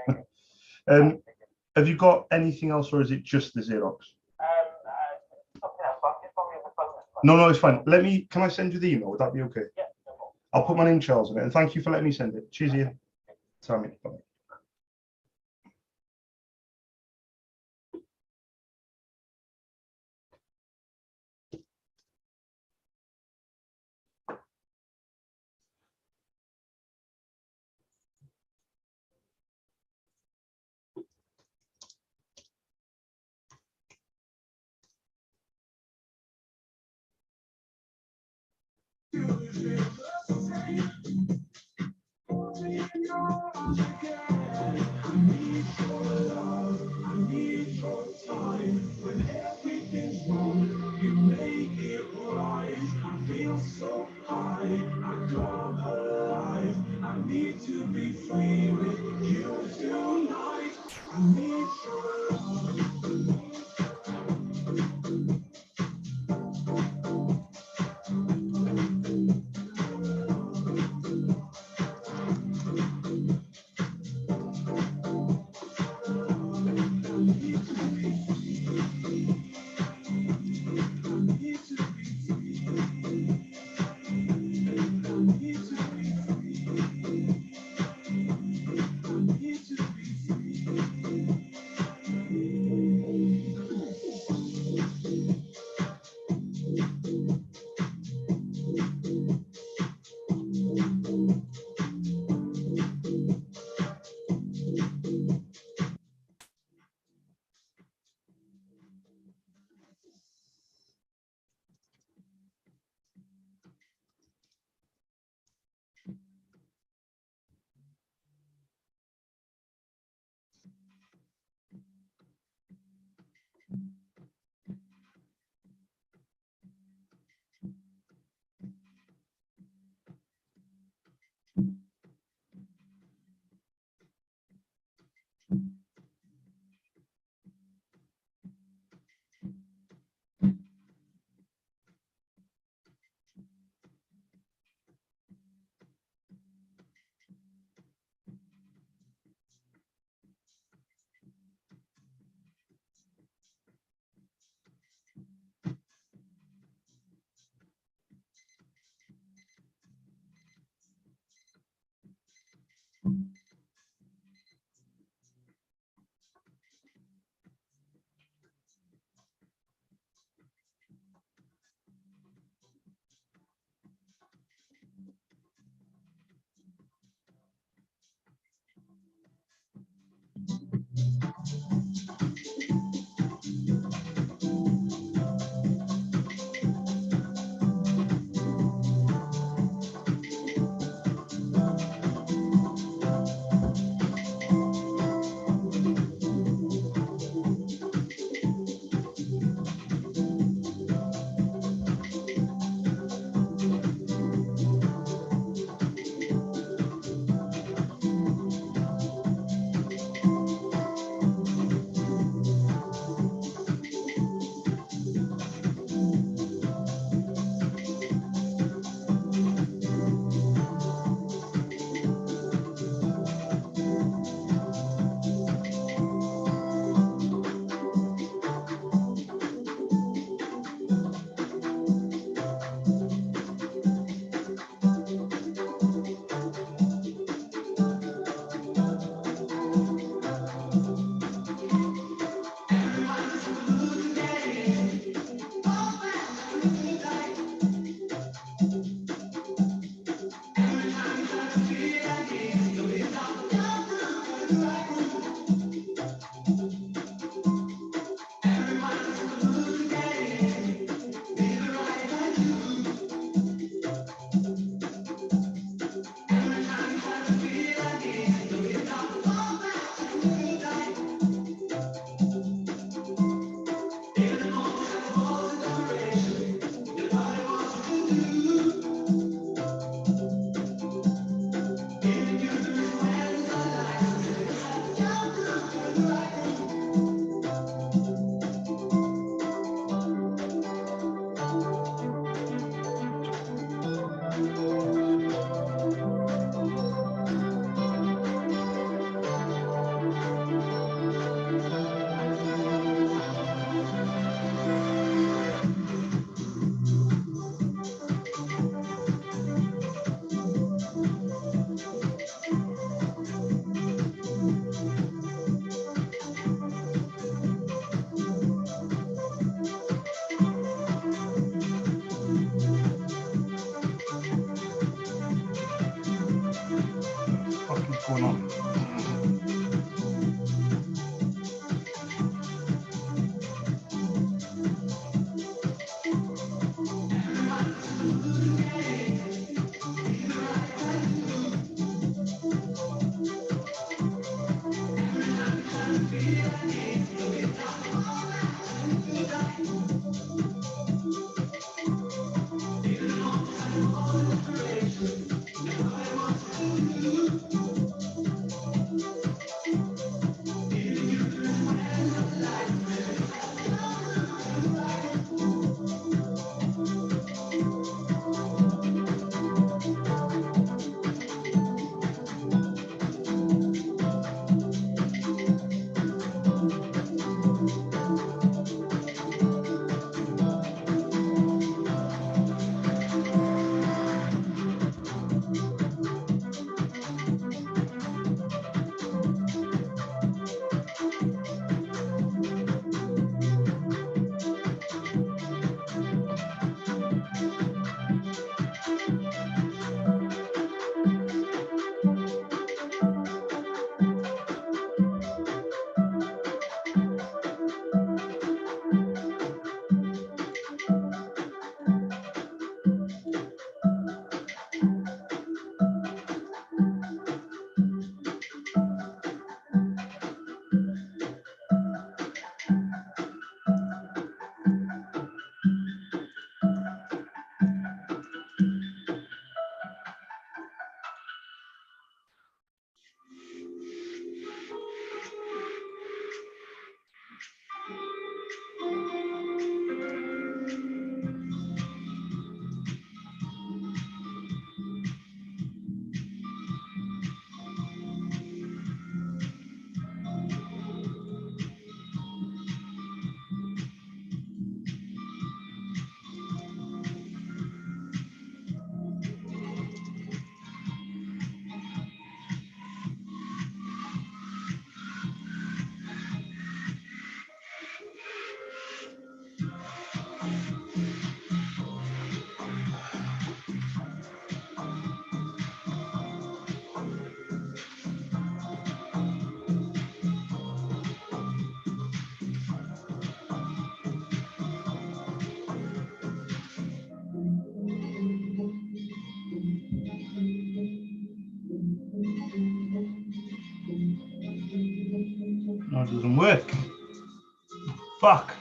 Have you got anything else, or is it just the Xerox? No, it's fine. Can I send you the email? Would that be okay? Yeah. I'll put my name, Charles, on it, and thank you for letting me send it. Cheers, Ian. Sorry, bye. going on. No, it doesn't work. Fuck.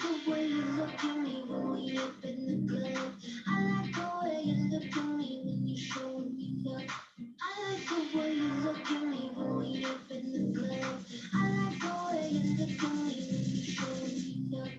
the way you look at me when we up in the club. I like the way you look at me when you show me love. I like the way you look at me when we up in the club. I like the way you look at me when you show me love.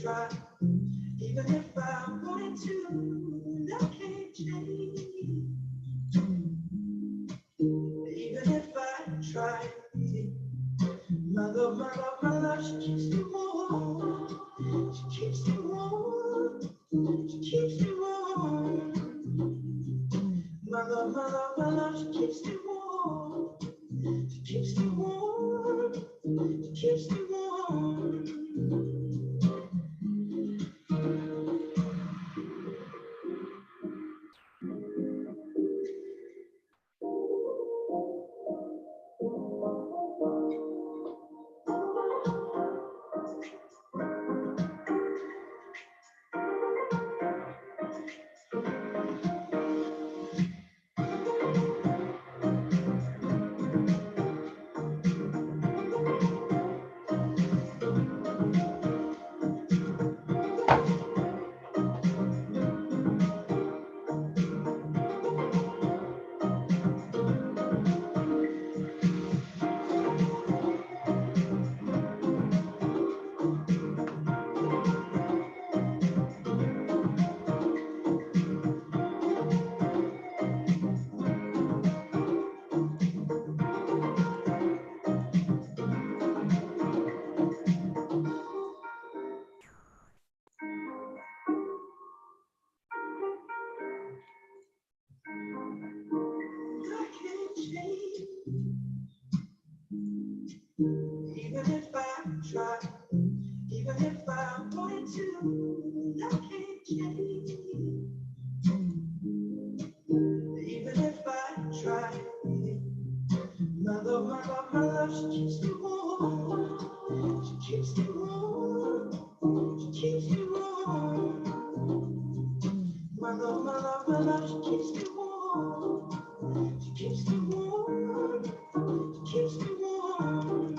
try, even if I wanted to, I can't change. Even if I try, my love, she keeps me warm. She keeps me warm. She keeps me warm. My love, she keeps me warm. She keeps me warm. She keeps me warm. Even if I try, even if I wanted to, I can't change. Even if I try, my love, she keeps me warm. She keeps me warm. She keeps me warm. My love, she keeps me warm. She keeps me warm. She keeps me warm.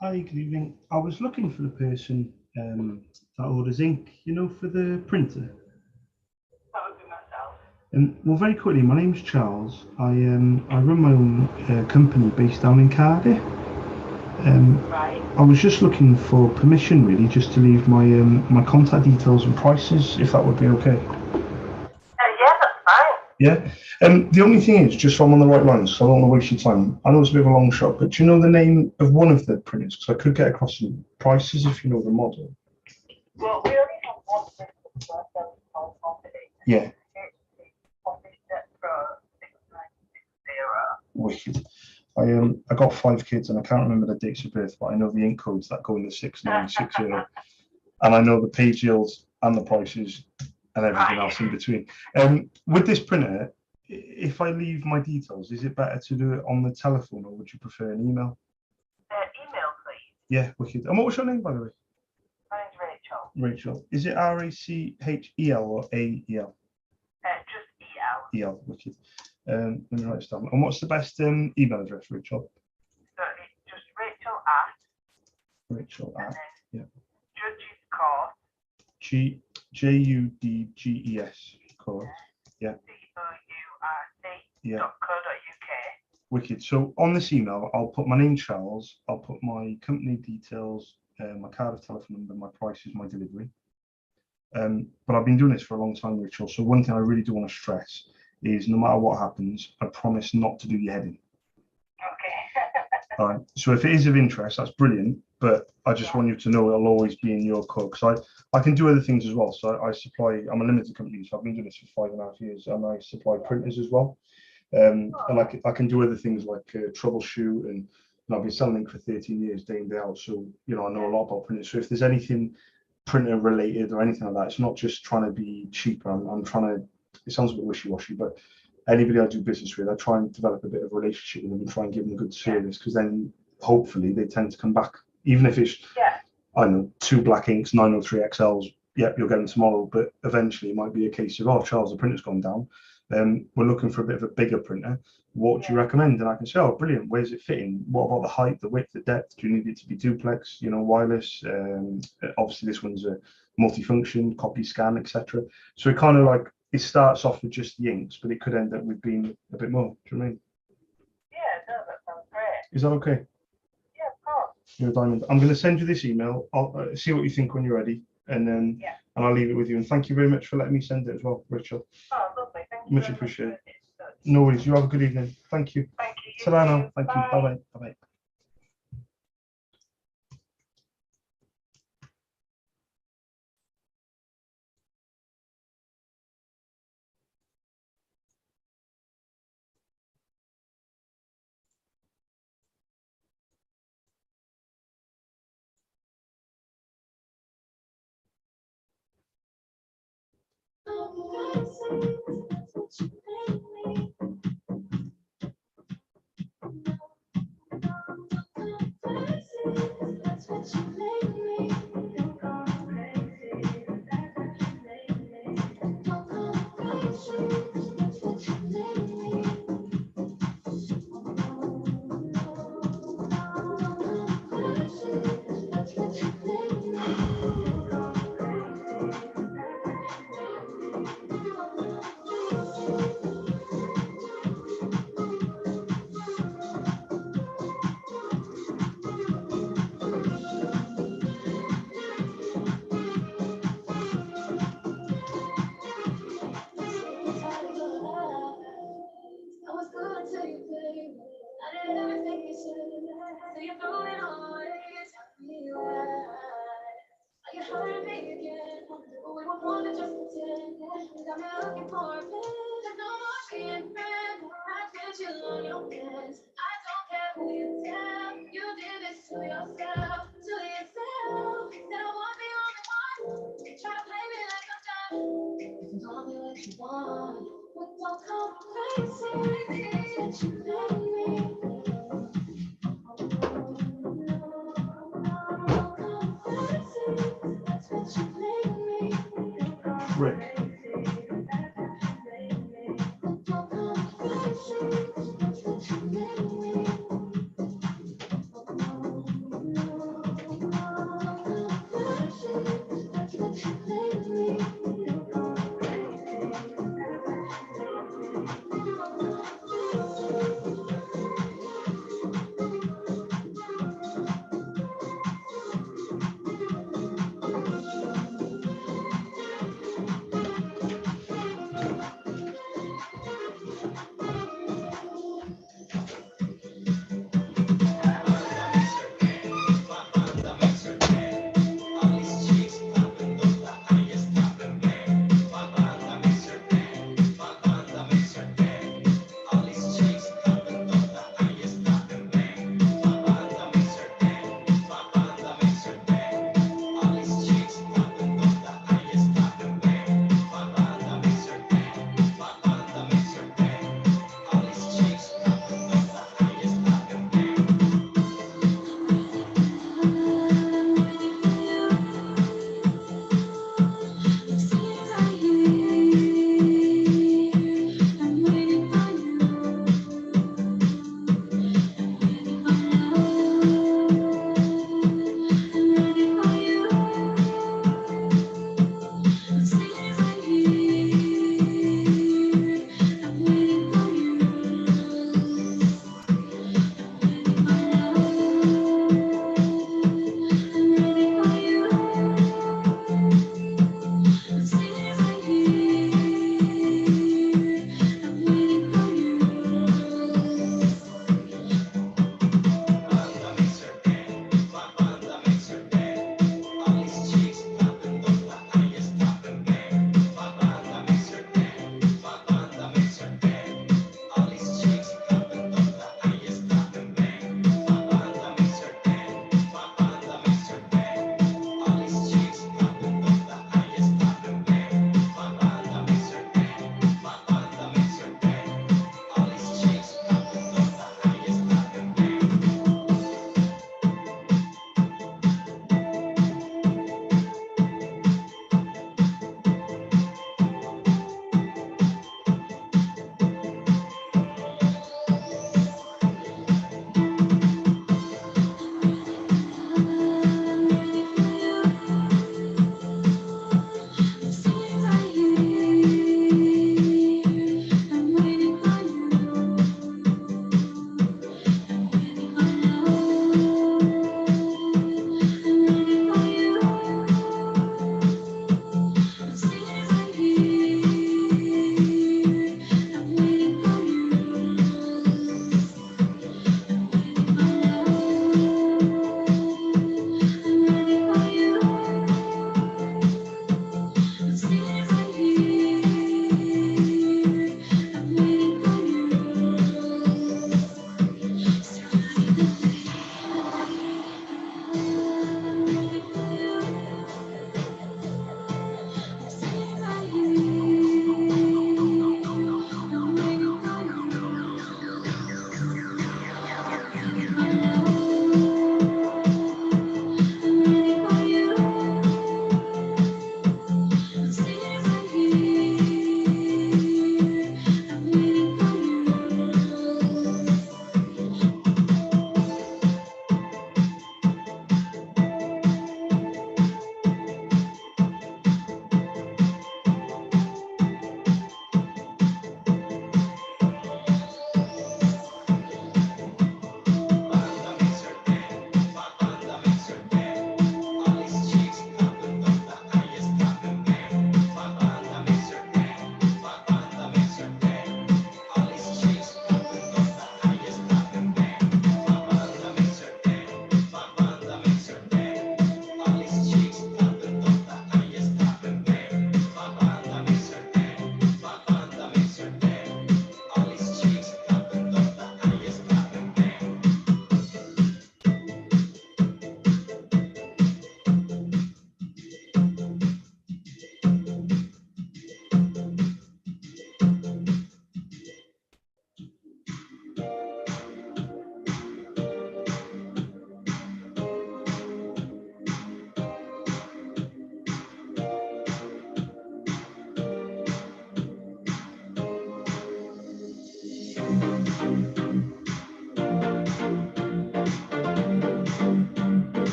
Hi, good evening. I was looking for the person that orders ink, you know, for the printer. That would be myself. Well, very quickly, my name's Charles. I run my own company based down in Cardiff. Right. I was just looking for permission, really, just to leave my my contact details and prices, if that would be okay. Yeah, that's fine. Yeah. The only thing is, just so I'm on the right lines, so I don't want to waste your time. I know it's a bit of a long shot, but do you know the name of one of the printers? Because I could get across some prices if you know the model. Well, we only have one printer called Property. Yeah. It's Office Jet Pro 6960. Wicked. I got 5 kids and I can't remember the dates of birth, but I know the ink codes that go in the 6960, and I know the page yields and the prices and everything else in between. With this printer, if I leave my details, is it better to do it on the telephone, or would you prefer an email? Email, please. Yeah, wicked. And what was your name, by the way? My name's Rachel. Rachel. Is it RACHEL or AEL? Just EL. EL, wicked. Let me write this down. And what's the best email address, Rachel? So it's just Rachel at, yeah. Judges Court. JUDGES course. Yeah. COURT. Yeah. .co.uk. Wicked. So on this email, I'll put my name, Charles. I'll put my company details, my card of telephone number, my prices, my delivery. But I've been doing this for a long time, Rachel. So one thing I really do want to stress is, no matter what happens, I promise not to do your head in. Okay. All right. So if it is of interest, that's brilliant. But I just want you to know it'll always be in your cut, because I can do other things as well. So I supply. I'm a limited company, so I've been doing this for 5.5 years, and I supply printers as well. And I can do other things like troubleshoot, and I've been selling ink for 13 years, day in, day out. So I know a lot about printers. So if there's anything printer related or anything like that, it's not just trying to be cheap. I'm trying to. It sounds a bit wishy-washy, but anybody I do business with, I try and develop a bit of a relationship with them and try and give them a good service, because then hopefully they tend to come back, even if it's I don't know, 2 black inks, 903 XLs. Yep, you'll get them tomorrow, but eventually it might be a case of, oh, Charles, the printer's gone down. We're looking for a bit of a bigger printer. What do you recommend? And I can say, oh, brilliant. Where's it fitting? What about the height, the width, the depth? Do you need it to be duplex? Wireless. Obviously, this one's a multifunction, copy, scan, etc. So it kind of like, it starts off with just the inks, but it could end up with being a bit more. Do you know what I mean? Yeah, no, that sounds great. Is that okay? Yeah, of course. You're a diamond. I'm going to send you this email. I'll see what you think when you're ready, and then and I'll leave it with you. And thank you very much for letting me send it as well, Rachel. Oh, lovely. Thank you. Much appreciated. No worries. You have a good evening. Thank you. Thank you. Ta-ra now. Thank you. Bye bye. Bye bye. Rick.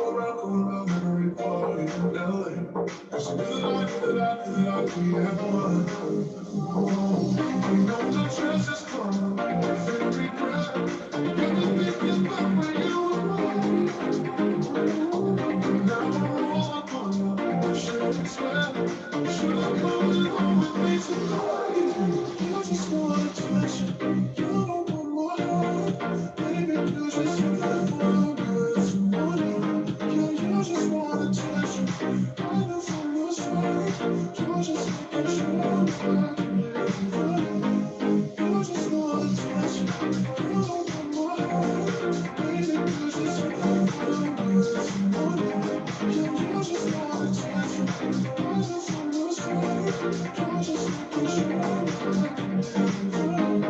around every party in LA. 'Cause you knew that we had one. We know the chance is coming, nothing regret. Everything is back where you were born. Now I'm all up on you, I shouldn't swear. Should have come along with me tonight. You just wanna touch it, you don't want more heart. Baby, you just want that one good morning. Yeah, you just wanna touch it, I know from your side. You're just making sure I'm back in everybody. You just wanna touch it, you don't want more heart. Baby, you just want that one good morning. Yeah, you just wanna touch it, I know from your side. You're just making sure I'm back in everybody.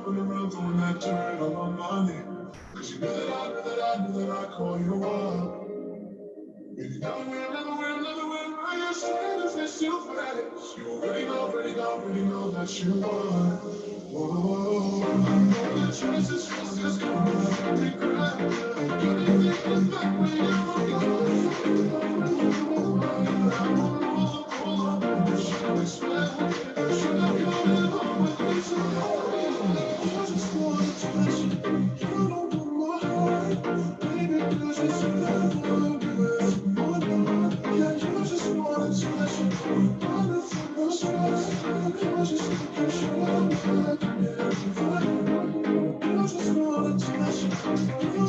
Put around, throwing that dirt on my money. 'Cause you knew that I'd call you up. Maybe another way, where you stand if it's too fast. You already know that you won. Whoa, I know the chances is coming, every crack. Everything is back where you were going. I'm all up on the show, expect. Should have come along with me tonight. You just wanna touch it, you don't want more heart. Baby, you just want that one good morning. Yeah, you just wanna touch it, running from your side. You're just making sure I'm back in everybody. You just wanna touch it, you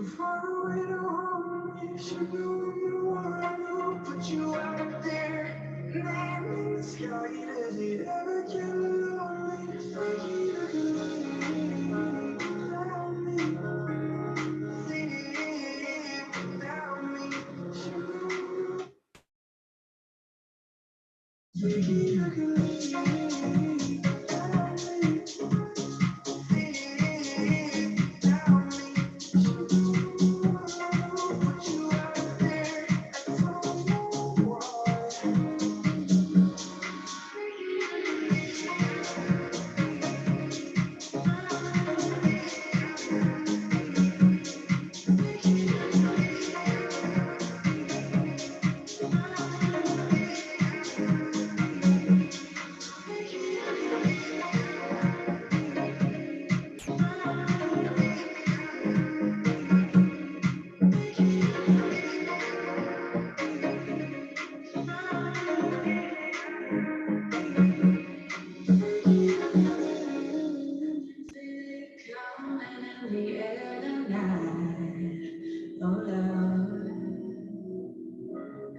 far away to hold me. Should know who you are, I know, put you out there. Name in the sky, does it ever get lonely? Think you could live without me. Live without me. Should know think you could live without me.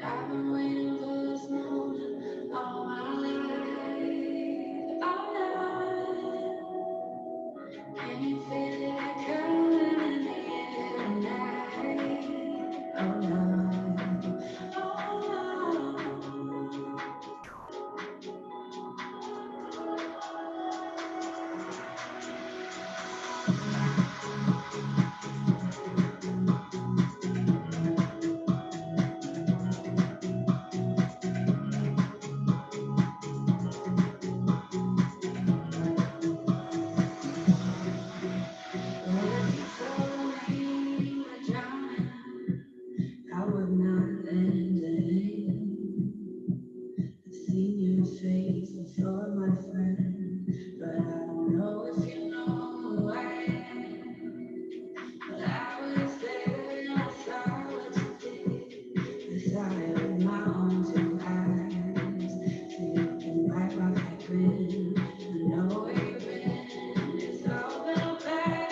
I've been waiting for this moment all my life. Oh Lord, can you feel it coming in the air tonight? Oh Lord, oh I would not lend a hand. I've seen your face before, my friend, but I don't know if you know who I am. But I was there and I saw what you did. I saw it with my own two eyes. See you can right off that grin. I know where you've been. It's all been a bad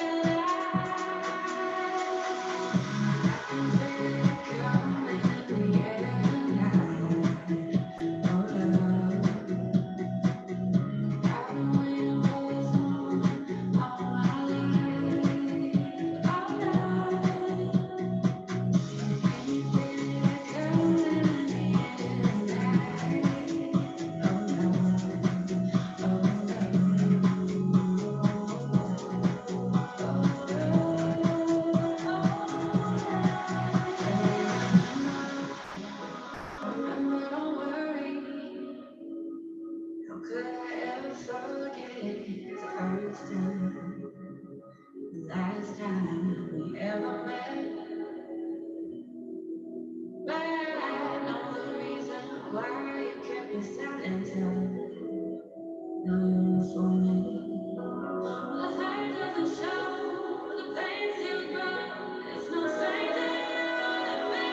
Don't worry, how could I ever forget the first time, the last time we ever met? But I know the reason why you kept me silent. No for me. The pain doesn't show, the pain still grows. It's no stranger to me.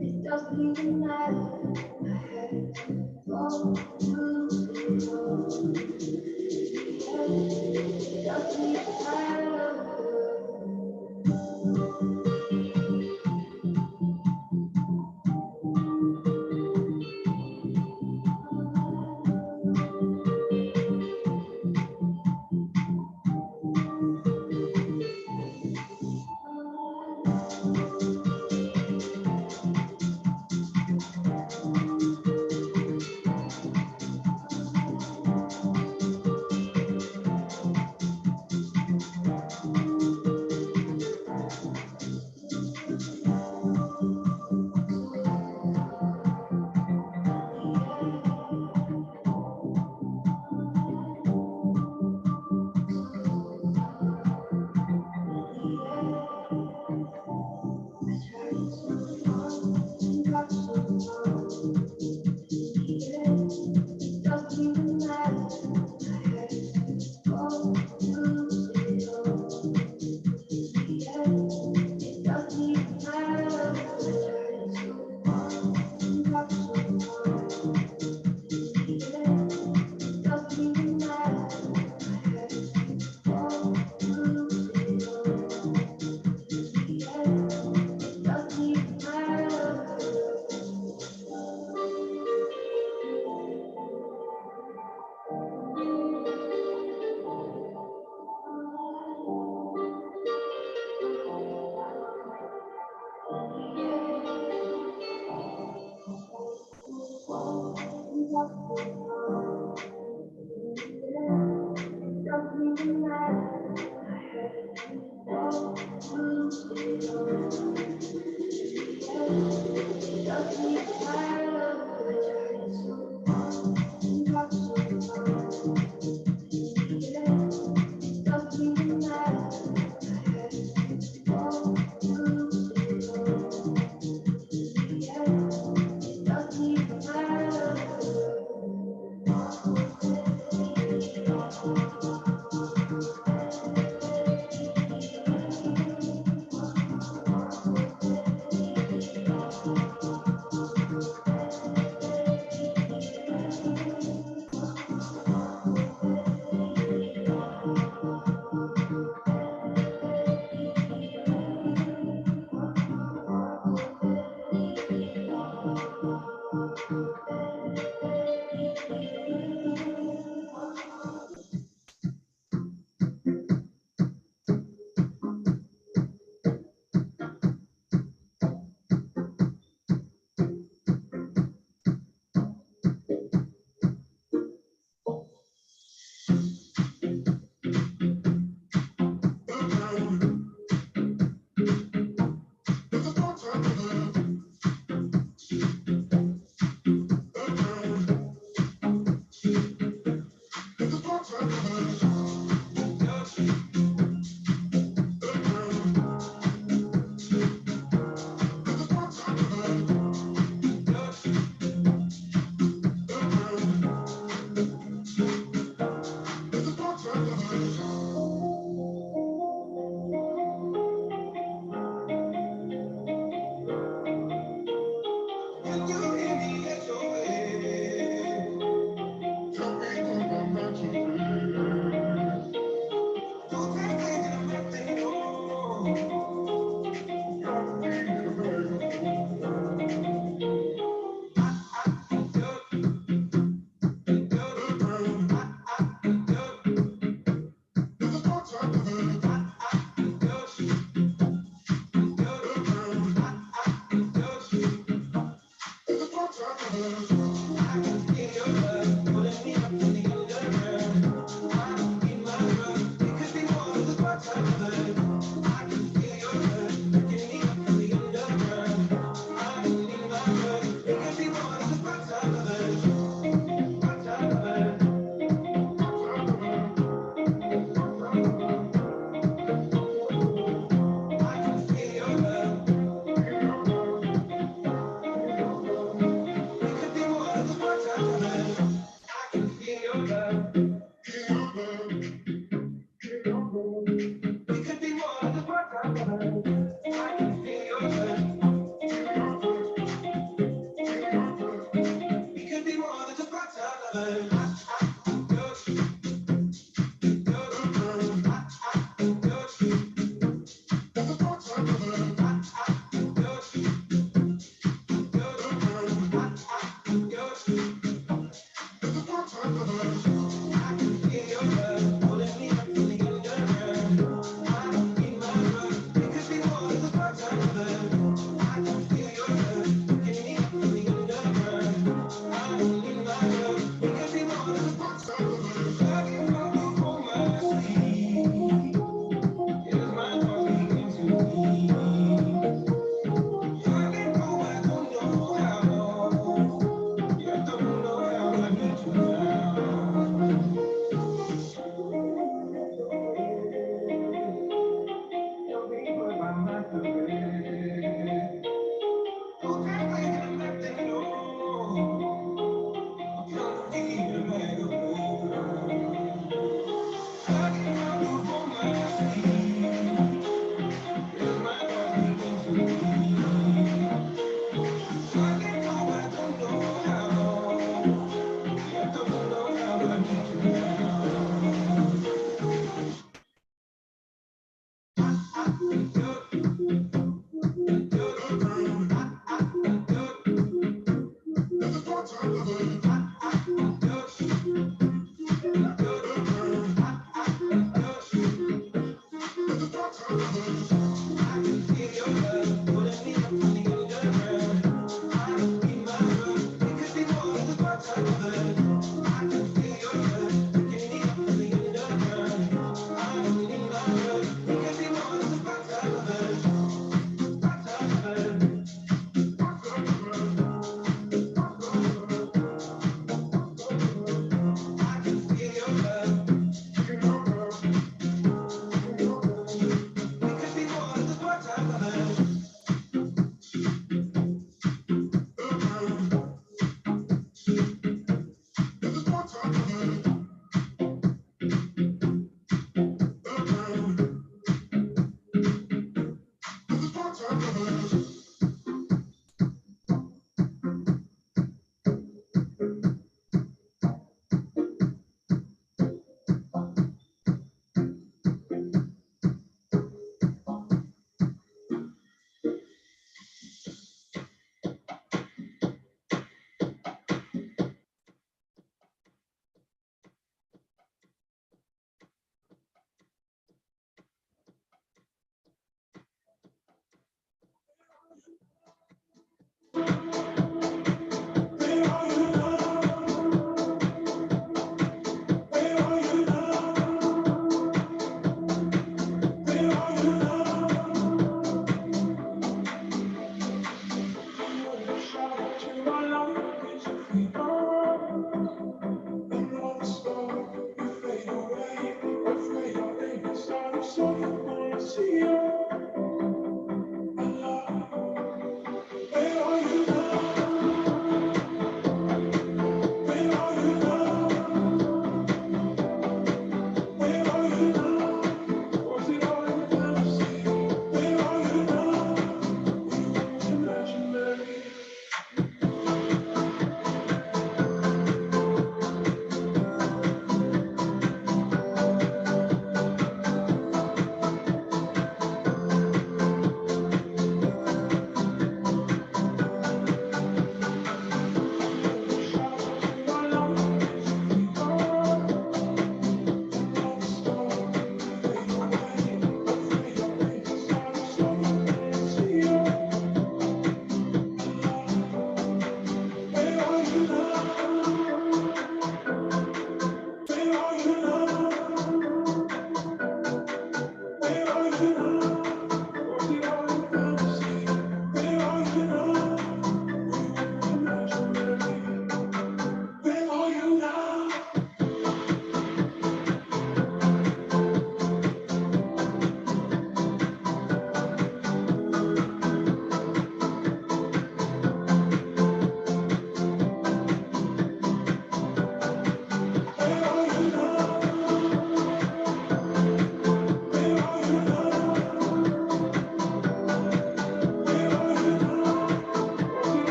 It doesn't even matter. I had to fall to the floor. It doesn't even matter.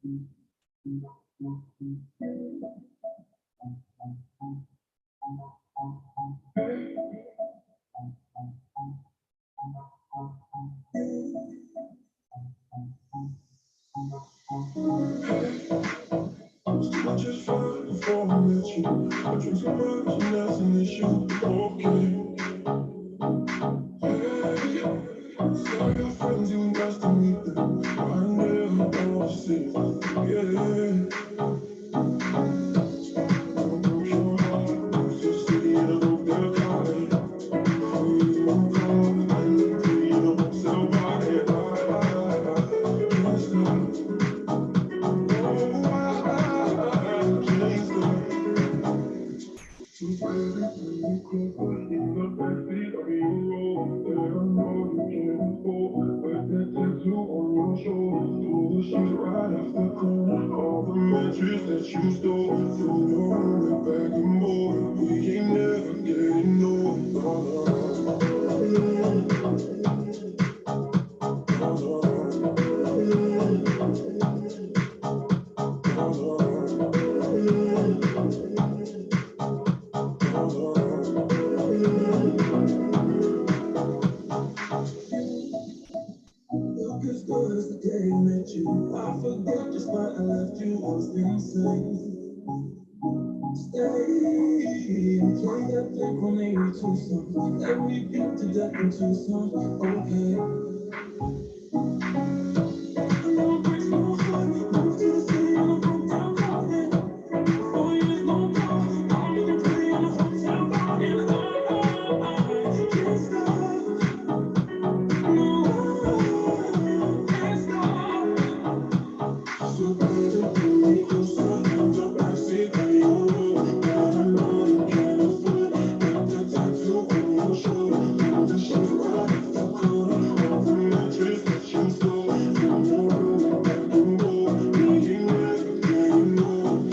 I just felt before I met you. I drink so much and that's an issue. Okay. Yeah. So I got friends, you got to meet them. I never know to see them. Yeah. Don't broke your heart. Broke your city and I broke their car. You don't come and you don't sell body. Can't stop. That you stole, so no way back and more. We ain't never getting Look as good as the day I met you. I forget just why I left you. I was insane. Stay. Play that fake 182 song. That we beat to death in Tucson. Okay. I know it breaks my heart. Moved to the city on a broke down car. 4 years no call. I'm looking pretty on a hotel bar. And I can't stop. No, I can't stop. So baby, pull me closer, in the backseat of your road. God, I know you can't afford. Got that tattoo on your shoulder. Hold the shit right off the corner. All the mattress that you stole. From your room back and forth. We ain't never getting old.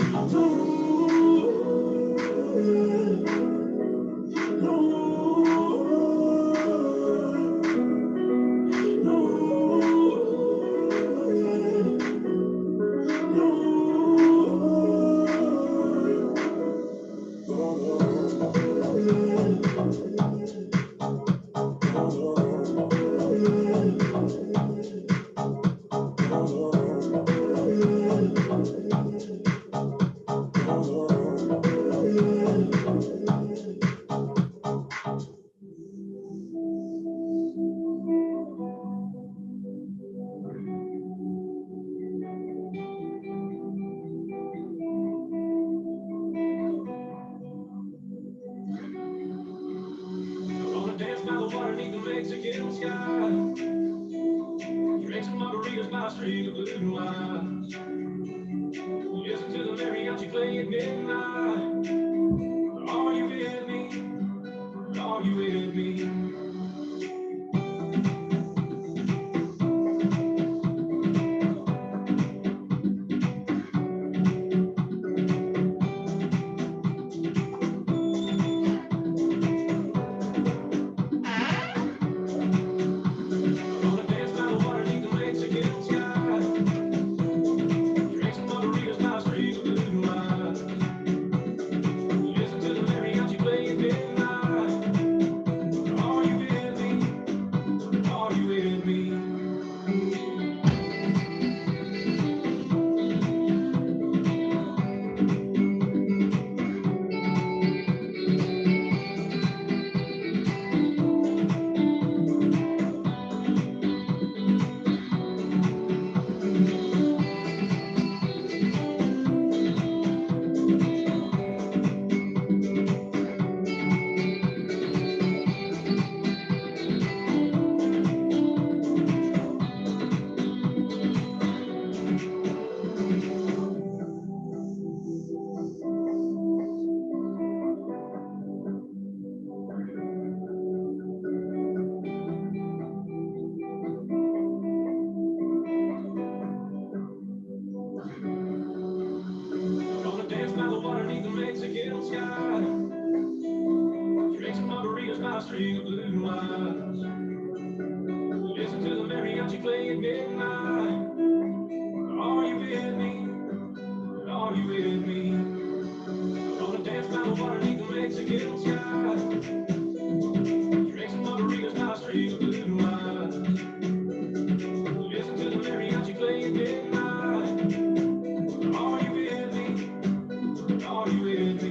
Dance by the water beneath the Mexican sky. Drink some margaritas by a street of blue lights. Listen to the mariachi play at midnight. Are you with me? Are you with me? Listen to the mariachi play at midnight. Are you with me? underneath the Mexican sky. Drink some margaritas, now street blue eyes. Listen to the mariachi play at midnight. Are you with me? Are you with me?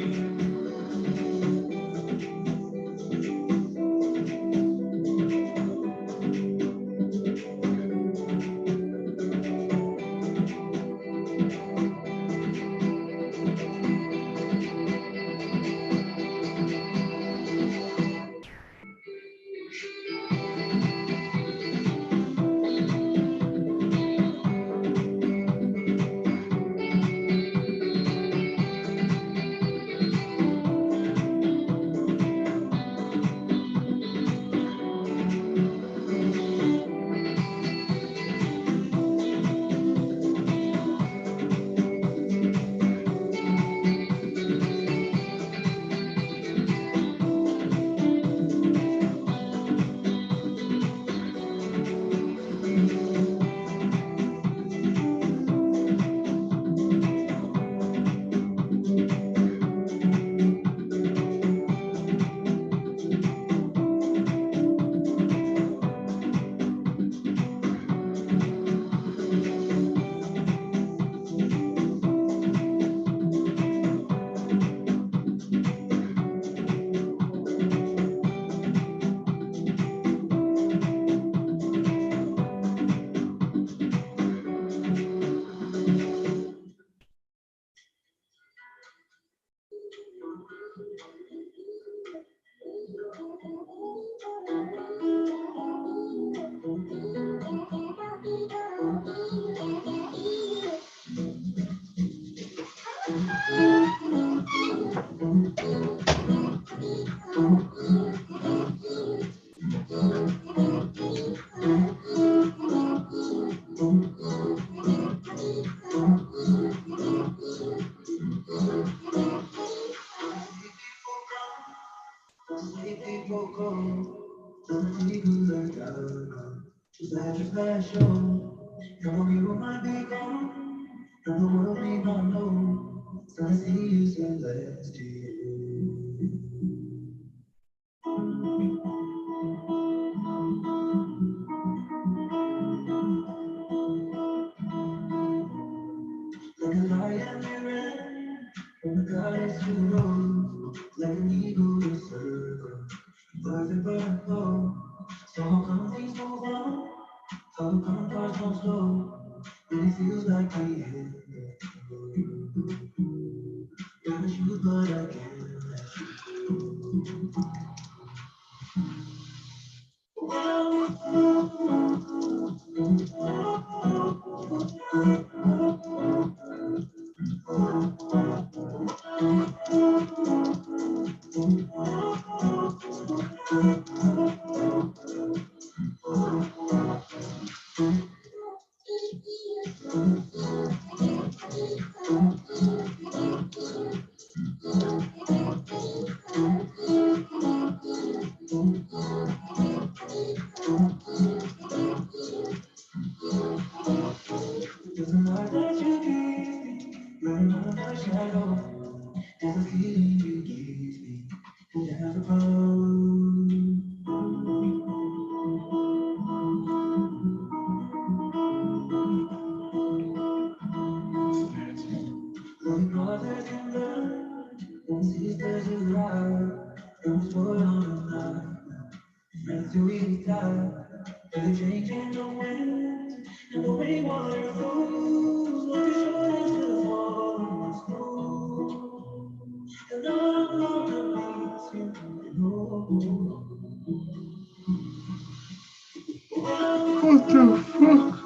What the fuck?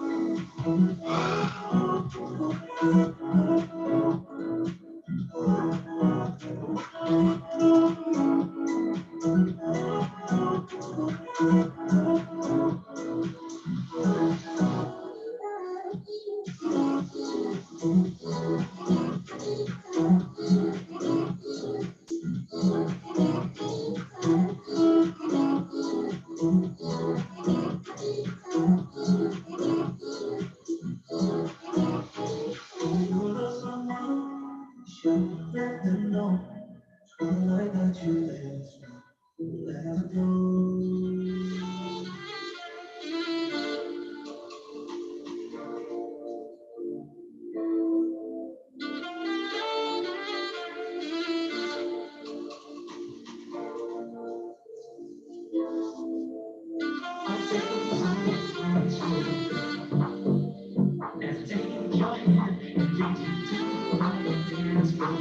Let's go.